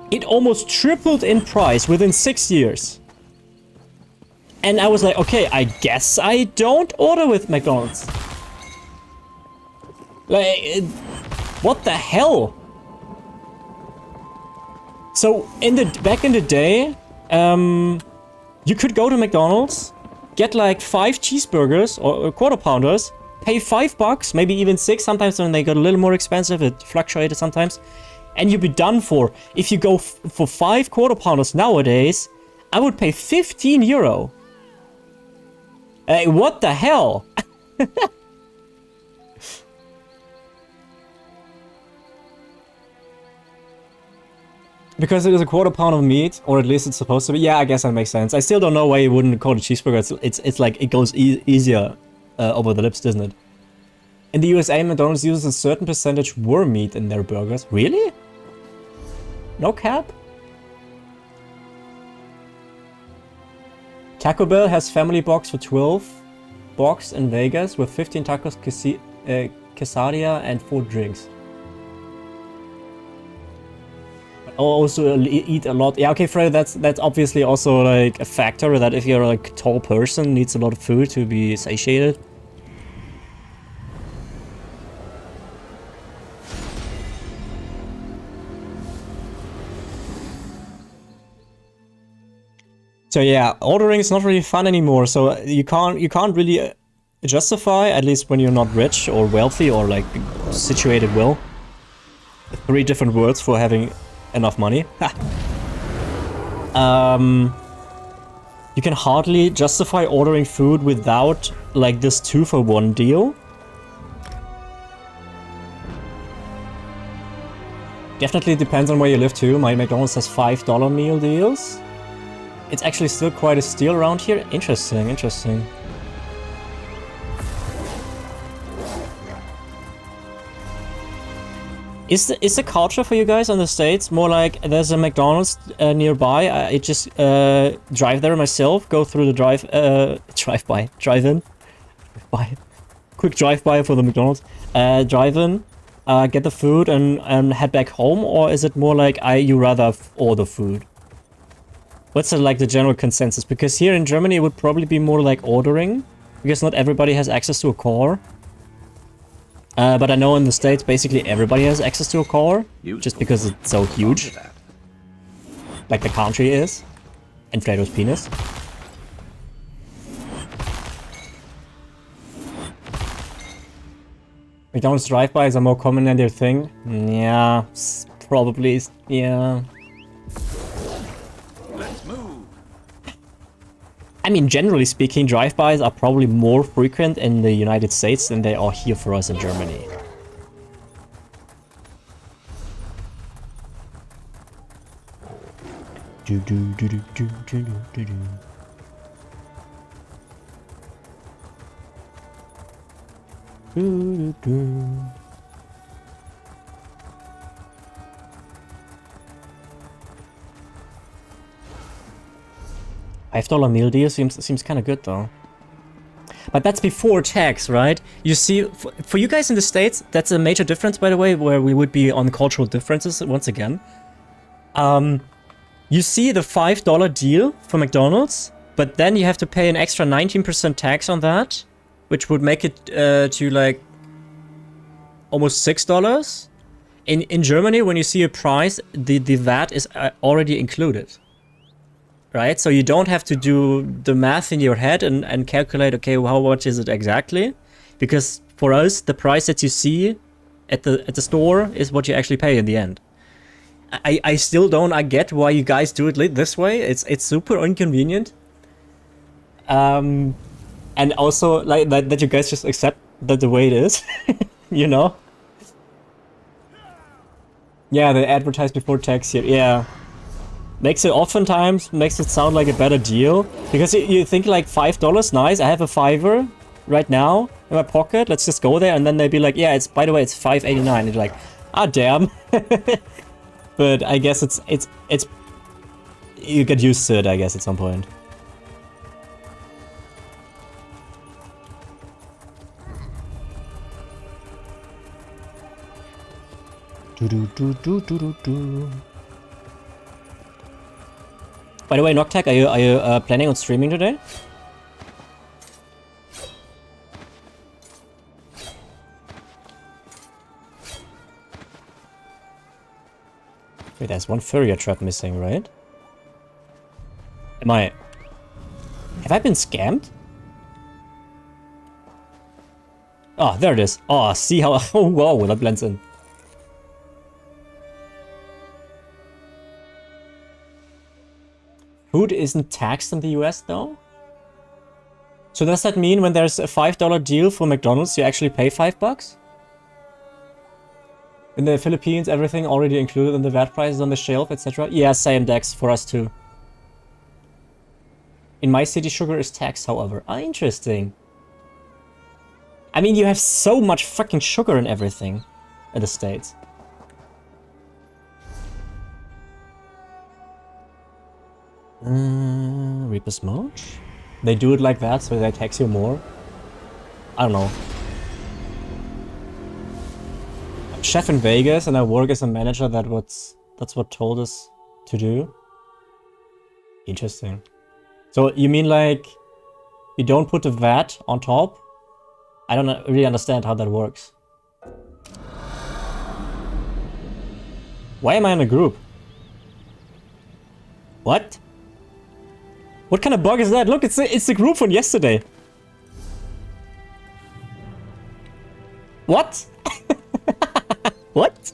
It almost tripled in price within 6 years. And I was like, okay, I guess I don't order with McDonald's. Like, what the hell? So back in the day, you could go to McDonald's, get like 5 cheeseburgers or quarter pounders, pay $5, maybe even 6. Sometimes when they got a little more expensive, it fluctuated sometimes, and you'd be done for. If you go for 5 quarter pounders nowadays, I would pay €15. Hey, what the hell? Because it is a quarter pound of meat, or at least it's supposed to be. Yeah, I guess that makes sense. I still don't know why you wouldn't call it a cheeseburger. It's like it goes easier over the lips, doesn't it? In the USA, McDonald's uses a certain percentage worm meat in their burgers. Really? No cap? Taco Bell has family box for 12 box in Vegas with 15 tacos, quesadilla, and 4 drinks. Also eat a lot. Yeah, okay, Fred, that's obviously also like a factor that if you're like a tall person, needs a lot of food to be satiated. So yeah, ordering is not really fun anymore. So you can't really justify, at least when you're not rich or wealthy or like situated well. 3 different words for having enough money. You can hardly justify ordering food without like this 2-for-1 deal. Definitely depends on where you live too. My McDonald's has $5 meal deals. It's actually still quite a steal around here. Interesting, interesting. Is the culture for you guys in the States more like there's a McDonald's nearby? I just drive there myself, go through the drive-in, quick drive-by for the McDonald's, drive-in, get the food and head back home, or is it more like you rather order food? What's like the general consensus? Because here in Germany it would probably be more like ordering, because not everybody has access to a car. But I know in the States, basically everybody has access to a car, just because it's so huge. Like the country is. And Fredo's penis. McDonald's drive-bys are more common than they think. Yeah, probably, yeah. Let's move. I mean, generally speaking, drive-bys are probably more frequent in the United States than they are here for us in Germany. $5 meal deal seems kind of good though. But that's before tax, right? You see, for you guys in the States, that's a major difference, by the way, where we would be on cultural differences once again. You see the $5 deal for McDonald's, but then you have to pay an extra 19% tax on that, which would make it to like almost $6. In Germany, when you see a price, the VAT is already included. Right? So you don't have to do the math in your head and calculate, okay, well, how much is it exactly? Because for us, the price that you see at the store is what you actually pay in the end. I still don't, I get why you guys do it this way. It's super inconvenient. And also, like, that you guys just accept that the way it is, you know? Yeah, they advertise before tax here, yeah. Makes it oftentimes, makes it sound like a better deal. Because you think like $5, nice, I have a $5 right now in my pocket, let's just go there, and then they'd be like, yeah, it's, by the way, it's $5.89, and you're like, ah, damn. But I guess it's, you get used to it, I guess, at some point. By the way, Noctec, are you planning on streaming today? Wait, there's one Furrier trap missing, right? Have I been scammed? Oh, there it is. Oh, see how, oh wow, that blends in. Food isn't taxed in the US though? So does that mean when there's a $5 deal for McDonald's, you actually pay $5? In the Philippines, everything already included in the VAT prices on the shelf, etc. Yeah, same Dex for us too. In my city, sugar is taxed, however. Ah, interesting. I mean, you have so much fucking sugar in everything in the States. Reaper's March? They do it like that, so they tax you more? I don't know. I'm chef in Vegas and I work as a manager, that's what told us to do. Interesting. So you mean like you don't put the VAT on top? I don't really understand how that works. Why am I in a group? What? What kind of bug is that? Look, it's the group from yesterday. What? What?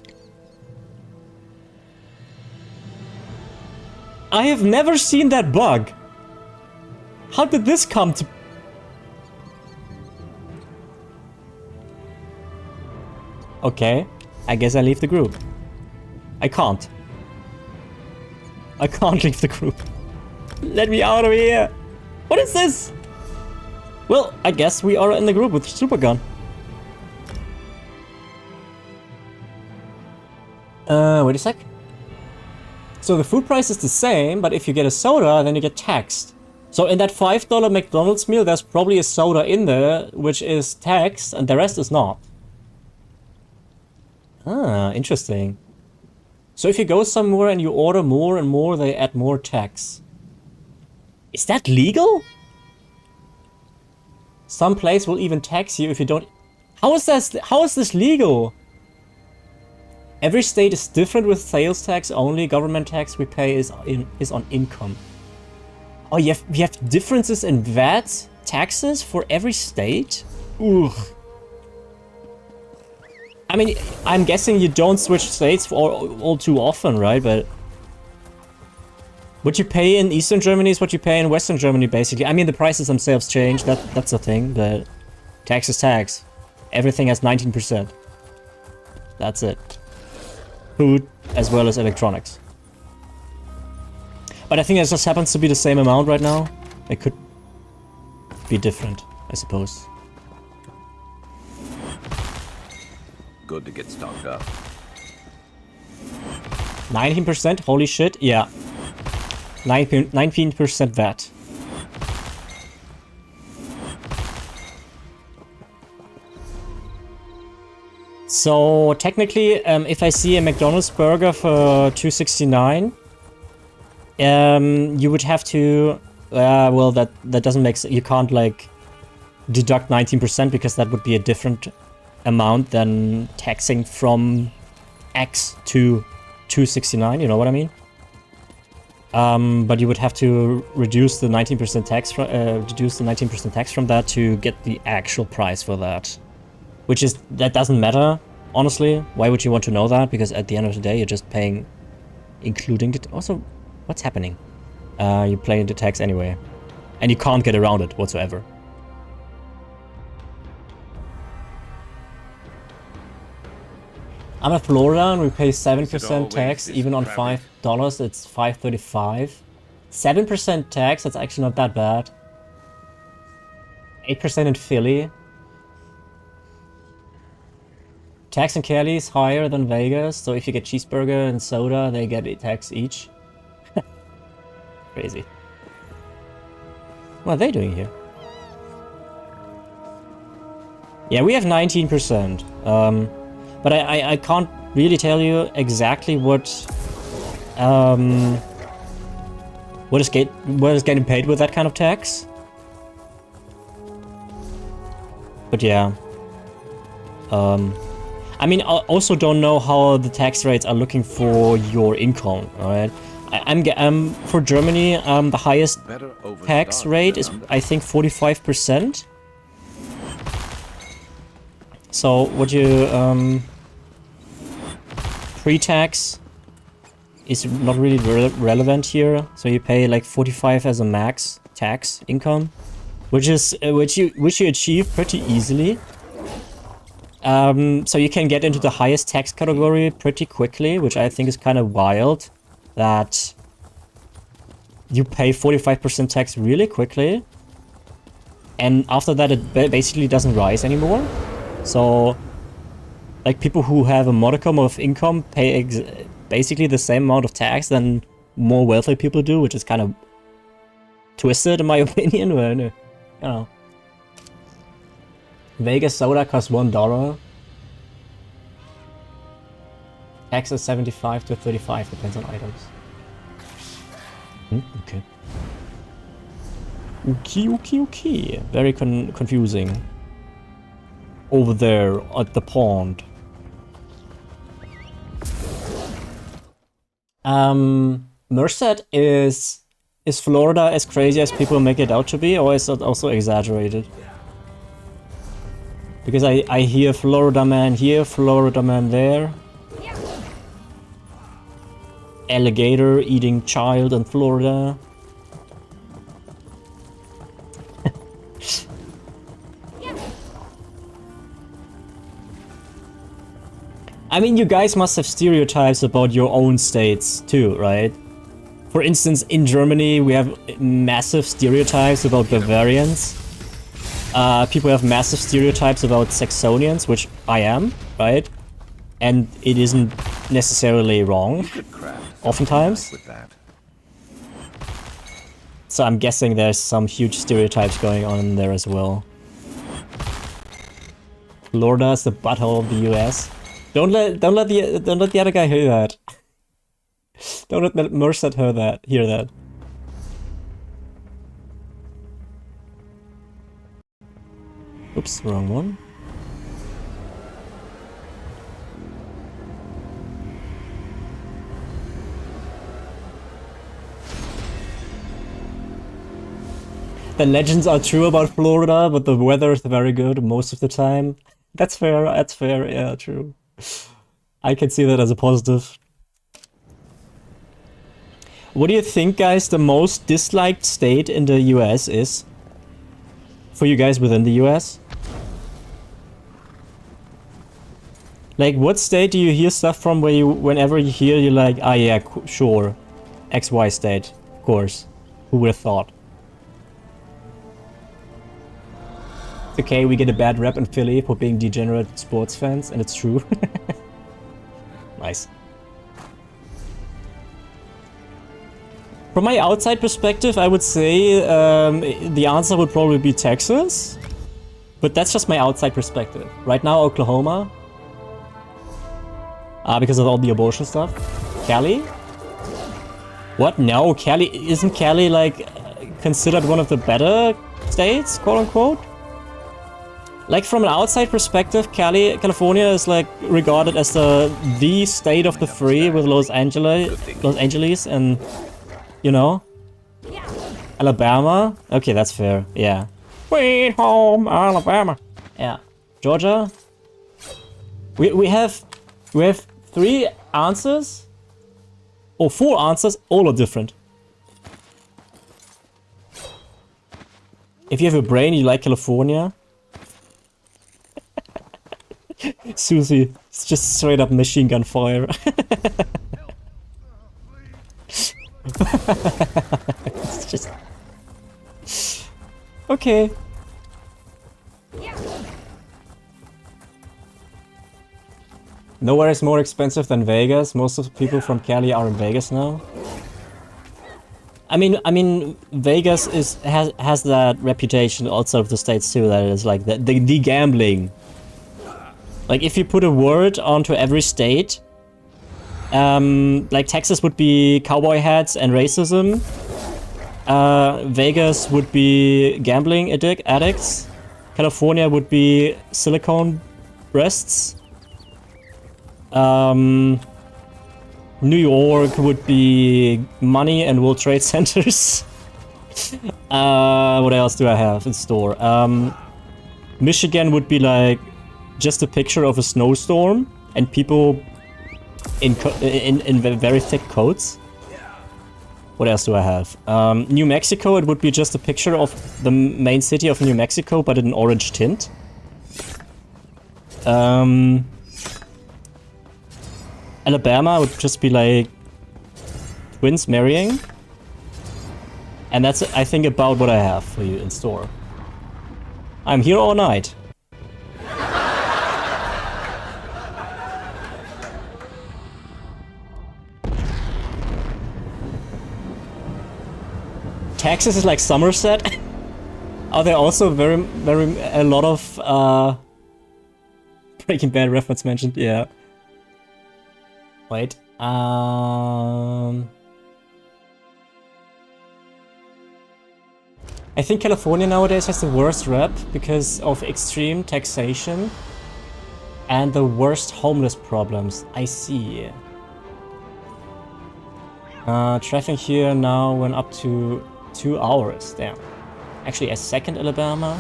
I have never seen that bug. How did this come to... Okay, I guess I leave the group. I can't. I can't leave the group. Let me out of here! What is this? Well, I guess we are in the group with Supergun. Wait a sec. So the food price is the same, but if you get a soda, then you get taxed. So in that $5 McDonald's meal, there's probably a soda in there, which is taxed, and the rest is not. Ah, interesting. So if you go somewhere and you order more and more, they add more tax. Is that legal? Some place will even tax you if you don't... How is this legal? Every state is different with sales tax only. Government tax we pay is on income. Oh, you have differences in VAT taxes for every state? Ugh. I mean, I'm guessing you don't switch states all too often, right? But what you pay in Eastern Germany is what you pay in Western Germany, basically. I mean, the prices themselves change, that's the thing, but tax is tax. Everything has 19%. That's it. Food, as well as electronics. But I think it just happens to be the same amount right now. It could be different, I suppose. Good to get stocked up. 19%? Holy shit, yeah. 19% VAT. So technically, if I see a McDonald's burger for $2.69, you would have to, well, that doesn't make sense. You can't like deduct 19% because that would be a different amount than taxing from X to $2.69. You know what I mean? But you would have to reduce the 19% tax from that to get the actual price for that. That doesn't matter, honestly. Why would you want to know that? Because at the end of the day, you're just paying, including the... Also, what's happening? You're paying the tax anyway. And you can't get around it whatsoever. I'm in Florida and we pay 7% tax, even on $5, it's $5.35. 7% tax, that's actually not that bad. 8% in Philly. Tax in Cali is higher than Vegas, so if you get cheeseburger and soda, they get a tax each. Crazy. What are they doing here? Yeah, we have 19%. But I can't really tell you exactly what is getting paid with that kind of tax. But yeah. I mean, I also don't know how the tax rates are looking for your income, alright? I'm for Germany, the highest tax rate is, I think, 45%. So what you pre-tax is not really relevant here. So you pay like 45 as a max tax income, which you achieve pretty easily. So you can get into the highest tax category pretty quickly, which I think is kind of wild, that you pay 45% tax really quickly, and after that it basically doesn't rise anymore. So, like, people who have a modicum of income pay basically the same amount of tax than more wealthy people do, which is kind of twisted in my opinion. But, you know. Vegas soda costs $1. Tax is 75 to 35, depends on items. Okay. Okay. Very confusing. Over there at the pond. Merced, is Florida as crazy as people make it out to be, or is it also exaggerated? Because I hear Florida man here, Florida man there. Alligator eating child in Florida. I mean, you guys must have stereotypes about your own states too, right? For instance, in Germany, we have massive stereotypes about Bavarians. People have massive stereotypes about Saxonians, which I am, right? And it isn't necessarily wrong, oftentimes. So I'm guessing there's some huge stereotypes going on in there as well. Florida is the butthole of the US. Don't let the other guy hear that. Don't let Merced hear that. Oops, wrong one. The legends are true about Florida, but the weather is very good most of the time. That's fair, yeah, true. I can see that as a positive. What do you think, guys, the most disliked state in the US is? For you guys within the US? Like, what state do you hear stuff from where you, whenever you hear, you're like, ah yeah, sure, XY state, of course. Who would have thought? Okay, we get a bad rep in Philly for being degenerate sports fans, and it's true. Nice. From my outside perspective, I would say the answer would probably be Texas. But that's just my outside perspective. Right now, Oklahoma. Because of all the abortion stuff. Cali? What? No, Cali... Isn't Cali, like, considered one of the better states, quote-unquote? Like, from an outside perspective, California is, like, regarded as the state of the free with Los Angeles and, you know, Alabama. Okay, that's fair, yeah. Sweet home, Alabama. Yeah. Georgia? We have 3 answers? Or 4 answers, all are different. If you have a brain, you like California. Susie, it's just straight up machine gun fire. It's just... Okay. Nowhere is more expensive than Vegas. Most of the people from Cali are in Vegas now. I mean, Vegas has that reputation also of the states too, that it is like the gambling. Like if you put a word onto every state, like Texas would be cowboy hats and racism. Vegas would be gambling addicts. California would be silicone breasts. New York would be money and World Trade Centers. What else do I have in store? Michigan would be like just a picture of a snowstorm and people in very thick coats. What else do I have? New Mexico, it would be just a picture of the main city of New Mexico, but in an orange tint. Alabama would just be like twins marrying. And that's, I think, about what I have for you in store. I'm here all night. Texas is like Somerset. Are there also a lot of Breaking Bad reference mentioned? Yeah. Wait. I think California nowadays has the worst rep because of extreme taxation and the worst homeless problems. I see. Traffic here now went up to 2 hours. Damn. Actually, a second Alabama.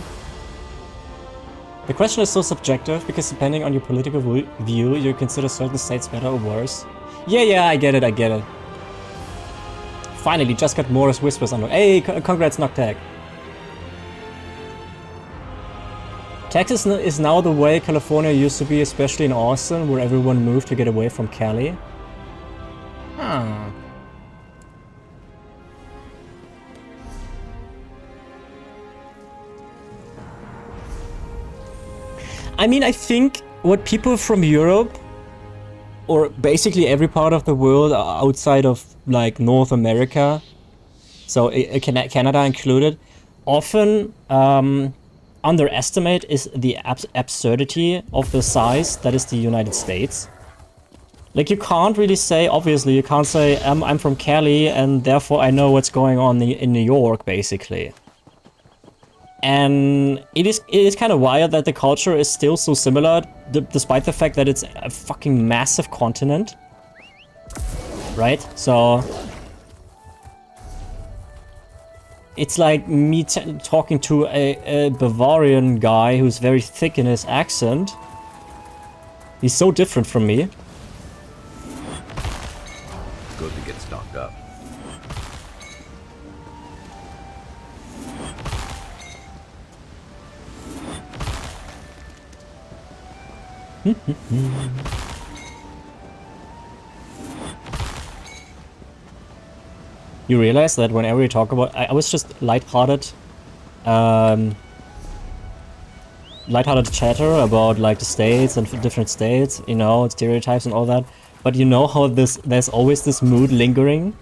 The question is so subjective because depending on your political view, you consider certain states better or worse. Yeah, I get it. Finally, just got Morris Whispers on. Hey, congrats, Noctag. Texas is now the way California used to be, especially in Austin, where everyone moved to get away from Cali. Huh. I mean, I think what people from Europe, or basically every part of the world outside of like North America, so Canada included, often underestimate is the absurdity of the size that is the United States. Like you can't really say, obviously, you can't say I'm from Cali and therefore I know what's going on in New York, basically. And it is kind of wild that the culture is still so similar, despite the fact that it's a fucking massive continent. Right? So it's like me talking to a Bavarian guy who's very thick in his accent. He's so different from me. Good to get stocked up. You realize that whenever we talk about, I was just lighthearted chatter about like the states and different states, you know, stereotypes and all that. But you know how there's always this mood lingering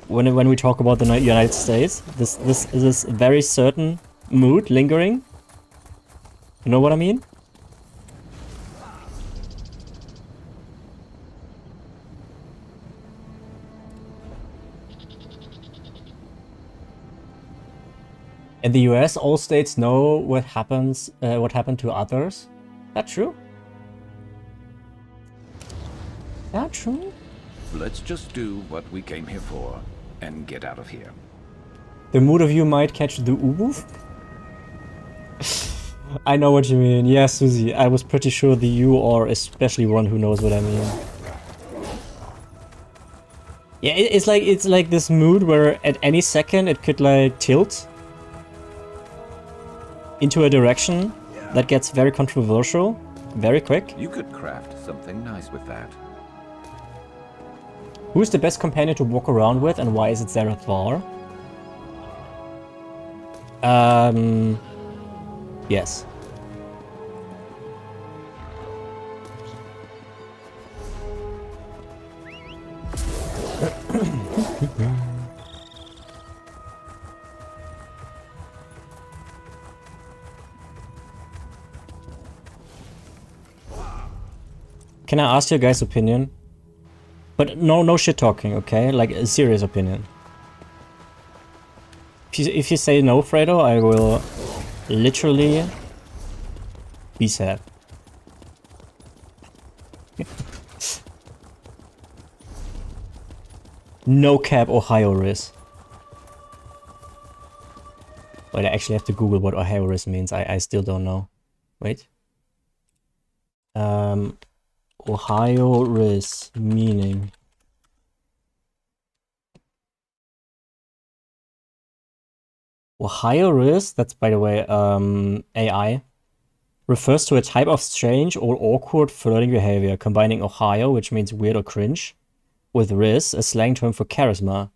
when we talk about the United States. This very certain mood lingering. You know what I mean? In the US, all states know what happened to others. That true? That true? Let's just do what we came here for and get out of here. The mood of you might catch the ubu? I know what you mean. Yeah, Susie, I was pretty sure the you are especially one who knows what I mean. Yeah, it's like this mood where at any second it could like tilt. into a direction that gets very controversial very quick. You could craft something nice with that. Who's the best companion to walk around with and why is it Zerathar? Yes. Can I ask your guys' opinion? But no shit talking, okay? Like a serious opinion. If you say no, Fredo, I will literally be sad. No cap Ohio Riz. Wait, I actually have to Google what Ohio Riz means. I still don't know. Wait. Ohio Riz meaning. Ohio Riz, that's by the way AI, refers to a type of strange or awkward flirting behavior, combining Ohio, which means weird or cringe, with Riz, a slang term for charisma.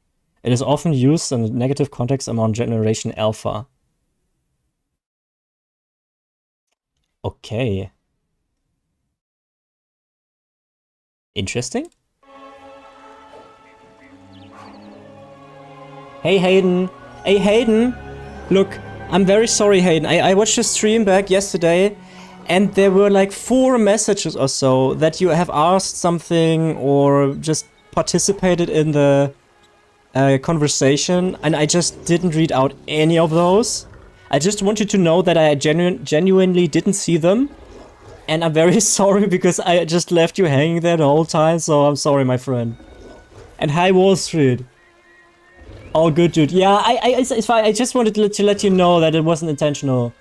It is often used in a negative context among Generation Alpha. Okay. Interesting. Hey Hayden. Hey Hayden. Look, I'm very sorry Hayden. I watched your stream back yesterday and there were like 4 messages or so that you have asked something or just participated in the conversation and I just didn't read out any of those. I just want you to know that I genuinely didn't see them. And I'm very sorry because I just left you hanging there the whole time, so I'm sorry, my friend. And hi, Wall Street. All good, dude. Yeah, it's fine. I just wanted to let you know that it wasn't intentional.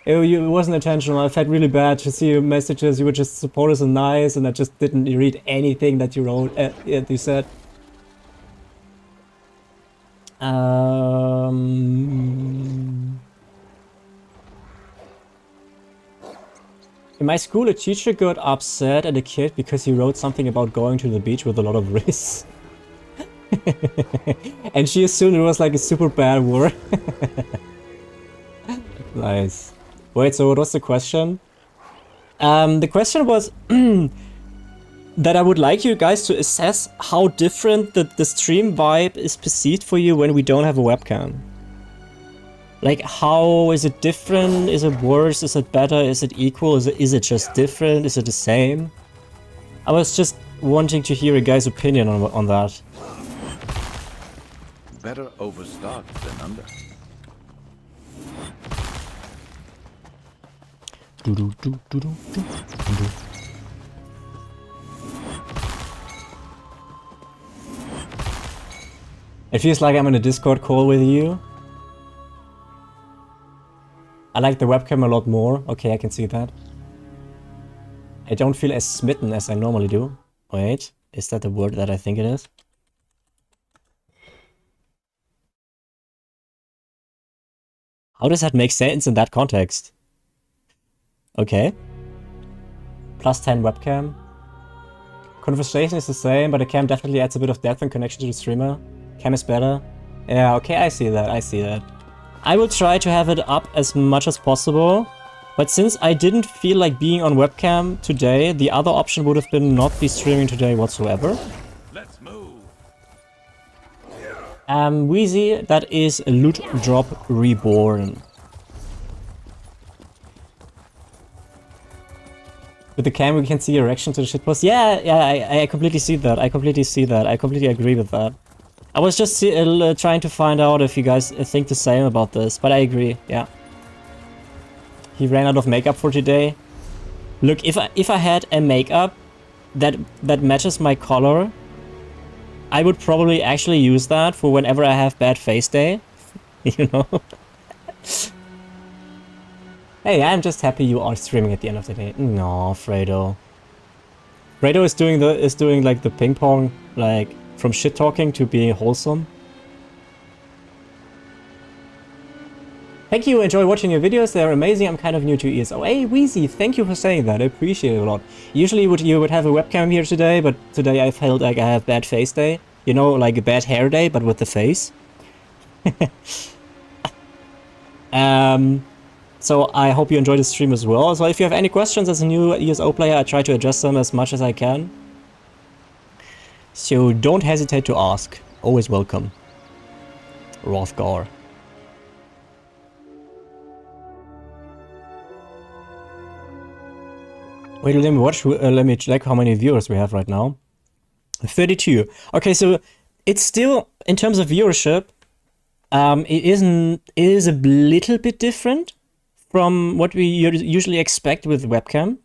It wasn't intentional. I felt really bad to see your messages. You were just supporters and nice, and I just didn't read anything that you wrote. You said. In my school, a teacher got upset at a kid because he wrote something about going to the beach with a lot of risk. And she assumed it was like a super bad word. Nice. Wait, so what was the question? The question was that I would like you guys to assess how different the stream vibe is perceived for you when we don't have a webcam. Like, how is it different? Is it worse? Is it better? Is it equal? Is it just different? Is it the same? I was just wanting to hear a guy's opinion on that. Better overstocked than under. It feels like I'm in a Discord call with you. I like the webcam a lot more. Okay, I can see that. I don't feel as smitten as I normally do. Wait, is that the word that I think it is? How does that make sense in that context? Okay. +10 webcam. Conversation is the same, but the cam definitely adds a bit of depth and connection to the streamer. Cam is better. Yeah, okay, I see that, I see that. I will try to have it up as much as possible, but since I didn't feel like being on webcam today, the other option would have been not be streaming today whatsoever. Let's move. Wheezy, that is Loot Drop Reborn. With the camera we can see your reaction to the shitpost. Yeah, I completely see that. I completely agree with that. I was just trying to find out if you guys think the same about this, but I agree, yeah. He ran out of makeup for today. Look, if I had a makeup that matches my color, I would probably actually use that for whenever I have bad face day, you know? Hey, I'm just happy you are streaming at the end of the day. No, Fredo. Fredo is doing like the ping pong, like from shit talking to being wholesome. Thank you, enjoy watching your videos, they're amazing, I'm kind of new to ESO. Hey, Wheezy, thank you for saying that, I appreciate it a lot. Usually you would have a webcam here today, but today I felt like I have bad face day. You know, like a bad hair day, but with the face. So I hope you enjoyed the stream as well. So if you have any questions as a new ESO player, I try to address them as much as I can. So don't hesitate to ask. Always welcome. Rothgar. Wait, let me watch. Let me check how many viewers we have right now. 32. Okay, so it's still, in terms of viewership, it is a little bit different from what we usually expect with webcam.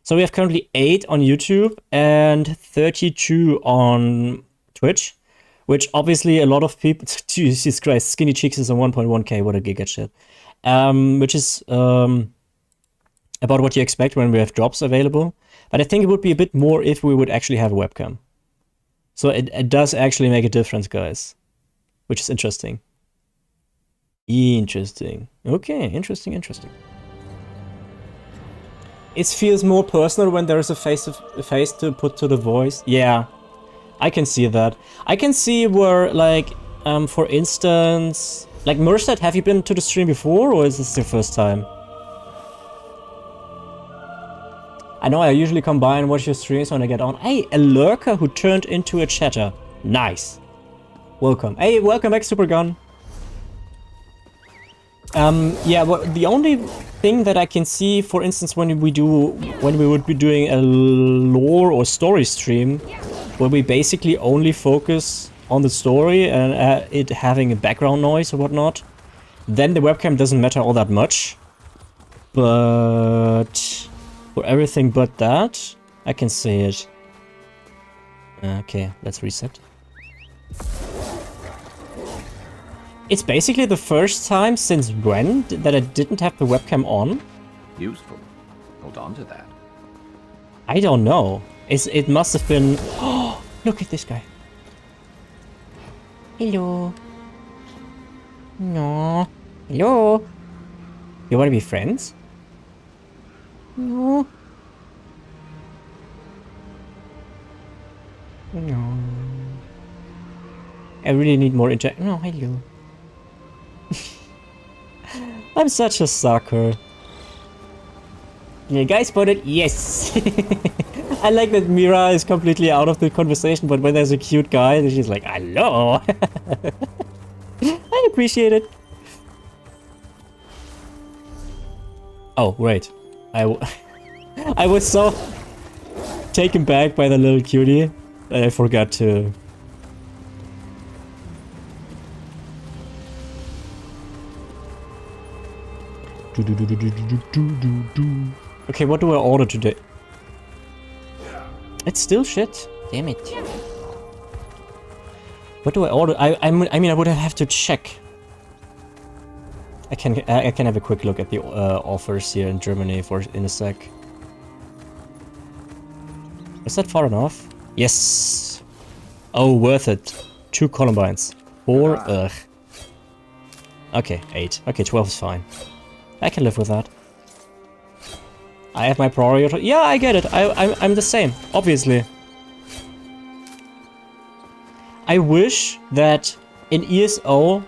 So we have currently 8 on YouTube and 32 on Twitch, which obviously a lot of people, Jesus Christ, Skinny Cheeks is on 1.1k, what a giga shit. Which is about what you expect when we have drops available. But I think it would be a bit more if we would actually have a webcam. So it does actually make a difference, guys, which is interesting. Interesting. Okay, interesting. It feels more personal when there is a face to put to the voice. Yeah, I can see that. I can see where, like, for instance, like Merced, have you been to the stream before, or is this your first time? I know I usually come by and watch your streams when I get on. Hey, a lurker who turned into a chatter. Nice. Welcome. Hey, welcome back, Supergun. Yeah, well, the only thing that I can see, for instance, when we would be doing a lore or story stream, where we basically only focus on the story and it having a background noise or whatnot, then the webcam doesn't matter all that much. But for everything but that, I can see it. Okay, let's reset. It's basically the first time since when that I didn't have the webcam on. Useful. Hold on to that. I don't know. It must have been... Oh, look at this guy. Hello. No. Hello. You want to be friends? No. No. I really need more interaction. No, hello. I'm such a sucker. Yeah, guys spotted? Yes! I like that Mira is completely out of the conversation, but when there's a cute guy, then she's like, hello! I appreciate it. Oh, wait. I was so taken back by the little cutie that I forgot to... Okay, what do I order today? It's still shit. Damn it. What do I order? I mean, I would have to check. I can have a quick look at the offers here in Germany in a sec. Is that far enough? Yes. Oh, worth it. 2 Columbines. 4. Ugh. Okay, 8. Okay, 12 is fine. I can live with that. I have my priority. Yeah, I get it. I'm the same, obviously. I wish that in ESO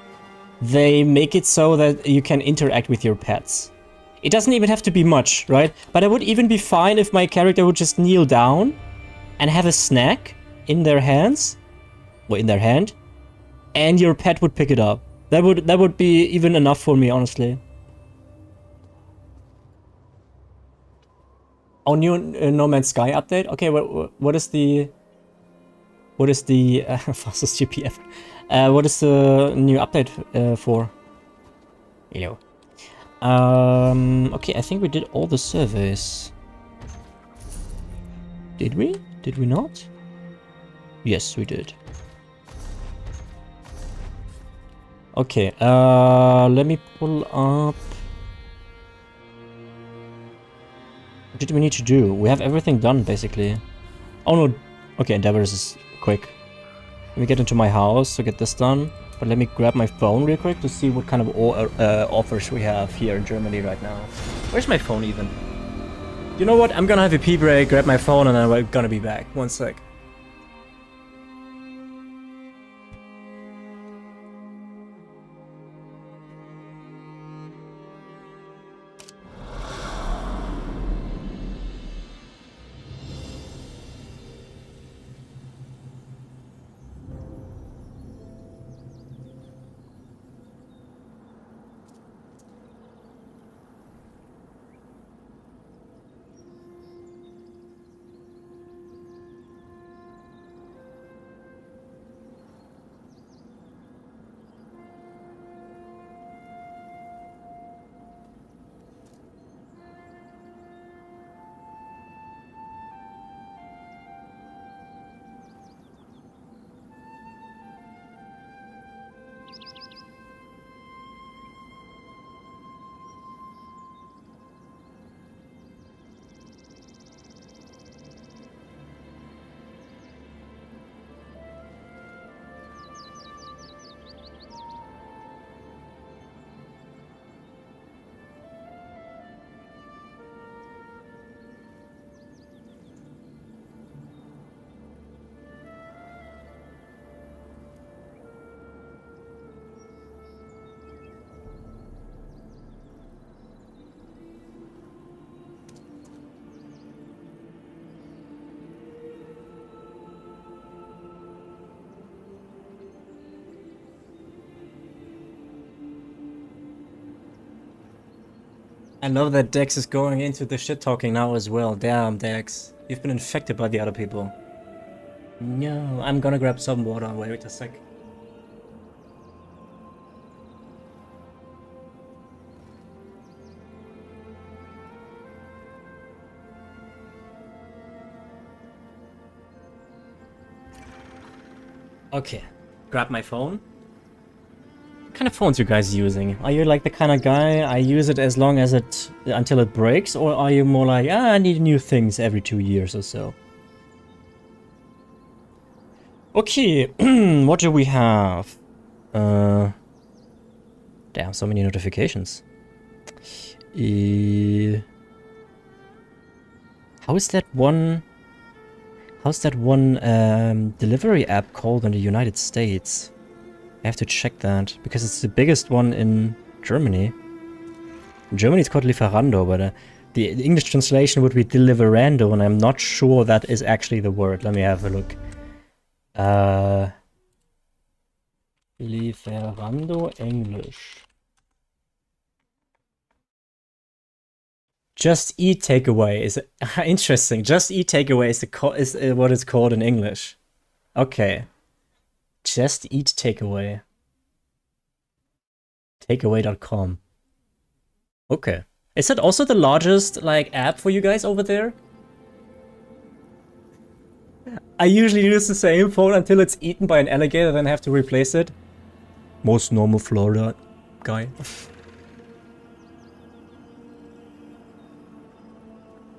they make it so that you can interact with your pets. It doesn't even have to be much, right? But I would even be fine if my character would just kneel down and have a snack in their hands, or in their hand, and your pet would pick it up. That would be even enough for me, honestly. Oh, new No Man's Sky update? Okay, what is the fastest GP ever? What is the new update for? Hello. Okay, I think we did all the surveys. Did we? Did we not? Yes, we did. Okay, let me pull up. What did we need to do? We have everything done, basically. Oh no. Okay, Endeavors is quick. Let me get into my house to get this done. But let me grab my phone real quick to see what kind of offers we have here in Germany right now. Where's my phone even? You know what? I'm gonna have a pee break, grab my phone, and I'm gonna be back. One sec. I love that Dex is going into the shit talking now as well. Damn, Dex. You've been infected by the other people. No, I'm gonna grab some water. Wait a sec. Okay, grab my phone. What kind of phones you guys using? Are you like the kind of guy I use it as long as until it breaks, or are you more like, I need new things every 2 years or so? Okay, what do we have? Damn, so many notifications. How's that one delivery app called in the United States? I have to check that, because it's the biggest one in Germany. In Germany it's called Lieferando, but the English translation would be Deliverando, and I'm not sure that is actually the word. Let me have a look. Lieferando English. Just Eat Takeaway is interesting. Just Eat Takeaway is what it's called in English. Okay. Just Eat Takeaway. Takeaway.com. Okay. Is that also the largest like app for you guys over there? I usually use the same phone until it's eaten by an alligator, then I have to replace it. Most normal Florida guy.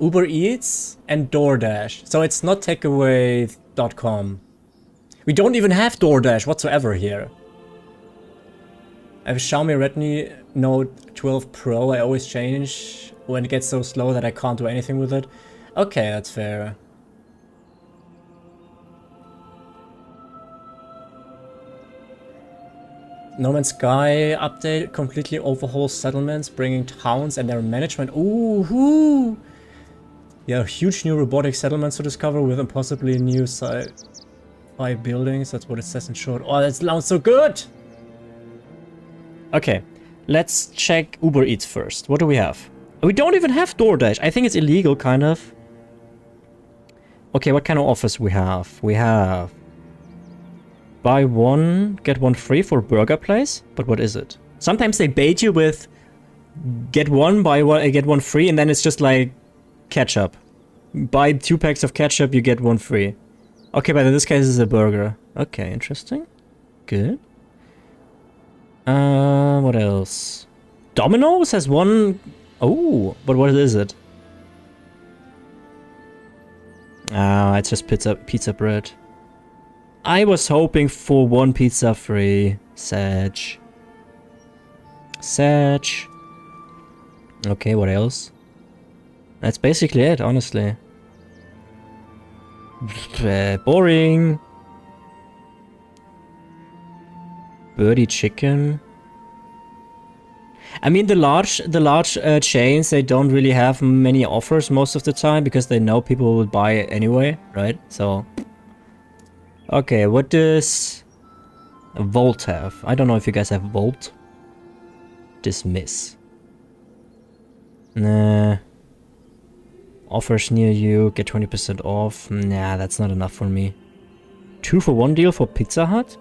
Uber Eats and DoorDash. So it's not takeaway.com. We don't even have DoorDash whatsoever here. I have a Xiaomi Redmi Note 12 Pro. I always change when it gets so slow that I can't do anything with it. Okay, that's fair. No Man's Sky update completely overhauls settlements, bringing towns and their management. Ooh, hoo! Yeah, huge new robotic settlements to discover with possibly new sci-fi buildings. That's what it says in short. Oh, that sounds so good! Okay, let's check Uber Eats first. What do we have? We don't even have DoorDash. I think it's illegal, kind of. Okay, what kind of offers we have? We have buy one, get one free for burger place. But what is it? Sometimes they bait you with get one, buy one, get one free, and then it's just like ketchup. Buy 2 packs of ketchup, you get one free. Okay, but in this case it's a burger. Okay, interesting. Good. What else? Domino's has one. Oh, but what is it? It's just pizza bread. I was hoping for one pizza free. Sag. Sag. Okay, what else? That's basically it, honestly. Boring. Birdie chicken. I mean, the large chains, they don't really have many offers most of the time because they know people will buy it anyway, right? So, okay, what does Volt have? I don't know if you guys have Volt. Dismiss. Nah. Offers near you, get 20% off. Nah, that's not enough for me. 2-for-1 deal for Pizza Hut?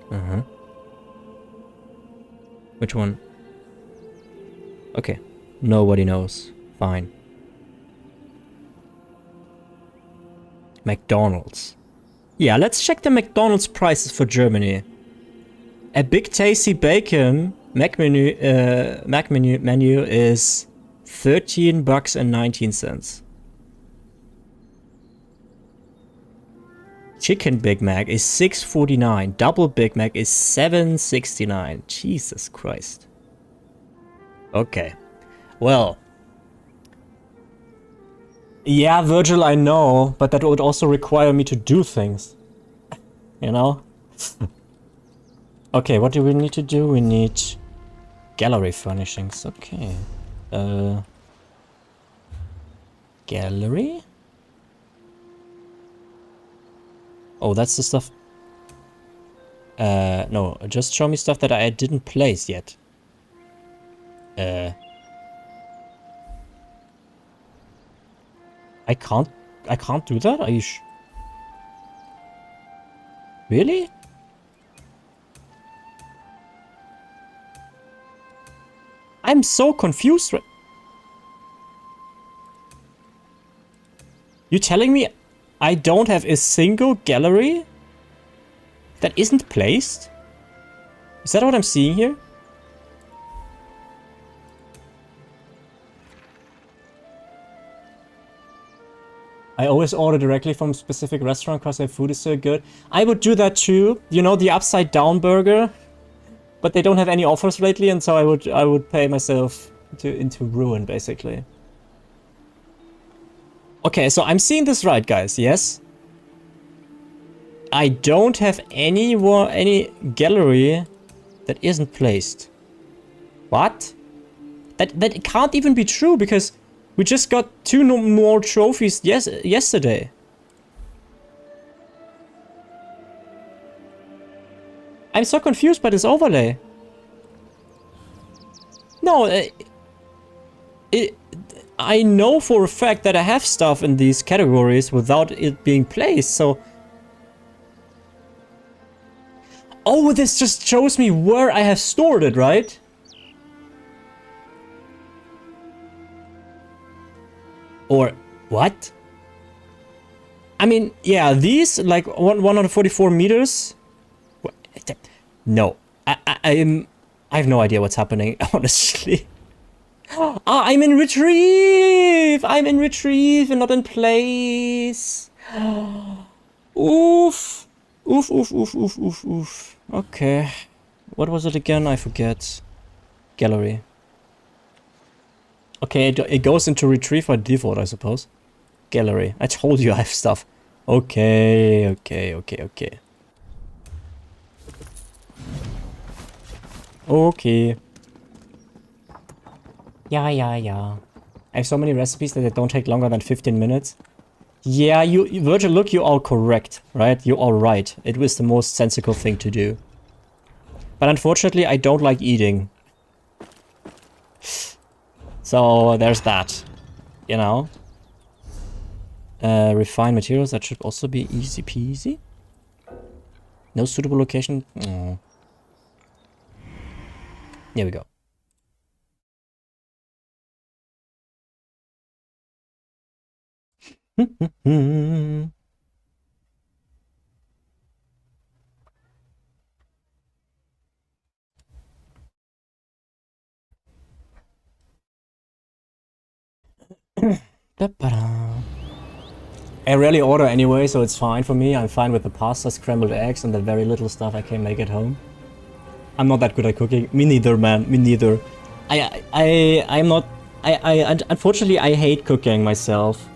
Which one? Okay. Nobody knows. Fine. McDonald's. Yeah, let's check the McDonald's prices for Germany. A big tasty bacon Mac menu is $13.19. Chicken Big Mac is $6.49. Double Big Mac is $7.69. Jesus Christ. Okay. Well. Yeah, Virgil, I know, but that would also require me to do things. You know? Okay, what do we need to do? We need gallery furnishings. Okay. Gallery? Oh, that's the stuff. No, just show me stuff that I didn't place yet. I can't do that? Are you really? I'm so confused. You telling me I don't have a single gallery that isn't placed? Is that what I'm seeing here? I always order directly from a specific restaurant because their food is so good. I would do that too. You know, the upside down burger? But they don't have any offers lately, and so I would pay myself into ruin, basically. Okay, so I'm seeing this right, guys, yes? I don't have any gallery that isn't placed. What? That can't even be true, because we just got 2 more trophies yesterday. I'm so confused by this overlay. No, I know for a fact that I have stuff in these categories without it being placed, so... Oh, this just shows me where I have stored it, right? Or what? I mean, yeah, these, like, 144 meters... No, I have no idea what's happening, honestly. I'm in retrieve! I'm in retrieve and not in place. Oof. Oof, oof, oof, oof, oof, oof. Okay. What was it again? I forget. Gallery. Okay, it goes into retrieve by default, I suppose. Gallery. I told you I have stuff. Okay, okay, okay, okay. Okay. Yeah. I have so many recipes that they don't take longer than 15 minutes. Yeah, Virgil, look, you are correct, right? You are right. It was the most sensible thing to do. But unfortunately, I don't like eating. So, there's that. You know? Refined materials, that should also be easy peasy. No suitable location. Oh. Here we go. I rarely order anyway, so it's fine for me. I'm fine with the pasta, scrambled eggs, and the very little stuff I can make at home. I'm not that good at cooking. Me neither, man. Me neither. I'm not... unfortunately, I hate cooking myself.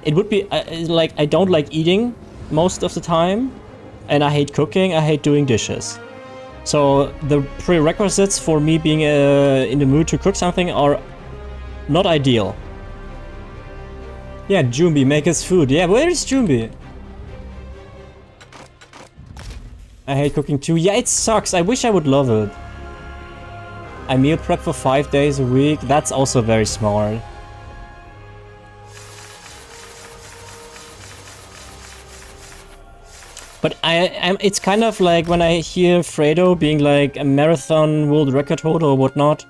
It would be, like, I don't like eating most of the time. And I hate cooking, I hate doing dishes. So the prerequisites for me being in the mood to cook something are not ideal. Yeah, Jumbi, make us food. Yeah, where is Jumbi? I hate cooking too. Yeah, it sucks. I wish I would love it. I meal prep for 5 days a week. That's also very smart. But it's kind of like when I hear Fredo being like a marathon world record holder or whatnot,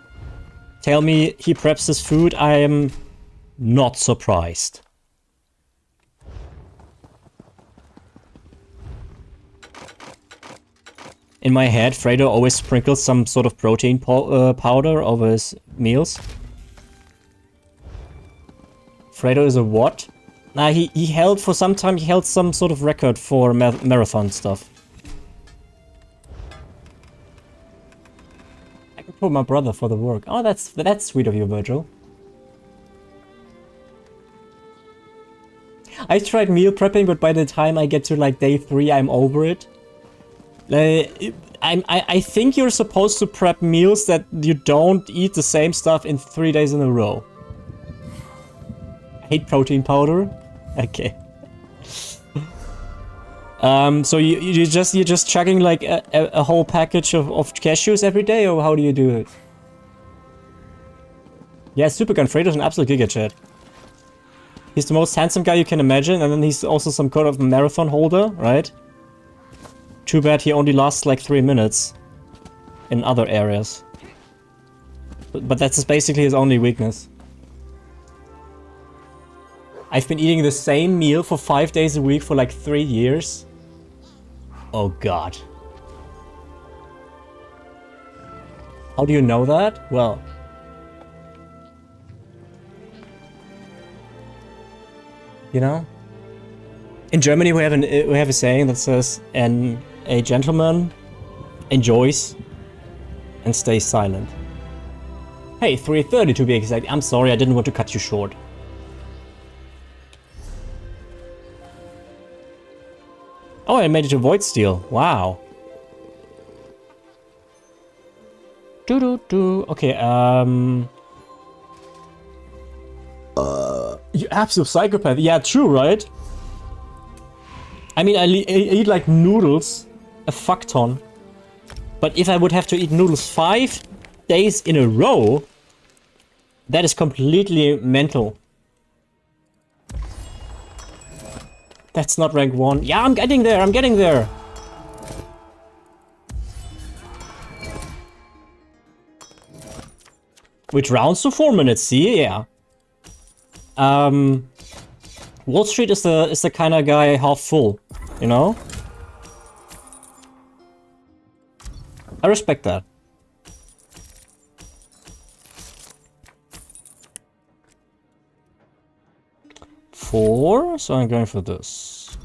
tell me he preps his food, I am not surprised. In my head, Fredo always sprinkles some sort of protein powder over his meals. Fredo is a what? He held for some time, he held some sort of record for marathon stuff. I could put my brother for the work. Oh, that's sweet of you, Virgil. I tried meal prepping, but by the time I get to like day 3, I'm over it. I think you're supposed to prep meals that you don't eat the same stuff in 3 days in a row. I hate protein powder. Okay. So you're just chugging like a whole package of cashews every day, or how do you do it? Yeah, Supergun Fredo's an absolute giga chat. He's the most handsome guy you can imagine, and then he's also some kind of marathon holder, right? Too bad he only lasts like 3 minutes in other areas. But that's basically his only weakness. I've been eating the same meal for 5 days a week for like 3 years. Oh god. How do you know that? Well... you know? In Germany we have a saying that says, a gentleman enjoys and stays silent. Hey, 3:30 to be exact. I'm sorry, I didn't want to cut you short. Oh, I made it to Void Steel. Wow. Okay, you absolute psychopath. Yeah, true, right? I mean, I eat like noodles a fuck ton. But if I would have to eat noodles 5 days in a row, that is completely mental. That's not rank 1. Yeah, I'm getting there, I'm getting there. Which rounds to 4 minutes, see? Yeah. Wall Street is the kind of guy half full, you know? I respect that. Four, so I'm going for this.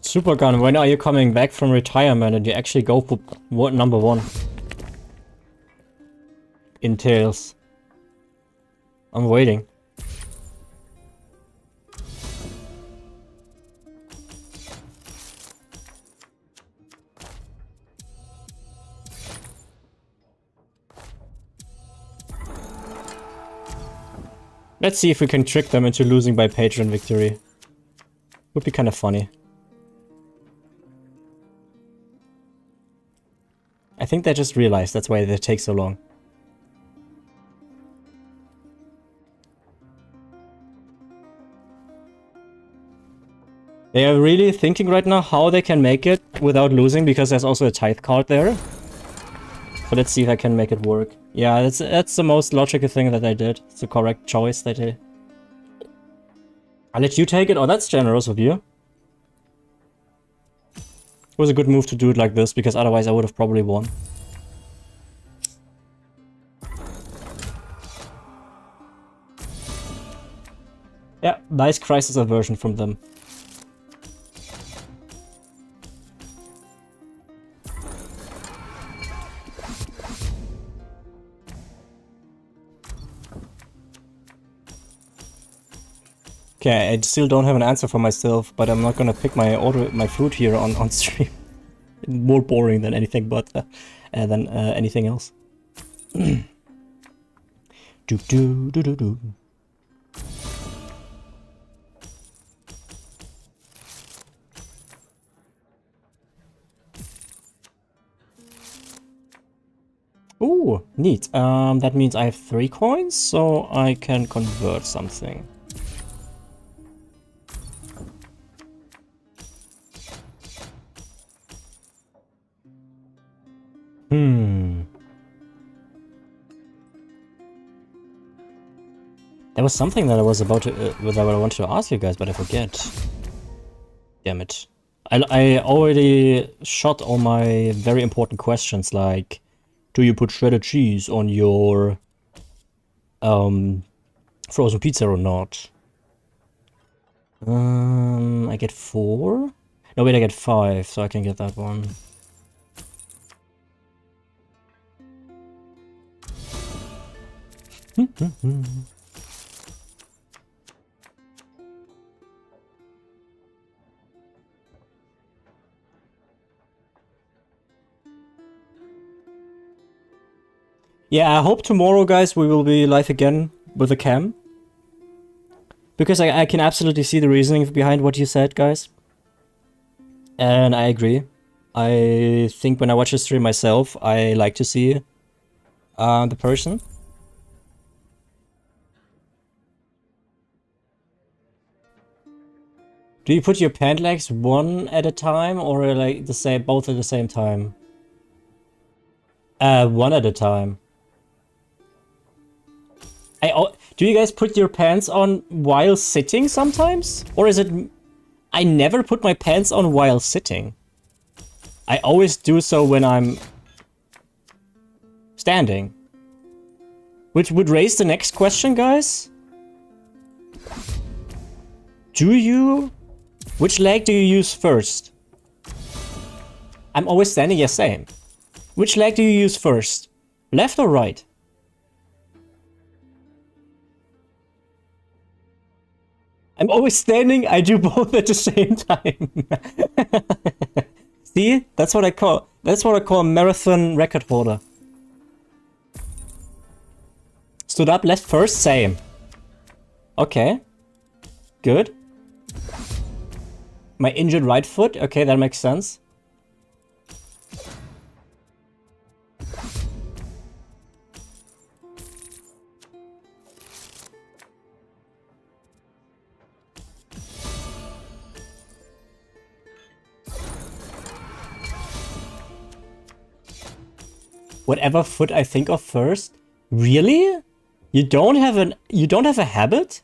Supergun, when are you coming back from retirement and you actually go for what number 1? In Tails. I'm waiting. Let's see if we can trick them into losing by Patreon victory. Would be kind of funny. I think they just realized that's why they take so long. They are really thinking right now how they can make it without losing, because there's also a tithe card there. So let's see if I can make it work. Yeah, that's the most logical thing that I did. It's the correct choice that I... I'll let you take it? Oh, that's generous of you. It was a good move to do it like this, because otherwise I would have probably won. Yeah, nice crisis aversion from them. Okay, I still don't have an answer for myself, but I'm not gonna pick my food here on stream. More boring than anything but anything else. do do do do do. Ooh, neat. That means I have 3 coins, so I can convert something. There was something that I was about to, that I wanted to ask you guys, but I forget. Damn it. I already shot all my very important questions, like, do you put shredded cheese on your frozen pizza or not? I get 4? No, wait, I get 5, so I can get that one. Yeah, I hope tomorrow, guys, we will be live again with a cam. Because I can absolutely see the reasoning behind what you said, guys. And I agree. I think when I watch the stream myself, I like to see the person. Do you put your pant legs one at a time or like the same, both at the same time? One at a time. Do you guys put your pants on while sitting sometimes? Or is it... I never put my pants on while sitting. I always do so when I'm standing. Which would raise the next question, guys. Which leg do you use first? I'm always standing, yes, same. Which leg do you use first? Left or right? I'm always standing, I do both at the same time. See? That's what I call a marathon record holder. Stood up, left first, same. Okay. Good. My injured right foot, okay, that makes sense. Whatever foot I think of first? Really? You don't have a habit?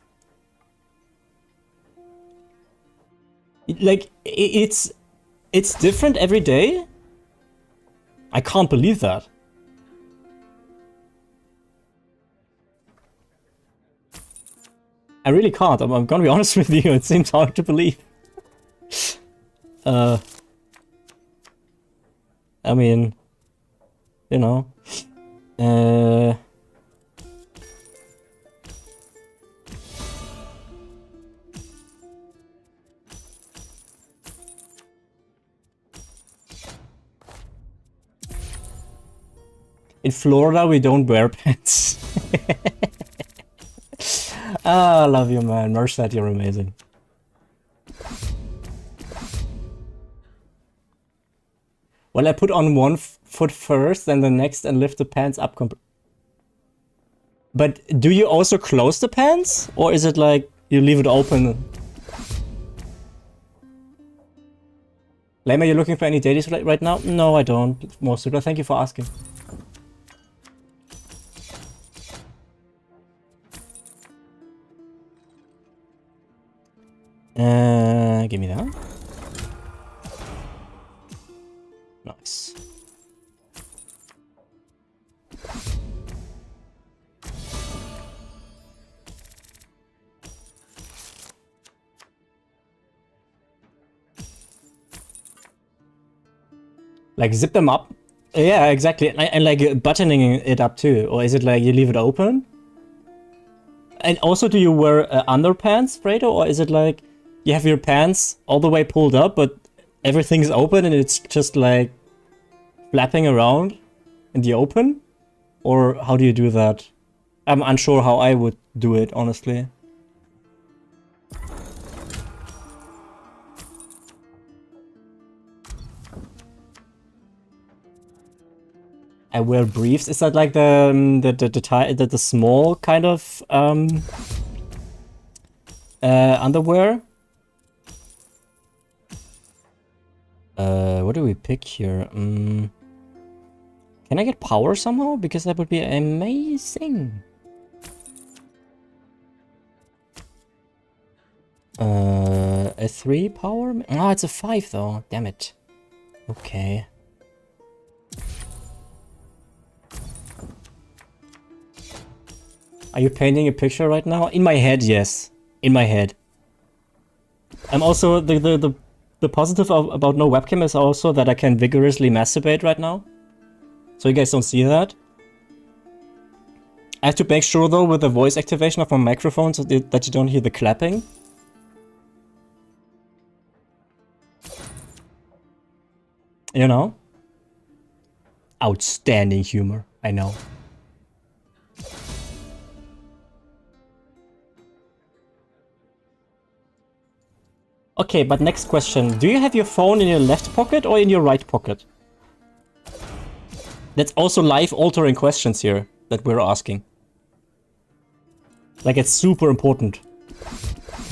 Like it's different every day? I can't believe that. I really can't. I'm gonna be honest with you, it seems hard to believe. I mean, you know, in Florida, we don't wear pants. Ah, I love you, man. Merced, you're amazing. Well, I put on one foot first, then the next, and lift the pants up. But do you also close the pants? Or is it like you leave it open? Lame, are you looking for any dailies right now? No, I don't. Most super. Thank you for asking. Give me that. Nice. Like zip them up? Yeah, exactly. And like buttoning it up too. Or is it like you leave it open? And also, do you wear underpants, Fredo? Or is it like you have your pants all the way pulled up, but everything's open and it's just like flapping around in the open? Or how do you do that? I'm unsure how I would do it, honestly. I wear briefs. Is that like the small kind of underwear? What do we pick here? Can I get power somehow? Because that would be amazing. A 3 power? Oh, it's a 5 though. Damn it. Okay. Are you painting a picture right now? In my head, yes. In my head. I'm also the positive about no webcam is also that I can vigorously masturbate right now. So you guys don't see that. I have to make sure though with the voice activation of my microphone so that you don't hear the clapping. You know? Outstanding humor, I know. Okay, but next question. Do you have your phone in your left pocket or in your right pocket? That's also life-altering questions here that we're asking. Like, it's super important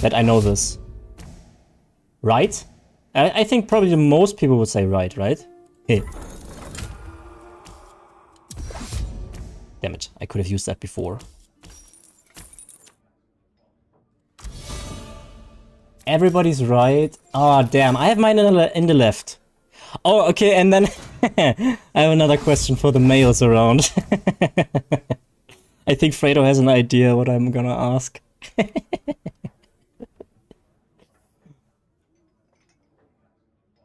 that I know this. Right? I think probably most people would say right? Hey. Damn it, I could have used that before. Everybody's right. Oh, damn. I have mine in the left. Oh, okay, and then I have another question for the males around. I think Fredo has an idea what I'm gonna ask.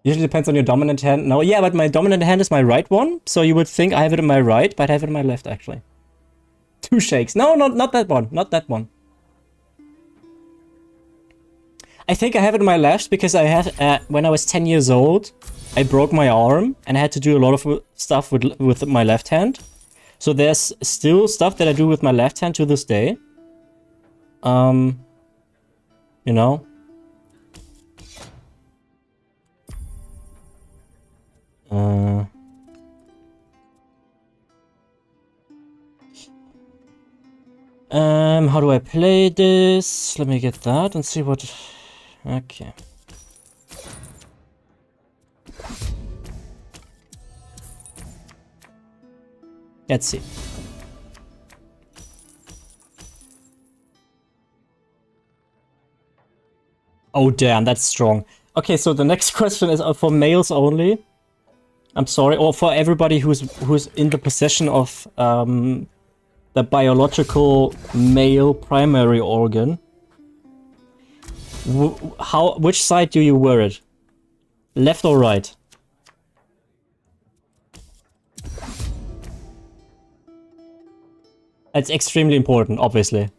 Usually depends on your dominant hand. No, yeah, but my dominant hand is my right one. So you would think I have it in my right, but I have it in my left, actually. 2 shakes. No, not that one. Not that one. I think I have it in my left because I had, when I was 10 years old, I broke my arm and I had to do a lot of stuff with my left hand. So there's still stuff that I do with my left hand to this day. You know? How do I play this? Let me get that and see what... Okay. Let's see. Oh damn, that's strong. Okay, so the next question is for males only. I'm sorry, or for everybody who's in the possession of the biological male primary organ. Which side do you wear it? Left or right? It's extremely important, obviously.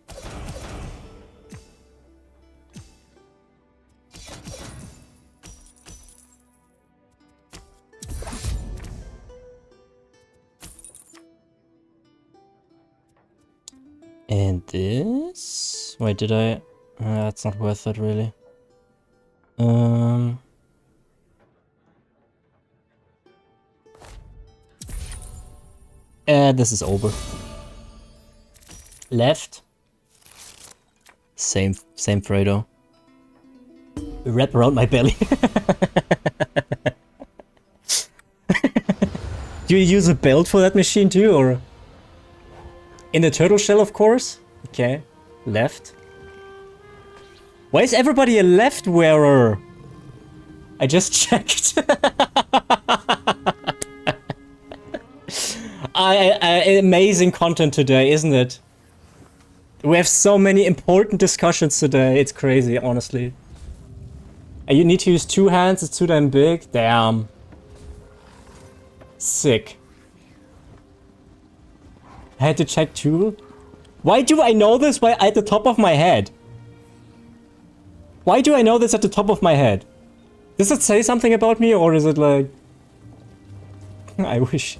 And this... Wait, did I... that's not worth it, really. This is over. Left. Same Fredo. Wrap around my belly. Do you use a belt for that machine too, or? In the turtle shell, of course. Okay. Left. Why is everybody a left wearer? I just checked. Amazing content today, isn't it? We have so many important discussions today. It's crazy, honestly. And you need to use 2 hands. It's too damn big. Damn. Sick. I had to check too. Why do I know this at the top of my head? Why do I know this at the top of my head? Does it say something about me, or is it like... I wish.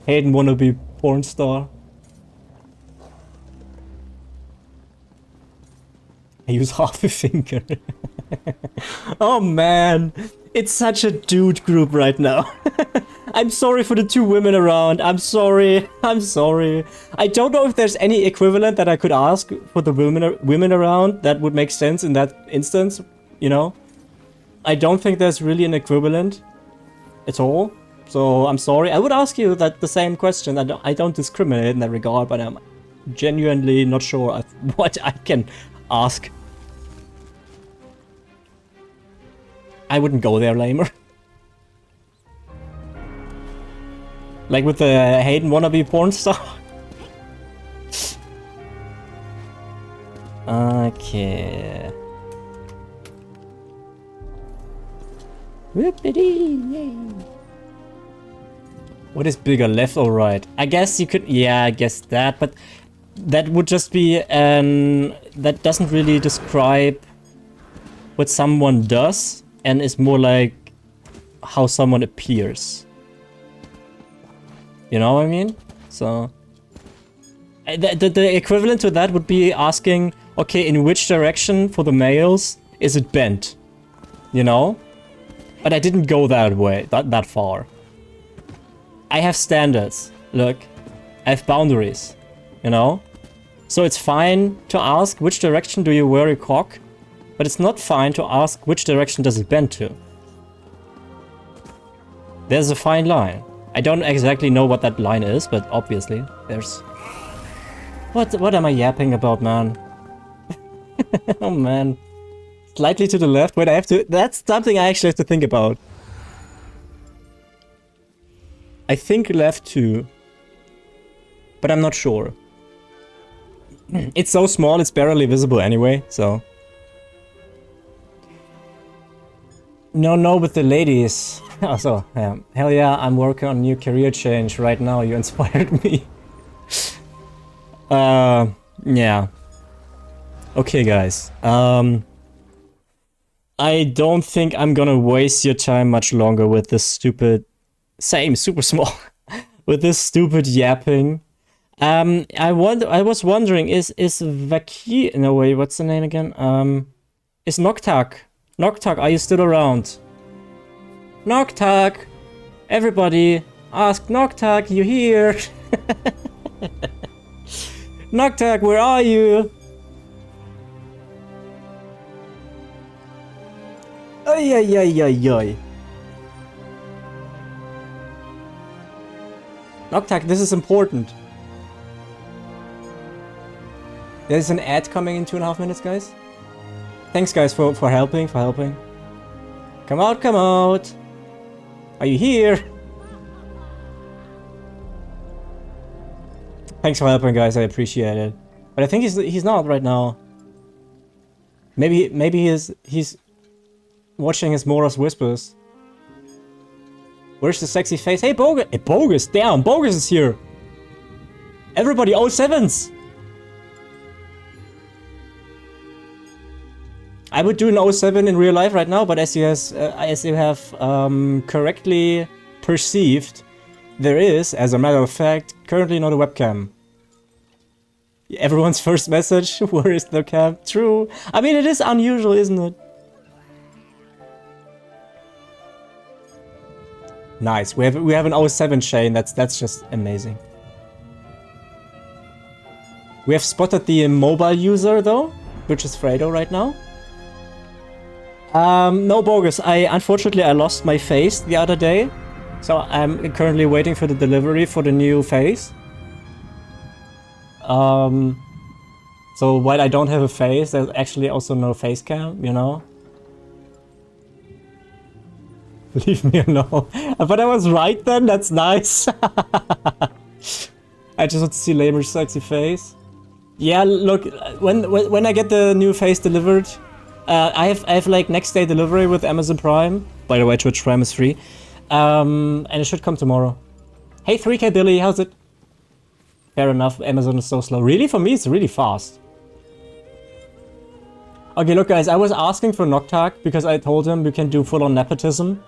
Hayden wanna be porn star. I use half a finger. Oh man, it's such a dude group right now. I'm sorry for the 2 women around. I'm sorry. I'm sorry. I don't know if there's any equivalent that I could ask for the women around that would make sense in that instance, you know? I don't think there's really an equivalent at all. So I'm sorry. I would ask you that the same question. I don't discriminate in that regard, but I'm genuinely not sure what I can ask. I wouldn't go there, Lamer. Like with the Hayden wannabe porn star. Okay. Whoopity, yay. What is bigger, left or right? I guess you could, yeah, I guess that, but that would just be that doesn't really describe what someone does, and is more like how someone appears. You know what I mean? So the equivalent to that would be asking, okay, in which direction for the males is it bent? You know? But I didn't go that way, that far. I have standards. Look, I have boundaries. You know? So it's fine to ask which direction do you wear your cock, but it's not fine to ask which direction does it bend to. There's a fine line. I don't exactly know what that line is, but obviously there's... What am I yapping about, man? Oh man. Slightly to the left. Wait, I have to... That's something I actually have to think about. I think left too. But I'm not sure. It's so small, it's barely visible anyway, so... No, with the ladies. Also, yeah. Hell yeah, I'm working on new career change right now. You inspired me. Yeah. Okay, guys. I don't think I'm gonna waste your time much longer with this stupid... Same, super small. With this stupid yapping. I was wondering, is Vaki... No, wait, what's the name again? Is Noctak... Noctak, are you still around? Noctak! Everybody, ask Noctak, you here? Noctak, where are you? Ay, ay, ay, ay, ay. Noctak, this is important. There's an ad coming in 2.5 minutes, guys. Thanks, guys, for helping, Come out, come out! Are you here? Thanks for helping, guys, I appreciate it. But I think he's not right now. Maybe he's watching his Mora's Whispers. Where's the sexy face? Hey, Bogus! Hey, Bogus! Damn, Bogus is here! Everybody, 07s! I would do an 07 in real life right now, but as you have correctly perceived, there is, as a matter of fact, currently not a webcam. Everyone's first message, where is the cam? True. I mean, it is unusual, isn't it? Nice. We have an 07 Shane. That's just amazing. We have spotted the mobile user though, which is Fredo right now. No, Bogus. Unfortunately I lost my face the other day, so I'm currently waiting for the delivery for the new face. So while I don't have a face, there's actually also no face cam, you know. Leave me alone. But I was right then. That's nice. I just want to see Lamer's sexy face. Yeah, look, when I get the new face delivered. I have like next day delivery with Amazon Prime. By the way, Twitch Prime is free. And it should come tomorrow. Hey 3K Billy, how's it? Fair enough, Amazon is so slow. Really? For me, it's really fast. Okay, look guys, I was asking for Noctag because I told him we can do full-on nepotism.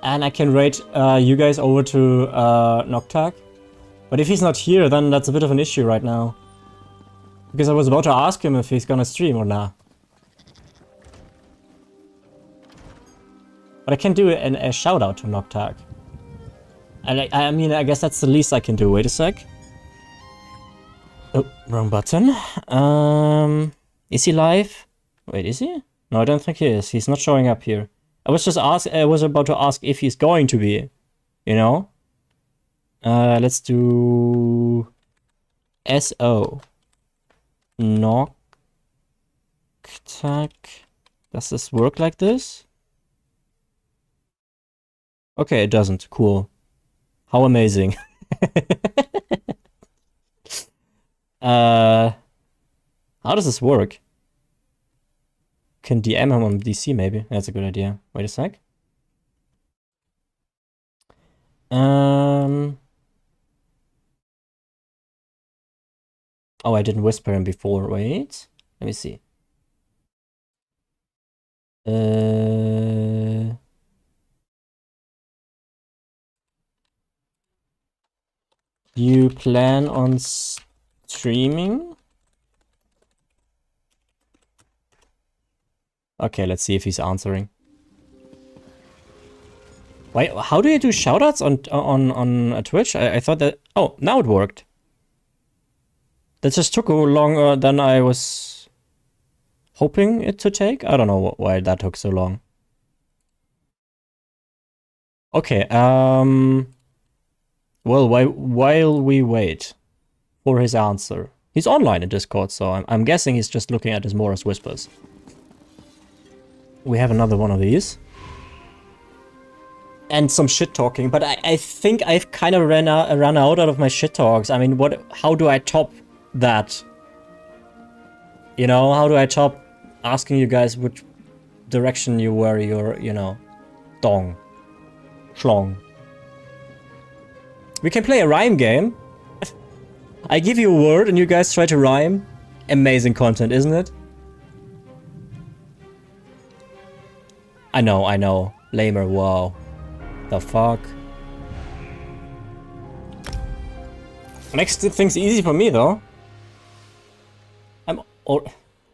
And I can raid you guys over to Noctag. But if he's not here, then that's a bit of an issue right now. Because I was about to ask him if he's gonna stream or not. But I can do a shout out to Noctag. And I mean, I guess that's the least I can do. Wait a sec. Oh, wrong button. Is he live? Wait, is he? No, I don't think he is. He's not showing up here. I was about to ask if he's going to be. You know? Let's do ESO. Noctag. Does this work like this? Okay, it doesn't. Cool. How amazing. How does this work? Can DM him on DC maybe? That's a good idea. Wait a sec. Oh, I didn't whisper him before. Wait. Let me see. You plan on streaming? Okay, let's see if he's answering. Wait, how do you do shoutouts on Twitch? I thought that... Oh, now it worked. That just took longer than I was hoping it to take. I don't know why that took so long. Okay, well, while we wait for his answer. He's online in Discord, so I'm guessing he's just looking at his Morris Whispers. We have another one of these. And some shit talking, but I think I've kind of run out of my shit talks. I mean, how do I top that? You know, how do I top asking you guys which direction you wear your, you know, dong, schlong? We can play a rhyme game. I give you a word and you guys try to rhyme. Amazing content, isn't it? I know. Lamer, wow. The fuck? Makes things easy for me, though.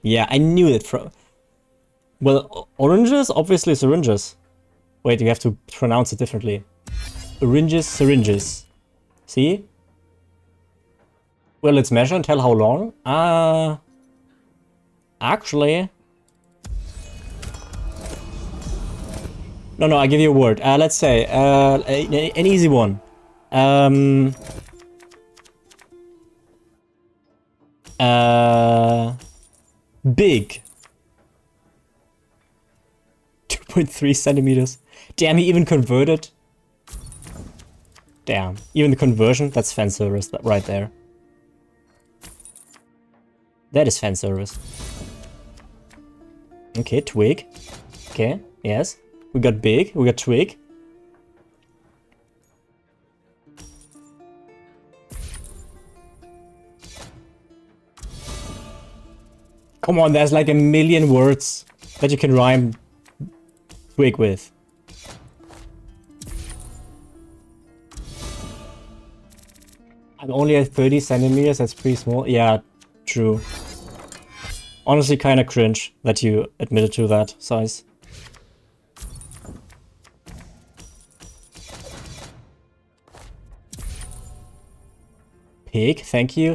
Yeah, I knew it from... Well, oranges? Obviously syringes. Wait, you have to pronounce it differently. Oranges, syringes. See? Well, let's measure and tell how long. Actually... No, I give you a word. Let's say, an easy one. Big. 2.3 centimeters. Damn, he even converted. Damn, even the conversion, that's fan service right there. That is fan service. Okay, twig. Okay, yes. We got big, we got twig. Come on, there's like a million words that you can rhyme twig with. I'm only at 30 centimeters, that's pretty small. Yeah, true. Honestly, kind of cringe that you admitted to that size. Pig, thank you,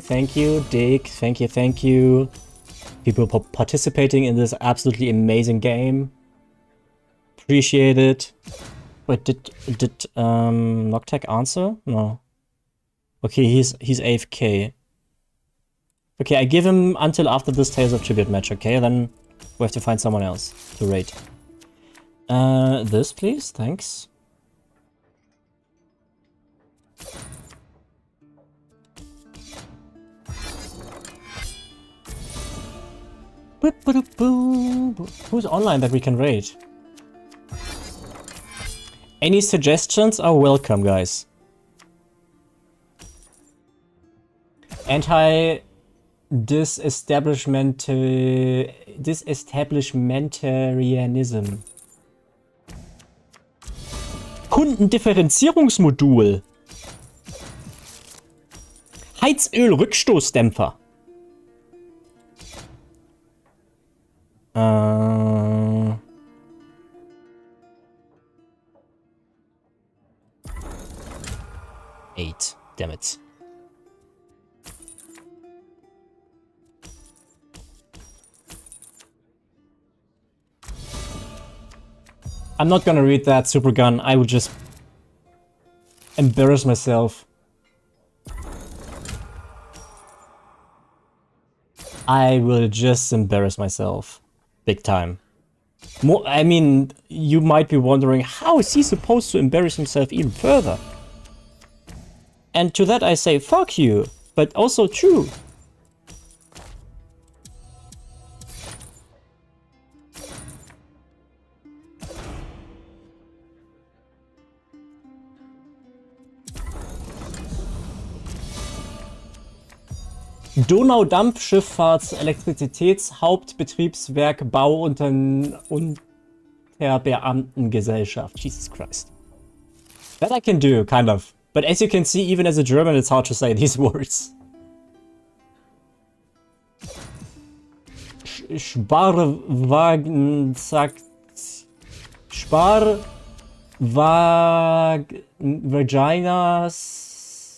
Dick, thank you. People participating in this absolutely amazing game. Appreciate it. Wait, did Noctag answer? No. Okay, he's AFK. Okay, I give him until after this Tales of Tribute match, okay? Then we have to find someone else to raid. This please, thanks. Who's online that we can raid? Any suggestions are welcome, guys. Disestablishmentarianism. Kundendifferenzierungsmodul. Heizölrückstoßdämpfer. 8. Damn it. I'm not gonna read that, Supergun. I would just embarrass myself. I will just embarrass myself. Big time. I mean, you might be wondering, how is he supposed to embarrass himself even further? And to that I say, fuck you, but also true. Donaudampfschifffahrts-Elektrizitätshauptbetriebswerk Bauunterbeamtengesellschaft. Jesus Christ. That I can do, kind of. But as you can see, even as a German, it's hard to say these words.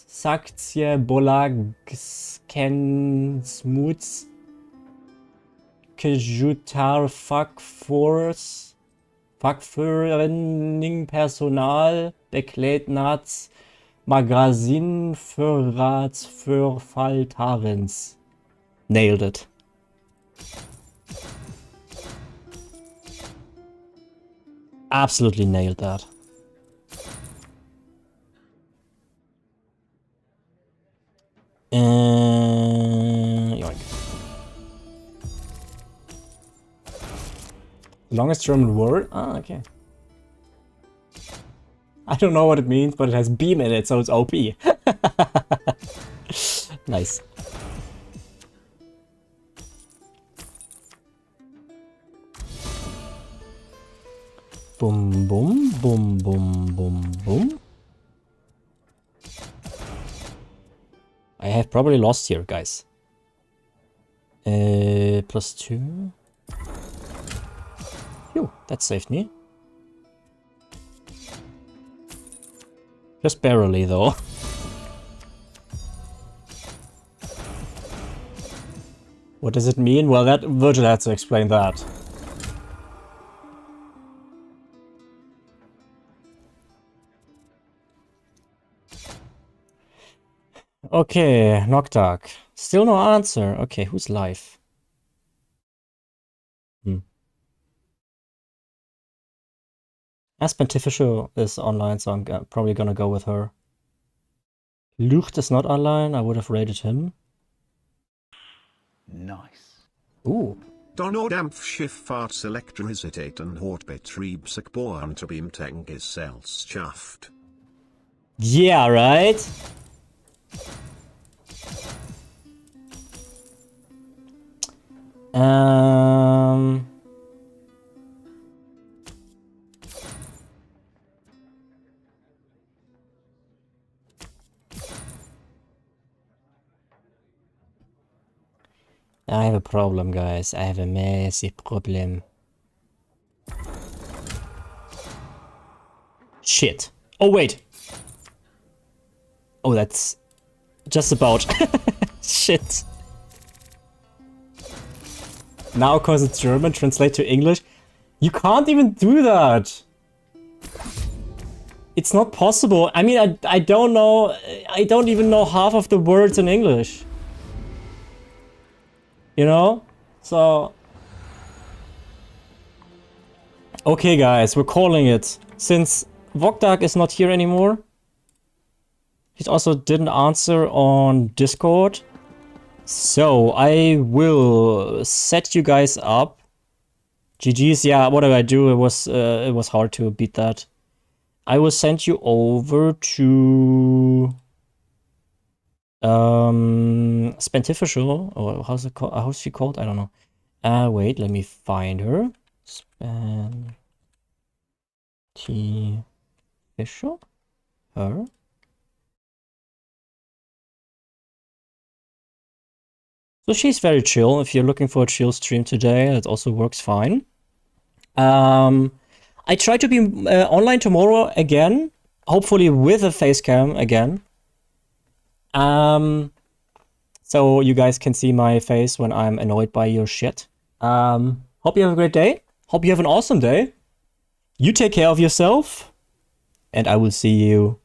Saktie Bolagskensmuts Kejutar Fachführing Personal Bekleidnats Magazin für Ratsförfaltarens. Nailed it. Absolutely nailed that. Yoink. Longest German word? Ah, okay. I don't know what it means, but it has beam in it, so it's OP. Nice. Boom, boom, boom, boom, boom, boom. I have probably lost here, guys. +2. Phew, that saved me. Just barely, though. What does it mean? Well, that Virgil had to explain that. Okay, Noctark. Still no answer. Okay, who's live? As Pontifical is online, so I'm probably gonna go with her. Lucht is not online. I would have rated him. Nice. Ooh. Donaudampfschifffahrtselektricität und Betriebsgesellschaft. Yeah, right? I have a problem, guys. I have a massive problem. Shit. Oh, wait. Oh, that's just about. Shit. Now, because it's German, translate to English. You can't even do that. It's not possible. I mean, I don't know. I don't even know half of the words in English. You know? So... Okay, guys, we're calling it. Since Vokdak is not here anymore, he also didn't answer on Discord. So, I will set you guys up. GG's, yeah, what do I do? It was hard to beat that. I will send you over to Spentificial, or how's it called? How's she called? I don't know. Wait, let me find her. Spentificial? Her? So she's very chill. If you're looking for a chill stream today, it also works fine. I try to be online tomorrow again, hopefully with a face cam again. So you guys can see my face when I'm annoyed by your shit. Hope you have a great day. Hope you have an awesome day. You take care of yourself, and I will see you